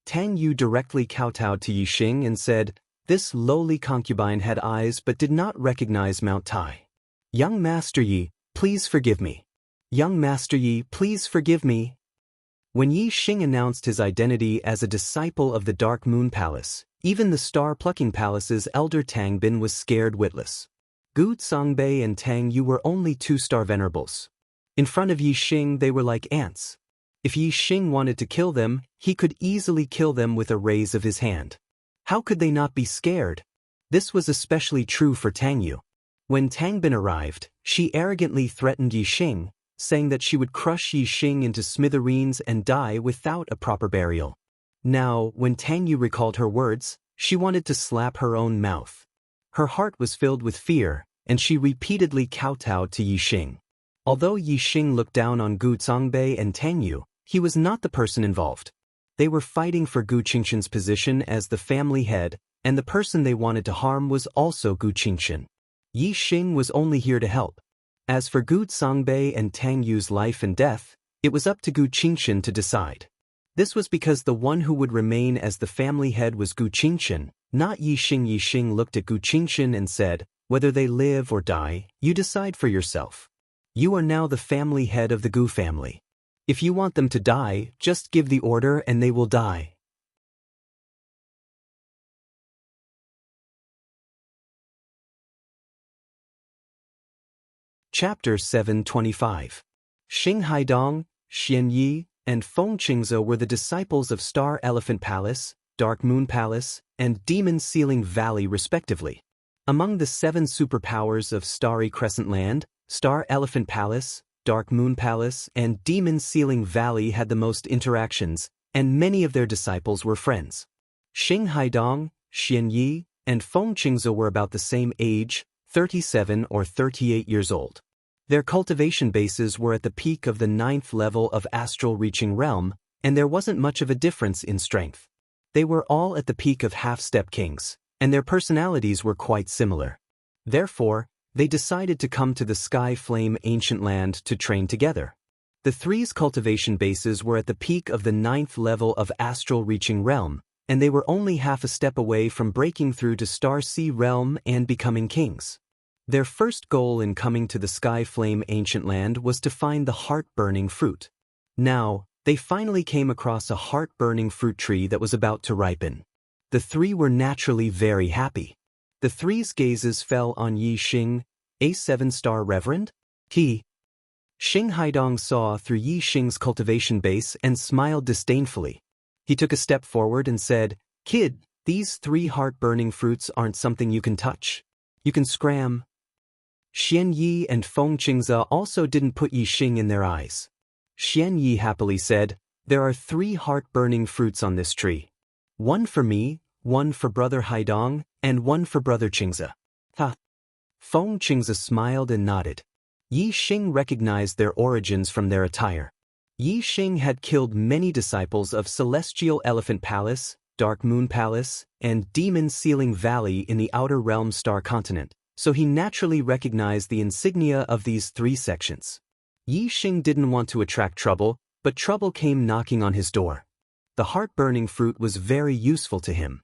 Tang Yu directly kowtowed to Yi Xing and said, "This lowly concubine had eyes but did not recognize Mount Tai. Young Master Yi, please forgive me. Young Master Yi, please forgive me." When Yi Xing announced his identity as a disciple of the Dark Moon Palace, even the Star-Plucking Palace's elder Tang Bin was scared witless. Gu Zongbei and Tang Yu were only two-star venerables. In front of Yi Xing they were like ants. If Yi Xing wanted to kill them, he could easily kill them with a raise of his hand. How could they not be scared? This was especially true for Tang Yu. When Tang Bin arrived, she arrogantly threatened Yi Xing, saying that she would crush Yi Xing into smithereens and die without a proper burial. Now, when Tang Yu recalled her words, she wanted to slap her own mouth. Her heart was filled with fear, and she repeatedly kowtowed to Yi Xing. Although Yi Xing looked down on Gu Zongbei and Tang Yu, he was not the person involved. They were fighting for Gu Qingchen's position as the family head, and the person they wanted to harm was also Gu Qingchen. Yi Xing was only here to help. As for Gu Zongbei and Tang Yu's life and death, it was up to Gu Qingchen to decide. This was because the one who would remain as the family head was Gu Qingchen, not Yi Xing. Yi Xing looked at Gu Qingchen and said, "Whether they live or die, you decide for yourself. You are now the family head of the Gu family. If you want them to die, just give the order and they will die." Chapter 725. Xing Haidong, Xian Yi, and Feng Qingzhou were the disciples of Star Elephant Palace, Dark Moon Palace, and Demon Sealing Valley respectively. Among the 7 superpowers of Starry Crescent Land, Star Elephant Palace, Dark Moon Palace, and Demon Sealing Valley had the most interactions, and many of their disciples were friends. Xing Haidong, Xian Yi, and Feng Qingzhou were about the same age, 37 or 38 years old. Their cultivation bases were at the peak of the 9th level of astral reaching realm, and there wasn't much of a difference in strength. They were all at the peak of half-step kings, and their personalities were quite similar. Therefore, they decided to come to the Sky Flame Ancient Land to train together. The three's cultivation bases were at the peak of the 9th level of Astral Reaching Realm, and they were only half a step away from breaking through to Star Sea Realm and becoming kings. Their first goal in coming to the Sky Flame Ancient Land was to find the heart-burning fruit. Now, they finally came across a heart-burning fruit tree that was about to ripen. The three were naturally very happy. The three's gazes fell on Yi Xing, a 7-star reverend. Xing Haidong saw through Yi Xing's cultivation base and smiled disdainfully. He took a step forward and said, "Kid, these 3 heart-burning fruits aren't something you can touch. You can scram." Xian Yi and Feng Qingze also didn't put Yi Xing in their eyes. Xian Yi happily said, "There are 3 heart-burning fruits on this tree. 1 for me, 1 for Brother Haidong, and 1 for Brother Qingze." Feng Qingze smiled and nodded. Yi Xing recognized their origins from their attire. Yi Xing had killed many disciples of Celestial Elephant Palace, Dark Moon Palace, and Demon Ceiling Valley in the Outer Realm Star Continent, so he naturally recognized the insignia of these 3 sections. Yi Xing didn't want to attract trouble, but trouble came knocking on his door. The heart-burning fruit was very useful to him.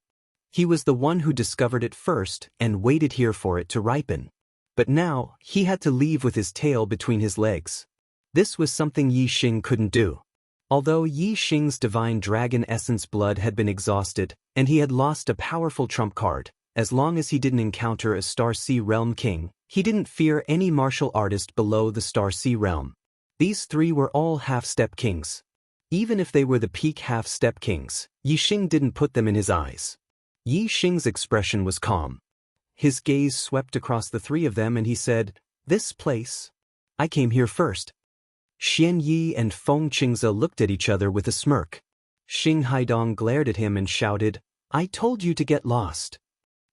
He was the one who discovered it first and waited here for it to ripen. But now, he had to leave with his tail between his legs. This was something Yi Xing couldn't do. Although Yi Xing's divine dragon essence blood had been exhausted, and he had lost a powerful trump card, as long as he didn't encounter a Star Sea Realm king, he didn't fear any martial artist below the Star Sea Realm. These 3 were all half-step kings. Even if they were the peak half-step kings, Yi Xing didn't put them in his eyes. Yi Xing's expression was calm. His gaze swept across the 3 of them and he said, "This place? I came here first." Xian Yi and Feng Qingze looked at each other with a smirk. Xing Haidong glared at him and shouted, "I told you to get lost."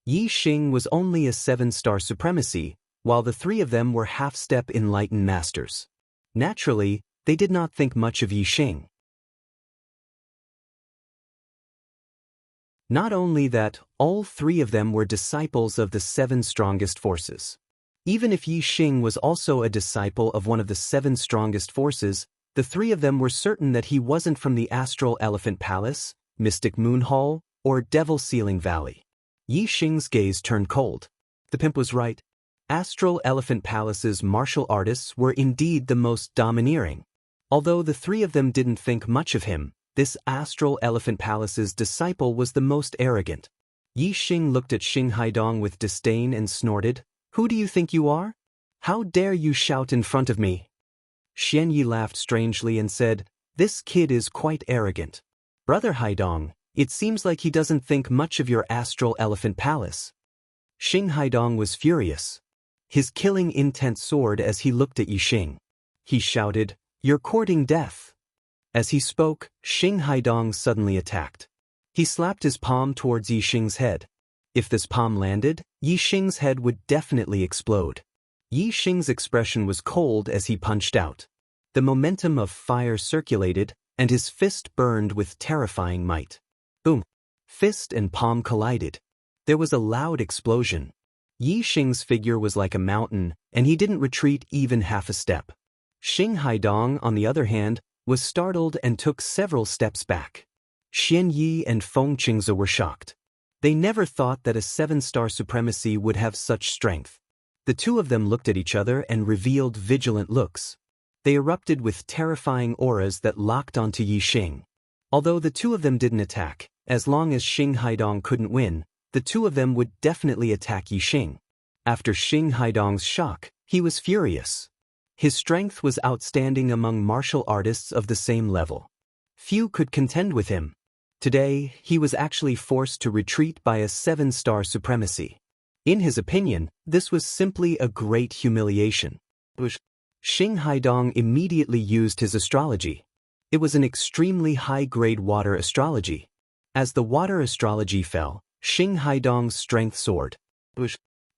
Yi Xing was only a 7-star supremacy, while the 3 of them were half-step enlightened masters. Naturally, they did not think much of Yi Xing. Not only that, all 3 of them were disciples of the 7 strongest forces. Even if Yi Xing was also a disciple of one of the 7 strongest forces, the 3 of them were certain that he wasn't from the Astral Elephant Palace, Mystic Moon Hall, or Devil Ceiling Valley. Yi Xing's gaze turned cold. The pimp was right. Astral Elephant Palace's martial artists were indeed the most domineering. Although the 3 of them didn't think much of him, this Astral Elephant Palace's disciple was the most arrogant. Yi Xing looked at Xing Haidong with disdain and snorted, "Who do you think you are? How dare you shout in front of me?" Xian Yi laughed strangely and said, "This kid is quite arrogant. Brother Haidong, it seems like he doesn't think much of your Astral Elephant Palace." Xing Haidong was furious. His killing intent soared as he looked at Yi Xing. He shouted, "You're courting death." As he spoke, Xing Haidong suddenly attacked. He slapped his palm towards Yi Xing's head. If this palm landed, Yi Xing's head would definitely explode. Yi Xing's expression was cold as he punched out. The momentum of fire circulated, and his fist burned with terrifying might. Boom! Fist and palm collided. There was a loud explosion. Yi Xing's figure was like a mountain, and he didn't retreat even half a step. Xing Haidong, on the other hand, was startled and took several steps back. Xian Yi and Feng Qingze were shocked. They never thought that a 7-star supremacy would have such strength. The 2 of them looked at each other and revealed vigilant looks. They erupted with terrifying auras that locked onto Yi Xing. Although the 2 of them didn't attack, as long as Xing Haidong couldn't win, the 2 of them would definitely attack Yi Xing. After Xing Haidong's shock, he was furious. His strength was outstanding among martial artists of the same level. Few could contend with him. Today, he was actually forced to retreat by a 7-star supremacy. In his opinion, this was simply a great humiliation. Xing Haidong immediately used his astrology. It was an extremely high-grade water astrology. As the water astrology fell, Xing Haidong's strength soared.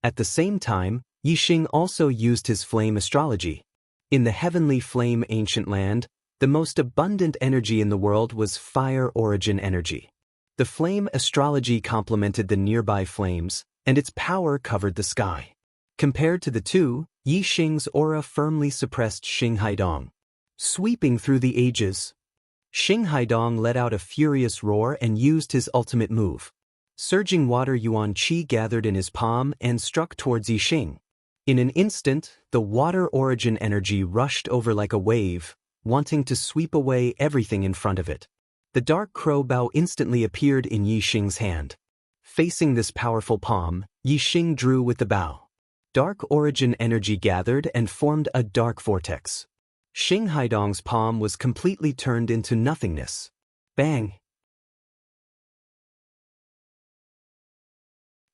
At the same time, Yi Xing also used his flame astrology. In the heavenly flame ancient land, the most abundant energy in the world was fire origin energy. The flame astrology complemented the nearby flames, and its power covered the sky. Compared to the two, Yi Xing's aura firmly suppressed Xing Haidong. Sweeping through the ages, Xing Haidong let out a furious roar and used his ultimate move. Surging water yuan qi gathered in his palm and struck towards Yi Xing. In an instant, the water origin energy rushed over like a wave, wanting to sweep away everything in front of it. The dark crow bow instantly appeared in Yi Xing's hand. Facing this powerful palm, Yi Xing drew with the bow. Dark origin energy gathered and formed a dark vortex. Xing Haidong's palm was completely turned into nothingness. Bang!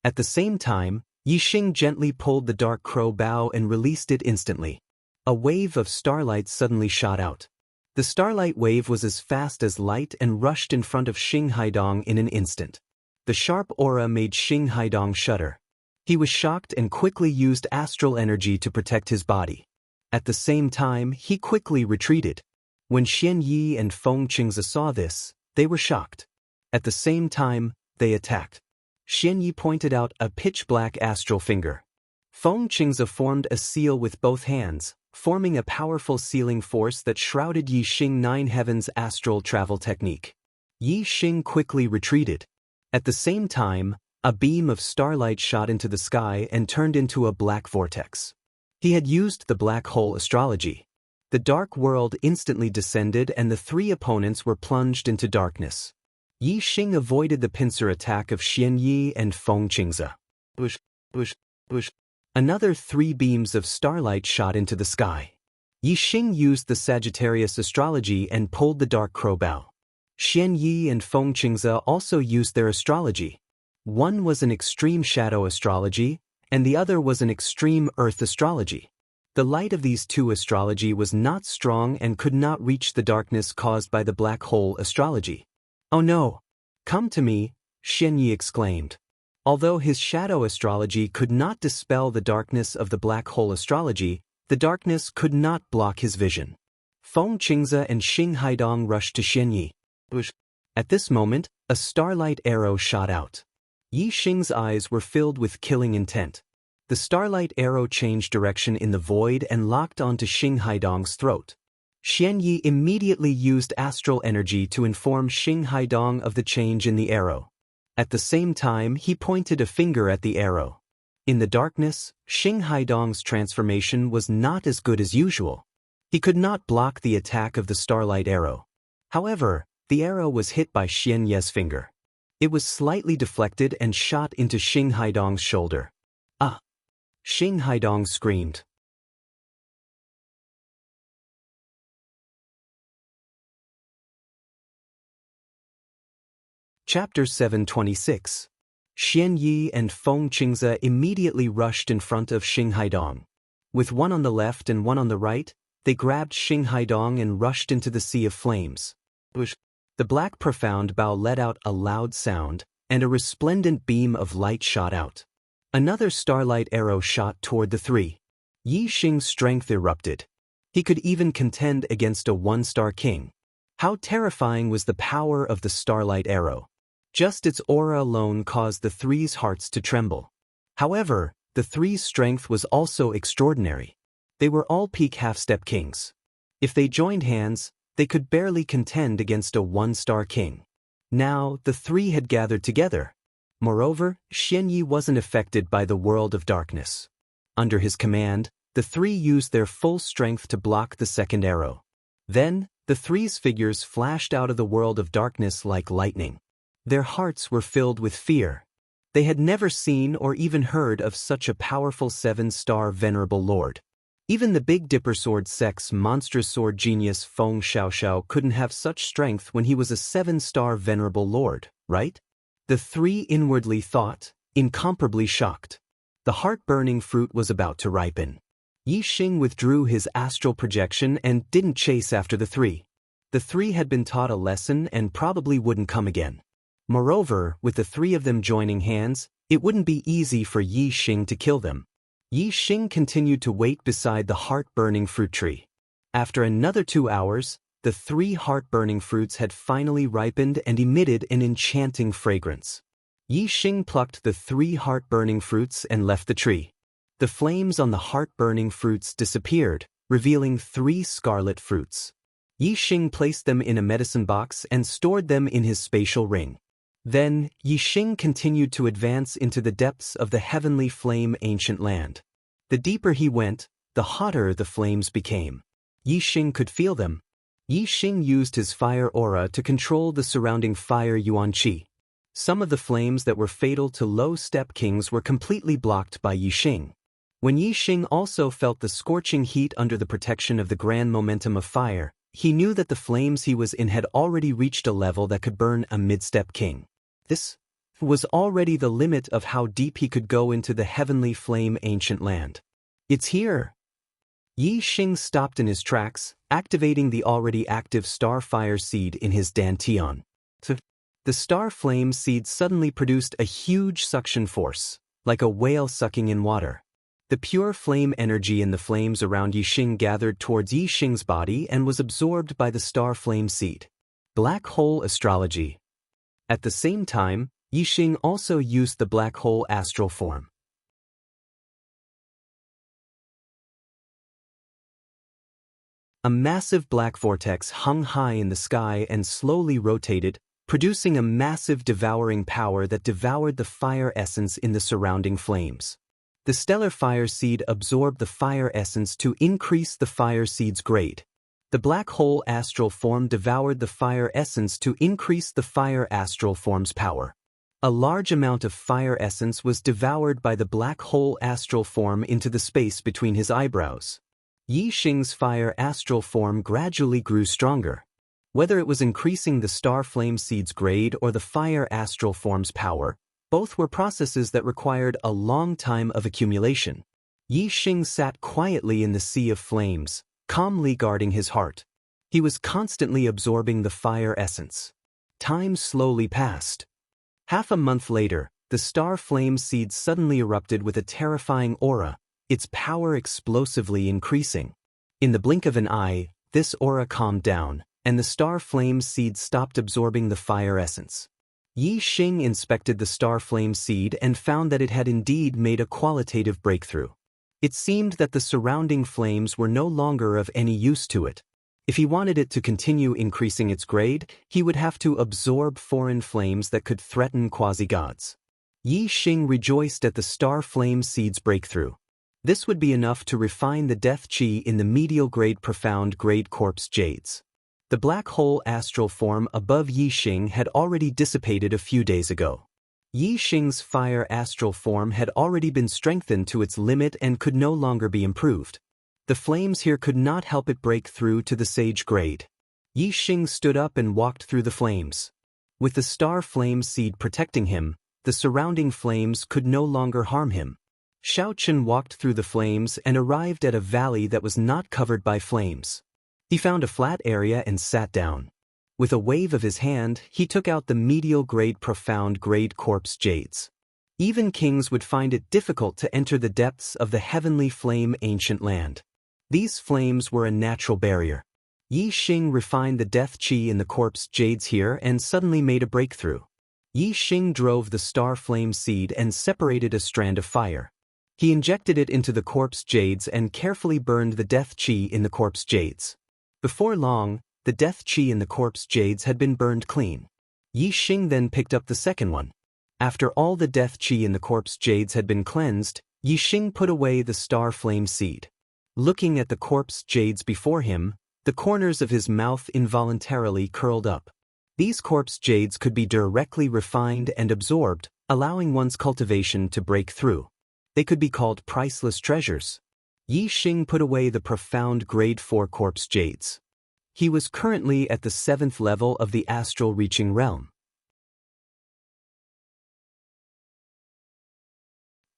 At the same time, Yi Xing gently pulled the dark crow bow and released it instantly. A wave of starlight suddenly shot out. The starlight wave was as fast as light and rushed in front of Xing Haidong in an instant. The sharp aura made Xing Haidong shudder. He was shocked and quickly used astral energy to protect his body. At the same time, he quickly retreated. When Xian Yi and Feng Qingze saw this, they were shocked. At the same time, they attacked. Xian Yi pointed out a pitch-black astral finger. Feng Qingze formed a seal with both hands, forming a powerful sealing force that shrouded Yi Xing Nine Heavens' astral travel technique. Yi Xing quickly retreated. At the same time, a beam of starlight shot into the sky and turned into a black vortex. He had used the black hole astrology. The dark world instantly descended and the three opponents were plunged into darkness. Yi Xing avoided the pincer attack of Xian Yi and Feng Qingze. Another 3 beams of starlight shot into the sky. Yi Xing used the Sagittarius astrology and pulled the dark crow bow. Xian Yi and Feng Qingze also used their astrology. One was an extreme shadow astrology, and the other was an extreme earth astrology. The light of these two astrology was not strong and could not reach the darkness caused by the black hole astrology. "Oh no! Come to me," Xian Yi exclaimed. Although his shadow astrology could not dispel the darkness of the black hole astrology, the darkness could not block his vision. Feng Qingze and Xing Haidong rushed to Xian Yi. At this moment, a starlight arrow shot out. Yi Xing's eyes were filled with killing intent. The starlight arrow changed direction in the void and locked onto Xing Haidong's throat. Xian Yi immediately used astral energy to inform Xing Haidong of the change in the arrow. At the same time, he pointed a finger at the arrow. In the darkness, Xing Haidong's transformation was not as good as usual. He could not block the attack of the starlight arrow. However, the arrow was hit by Xian Yi's finger. It was slightly deflected and shot into Xing Haidong's shoulder. "Ah!" Xing Haidong screamed. Chapter 726. Xian Yi and Feng Qingze immediately rushed in front of Xing Haidong. With one on the left and one on the right, they grabbed Xing Haidong and rushed into the sea of flames. The black profound bow let out a loud sound, and a resplendent beam of light shot out. Another starlight arrow shot toward the three. Yi Xing's strength erupted. He could even contend against a one-star king. How terrifying was the power of the starlight arrow! Just its aura alone caused the three's hearts to tremble. However, the three's strength was also extraordinary. They were all peak half-step kings. If they joined hands, they could barely contend against a one-star king. Now, the three had gathered together. Moreover, Xian Yi wasn't affected by the world of darkness. Under his command, the three used their full strength to block the second arrow. Then, the three's figures flashed out of the world of darkness like lightning. Their hearts were filled with fear. They had never seen or even heard of such a powerful 7-star venerable lord. Even the Big Dipper sword sect's monstrous sword genius Feng Xiaoxiao couldn't have such strength when he was a 7-star venerable lord, right? The three inwardly thought, incomparably shocked. The heart-burning fruit was about to ripen. Yi Xing withdrew his astral projection and didn't chase after the three. The three had been taught a lesson and probably wouldn't come again. Moreover, with the three of them joining hands, it wouldn't be easy for Yi Xing to kill them. Yi Xing continued to wait beside the heart-burning fruit tree. After another 2 hours, the 3 heart-burning fruits had finally ripened and emitted an enchanting fragrance. Yi Xing plucked the 3 heart-burning fruits and left the tree. The flames on the heart-burning fruits disappeared, revealing 3 scarlet fruits. Yixing placed them in a medicine box and stored them in his spatial ring. Then, Yixing continued to advance into the depths of the heavenly flame ancient land. The deeper he went, the hotter the flames became. Yixing could feel them. Yixing used his fire aura to control the surrounding fire yuan qi. Some of the flames that were fatal to low-step kings were completely blocked by Yixing. When Yixing also felt the scorching heat under the protection of the grand momentum of fire, he knew that the flames he was in had already reached a level that could burn a mid-step king. This was already the limit of how deep he could go into the heavenly flame ancient land. It's here. Yixing stopped in his tracks, activating the already active star fire seed in his dantian. The star flame seed suddenly produced a huge suction force, like a whale sucking in water. The pure flame energy in the flames around Yixing gathered towards Yixing's body and was absorbed by the star flame seed. Black hole astrology. At the same time, Yixing also used the black hole astral form. A massive black vortex hung high in the sky and slowly rotated, producing a massive devouring power that devoured the fire essence in the surrounding flames. The stellar fire seed absorbed the fire essence to increase the fire seed's grade. The black hole astral form devoured the fire essence to increase the fire astral form's power. A large amount of fire essence was devoured by the black hole astral form into the space between his eyebrows. Yixing's fire astral form gradually grew stronger. Whether it was increasing the star flame seed's grade or the fire astral form's power, both were processes that required a long time of accumulation. Yixing sat quietly in the sea of flames, calmly guarding his heart. He was constantly absorbing the fire essence. Time slowly passed. Half a month later, the star flame seed suddenly erupted with a terrifying aura, its power explosively increasing. In the blink of an eye, this aura calmed down, and the star flame seed stopped absorbing the fire essence. Yixing inspected the star flame seed and found that it had indeed made a qualitative breakthrough. It seemed that the surrounding flames were no longer of any use to it. If he wanted it to continue increasing its grade, he would have to absorb foreign flames that could threaten quasi-gods. Yixing rejoiced at the star flame seed's breakthrough. This would be enough to refine the death qi in the medial grade profound grade corpse jades. The black hole astral form above Yixing had already dissipated a few days ago. Yixing's fire astral form had already been strengthened to its limit and could no longer be improved. The flames here could not help it break through to the sage grade. Yixing stood up and walked through the flames. With the star flame seed protecting him, the surrounding flames could no longer harm him. Shaochen walked through the flames and arrived at a valley that was not covered by flames. He found a flat area and sat down. With a wave of his hand, he took out the medial grade profound grade corpse jades. Even kings would find it difficult to enter the depths of the heavenly flame ancient land. These flames were a natural barrier. Yixing refined the death qi in the corpse jades here and suddenly made a breakthrough. Yixing drove the star flame seed and separated a strand of fire. He injected it into the corpse jades and carefully burned the death qi in the corpse jades. Before long, the death qi in the corpse jades had been burned clean. Yixing then picked up the second one. After all the death qi in the corpse jades had been cleansed, Yixing put away the star flame seed. Looking at the corpse jades before him, the corners of his mouth involuntarily curled up. These corpse jades could be directly refined and absorbed, allowing one's cultivation to break through. They could be called priceless treasures. Yixing put away the profound grade 4 corpse jades. He was currently at the 7th level of the astral reaching realm.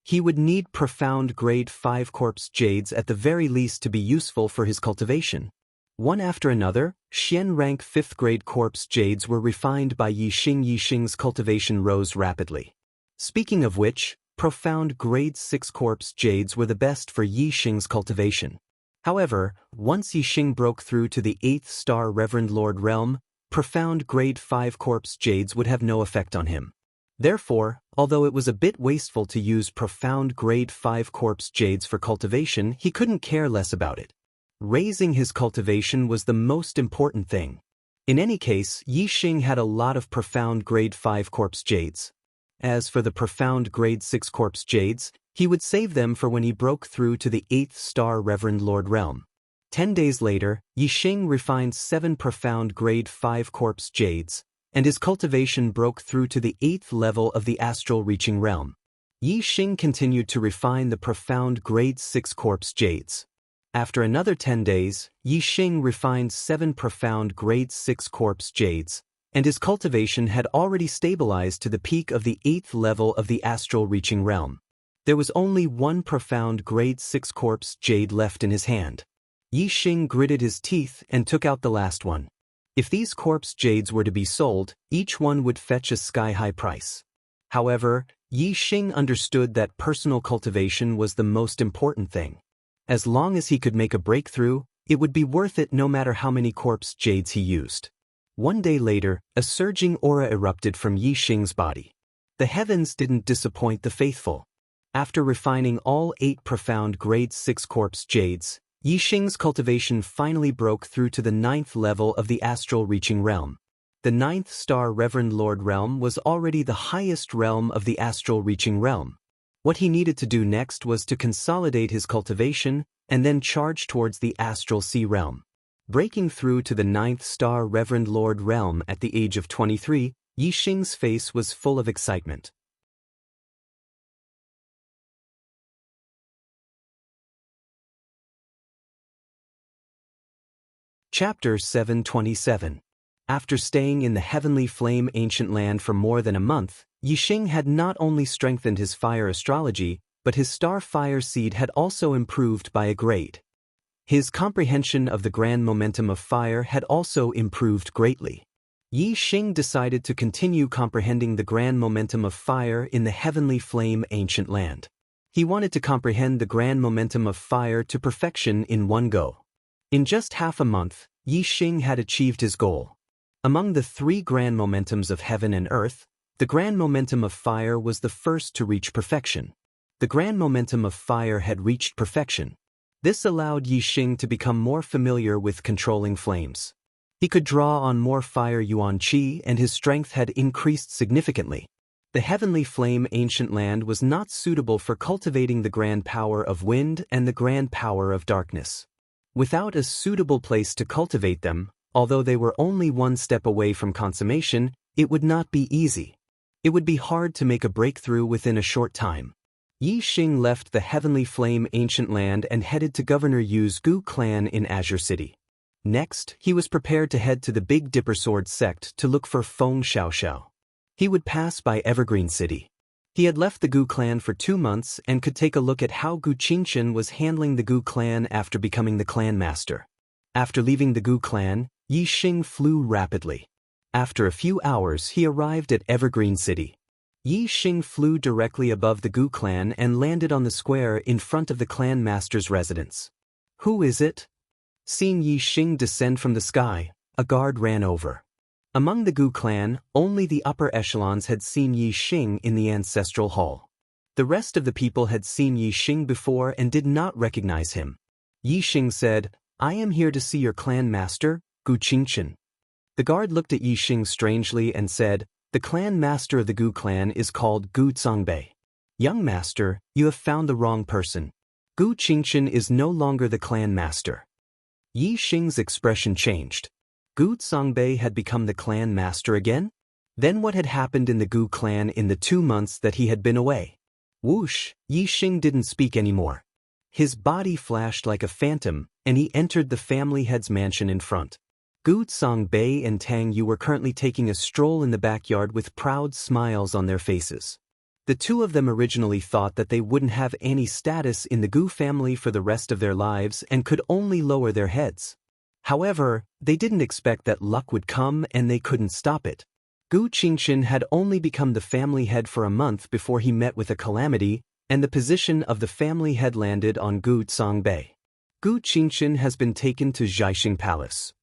He would need profound grade 5 corpse jades at the very least to be useful for his cultivation. One after another, Xian rank 5th grade corpse jades were refined by Yixing. Yixing's cultivation rose rapidly. Speaking of which, profound grade 6 corpse jades were the best for Yixing's cultivation. However, once Yixing broke through to the 8th star Reverend Lord realm, profound grade 5 corpse jades would have no effect on him. Therefore, Although it was a bit wasteful to use profound grade 5 corpse jades for cultivation, he couldn't care less about it. Raising his cultivation was the most important thing. In any case, Yi Xing had a lot of profound grade 5 corpse jades. As for the profound grade 6 corpse jades, he would save them for when he broke through to the 8th star Reverend Lord realm. 10 days later, Yi Xing refined 7 profound grade 5 corpse jades, and his cultivation broke through to the 8th level of the astral reaching realm. Yi Xing continued to refine the profound grade 6 corpse jades. After another 10 days, Yi Xing refined 7 profound grade 6 corpse jades, and his cultivation had already stabilized to the peak of the 8th level of the astral reaching realm. There was only 1 profound grade 6 corpse jade left in his hand. Yi Xing gritted his teeth and took out the last one. If these corpse jades were to be sold, each one would fetch a sky-high price. However, Yi Xing understood that personal cultivation was the most important thing. As long as he could make a breakthrough, it would be worth it no matter how many corpse jades he used. One day later, a surging aura erupted from Yi Xing's body. The heavens didn't disappoint the faithful. After refining all 8 profound grade 6 corpse jades, Yi Xing's cultivation finally broke through to the 9th level of the astral reaching realm. The 9th star Reverend Lord realm was already the highest realm of the astral reaching realm. What he needed to do next was to consolidate his cultivation and then charge towards the astral sea realm. Breaking through to the 9th star Reverend Lord realm at the age of 23, Yi Xing's face was full of excitement. Chapter 727. After staying in the heavenly flame ancient land for more than a month, Yi Xing had not only strengthened his fire astrology, but his star fire seed had also improved by a grade. His comprehension of the grand momentum of fire had also improved greatly. Yi Xing decided to continue comprehending the grand momentum of fire in the heavenly flame ancient land. He wanted to comprehend the grand momentum of fire to perfection in one go. In just half a month, Yi Xing had achieved his goal. Among the 3 grand momentums of heaven and earth, the grand momentum of fire was the first to reach perfection. The grand momentum of fire had reached perfection. This allowed Yi Xing to become more familiar with controlling flames. He could draw on more fire yuan qi and his strength had increased significantly. The heavenly flame ancient land was not suitable for cultivating the grand power of wind and the grand power of darkness. Without a suitable place to cultivate them, although they were only 1 step away from consummation, it would not be easy. It would be hard to make a breakthrough within a short time. Yi Xing left the heavenly flame ancient land and headed to Governor Yu's Gu clan in Azure City. Next, he was prepared to head to the Big Dipper Sword sect to look for Feng Xiaoxiao. He would pass by Evergreen City. He had left the Gu clan for 2 months and could take a look at how Gu Qingchen was handling the Gu clan after becoming the clan master. After leaving the Gu clan, Yi Xing flew rapidly. After a few hours, he arrived at Evergreen City. Yi Xing flew directly above the Gu clan and landed on the square in front of the clan master's residence. "Who is it?" Seeing Yi Xing descend from the sky, a guard ran over. Among the Gu clan, only the upper echelons had seen Yi Xing in the ancestral hall. The rest of the people had seen Yi Xing before and did not recognize him. Yi Xing said, "I am here to see your clan master, Gu Qingchen." The guard looked at Yi Xing strangely and said, "The clan master of the Gu clan is called Gu Zongbei. Young master, you have found the wrong person. Gu Qingchen is no longer the clan master." Yi Xing's expression changed. Gu Zongbei had become the clan master again? Then what had happened in the Gu clan in the 2 months that he had been away? Whoosh, Yi Xing didn't speak anymore. His body flashed like a phantom, and he entered the family head's mansion in front. Gu Zongbei and Tang Yu were currently taking a stroll in the backyard with proud smiles on their faces. The 2 of them originally thought that they wouldn't have any status in the Gu family for the rest of their lives and could only lower their heads. However, they didn't expect that luck would come and they couldn't stop it. Gu Qingchen had only become the family head for a month before he met with a calamity, and the position of the family head landed on Gu Zongbei. Gu Qingchen has been taken to Jiaxing Palace.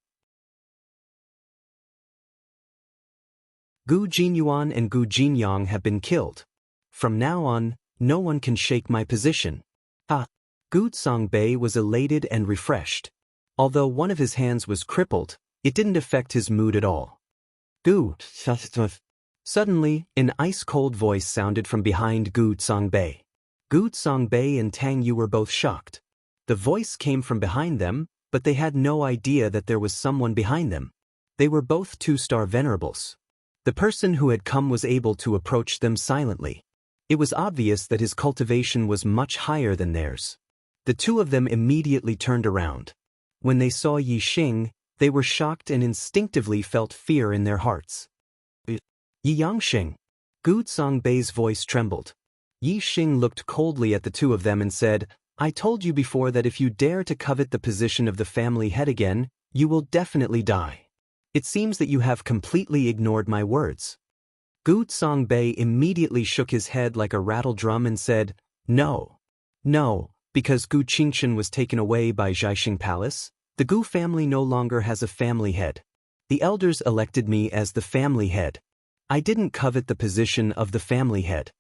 Gu Jinyuan and Gu Jinyang have been killed. From now on, no one can shake my position. Ha! Gu Songbei was elated and refreshed. Although one of his hands was crippled, it didn't affect his mood at all. Gu. Suddenly, an ice-cold voice sounded from behind Gu Songbei. Gu Songbei and Tang Yu were both shocked. The voice came from behind them, but they had no idea that there was someone behind them. They were both two-star venerables. The person who had come was able to approach them silently. It was obvious that his cultivation was much higher than theirs. The two of them immediately turned around. When they saw Yi Xing, they were shocked and instinctively felt fear in their hearts. Yi Yangxing. Gu Songbei's voice trembled. Yi Xing looked coldly at the two of them and said, "I told you before that if you dare to covet the position of the family head again, you will definitely die. It seems that you have completely ignored my words." Gu Songbei immediately shook his head like a rattle drum and said, "No. No, because Gu Qingchen was taken away by Jiaxing Palace, the Gu family no longer has a family head. The elders elected me as the family head. I didn't covet the position of the family head."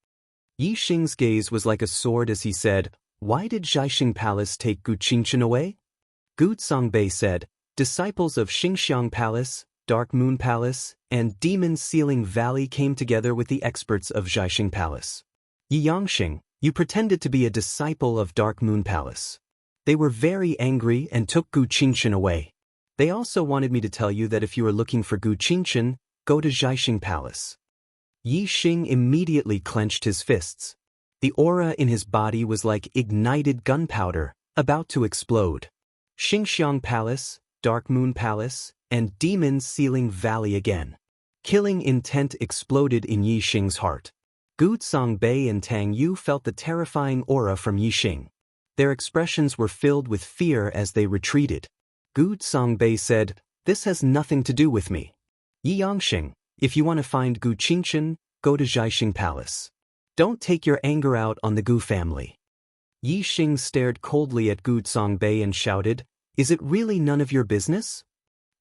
Yi Xing's gaze was like a sword as he said, "Why did Jiaxing Palace take Gu Qingchen away?" Gu Songbei said, "Disciples of Xingxiang Palace, Dark Moon Palace, and Demon Sealing Valley came together with the experts of Jiaxing Palace. Yi Yangxing, you pretended to be a disciple of Dark Moon Palace. They were very angry and took Gu Qingchen away. They also wanted me to tell you that if you are looking for Gu Qingchen, go to Jiaxing Palace." Yi Xing immediately clenched his fists. The aura in his body was like ignited gunpowder, about to explode. Xingxiang Palace, Dark Moon Palace, and Demon Sealing Valley again. Killing intent exploded in Yi Xing's heart. Gu Songbei and Tang Yu felt the terrifying aura from Yi Xing. Their expressions were filled with fear as they retreated. Gu Songbei said, "This has nothing to do with me. Yi Yangxing, if you want to find Gu Qingchen, go to Jiaxing Palace. Don't take your anger out on the Gu family." Yi Xing stared coldly at Gu Songbei and shouted, "Is it really none of your business?"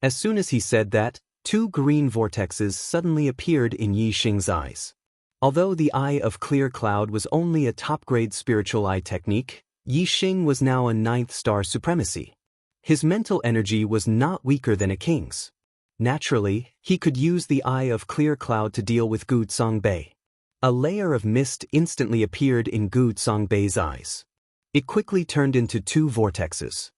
As soon as he said that, two green vortexes suddenly appeared in Yi Xing's eyes. Although the Eye of Clear Cloud was only a top-grade spiritual eye technique, Yi Xing was now a 9th star supremacy. His mental energy was not weaker than a king's. Naturally, he could use the Eye of Clear Cloud to deal with Gu Songbei. A layer of mist instantly appeared in Gu Songbei's eyes. It quickly turned into two vortexes.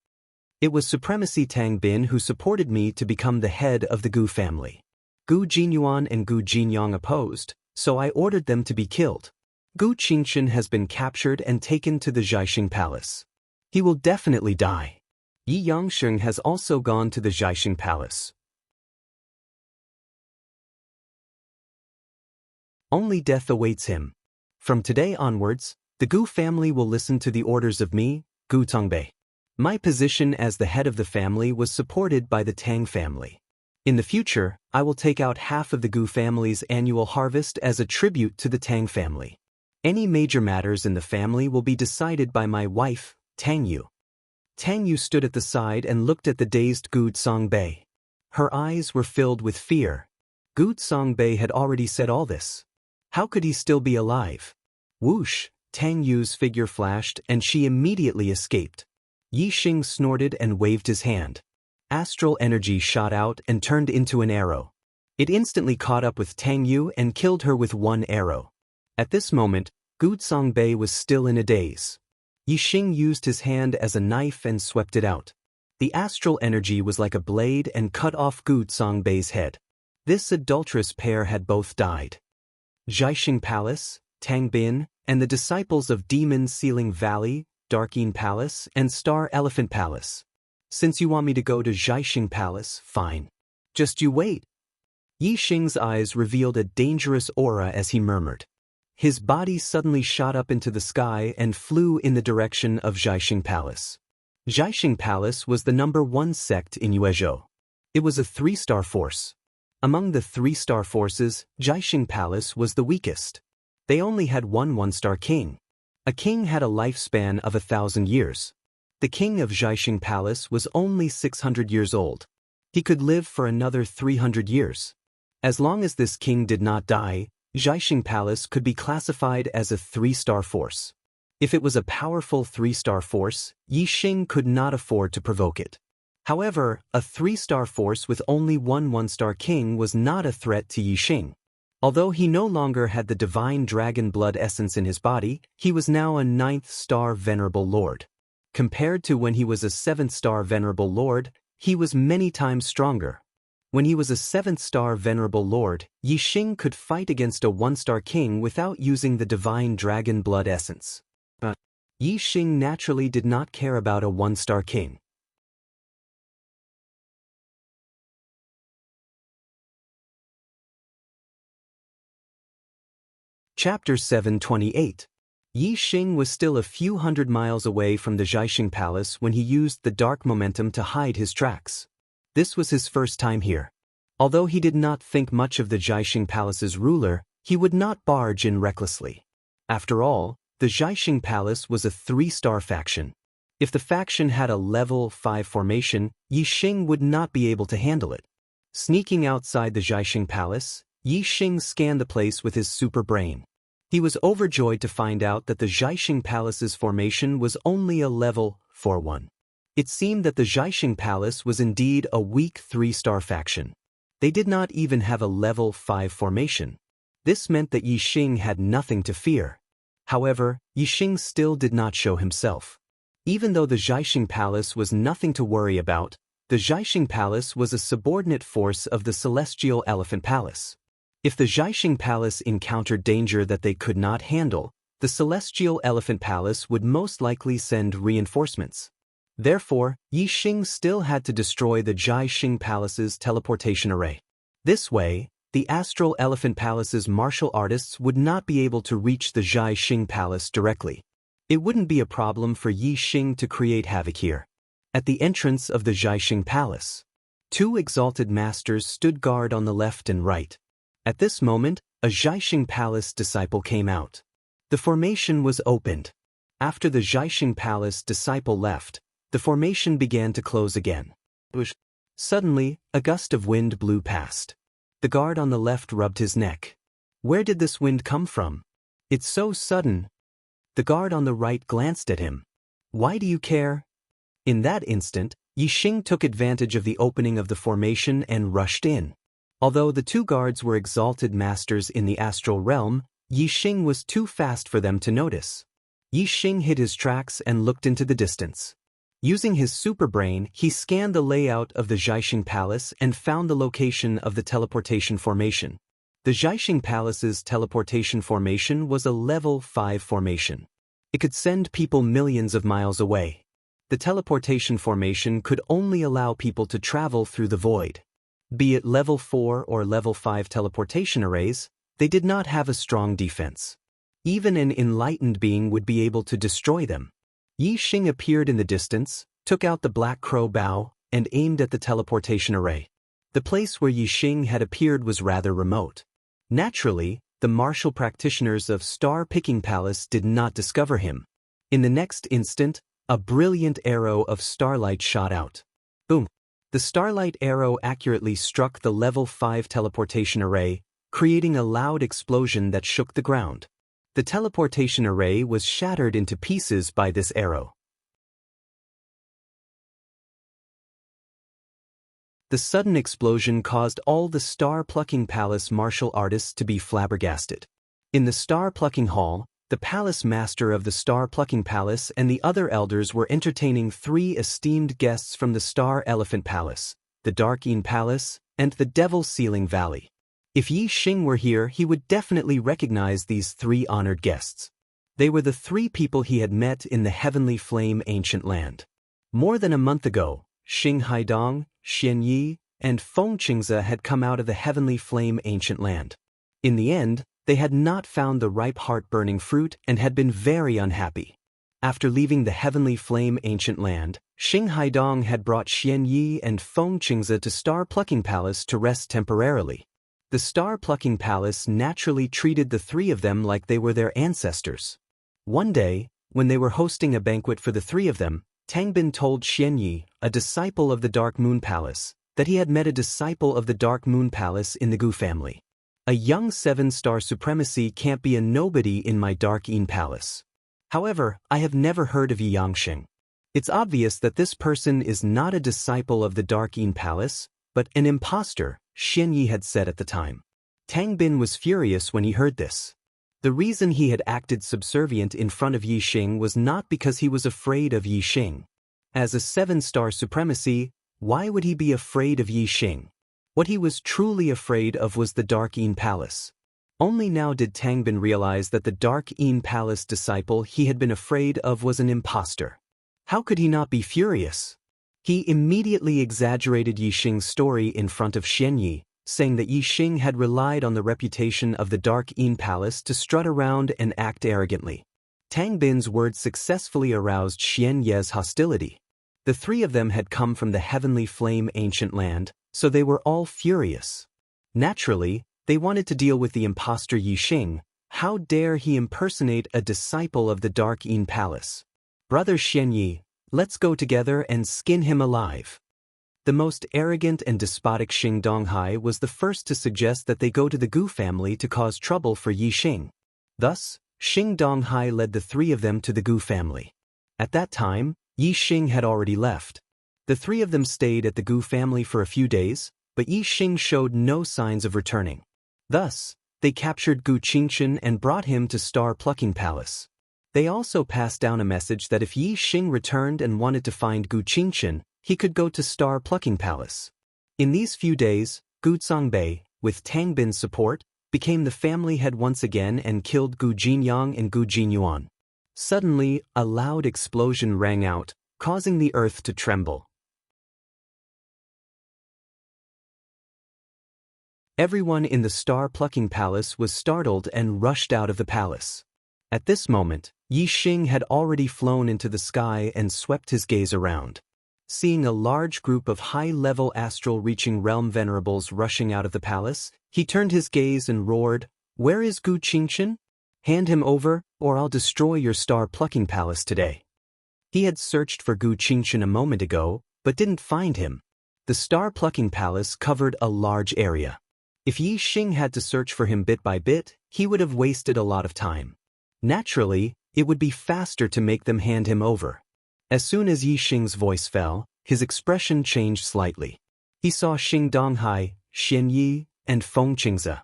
It was Supremacy Tang Bin who supported me to become the head of the Gu family. Gu Jinyuan and Gu Jinyang opposed, so I ordered them to be killed. Gu Qingchen has been captured and taken to the Jiaxing Palace. He will definitely die. Yi Yangxing has also gone to the Jiaxing Palace. Only death awaits him. From today onwards, the Gu family will listen to the orders of me, Gu Songbei. My position as the head of the family was supported by the Tang family. In the future, I will take out half of the Gu family's annual harvest as a tribute to the Tang family. Any major matters in the family will be decided by my wife, Tang Yu. Tang Yu stood at the side and looked at the dazed Gu Songbei. Her eyes were filled with fear. Gu Songbei had already said all this. How could he still be alive? Whoosh, Tang Yu's figure flashed and she immediately escaped. Yi Xing snorted and waved his hand. Astral energy shot out and turned into an arrow. It instantly caught up with Tang Yu and killed her with one arrow. At this moment, Gu Songbei was still in a daze. Yi Xing used his hand as a knife and swept it out. The astral energy was like a blade and cut off Gu Songbei's head. This adulterous pair had both died. Jiaxing Palace, Tang Bin, and the disciples of Demon Sealing Valley, Darkeen Palace, and Star Elephant Palace. Since you want me to go to Jiaxing Palace, fine. Just you wait. Yi Xing's eyes revealed a dangerous aura as he murmured. His body suddenly shot up into the sky and flew in the direction of Jiaxing Palace. Jiaxing Palace was the #1 sect in Yuezhou. It was a 3-star force. Among the 3-star forces, Jiaxing Palace was the weakest. They only had one 1-star king. A king had a lifespan of 1,000 years. The king of Jiaxing Palace was only 600 years old. He could live for another 300 years. As long as this king did not die, Zhaixing Palace could be classified as a 3-star force. If it was a powerful 3-star force, Yixing could not afford to provoke it. However, a 3-star force with only one 1-star king was not a threat to Yixing. Although he no longer had the divine dragon blood essence in his body, he was now a 9th-star venerable lord. Compared to when he was a 7th-star venerable lord, he was many times stronger. When he was a 7th-star venerable lord, Yixing could fight against a 1-star king without using the divine dragon blood essence. But Yixing naturally did not care about a 1-star king. Chapter 728. Yixing was still a few hundred miles away from the Zhaixing Palace when he used the dark momentum to hide his tracks. This was his first time here. Although he did not think much of the Zhaixing Palace's ruler, he would not barge in recklessly. After all, the Zhaixing Palace was a 3-star faction. If the faction had a level 5 formation, Yixing would not be able to handle it. Sneaking outside the Zhaixing Palace, Yixing scanned the place with his super brain. He was overjoyed to find out that the Zhaixing Palace's formation was only a level 4 one. It seemed that the Zhaixing Palace was indeed a weak 3-star faction. They did not even have a level 5 formation. This meant that Yixing had nothing to fear. However, Yixing still did not show himself. Even though the Zhaixing Palace was nothing to worry about, the Zhaixing Palace was a subordinate force of the Celestial Elephant Palace. If the Zhaixing Palace encountered danger that they could not handle, the Celestial Elephant Palace would most likely send reinforcements. Therefore, Yixing still had to destroy the Zhaixing Palace's teleportation array. This way, the Astral Elephant Palace's martial artists would not be able to reach the Zhaixing Palace directly. It wouldn't be a problem for Yixing to create havoc here. At the entrance of the Zhaixing Palace, 2 exalted masters stood guard on the left and right. At this moment, a Zhaixing Palace disciple came out. The formation was opened. After the Zhaixing Palace disciple left, the formation began to close again. Suddenly, a gust of wind blew past. The guard on the left rubbed his neck. Where did this wind come from? It's so sudden. The guard on the right glanced at him. Why do you care? In that instant, Yixing took advantage of the opening of the formation and rushed in. Although the 2 guards were exalted masters in the astral realm, Yixing was too fast for them to notice. Yixing hid his tracks and looked into the distance. Using his super brain, he scanned the layout of the Zhaixing Palace and found the location of the teleportation formation. The Zhaixing Palace's teleportation formation was a level 5 formation. It could send people millions of miles away. The teleportation formation could only allow people to travel through the void. Be it level 4 or level 5 teleportation arrays, they did not have a strong defense. Even an enlightened being would be able to destroy them. Yixing appeared in the distance, took out the black crow bow, and aimed at the teleportation array. The place where Yixing had appeared was rather remote. Naturally, the martial practitioners of Star Picking Palace did not discover him. In the next instant, a brilliant arrow of starlight shot out. Boom! The starlight arrow accurately struck the level 5 teleportation array, creating a loud explosion that shook the ground. The teleportation array was shattered into pieces by this arrow. The sudden explosion caused all the Star Plucking Palace martial artists to be flabbergasted. In the Star Plucking Hall, the palace master of the Star Plucking Palace and the other elders were entertaining 3 esteemed guests from the Star Elephant Palace, the Darkeen Palace, and the Devil Ceiling Valley. If Yixing were here, he would definitely recognize these 3 honored guests. They were the 3 people he had met in the Heavenly Flame Ancient Land. More than a month ago, Xing Haidong, Xian Yi, and Feng Qingze had come out of the Heavenly Flame Ancient Land. In the end, they had not found the ripe heart-burning fruit and had been very unhappy. After leaving the Heavenly Flame Ancient Land, Xing Haidong had brought Xian Yi and Feng Qingze to Star Plucking Palace to rest temporarily. The Star Plucking Palace naturally treated the 3 of them like they were their ancestors. One day, when they were hosting a banquet for the 3 of them, Tangbin told Xian Yi, a disciple of the Dark Moon Palace, that he had met a disciple of the Dark Moon Palace in the Gu family. A young 7-star supremacy can't be a nobody in my Dark Een Palace. However, I have never heard of Yi Yangxing. It's obvious that this person is not a disciple of the Dark Een Palace, but an impostor, Xian Yi had said at the time. Tang Bin was furious when he heard this. The reason he had acted subservient in front of Yi Xing was not because he was afraid of Yi Xing. As a 7-star supremacy, why would he be afraid of Yi Xing? What he was truly afraid of was the Dark Een Palace. Only now did Tang Bin realize that the Dark Een Palace disciple he had been afraid of was an impostor. How could he not be furious? He immediately exaggerated Yi Xing's story in front of Xian Yi, saying that Yi Xing had relied on the reputation of the Dark Een Palace to strut around and act arrogantly. Tang Bin's words successfully aroused Xian Ye's hostility. The three of them had come from the Heavenly Flame ancient land, so they were all furious. Naturally, they wanted to deal with the impostor Yi Xing. How dare he impersonate a disciple of the Dark Een Palace? Brother Xian Yi, let's go together and skin him alive. The most arrogant and despotic Xing Donghai was the first to suggest that they go to the Gu family to cause trouble for Yi Xing. Thus, Xing Donghai led the three of them to the Gu family. At that time, Yi Xing had already left. The three of them stayed at the Gu family for a few days, but Yi Xing showed no signs of returning. Thus, they captured Gu Qingchen and brought him to Star Plucking Palace. They also passed down a message that if Yi Xing returned and wanted to find Gu Qingchen, he could go to Star Plucking Palace. In these few days, Gu Zongbei, with Tang Bin's support, became the family head once again and killed Gu Jinyang and Gu Jinyuan. Suddenly, a loud explosion rang out, causing the earth to tremble. Everyone in the Star Plucking Palace was startled and rushed out of the palace. At this moment, Yi Xing had already flown into the sky and swept his gaze around. Seeing a large group of high-level astral-reaching realm venerables rushing out of the palace, he turned his gaze and roared, "Where is Gu Qingchen? Hand him over, or I'll destroy your Star Plucking Palace today." He had searched for Gu Qingchen a moment ago, but didn't find him. The Star Plucking Palace covered a large area. If Yi Xing had to search for him bit by bit, he would have wasted a lot of time. Naturally, it would be faster to make them hand him over. As soon as Yi Xing's voice fell, his expression changed slightly. He saw Xing Donghai, Xian Yi, and Feng Qingze.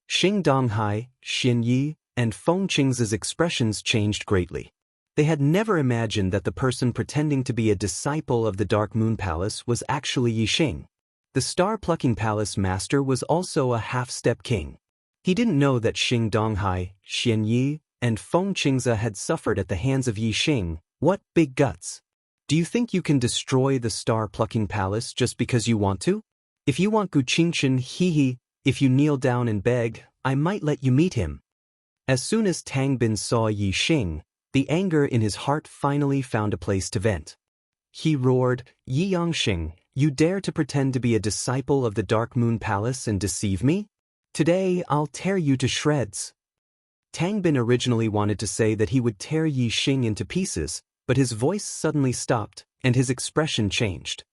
Xing Donghai, Xian Yi, and Feng Qingze's expressions changed greatly. They had never imagined that the person pretending to be a disciple of the Dark Moon Palace was actually Yi Xing. The Star Plucking Palace master was also a half-step king. He didn't know that Xing Donghai, Xian Yi, and Feng Qingze had suffered at the hands of Yi Xing. What big guts! Do you think you can destroy the Star Plucking Palace just because you want to? If you want Gu Qingchen, if you kneel down and beg, I might let you meet him. As soon as Tang Bin saw Yi Xing, the anger in his heart finally found a place to vent. He roared, "Yi Yangxing, you dare to pretend to be a disciple of the Dark Moon Palace and deceive me? Today I'll tear you to shreds." Tang Bin originally wanted to say that he would tear Yi Xing into pieces, but his voice suddenly stopped, and his expression changed.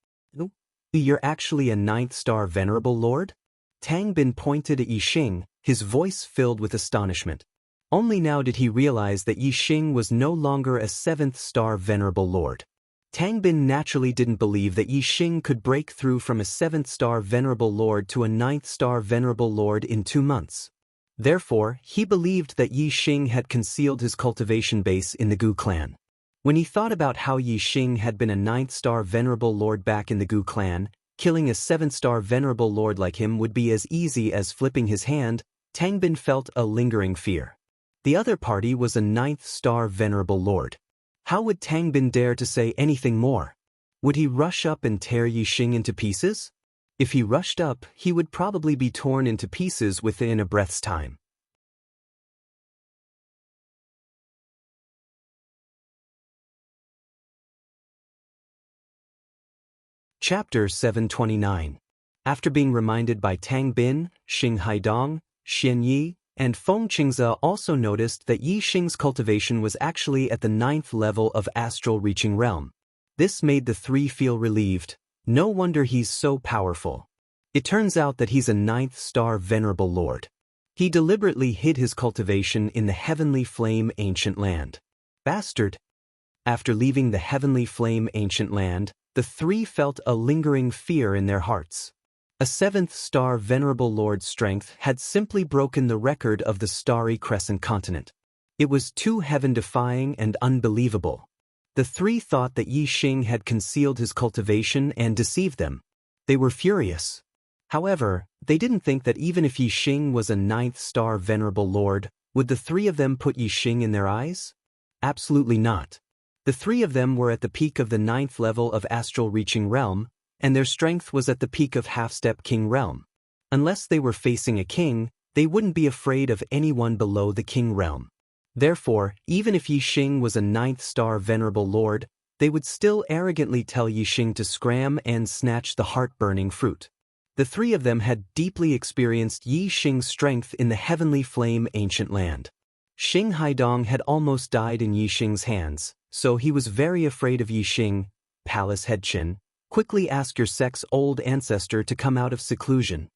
"You're actually a 9th-star venerable lord?" Tang Bin pointed at Yi Xing, his voice filled with astonishment. Only now did he realize that Yi Xing was no longer a 7th-star venerable lord. Tang Bin naturally didn't believe that Yi Xing could break through from a 7th-star venerable lord to a 9th-star venerable lord in 2 months. Therefore, he believed that Yi Xing had concealed his cultivation base in the Gu clan. When he thought about how Yi Xing had been a 9th-star venerable lord back in the Gu clan, killing a 7th-star venerable lord like him would be as easy as flipping his hand, Tang Bin felt a lingering fear. The other party was a 9th-star venerable lord. How would Tang Bin dare to say anything more? Would he rush up and tear Yi Xing into pieces? If he rushed up, he would probably be torn into pieces within a breath's time. Chapter 729. After being reminded by Tang Bin, Xing Haidong, Xian Yi, and Feng Qingze also noticed that Yi Xing's cultivation was actually at the 9th level of astral reaching realm. This made the three feel relieved. No wonder he's so powerful. It turns out that he's a 9th-star venerable lord. He deliberately hid his cultivation in the heavenly flame ancient land. Bastard! After leaving the heavenly flame ancient land, the three felt a lingering fear in their hearts. A seventh star venerable lord's strength had simply broken the record of the starry crescent continent. It was too heaven-defying and unbelievable. The three thought that Yi Xing had concealed his cultivation and deceived them. They were furious. However, they didn't think that even if Yi Xing was a ninth star venerable lord, would the three of them put Yi Xing in their eyes? Absolutely not. The three of them were at the peak of the ninth level of astral reaching realm, and their strength was at the peak of half-step king realm. Unless they were facing a king, they wouldn't be afraid of anyone below the king realm. Therefore, even if Yi Xing was a ninth star venerable lord, they would still arrogantly tell Yi Xing to scram and snatch the heart-burning fruit. The three of them had deeply experienced Yi Xing's strength in the heavenly flame ancient land. Xing Haidong had almost died in Yi Xing's hands, so he was very afraid of Yi Xing. Palace head Qin, quickly ask your sect's old ancestor to come out of seclusion.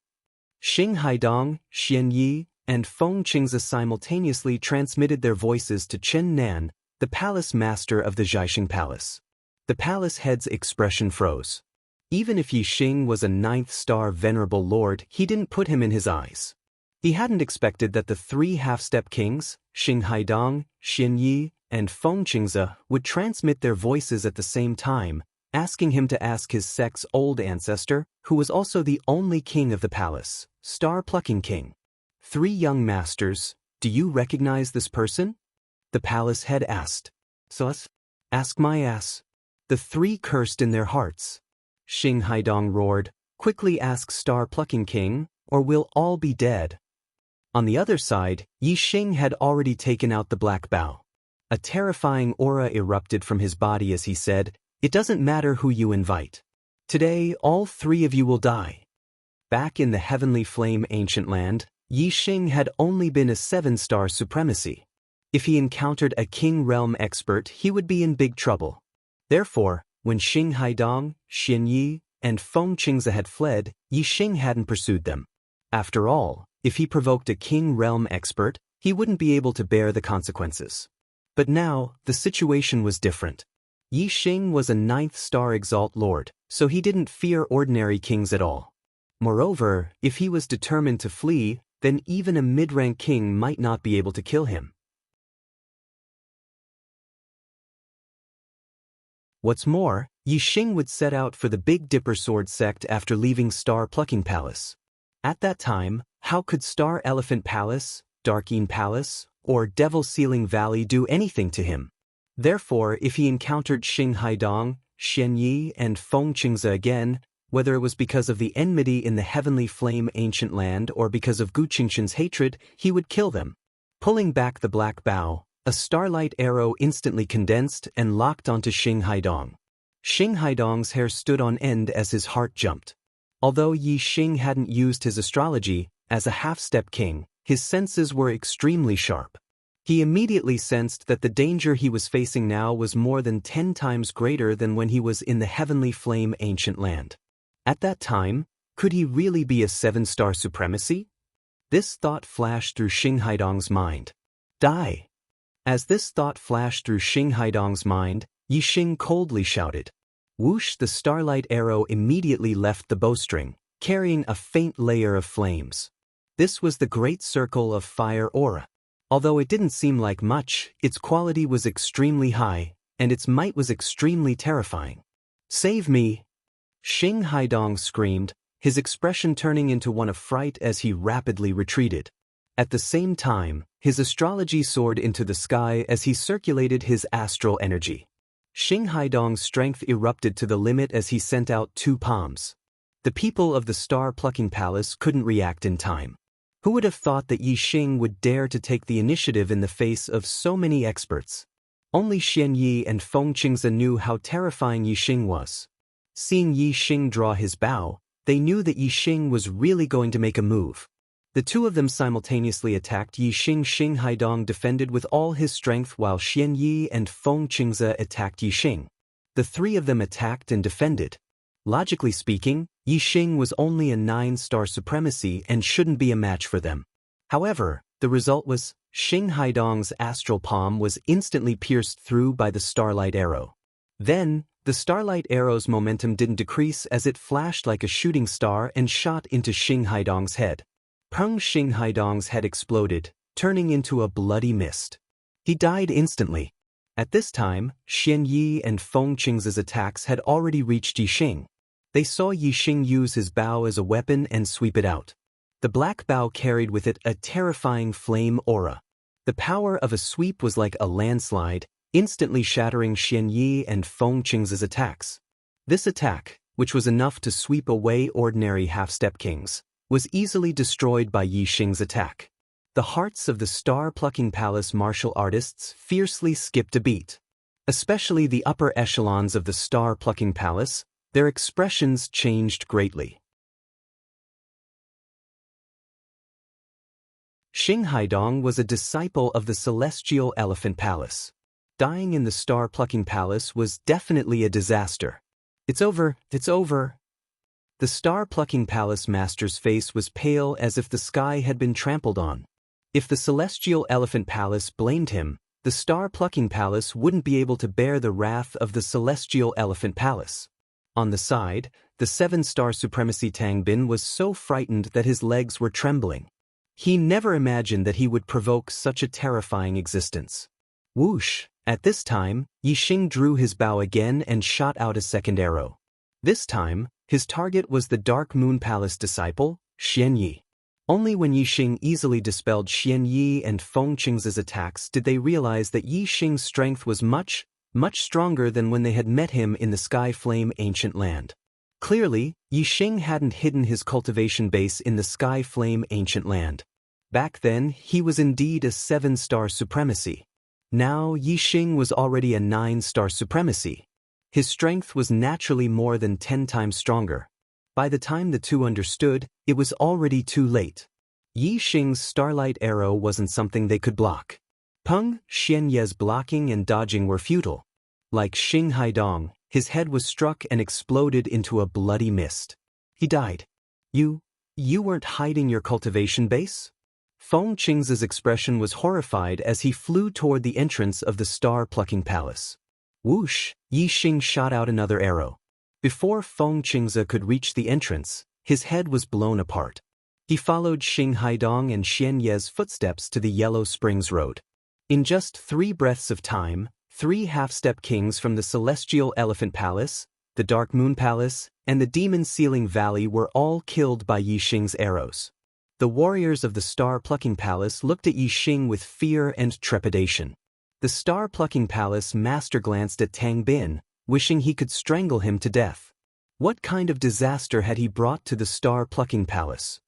Xing Haidong, Xian Yi, and Feng Qingze simultaneously transmitted their voices to Chen Nan, the palace master of the Zhaixing Palace. The palace head's expression froze. Even if Yi Xing was a ninth star venerable lord, he didn't put him in his eyes. He hadn't expected that the three half-step kings, Xing Haidong, Xian Yi, and Feng Qingze, would transmit their voices at the same time, asking him to ask his sect's old ancestor, who was also the only king of the palace, Star-Plucking King. Three young masters, do you recognize this person? The palace head asked. Sus? Ask my ass. The three cursed in their hearts. Xing Haidong roared, quickly ask Star-Plucking King, or we'll all be dead. On the other side, Yi Xing had already taken out the black bow. A terrifying aura erupted from his body as he said, "It doesn't matter who you invite. Today, all three of you will die." Back in the heavenly flame ancient land, Yi Xing had only been a 7-star supremacy. If he encountered a king realm expert, he would be in big trouble. Therefore, when Xing Haidong, Xian Yi, and Feng Qingze had fled, Yi Xing hadn't pursued them. After all, if he provoked a king realm expert, he wouldn't be able to bear the consequences. But now, the situation was different. Yi Xing was a 9th star exalt lord, so he didn't fear ordinary kings at all. Moreover, if he was determined to flee, then even a mid-rank king might not be able to kill him. What's more, Yi Xing would set out for the Big Dipper Sword sect after leaving Star Plucking Palace. At that time, how could Star Elephant Palace, Darkeen Palace, or Devil Ceiling Valley do anything to him? Therefore, if he encountered Xing Haidong, Xian Yi, and Feng Qingze again, whether it was because of the enmity in the heavenly flame ancient land or because of Gu Qingxin's hatred, he would kill them. Pulling back the black bow, a starlight arrow instantly condensed and locked onto Xing Haidong. Xing Haidong's hair stood on end as his heart jumped. Although Yi Xing hadn't used his astrology, as a half-step king, his senses were extremely sharp. He immediately sensed that the danger he was facing now was more than 10 times greater than when he was in the heavenly flame ancient land. At that time, could he really be a 7-star supremacy? This thought flashed through Xing Haidong's mind. Die! As this thought flashed through Xing Haidong's mind, Yi Xing coldly shouted. Whoosh! The starlight arrow immediately left the bowstring, carrying a faint layer of flames. This was the Great Circle of Fire aura. Although it didn't seem like much, its quality was extremely high, and its might was extremely terrifying. Save me! Xing Haidong screamed, his expression turning into one of fright as he rapidly retreated. At the same time, his astrology soared into the sky as he circulated his astral energy. Xing Haidong's strength erupted to the limit as he sent out 2 palms. The people of the Star Plucking Palace couldn't react in time. Who would have thought that Yi Xing would dare to take the initiative in the face of so many experts? Only Xian Yi and Feng Qingze knew how terrifying Yi Xing was. Seeing Yi Xing draw his bow, they knew that Yi Xing was really going to make a move. The two of them simultaneously attacked Yi Xing. Xing Haidong defended with all his strength while Xian Yi and Feng Qingze attacked Yi Xing. The three of them attacked and defended. Logically speaking, Yi Xing was only a 9-star supremacy and shouldn't be a match for them. However, the result was, Xing Haidong's astral palm was instantly pierced through by the starlight arrow. Then, the starlight arrow's momentum didn't decrease as it flashed like a shooting star and shot into Xing Haidong's head. Xing Haidong's head exploded, turning into a bloody mist. He died instantly. At this time, Xian Yi and Feng Qing's attacks had already reached Yixing. They saw Yixing use his bow as a weapon and sweep it out. The black bow carried with it a terrifying flame aura. The power of a sweep was like a landslide, instantly shattering Xian Yi and Feng Qing's attacks. This attack, which was enough to sweep away ordinary half-step kings, was easily destroyed by Yixing's attack. The hearts of the star-plucking palace martial artists fiercely skipped a beat. Especially the upper echelons of the star-plucking palace, their expressions changed greatly. Xing Haidong was a disciple of the Celestial Elephant Palace. Dying in the star-plucking palace was definitely a disaster. It's over, it's over. The star-plucking palace master's face was pale as if the sky had been trampled on. If the Celestial Elephant Palace blamed him, the star-plucking palace wouldn't be able to bear the wrath of the Celestial Elephant Palace. On the side, the 7-star supremacy Tang Bin was so frightened that his legs were trembling. He never imagined that he would provoke such a terrifying existence. Whoosh! At this time, Yixing drew his bow again and shot out a second arrow. This time, his target was the Dark Moon Palace disciple, Xian Yi. Only when Yixing easily dispelled Xian Yi and Feng Qing's attacks did they realize that Yixing's strength was much stronger than when they had met him in the Sky Flame Ancient Land. Clearly, Yixing hadn't hidden his cultivation base in the Sky Flame Ancient Land. Back then, he was indeed a 7-star supremacy. Now, Yixing was already a 9-star supremacy. His strength was naturally more than 10 times stronger. By the time the two understood, it was already too late. Yixing's starlight arrow wasn't something they could block. Peng Xianye's blocking and dodging were futile. Like Xing Haidong, his head was struck and exploded into a bloody mist. He died. You weren't hiding your cultivation base? Feng Qing's expression was horrified as he flew toward the entrance of the star-plucking palace. Whoosh! Yixing shot out another arrow. Before Feng Qingze could reach the entrance, his head was blown apart. He followed Xing Haidong and Xian Ye's footsteps to the Yellow Springs Road. In just 3 breaths of time, 3 half-step kings from the Celestial Elephant Palace, the Dark Moon Palace, and the Demon Ceiling Valley were all killed by Yixing's arrows. The warriors of the Star-Plucking Palace looked at Yixing with fear and trepidation. The Star-Plucking Palace master glanced at Tang Bin, wishing he could strangle him to death. What kind of disaster had he brought to the Star-Plucking Palace?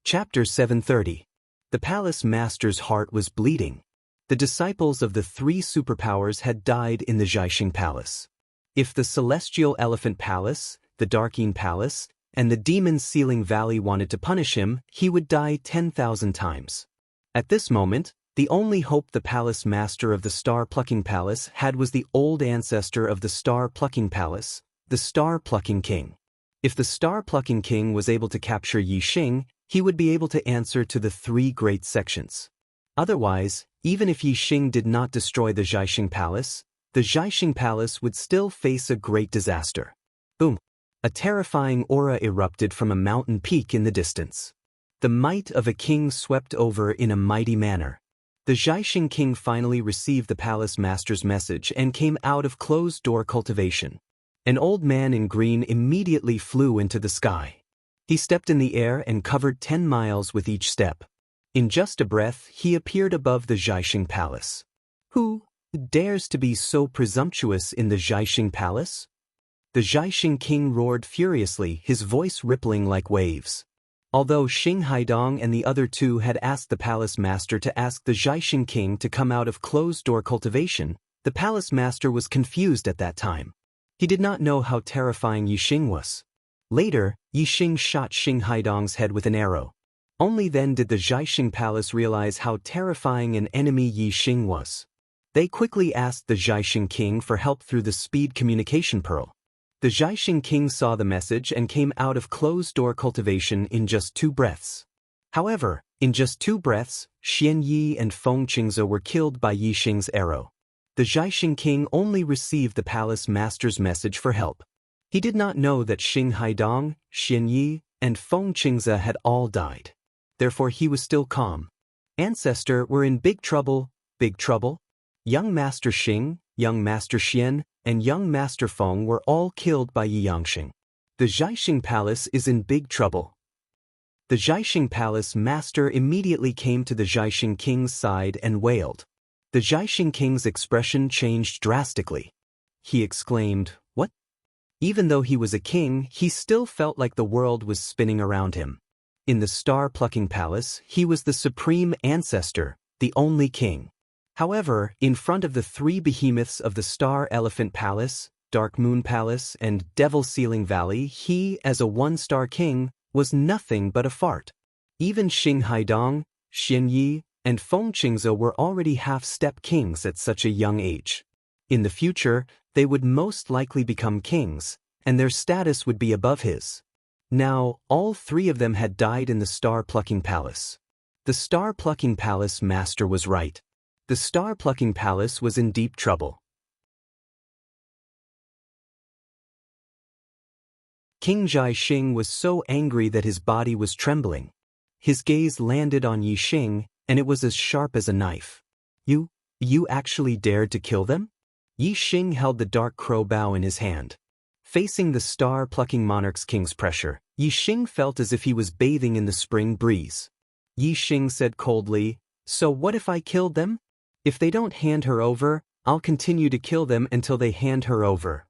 Chapter 730. The palace master's heart was bleeding. The disciples of the 3 superpowers had died in the Zhaixing Palace. If the Celestial Elephant Palace, the Darkeen Palace, and the Demon Ceiling Valley wanted to punish him, he would die 10,000 times. At this moment, the only hope the palace master of the Star-Plucking Palace had was the old ancestor of the Star-Plucking Palace, the Star-Plucking King. If the Star-Plucking King was able to capture Yixing, he would be able to answer to the 3 great sections. Otherwise, even if Yixing did not destroy the Zhaixing Palace, the Zhaixing Palace would still face a great disaster. Boom! A terrifying aura erupted from a mountain peak in the distance. The might of a king swept over in a mighty manner. The Zhaixing King finally received the palace master's message and came out of closed-door cultivation. An old man in green immediately flew into the sky. He stepped in the air and covered 10 miles with each step. In just a breath, he appeared above the Zhaixing Palace. Who dares to be so presumptuous in the Zhaixing Palace? The Zhaixing King roared furiously, his voice rippling like waves. Although Xing Haidong and the other 2 had asked the palace master to ask the Zhaixing King to come out of closed-door cultivation, the palace master was confused at that time. He did not know how terrifying Yixing was. Later, Yixing shot Xing Haidong's head with an arrow. Only then did the Zhaixing Palace realize how terrifying an enemy Yixing was. They quickly asked the Jiaxing king for help through the speed communication pearl. The Jiaxing king saw the message and came out of closed-door cultivation in just 2 breaths. However, in just 2 breaths, Xian Yi and Feng Qingze were killed by Yi Xing's arrow. The Jiaxing king only received the palace master's message for help. He did not know that Xing Haidong, Xian Yi, and Feng Qingze had all died. Therefore he was still calm. Ancestor were in big trouble, big trouble. Young Master Xing, Young Master Xian, and Young Master Feng were all killed by Yi Yangxing. The Jiaxing palace is in big trouble. The Jiaxing palace master immediately came to the Jiaxing king's side and wailed. The Jiaxing king's expression changed drastically. He exclaimed, "What?" Even though he was a king, he still felt like the world was spinning around him. In the star-plucking palace, he was the supreme ancestor, the only king. However, in front of the 3 behemoths of the Star Elephant Palace, Dark Moon Palace, and Devil Ceiling Valley, he, as a 1-star king, was nothing but a fart. Even Xing Haidong, Xian Yi, and Feng Qingze were already half-step kings at such a young age. In the future, they would most likely become kings, and their status would be above his. Now, all 3 of them had died in the star-plucking palace. The star-plucking palace master was right. The star-plucking palace was in deep trouble. King Jiaxing was so angry that his body was trembling. His gaze landed on Yi Xing, and it was as sharp as a knife. You actually dared to kill them?" Yi Xing held the dark crow bow in his hand. Facing the star-plucking monarch's king's pressure, Yi Xing felt as if he was bathing in the spring breeze. Yi Xing said coldly, "So what if I killed them? If they don't hand her over, I'll continue to kill them until they hand her over."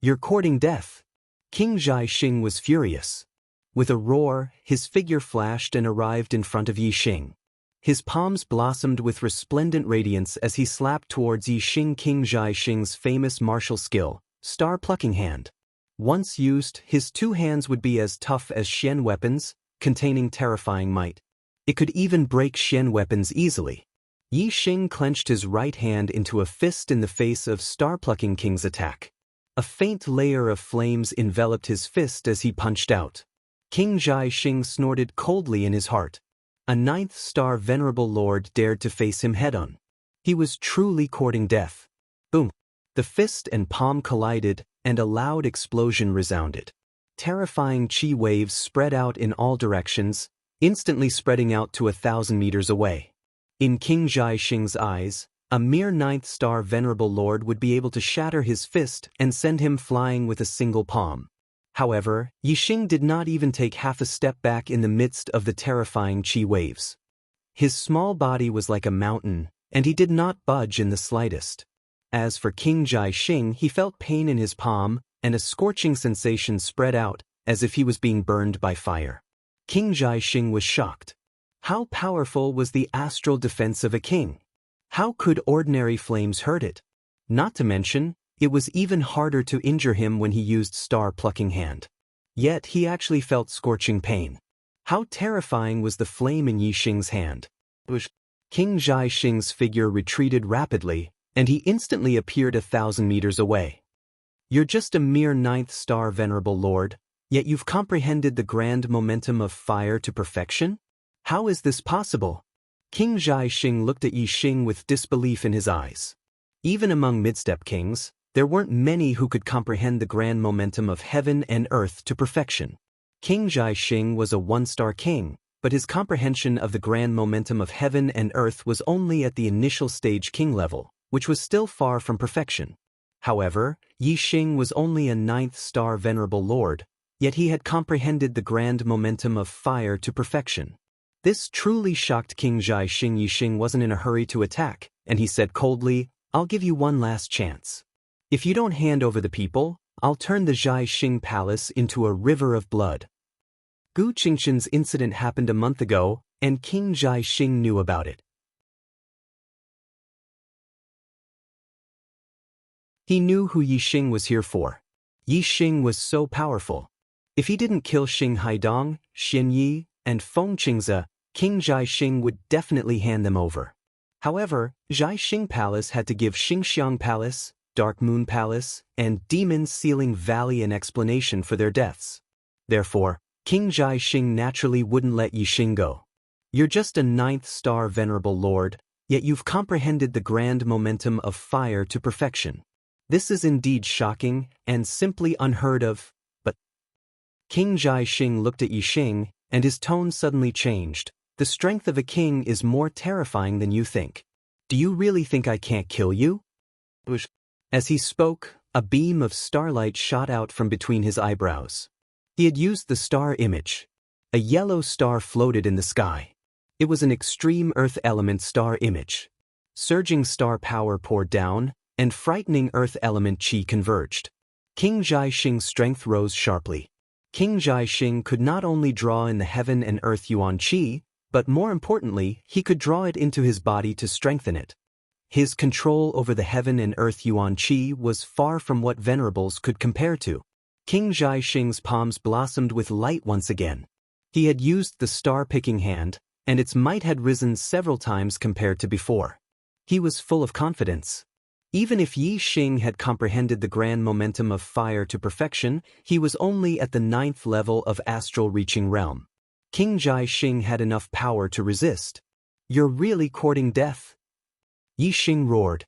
"You're courting death." King Jiaxing was furious. With a roar, his figure flashed and arrived in front of Yi Xing. His palms blossomed with resplendent radiance as he slapped towards Yi Xing King Jiaxing's famous martial skill, star-plucking hand. Once used, his 2 hands would be as tough as Xian weapons, containing terrifying might. It could even break Xian weapons easily. Yi Xing clenched his right hand into a fist in the face of star-plucking king's attack. A faint layer of flames enveloped his fist as he punched out. King Jiaxing snorted coldly in his heart. A 9th-star venerable lord dared to face him head-on. He was truly courting death. Boom! The fist and palm collided, and a loud explosion resounded. Terrifying chi waves spread out in all directions, instantly spreading out to 1,000 meters away. In King Jiaxing's eyes, a mere 9th-star venerable lord would be able to shatter his fist and send him flying with a single palm. However, Yi Xing did not even take half a step back in the midst of the terrifying chi waves. His small body was like a mountain, and he did not budge in the slightest. As for King Jiaxing, he felt pain in his palm, and a scorching sensation spread out, as if he was being burned by fire. King Jiaxing was shocked. How powerful was the astral defense of a king? How could ordinary flames hurt it? Not to mention, it was even harder to injure him when he used star-plucking hand. Yet he actually felt scorching pain. How terrifying was the flame in Yi Xing's hand? King Jiaxing's figure retreated rapidly, and he instantly appeared 1,000 meters away. "You're just a mere 9th-star venerable lord, yet you've comprehended the grand momentum of fire to perfection? How is this possible?" King Jiaxing looked at Yi Xing with disbelief in his eyes. Even among mid-step kings, there weren't many who could comprehend the grand momentum of heaven and earth to perfection. King Jiaxing was a 1-star king, but his comprehension of the grand momentum of heaven and earth was only at the initial stage king level, which was still far from perfection. However, Yi Xing was only a 9th-star venerable lord, yet he had comprehended the grand momentum of fire to perfection. This truly shocked King Jiaxing. Yi Xing wasn't in a hurry to attack, and he said coldly, "I'll give you one last chance. If you don't hand over the people, I'll turn the Jiaxing palace into a river of blood." Gu Qingxin's incident happened a month ago, and King Jiaxing knew about it. He knew who Yi Xing was here for. Yi Xing was so powerful. If he didn't kill Xing Haidong, Xian Yi, and Feng Qingze, King Jiaxing would definitely hand them over. However, Jiaxing Palace had to give Xingxiang Palace, Dark Moon Palace, and Demon Sealing Valley an explanation for their deaths. Therefore, King Jiaxing naturally wouldn't let Yixing go. You're just a 9th star venerable lord, yet you've comprehended the grand momentum of fire to perfection. This is indeed shocking and simply unheard of, but King Jiaxing looked at Yixing, and his tone suddenly changed. The strength of a king is more terrifying than you think. Do you really think I can't kill you? As he spoke, a beam of starlight shot out from between his eyebrows. He had used the star image. A yellow star floated in the sky. It was an extreme earth element star image. Surging star power poured down, and frightening earth element chi converged. King Jiaxing's strength rose sharply. King Jiaxing could not only draw in the heaven and earth yuan chi, but more importantly, he could draw it into his body to strengthen it. His control over the heaven and earth yuan chi was far from what venerables could compare to. King Jiaxing's palms blossomed with light once again. He had used the star-picking hand, and its might had risen several times compared to before. He was full of confidence. Even if Yixing had comprehended the grand momentum of fire to perfection, he was only at the 9th level of astral reaching realm. King Jiaxing had enough power to resist. You're really courting death? Yixing roared.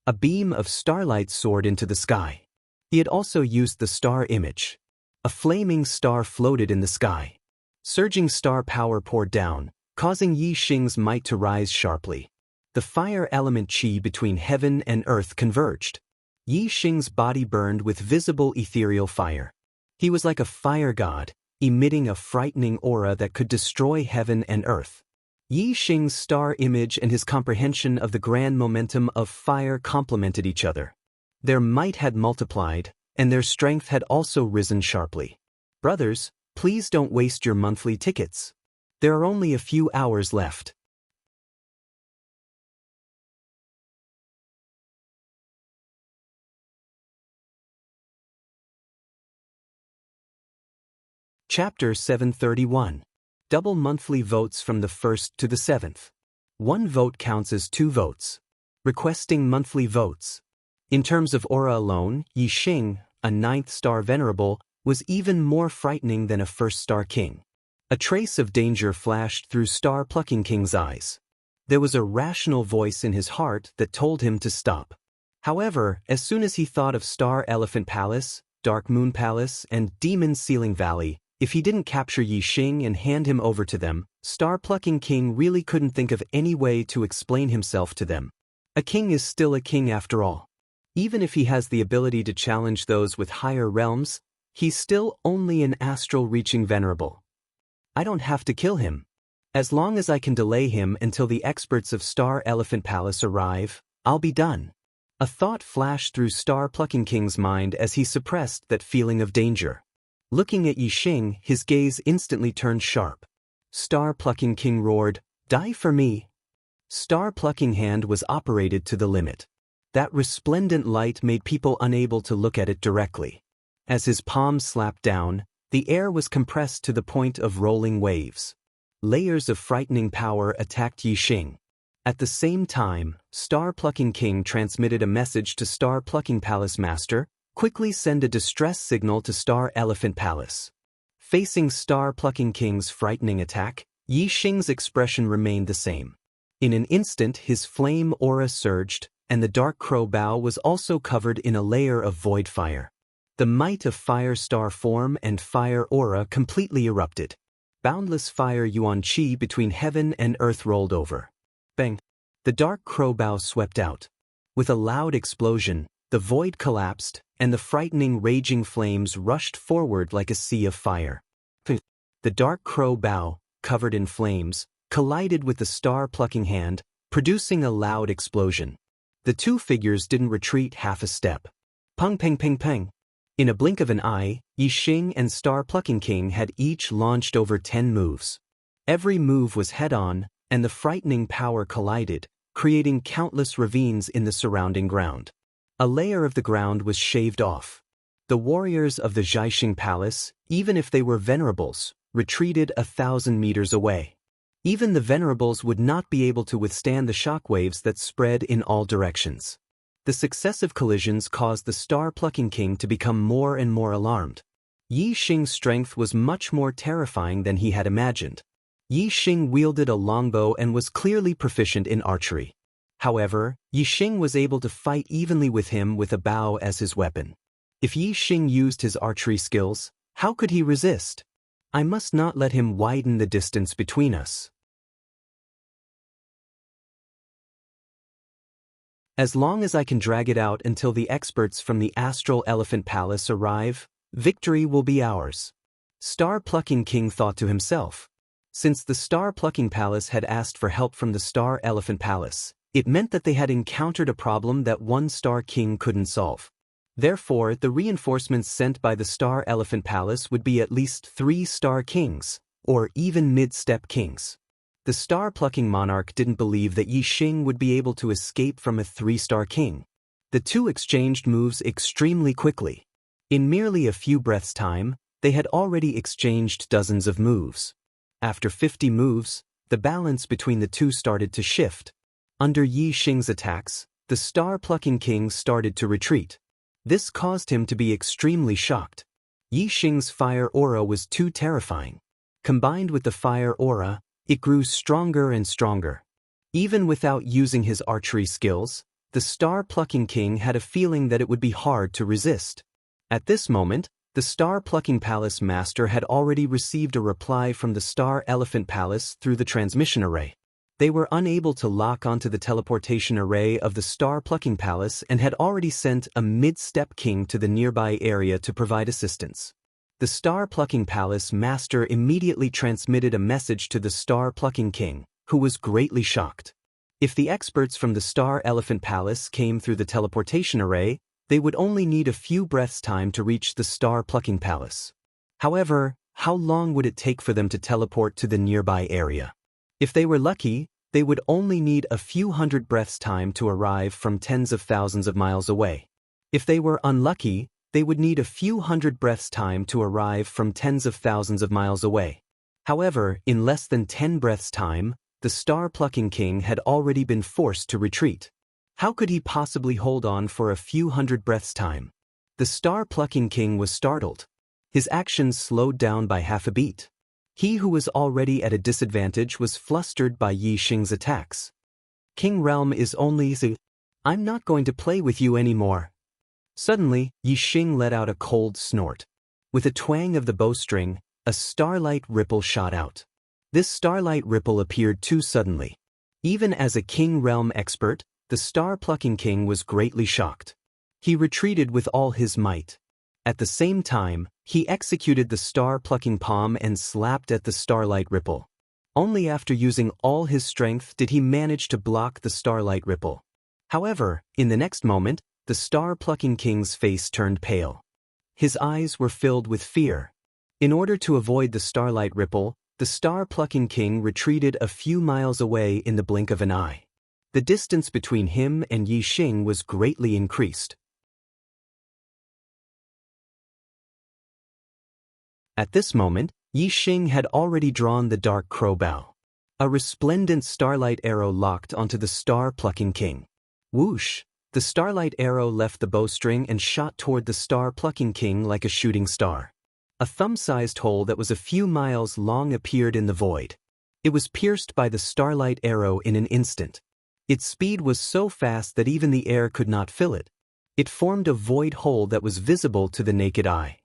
A beam of starlight soared into the sky. He had also used the star image. A flaming star floated in the sky. Surging star power poured down, causing Yixing's might to rise sharply. The fire element chi between heaven and earth converged. Yixing's body burned with visible ethereal fire. He was like a fire god, emitting a frightening aura that could destroy heaven and earth. Yixing's star image and his comprehension of the grand momentum of fire complemented each other. Their might had multiplied, and their strength had also risen sharply. Brothers, please don't waste your monthly tickets. There are only a few hours left. Chapter 731. Double monthly votes from the 1st to the 7th. 1 vote counts as 2 votes. Requesting monthly votes. In terms of aura alone, Yixing, a 9th star venerable, was even more frightening than a 1st star king. A trace of danger flashed through Star Plucking King's eyes. There was a rational voice in his heart that told him to stop. However, as soon as he thought of Star Elephant Palace, Dark Moon Palace, and Demon Sealing Valley, if he didn't capture Yixing and hand him over to them, Star Plucking King really couldn't think of any way to explain himself to them. A king is still a king after all. Even if he has the ability to challenge those with higher realms, he's still only an astral reaching venerable. I don't have to kill him. As long as I can delay him until the experts of Star Elephant Palace arrive, I'll be done. A thought flashed through Star Plucking King's mind as he suppressed that feeling of danger. Looking at Yixing, his gaze instantly turned sharp. Star Plucking King roared, "Die for me!" Star Plucking Hand was operated to the limit. That resplendent light made people unable to look at it directly. As his palms slapped down, the air was compressed to the point of rolling waves. Layers of frightening power attacked Yixing. At the same time, Star Plucking King transmitted a message to Star Plucking Palace Master, "Quickly send a distress signal to Star Elephant Palace." Facing Star Plucking King's frightening attack, Yixing's expression remained the same. In an instant his flame aura surged, and the dark crow bow was also covered in a layer of void fire. The might of fire star form and fire aura completely erupted. Boundless fire yuan chi between heaven and earth rolled over. Bang! The dark crow bow swept out. With a loud explosion, the void collapsed, and the frightening raging flames rushed forward like a sea of fire. The dark crow bow, covered in flames, collided with the Star Plucking Hand, producing a loud explosion. The two figures didn't retreat half a step. Pung peng peng peng. In a blink of an eye, Yixing and Star Plucking King had each launched over 10 moves. Every move was head-on, and the frightening power collided, creating countless ravines in the surrounding ground. A layer of the ground was shaved off. The warriors of the Jiaxing Palace, even if they were venerables, retreated 1,000 meters away. Even the venerables would not be able to withstand the shockwaves that spread in all directions. The successive collisions caused the star-plucking king to become more and more alarmed. Yi Xing's strength was much more terrifying than he had imagined. Yi Xing wielded a longbow and was clearly proficient in archery. However, Yi Xing was able to fight evenly with him with a bow as his weapon. If Yi Xing used his archery skills, how could he resist? I must not let him widen the distance between us. As long as I can drag it out until the experts from the Astral Elephant Palace arrive, victory will be ours. Star-plucking king thought to himself. Since the Star-plucking Palace had asked for help from the Star Elephant Palace, it meant that they had encountered a problem that one Star King couldn't solve. Therefore, the reinforcements sent by the Star Elephant Palace would be at least 3 Star Kings, or even mid-step kings. The star-plucking monarch didn't believe that Yi Xing would be able to escape from a 3-star king. The two exchanged moves extremely quickly. In merely a few breaths' time, they had already exchanged dozens of moves. After 50 moves, the balance between the two started to shift. Under Yi Xing's attacks, the star-plucking king started to retreat. This caused him to be extremely shocked. Yi Xing's fire aura was too terrifying. Combined with the fire aura, it grew stronger and stronger. Even without using his archery skills, the star-plucking king had a feeling that it would be hard to resist. At this moment, the Star-plucking Palace Master had already received a reply from the Star Elephant Palace through the transmission array. They were unable to lock onto the teleportation array of the Star-plucking Palace and had already sent a mid-step king to the nearby area to provide assistance. The Star-plucking Palace Master immediately transmitted a message to the Star-plucking King, who was greatly shocked. If the experts from the Star Elephant Palace came through the teleportation array, they would only need a few breaths' time to reach the Star-plucking Palace. However, how long would it take for them to teleport to the nearby area? If they were lucky, they would only need a few hundred breaths' time to arrive from tens of thousands of miles away. If they were unlucky, they would need a few hundred breaths' time to arrive from tens of thousands of miles away. However, in less than 10 breaths' time, the Star-plucking King had already been forced to retreat. How could he possibly hold on for a few hundred breaths' time? The Star-plucking King was startled. His actions slowed down by half a beat. He who was already at a disadvantage was flustered by Yi Xing's attacks. King Realm is only I'm not going to play with you anymore. Suddenly, Yi Xing let out a cold snort. With a twang of the bowstring, a starlight ripple shot out. This starlight ripple appeared too suddenly. Even as a King Realm expert, the Star-plucking King was greatly shocked. He retreated with all his might. At the same time, he executed the Star-plucking palm and slapped at the starlight ripple. Only after using all his strength did he manage to block the starlight ripple. However, in the next moment, the Star-plucking King's face turned pale. His eyes were filled with fear. In order to avoid the starlight ripple, the Star-plucking King retreated a few miles away in the blink of an eye. The distance between him and Yi Xing was greatly increased. At this moment, Yi Xing had already drawn the dark crow bow. A resplendent starlight arrow locked onto the Star-plucking King. Whoosh! The starlight arrow left the bowstring and shot toward the Star-plucking King like a shooting star. A thumb-sized hole that was a few miles long appeared in the void. It was pierced by the starlight arrow in an instant. Its speed was so fast that even the air could not fill it. It formed a void hole that was visible to the naked eye.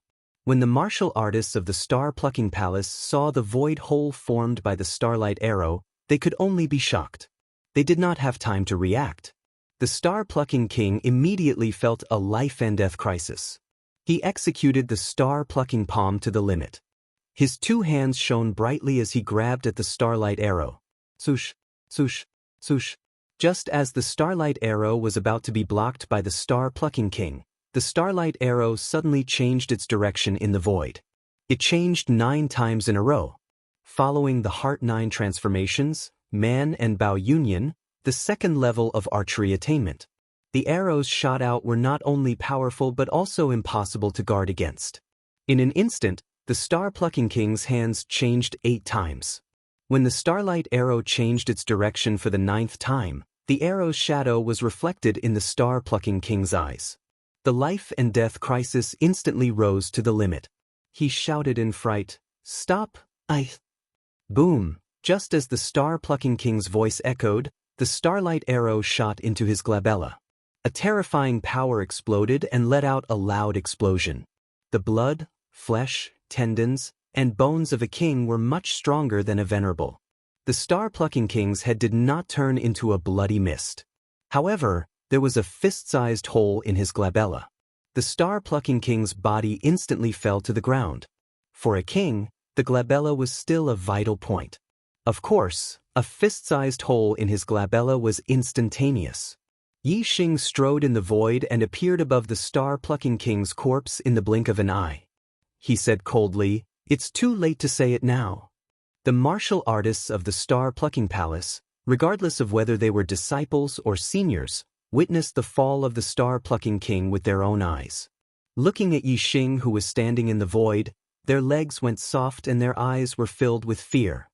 When the martial artists of the Star-plucking Palace saw the void hole formed by the starlight arrow, they could only be shocked. They did not have time to react. The Star-plucking King immediately felt a life-and-death crisis. He executed the Star-plucking palm to the limit. His two hands shone brightly as he grabbed at the starlight arrow. Swoosh, swoosh, swoosh. Just as the starlight arrow was about to be blocked by the Star-plucking King, the starlight arrow suddenly changed its direction in the void. It changed 9 times in a row. Following the Heart 9 transformations, Man and Bao Union, the second level of archery attainment. The arrows shot out were not only powerful but also impossible to guard against. In an instant, the Star-plucking King's hands changed 8 times. When the starlight arrow changed its direction for the 9th time, the arrow's shadow was reflected in the star-plucking king's eyes. The life and death crisis instantly rose to the limit. He shouted in fright, "Stop, I..." Boom! Just as the star-plucking king's voice echoed, the starlight arrow shot into his glabella. A terrifying power exploded and let out a loud explosion. The blood, flesh, tendons, and bones of a king were much stronger than a venerable. The star-plucking king's head did not turn into a bloody mist. However, there was a fist-sized hole in his glabella. The star-plucking king's body instantly fell to the ground. For a king, the glabella was still a vital point. Of course, a fist-sized hole in his glabella was instantaneous. Yi Xing strode in the void and appeared above the star-plucking king's corpse in the blink of an eye. He said coldly, "It's too late to say it now." The martial artists of the star-plucking palace, regardless of whether they were disciples or seniors, witnessed the fall of the star-plucking king with their own eyes. Looking at Yi Xing, who was standing in the void, their legs went soft and their eyes were filled with fear.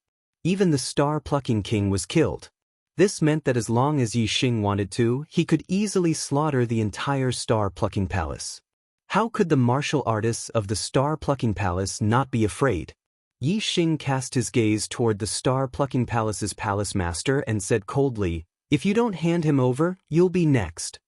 Even the star-plucking king was killed. This meant that as long as Yi Xing wanted to, he could easily slaughter the entire star-plucking palace. How could the martial artists of the star-plucking palace not be afraid? Yi Xing cast his gaze toward the star-plucking palace's palace master and said coldly, "If you don't hand him over, you'll be next."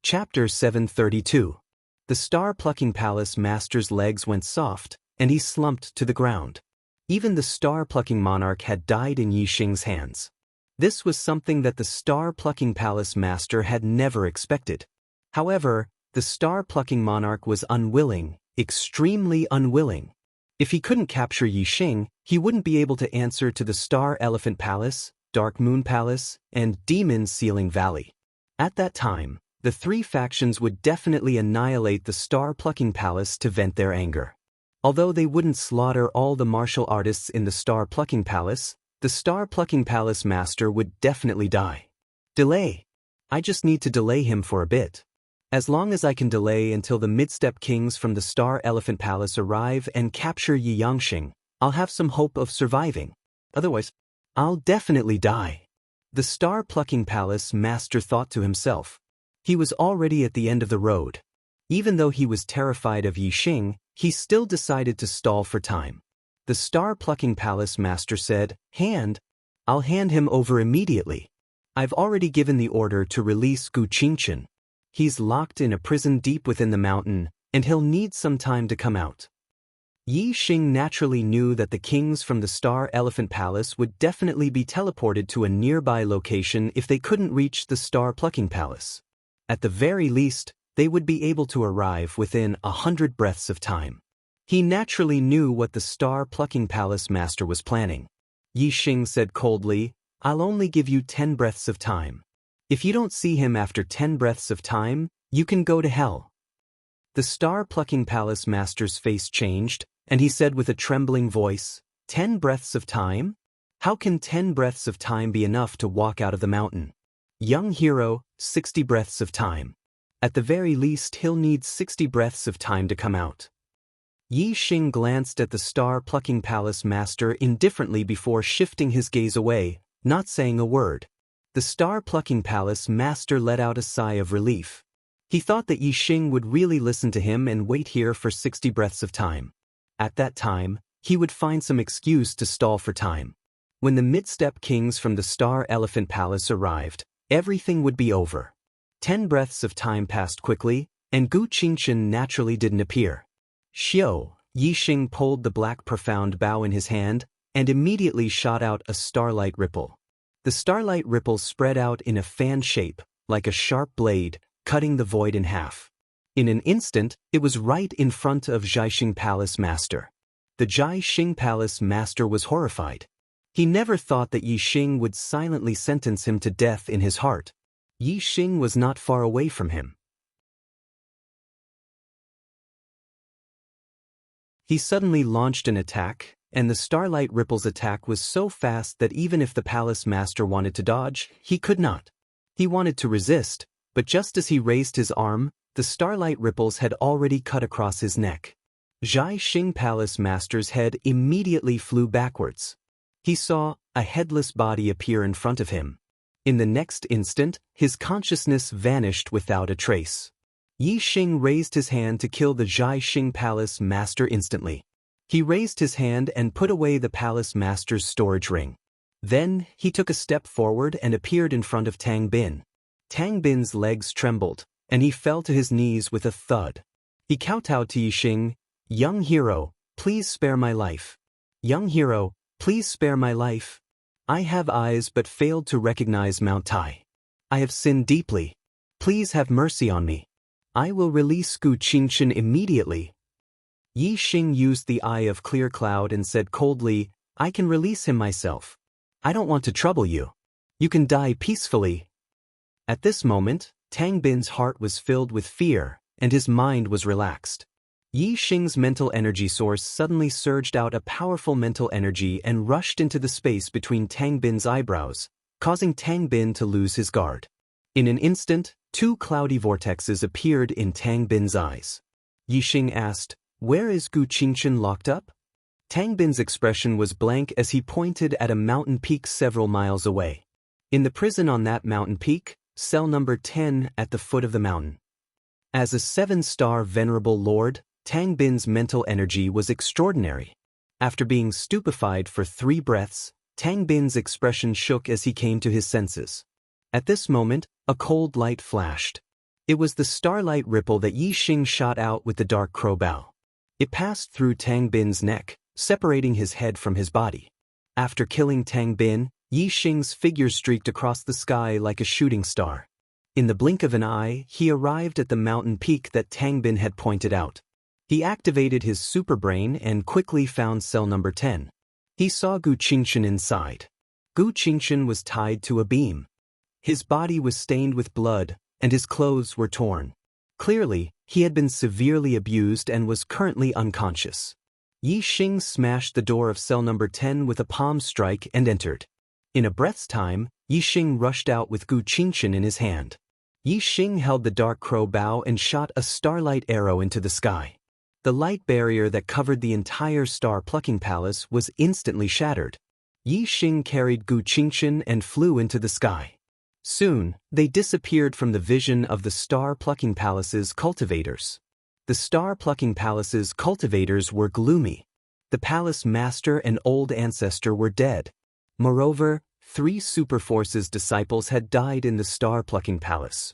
Chapter 732. The star-plucking palace master's legs went soft, and he slumped to the ground. Even the star-plucking monarch had died in Yi Xing's hands. This was something that the star-plucking palace master had never expected. However, the star-plucking monarch was unwilling, extremely unwilling. If he couldn't capture Yi Xing, he wouldn't be able to answer to the Star Elephant Palace, Dark Moon Palace, and Demon Ceiling Valley. At that time, the three factions would definitely annihilate the star-plucking palace to vent their anger. Although they wouldn't slaughter all the martial artists in the star-plucking palace, the star-plucking palace master would definitely die. Delay. I just need to delay him for a bit. As long as I can delay until the mid-step kings from the Star Elephant Palace arrive and capture Yi Yangxing, I'll have some hope of surviving. Otherwise, I'll definitely die. The star-plucking palace master thought to himself. He was already at the end of the road. Even though he was terrified of Yi Xing, he still decided to stall for time. The star-plucking palace master said, I'll hand him over immediately. I've already given the order to release Gu Qingchen. He's locked in a prison deep within the mountain, and he'll need some time to come out." Yi Xing naturally knew that the kings from the Star Elephant Palace would definitely be teleported to a nearby location if they couldn't reach the star-plucking palace. At the very least, they would be able to arrive within 100 breaths of time. He naturally knew what the star-plucking palace master was planning. Yi Xing said coldly, "I'll only give you 10 breaths of time. If you don't see him after 10 breaths of time, you can go to hell." The star-plucking palace master's face changed, and he said with a trembling voice, 10 breaths of time? How can 10 breaths of time be enough to walk out of the mountain? Young hero, 60 breaths of time. At the very least, he'll need 60 breaths of time to come out. Yi Xing glanced at the star-plucking palace master indifferently before shifting his gaze away, not saying a word. The star-plucking palace master let out a sigh of relief. He thought that Yi Xing would really listen to him and wait here for 60 breaths of time. At that time, he would find some excuse to stall for time. When the mid-step kings from the Star Elephant Palace arrived, everything would be over. 10 breaths of time passed quickly, and Gu Qingchen naturally didn't appear. Xiao, Yi Xing pulled the black profound bow in his hand, and immediately shot out a starlight ripple. The starlight ripples spread out in a fan shape, like a sharp blade, cutting the void in half. In an instant, it was right in front of Jiaxing Palace Master. The Jiaxing Palace Master was horrified. He never thought that Yi Xing would silently sentence him to death in his heart. Yi Xing was not far away from him. He suddenly launched an attack, and the starlight ripple's attack was so fast that even if the palace master wanted to dodge, he could not. He wanted to resist, But just as he raised his arm, the starlight ripples had already cut across his neck. Zhai Xing Palace Master's head immediately flew backwards. He saw a headless body appear in front of him. In the next instant, his consciousness vanished without a trace. Yi Xing raised his hand to kill the Zhai Xing Palace Master instantly. He raised his hand and put away the Palace Master's storage ring. Then, he took a step forward and appeared in front of Tang Bin. Tang Bin's legs trembled, and he fell to his knees with a thud. He kowtowed to Yi Xing, "Young hero, please spare my life. Young hero, please spare my life. I have eyes but failed to recognize Mount Tai. I have sinned deeply. Please have mercy on me. I will release Gu Qingchen immediately." Yi Xing used the eye of clear cloud and said coldly, "I can release him myself. I don't want to trouble you. You can die peacefully." At this moment, Tang Bin's heart was filled with fear, and his mind was relaxed. Yi Xing's mental energy source suddenly surged out a powerful mental energy and rushed into the space between Tang Bin's eyebrows, causing Tang Bin to lose his guard. In an instant, two cloudy vortexes appeared in Tang Bin's eyes. Yi Xing asked, "Where is Gu Qingchen locked up?" Tang Bin's expression was blank as he pointed at a mountain peak several miles away. "In the prison on that mountain peak, cell number 10 at the foot of the mountain." As a 7-star venerable lord, Tang Bin's mental energy was extraordinary. After being stupefied for 3 breaths, Tang Bin's expression shook as he came to his senses. At this moment, a cold light flashed. It was the starlight ripple that Yi Xing shot out with the dark crow bow. It passed through Tang Bin's neck, separating his head from his body. After killing Tang Bin, Yi Xing's figure streaked across the sky like a shooting star. In the blink of an eye, he arrived at the mountain peak that Tang Bin had pointed out. He activated his superbrain and quickly found cell number 10. He saw Gu Qingchen inside. Gu Qingchen was tied to a beam. His body was stained with blood, and his clothes were torn. Clearly, he had been severely abused and was currently unconscious. Yi Xing smashed the door of cell number 10 with a palm strike and entered. In a breath's time, Yi Xing rushed out with Gu Qingchen in his hand. Yi Xing held the dark crow bow and shot a starlight arrow into the sky. The light barrier that covered the entire star-plucking palace was instantly shattered. Yi Xing carried Gu Qingchen and flew into the sky. Soon, they disappeared from the vision of the star-plucking palace's cultivators. The star-plucking palace's cultivators were gloomy. The palace master and old ancestor were dead. Moreover, 3 Superforce's disciples had died in the star-plucking palace.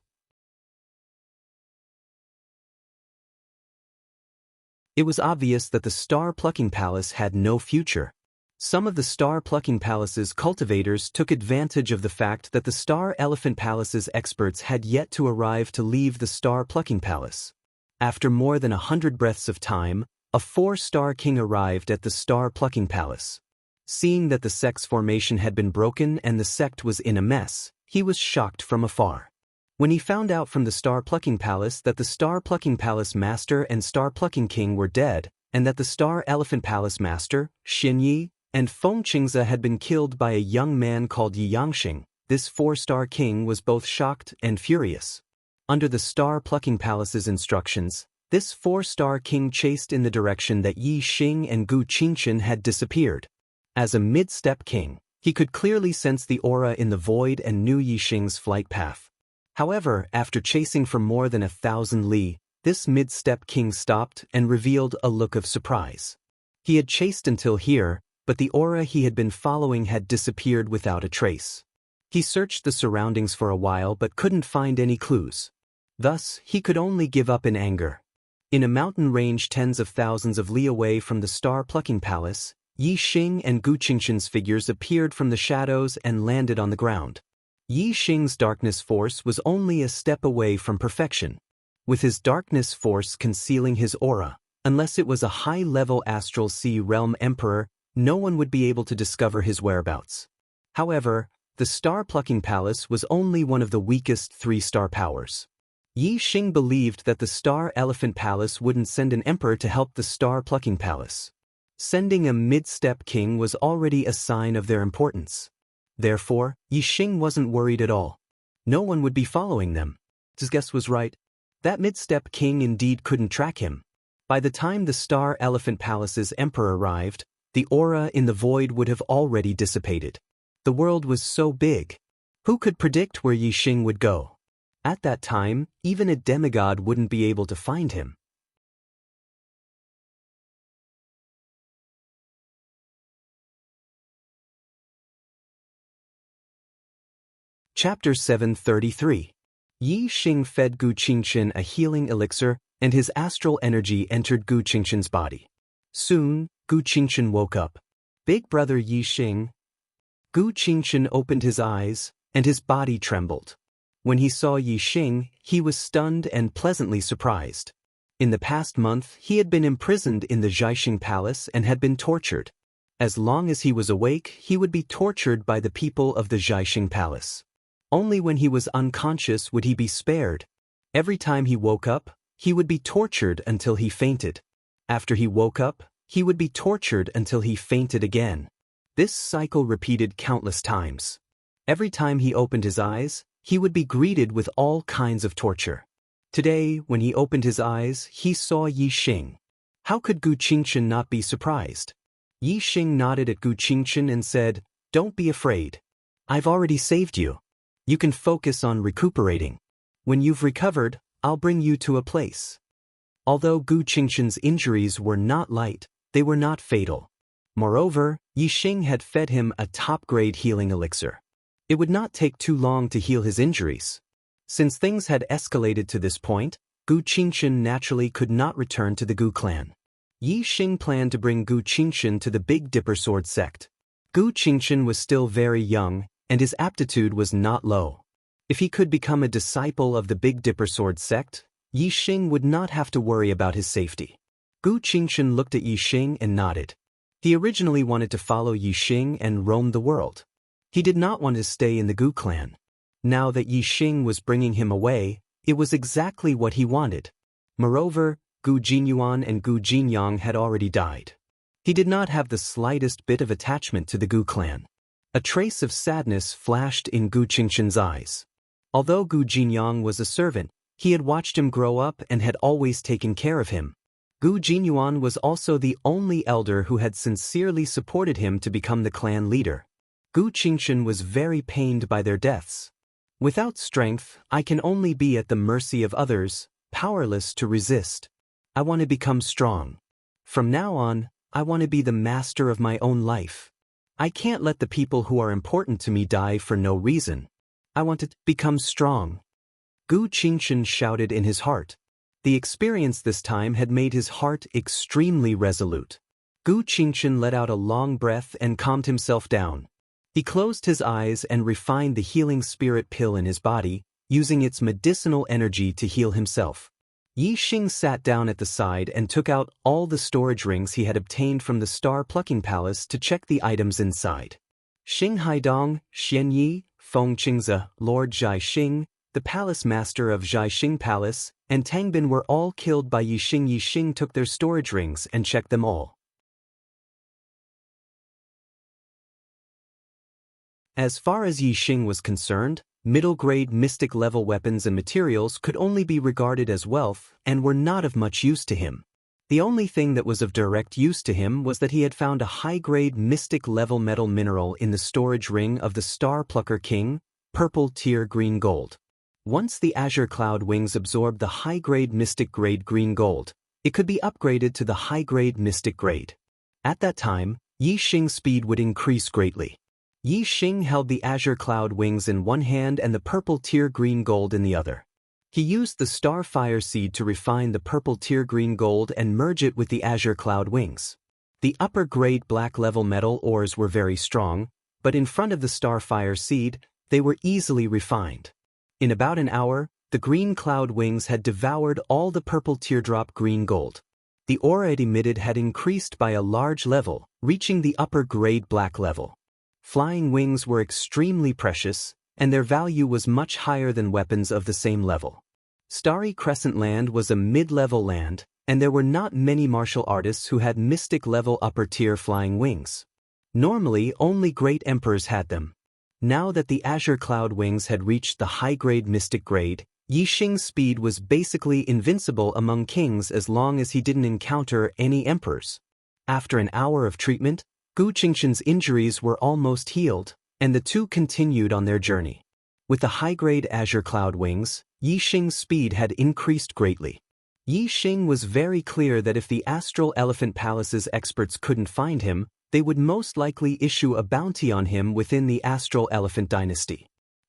It was obvious that the star-plucking palace had no future. Some of the star-plucking palace's cultivators took advantage of the fact that the Star Elephant Palace's experts had yet to arrive to leave the star-plucking palace. After more than 100 breaths of time, a 4-star king arrived at the star-plucking palace. Seeing that the sect's formation had been broken and the sect was in a mess, he was shocked from afar. When he found out from the star-plucking palace that the star-plucking palace master and star-plucking king were dead, and that the Star Elephant Palace master, Xin Yi, and Feng Qingze had been killed by a young man called Yi Yangxing, this 4-star king was both shocked and furious. Under the star-plucking palace's instructions, this 4-star king chased in the direction that Yi Xing and Gu Qingchen had disappeared. As a mid-step king, he could clearly sense the aura in the void and knew Yi Xing's flight path. However, after chasing for more than 1,000 li, this mid-step king stopped and revealed a look of surprise. He had chased until here, but the aura he had been following had disappeared without a trace. He searched the surroundings for a while but couldn't find any clues. Thus, he could only give up in anger. In a mountain range tens of thousands of li away from the star-plucking palace, Yi Xing and Gu Qingchen's figures appeared from the shadows and landed on the ground. Yi Xing's darkness force was only a step away from perfection. With his darkness force concealing his aura, unless it was a high-level astral sea realm emperor, no one would be able to discover his whereabouts. However, the star-plucking palace was only one of the weakest 3-star powers. Yi Xing believed that the Star Elephant Palace wouldn't send an emperor to help the star-plucking palace. Sending a mid-step king was already a sign of their importance. Therefore, Yi Xing wasn't worried at all. No one would be following them. His guess was right. That mid-step king indeed couldn't track him. By the time the Star Elephant Palace's emperor arrived, the aura in the void would have already dissipated. The world was so big. Who could predict where Yi Xing would go? At that time, even a demigod wouldn't be able to find him. Chapter 733. Yi Xing fed Gu Qingchen a healing elixir, and his astral energy entered Gu Qingchen's body. Soon, Gu Qingchen woke up. Big brother Yi Xing. Gu Qingchen opened his eyes, and his body trembled. When he saw Yi Xing, he was stunned and pleasantly surprised. In the past month, he had been imprisoned in the Zhaixing Palace and had been tortured. As long as he was awake, he would be tortured by the people of the Zhaixing Palace. Only when he was unconscious would he be spared. Every time he woke up, he would be tortured until he fainted. After he woke up, he would be tortured until he fainted again. This cycle repeated countless times. Every time he opened his eyes, he would be greeted with all kinds of torture. Today, when he opened his eyes, he saw Yi Xing. How could Gu Qingchen not be surprised? Yi Xing nodded at Gu Qingchen and said, "Don't be afraid. I've already saved you. You can focus on recuperating. When you've recovered, I'll bring you to a place." Although Gu Qingchen's injuries were not light, they were not fatal. Moreover, Yi Xing had fed him a top-grade healing elixir. It would not take too long to heal his injuries. Since things had escalated to this point, Gu Qingchen naturally could not return to the Gu clan. Yi Xing planned to bring Gu Qingchen to the Big Dipper Sword sect. Gu Qingchen was still very young, and his aptitude was not low. If he could become a disciple of the Big Dipper Sword sect, Yi Xing would not have to worry about his safety. Gu Qingchen looked at Yi Xing and nodded. He originally wanted to follow Yi Xing and roam the world. He did not want to stay in the Gu clan. Now that Yi Xing was bringing him away, it was exactly what he wanted. Moreover, Gu Jinyuan and Gu Jinyang had already died. He did not have the slightest bit of attachment to the Gu clan. A trace of sadness flashed in Gu Qingchen's eyes. Although Gu Jinyang was a servant, he had watched him grow up and had always taken care of him. Gu Jinyuan was also the only elder who had sincerely supported him to become the clan leader. Gu Qingchen was very pained by their deaths. Without strength, I can only be at the mercy of others, powerless to resist. I want to become strong. From now on, I want to be the master of my own life. I can't let the people who are important to me die for no reason. I want to become strong. Gu Qingchen shouted in his heart. The experience this time had made his heart extremely resolute. Gu Qingchen let out a long breath and calmed himself down. He closed his eyes and refined the healing spirit pill in his body, using its medicinal energy to heal himself. Yi Xing sat down at the side and took out all the storage rings he had obtained from the Star Plucking Palace to check the items inside. Xing Haidong, Xian Yi, Feng Qingze, Lord Zhai Xing, the palace master of Zhaixing Palace, and Tangbin were all killed by Yi Xing. Yi Xing took their storage rings and checked them all. As far as Yi Xing was concerned, middle-grade mystic-level weapons and materials could only be regarded as wealth and were not of much use to him. The only thing that was of direct use to him was that he had found a high-grade mystic-level metal mineral in the storage ring of the Star Plucker King, purple tier green gold. Once the Azure Cloud Wings absorbed the high-grade mystic-grade green gold, it could be upgraded to the high-grade mystic grade. At that time, Yi Xing's speed would increase greatly. Yi Xing held the Azure Cloud Wings in one hand and the purple tier green gold in the other. He used the Starfire Seed to refine the purple tier green gold and merge it with the Azure Cloud Wings. The upper-grade black-level metal ores were very strong, but in front of the Starfire Seed, they were easily refined. In about an hour, the green cloud wings had devoured all the purple teardrop green gold. The aura it emitted had increased by a large level, reaching the upper-grade black level. Flying wings were extremely precious, and their value was much higher than weapons of the same level. Starry Crescent Land was a mid-level land, and there were not many martial artists who had mystic-level upper-tier flying wings. Normally, only great emperors had them. Now that the Azure Cloud Wings had reached the high-grade mystic grade, Yixing's speed was basically invincible among kings as long as he didn't encounter any emperors. After an hour of treatment, Gu Qingshan's injuries were almost healed, and the two continued on their journey. With the high-grade azure cloud wings, Yixing's speed had increased greatly. Yixing was very clear that if the Astral Elephant Palace's experts couldn't find him, they would most likely issue a bounty on him within the Astral Elephant dynasty.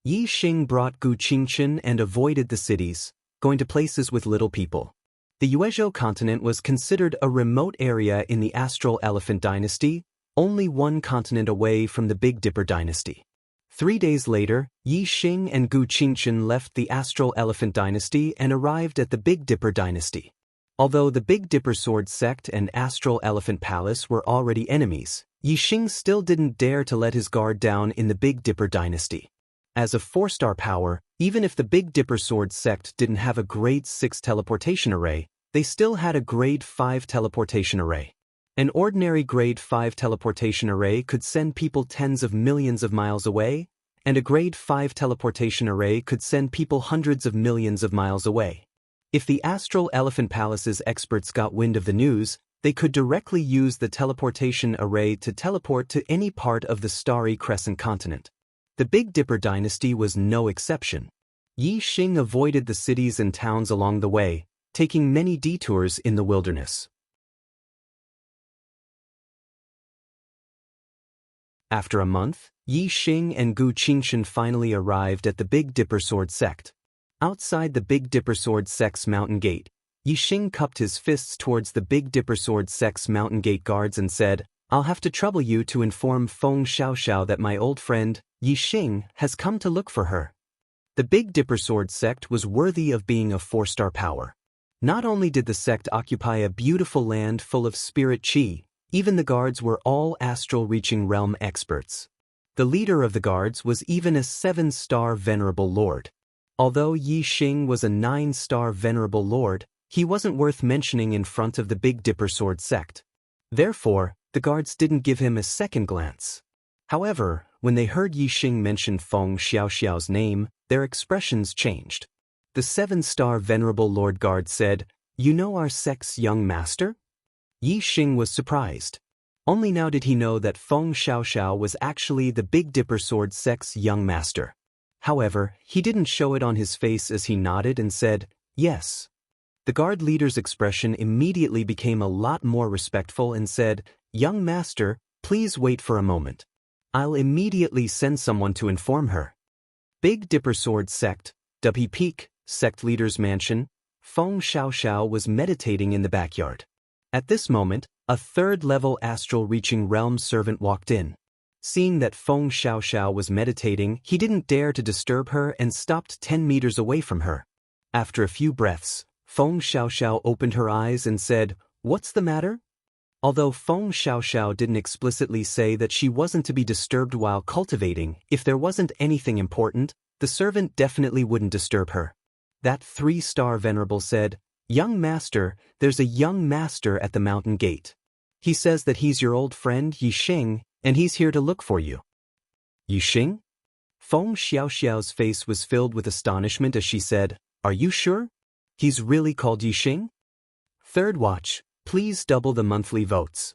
Yixing brought Gu Qingshan and avoided the cities, going to places with little people. The Yuezhou continent was considered a remote area in the Astral Elephant dynasty, only one continent away from the Big Dipper dynasty. 3 days later, Yixing and Gu Qingshan left the Astral Elephant dynasty and arrived at the Big Dipper dynasty. Although the Big Dipper Sword sect and Astral Elephant Palace were already enemies, Yixing still didn't dare to let his guard down in the Big Dipper dynasty. As a 4-star power, even if the Big Dipper Sword sect didn't have a grade 6 teleportation array, they still had a grade 5 teleportation array. An ordinary grade 5 teleportation array could send people tens of millions of miles away, and a grade 5 teleportation array could send people hundreds of millions of miles away. If the Astral Elephant Palace's experts got wind of the news, they could directly use the teleportation array to teleport to any part of the Starry Crescent continent. The Big Dipper dynasty was no exception. Yixing avoided the cities and towns along the way, taking many detours in the wilderness. After a month, Yixing and Gu Qingshan finally arrived at the Big Dipper Sword sect. Outside the Big Dipper Sword sect's mountain gate, Yixing cupped his fists towards the Big Dipper Sword sect's mountain gate guards and said, "I'll have to trouble you to inform Feng Xiaoxiao that my old friend, Yixing, has come to look for her." The Big Dipper Sword sect was worthy of being a 4-star power. Not only did the sect occupy a beautiful land full of spirit qi, even the guards were all astral-reaching realm experts. The leader of the guards was even a 7-star venerable lord. Although Yixing was a 9-star venerable lord, he wasn't worth mentioning in front of the Big Dipper Sword sect. Therefore, the guards didn't give him a second glance. However, when they heard Yixing mention Feng Xiaoxiao's name, their expressions changed. The 7-star venerable lord guard said, "You know our sect's young master?" Yixing was surprised. Only now did he know that Feng Xiaoxiao was actually the Big Dipper Sword sect's young master. However, he didn't show it on his face as he nodded and said, "Yes." The guard leader's expression immediately became a lot more respectful and said, "Young master, please wait for a moment. I'll immediately send someone to inform her." Big Dipper Sword sect, W Peak, sect leader's mansion, Feng Xiaoxiao was meditating in the backyard. At this moment, a 3rd-level astral-reaching realm servant walked in. Seeing that Feng Xiaoxiao was meditating, he didn't dare to disturb her and stopped 10 meters away from her. After a few breaths, Feng Xiaoxiao opened her eyes and said, "What's the matter?" Although Feng Xiaoxiao didn't explicitly say that she wasn't to be disturbed while cultivating, if there wasn't anything important, the servant definitely wouldn't disturb her. That 3-star venerable said, "Young master, there's a young master at the mountain gate. He says that he's your old friend Yixing, and he's here to look for you." "Yixing?" Feng Xiaoxiao's face was filled with astonishment as she said, "Are you sure? He's really called Yixing?" Third watch, please double the monthly votes.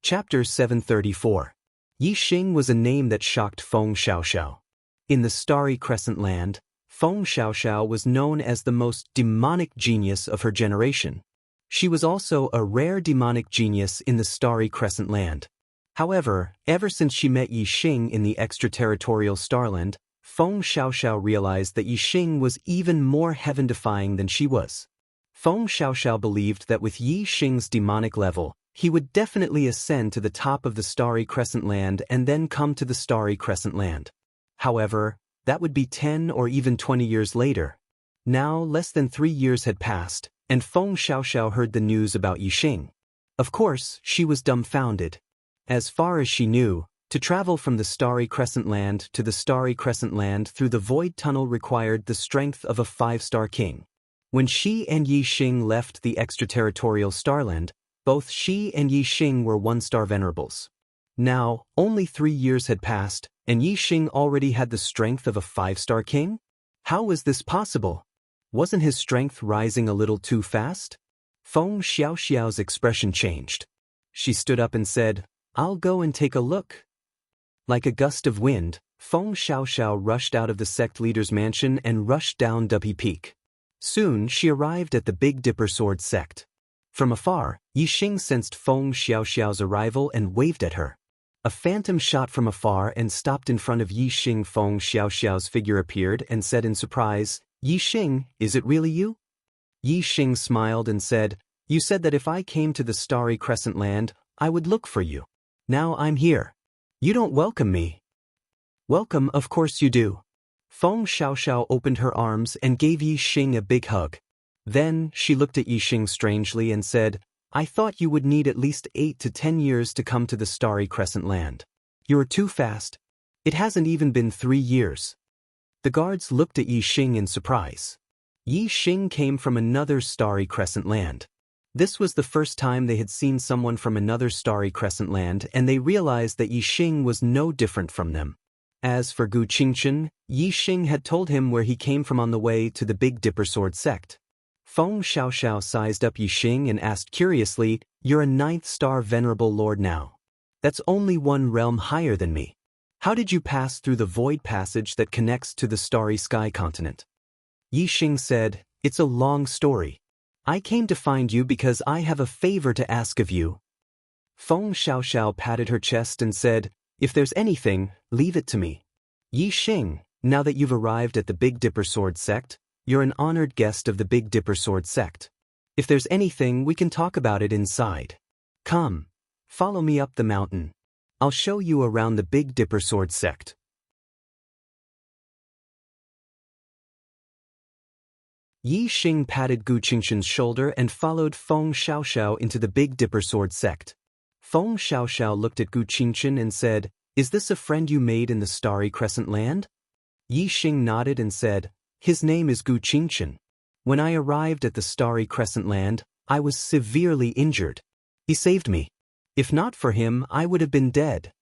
Chapter 734. Yixing was a name that shocked Feng Xiaoxiao. In the Starry Crescent land, Feng Xiaoxiao was known as the most demonic genius of her generation. She was also a rare demonic genius in the Starry Crescent land. However, ever since she met Yixing in the extraterritorial Starland, Feng Xiaoxiao realized that Yixing was even more heaven-defying than she was. Feng Xiaoxiao believed that with Yixing's demonic level, he would definitely ascend to the top of the Starry Crescent land and then come to the Starry Crescent land. However, that would be 10 or even 20 years later. Now, less than 3 years had passed, and Feng Xiaoxiao heard the news about Yixing. Of course, she was dumbfounded. As far as she knew, to travel from the Starry Crescent land to the Starry Crescent land through the Void Tunnel required the strength of a 5-star king. When she and Yixing left the extraterritorial Starland, Both she and Yi Xing were one-star venerables. Now, only 3 years had passed, and Yi Xing already had the strength of a 5-star king? How was this possible? Wasn't his strength rising a little too fast? Feng Xiaoxiao's expression changed. She stood up and said, "I'll go and take a look." Like a gust of wind, Feng Xiaoxiao rushed out of the sect leader's mansion and rushed down Duppy Peak. Soon she arrived at the Big Dipper Sword sect. From afar, Yi Xing sensed Feng Xiaoxiao's arrival and waved at her. A phantom shot from afar and stopped in front of Yi Xing. Feng Xiaoxiao's figure appeared and said in surprise, "Yi Xing, is it really you?" Yi Xing smiled and said, "You said that if I came to the Starry Crescent Land, I would look for you. Now I'm here. You don't welcome me." "Welcome, of course you do." Feng Xiaoxiao opened her arms and gave Yi Xing a big hug. Then, she looked at Yi Xing strangely and said, "I thought you would need at least 8 to 10 years to come to the Starry Crescent Land. You are too fast. It hasn't even been 3 years." The guards looked at Yi Xing in surprise. Yi Xing came from another Starry Crescent Land. This was the first time they had seen someone from another Starry Crescent Land, and they realized that Yi Xing was no different from them. As for Gu Qingchen, Yi Xing had told him where he came from on the way to the Big Dipper Sword sect. Feng Xiaoxiao sized up Yi Xing and asked curiously, "You're a 9th-star venerable lord now. That's only 1 realm higher than me. How did you pass through the void passage that connects to the Starry Sky continent?" Yi Xing said, "It's a long story. I came to find you because I have a favor to ask of you." Feng Xiaoxiao patted her chest and said, "If there's anything, leave it to me." "Yi Xing, now that you've arrived at the Big Dipper Sword sect, you're an honored guest of the Big Dipper Sword sect. If there's anything, we can talk about it inside. Come, follow me up the mountain. I'll show you around the Big Dipper Sword sect." Yi Xing patted Gu Qingchen's shoulder and followed Feng Xiaoxiao into the Big Dipper Sword sect. Feng Xiaoxiao looked at Gu Qingchen and said, "Is this a friend you made in the Starry Crescent Land?" Yi Xing nodded and said, "His name is Gu Qingchen. When I arrived at the Starry Crescent Land, I was severely injured. He saved me. If not for him, I would have been dead."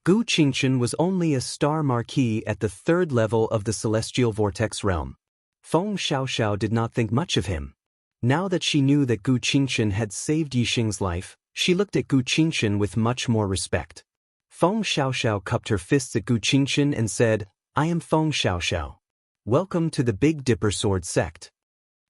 Gu Qingchen was only a star marquis at the 3rd level of the Celestial Vortex realm. Feng Xiaoxiao did not think much of him. Now that she knew that Gu Qingchen had saved Yi Xing's life, she looked at Gu Qingchen with much more respect. Feng Xiaoxiao cupped her fists at Gu Qingchen and said, "I am Feng Xiaoxiao. Welcome to the Big Dipper Sword sect."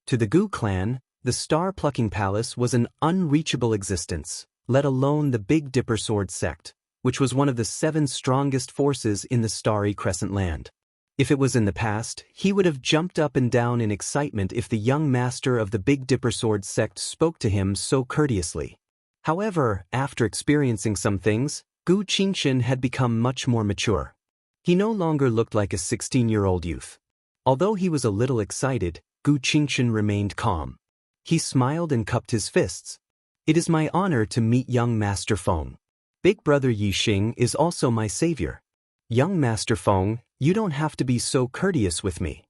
To the Gu clan, the Star-Plucking Palace was an unreachable existence, let alone the Big Dipper Sword sect, which was one of the 7 strongest forces in the Starry Crescent Land. If it was in the past, he would have jumped up and down in excitement if the young master of the Big Dipper Sword sect spoke to him so courteously. However, after experiencing some things, Gu Qingchen had become much more mature. He no longer looked like a 16-year-old youth. Although he was a little excited, Gu Qingchen remained calm. He smiled and cupped his fists. "It is my honor to meet young Master Feng. Big brother Yi Xing is also my savior. Young Master Feng, you don't have to be so courteous with me."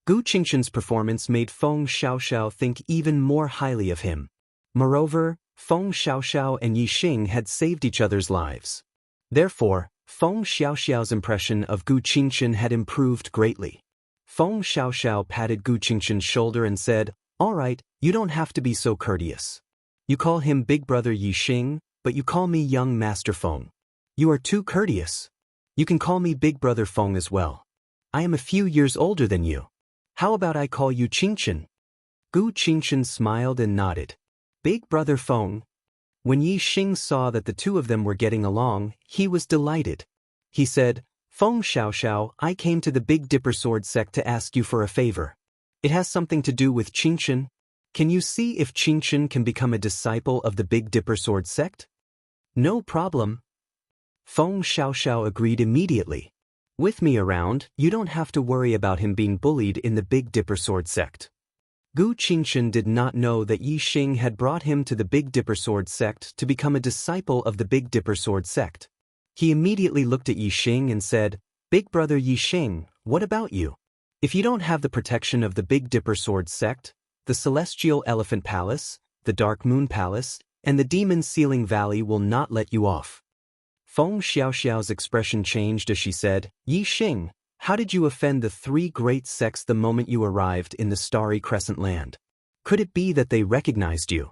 Gu Qingchen's performance made Feng Xiaoxiao think even more highly of him. Moreover, Feng Xiaoxiao and Yi Xing had saved each other's lives. Therefore, Feng Xiaoxiao's impression of Gu Qingchen had improved greatly. Feng Xiaoxiao patted Gu Qingchen's shoulder and said, "All right, you don't have to be so courteous. You call him Big Brother Yi Xing, but you call me Young Master Feng. You are too courteous. You can call me Big Brother Feng as well. I am a few years older than you. How about I call you Qingchen?" Gu Qingchen smiled and nodded. "Big Brother Feng." When Yi Xing saw that the two of them were getting along, he was delighted. He said, "Feng Xiaoxiao, I came to the Big Dipper Sword sect to ask you for a favor. It has something to do with Qingchen. Can you see if Qingchen can become a disciple of the Big Dipper Sword sect?" "No problem." Feng Xiaoxiao agreed immediately. "With me around, you don't have to worry about him being bullied in the Big Dipper Sword sect." Gu Qingchen did not know that Yi Xing had brought him to the Big Dipper Sword sect to become a disciple of the Big Dipper Sword sect. He immediately looked at Yi Xing and said, "Big brother Yi Xing, what about you? If you don't have the protection of the Big Dipper Sword sect, the Celestial Elephant Palace, the Dark Moon Palace, and the demon sealing valley will not let you off. Feng Xiaoxiao's expression changed as she said, Yi Xing, how did you offend the three great sects the moment you arrived in the Starry Crescent Land? Could it be that they recognized you?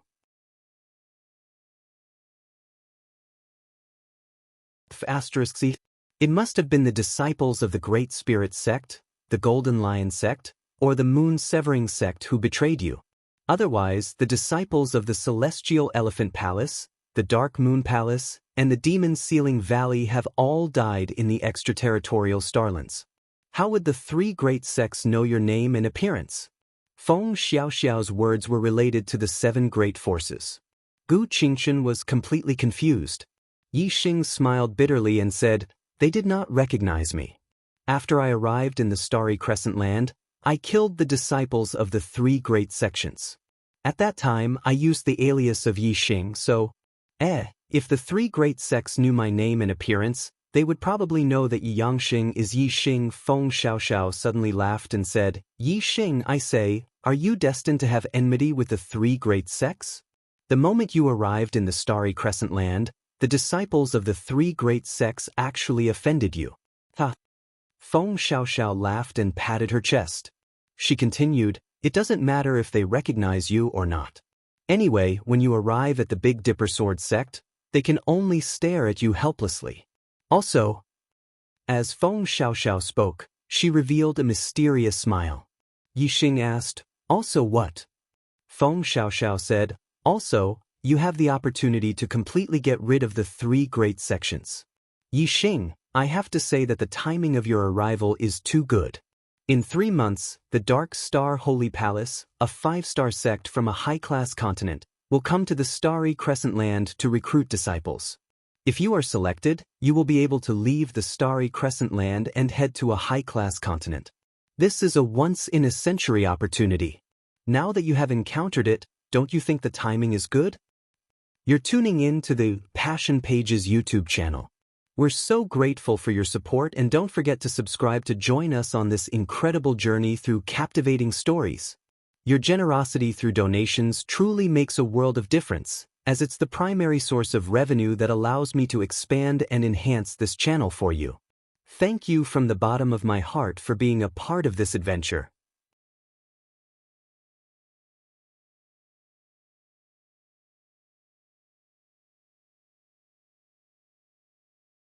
It must have been the disciples of the Great Spirit sect, the Golden Lion sect, or the Moon Severing sect who betrayed you. Otherwise, the disciples of the Celestial Elephant Palace, the Dark Moon Palace, and the Demon Sealing Valley have all died in the extraterritorial starlands. How would the three great sects know your name and appearance? Feng Xiaoxiao's words were related to the seven great forces. Gu Qingchen was completely confused. Yi Xing smiled bitterly and said, They did not recognize me. After I arrived in the Starry Crescent Land, I killed the disciples of the three great sections. At that time, I used the alias of Yi Xing, so, if the three great sects knew my name and appearance, they would probably know that Yi Yangxing is Yi Xing. Feng Xiaoxiao suddenly laughed and said, Yi Xing, I say, are you destined to have enmity with the three great sects? The moment you arrived in the Starry Crescent Land, the disciples of the three great sects actually offended you. Ha! Feng Xiaoxiao laughed and patted her chest. She continued, It doesn't matter if they recognize you or not. Anyway, when you arrive at the Big Dipper Sword sect, they can only stare at you helplessly. Also, as Feng Xiaoxiao spoke, she revealed a mysterious smile. Yi Xing asked, Also what? Feng Xiaoxiao said, Also, you have the opportunity to completely get rid of the three great sections. Yi Xing, I have to say that the timing of your arrival is too good. In 3 months, the Dark Star Holy Palace, a 5-star sect from a high-class continent, will come to the Starry Crescent Land to recruit disciples. If you are selected, you will be able to leave the Starry Crescent Land and head to a high-class continent. This is a once-in-a-century opportunity. Now that you have encountered it, don't you think the timing is good? You're tuning in to the Passion Pages YouTube channel. We're so grateful for your support, and don't forget to subscribe to join us on this incredible journey through captivating stories. Your generosity through donations truly makes a world of difference, as it's the primary source of revenue that allows me to expand and enhance this channel for you. Thank you from the bottom of my heart for being a part of this adventure.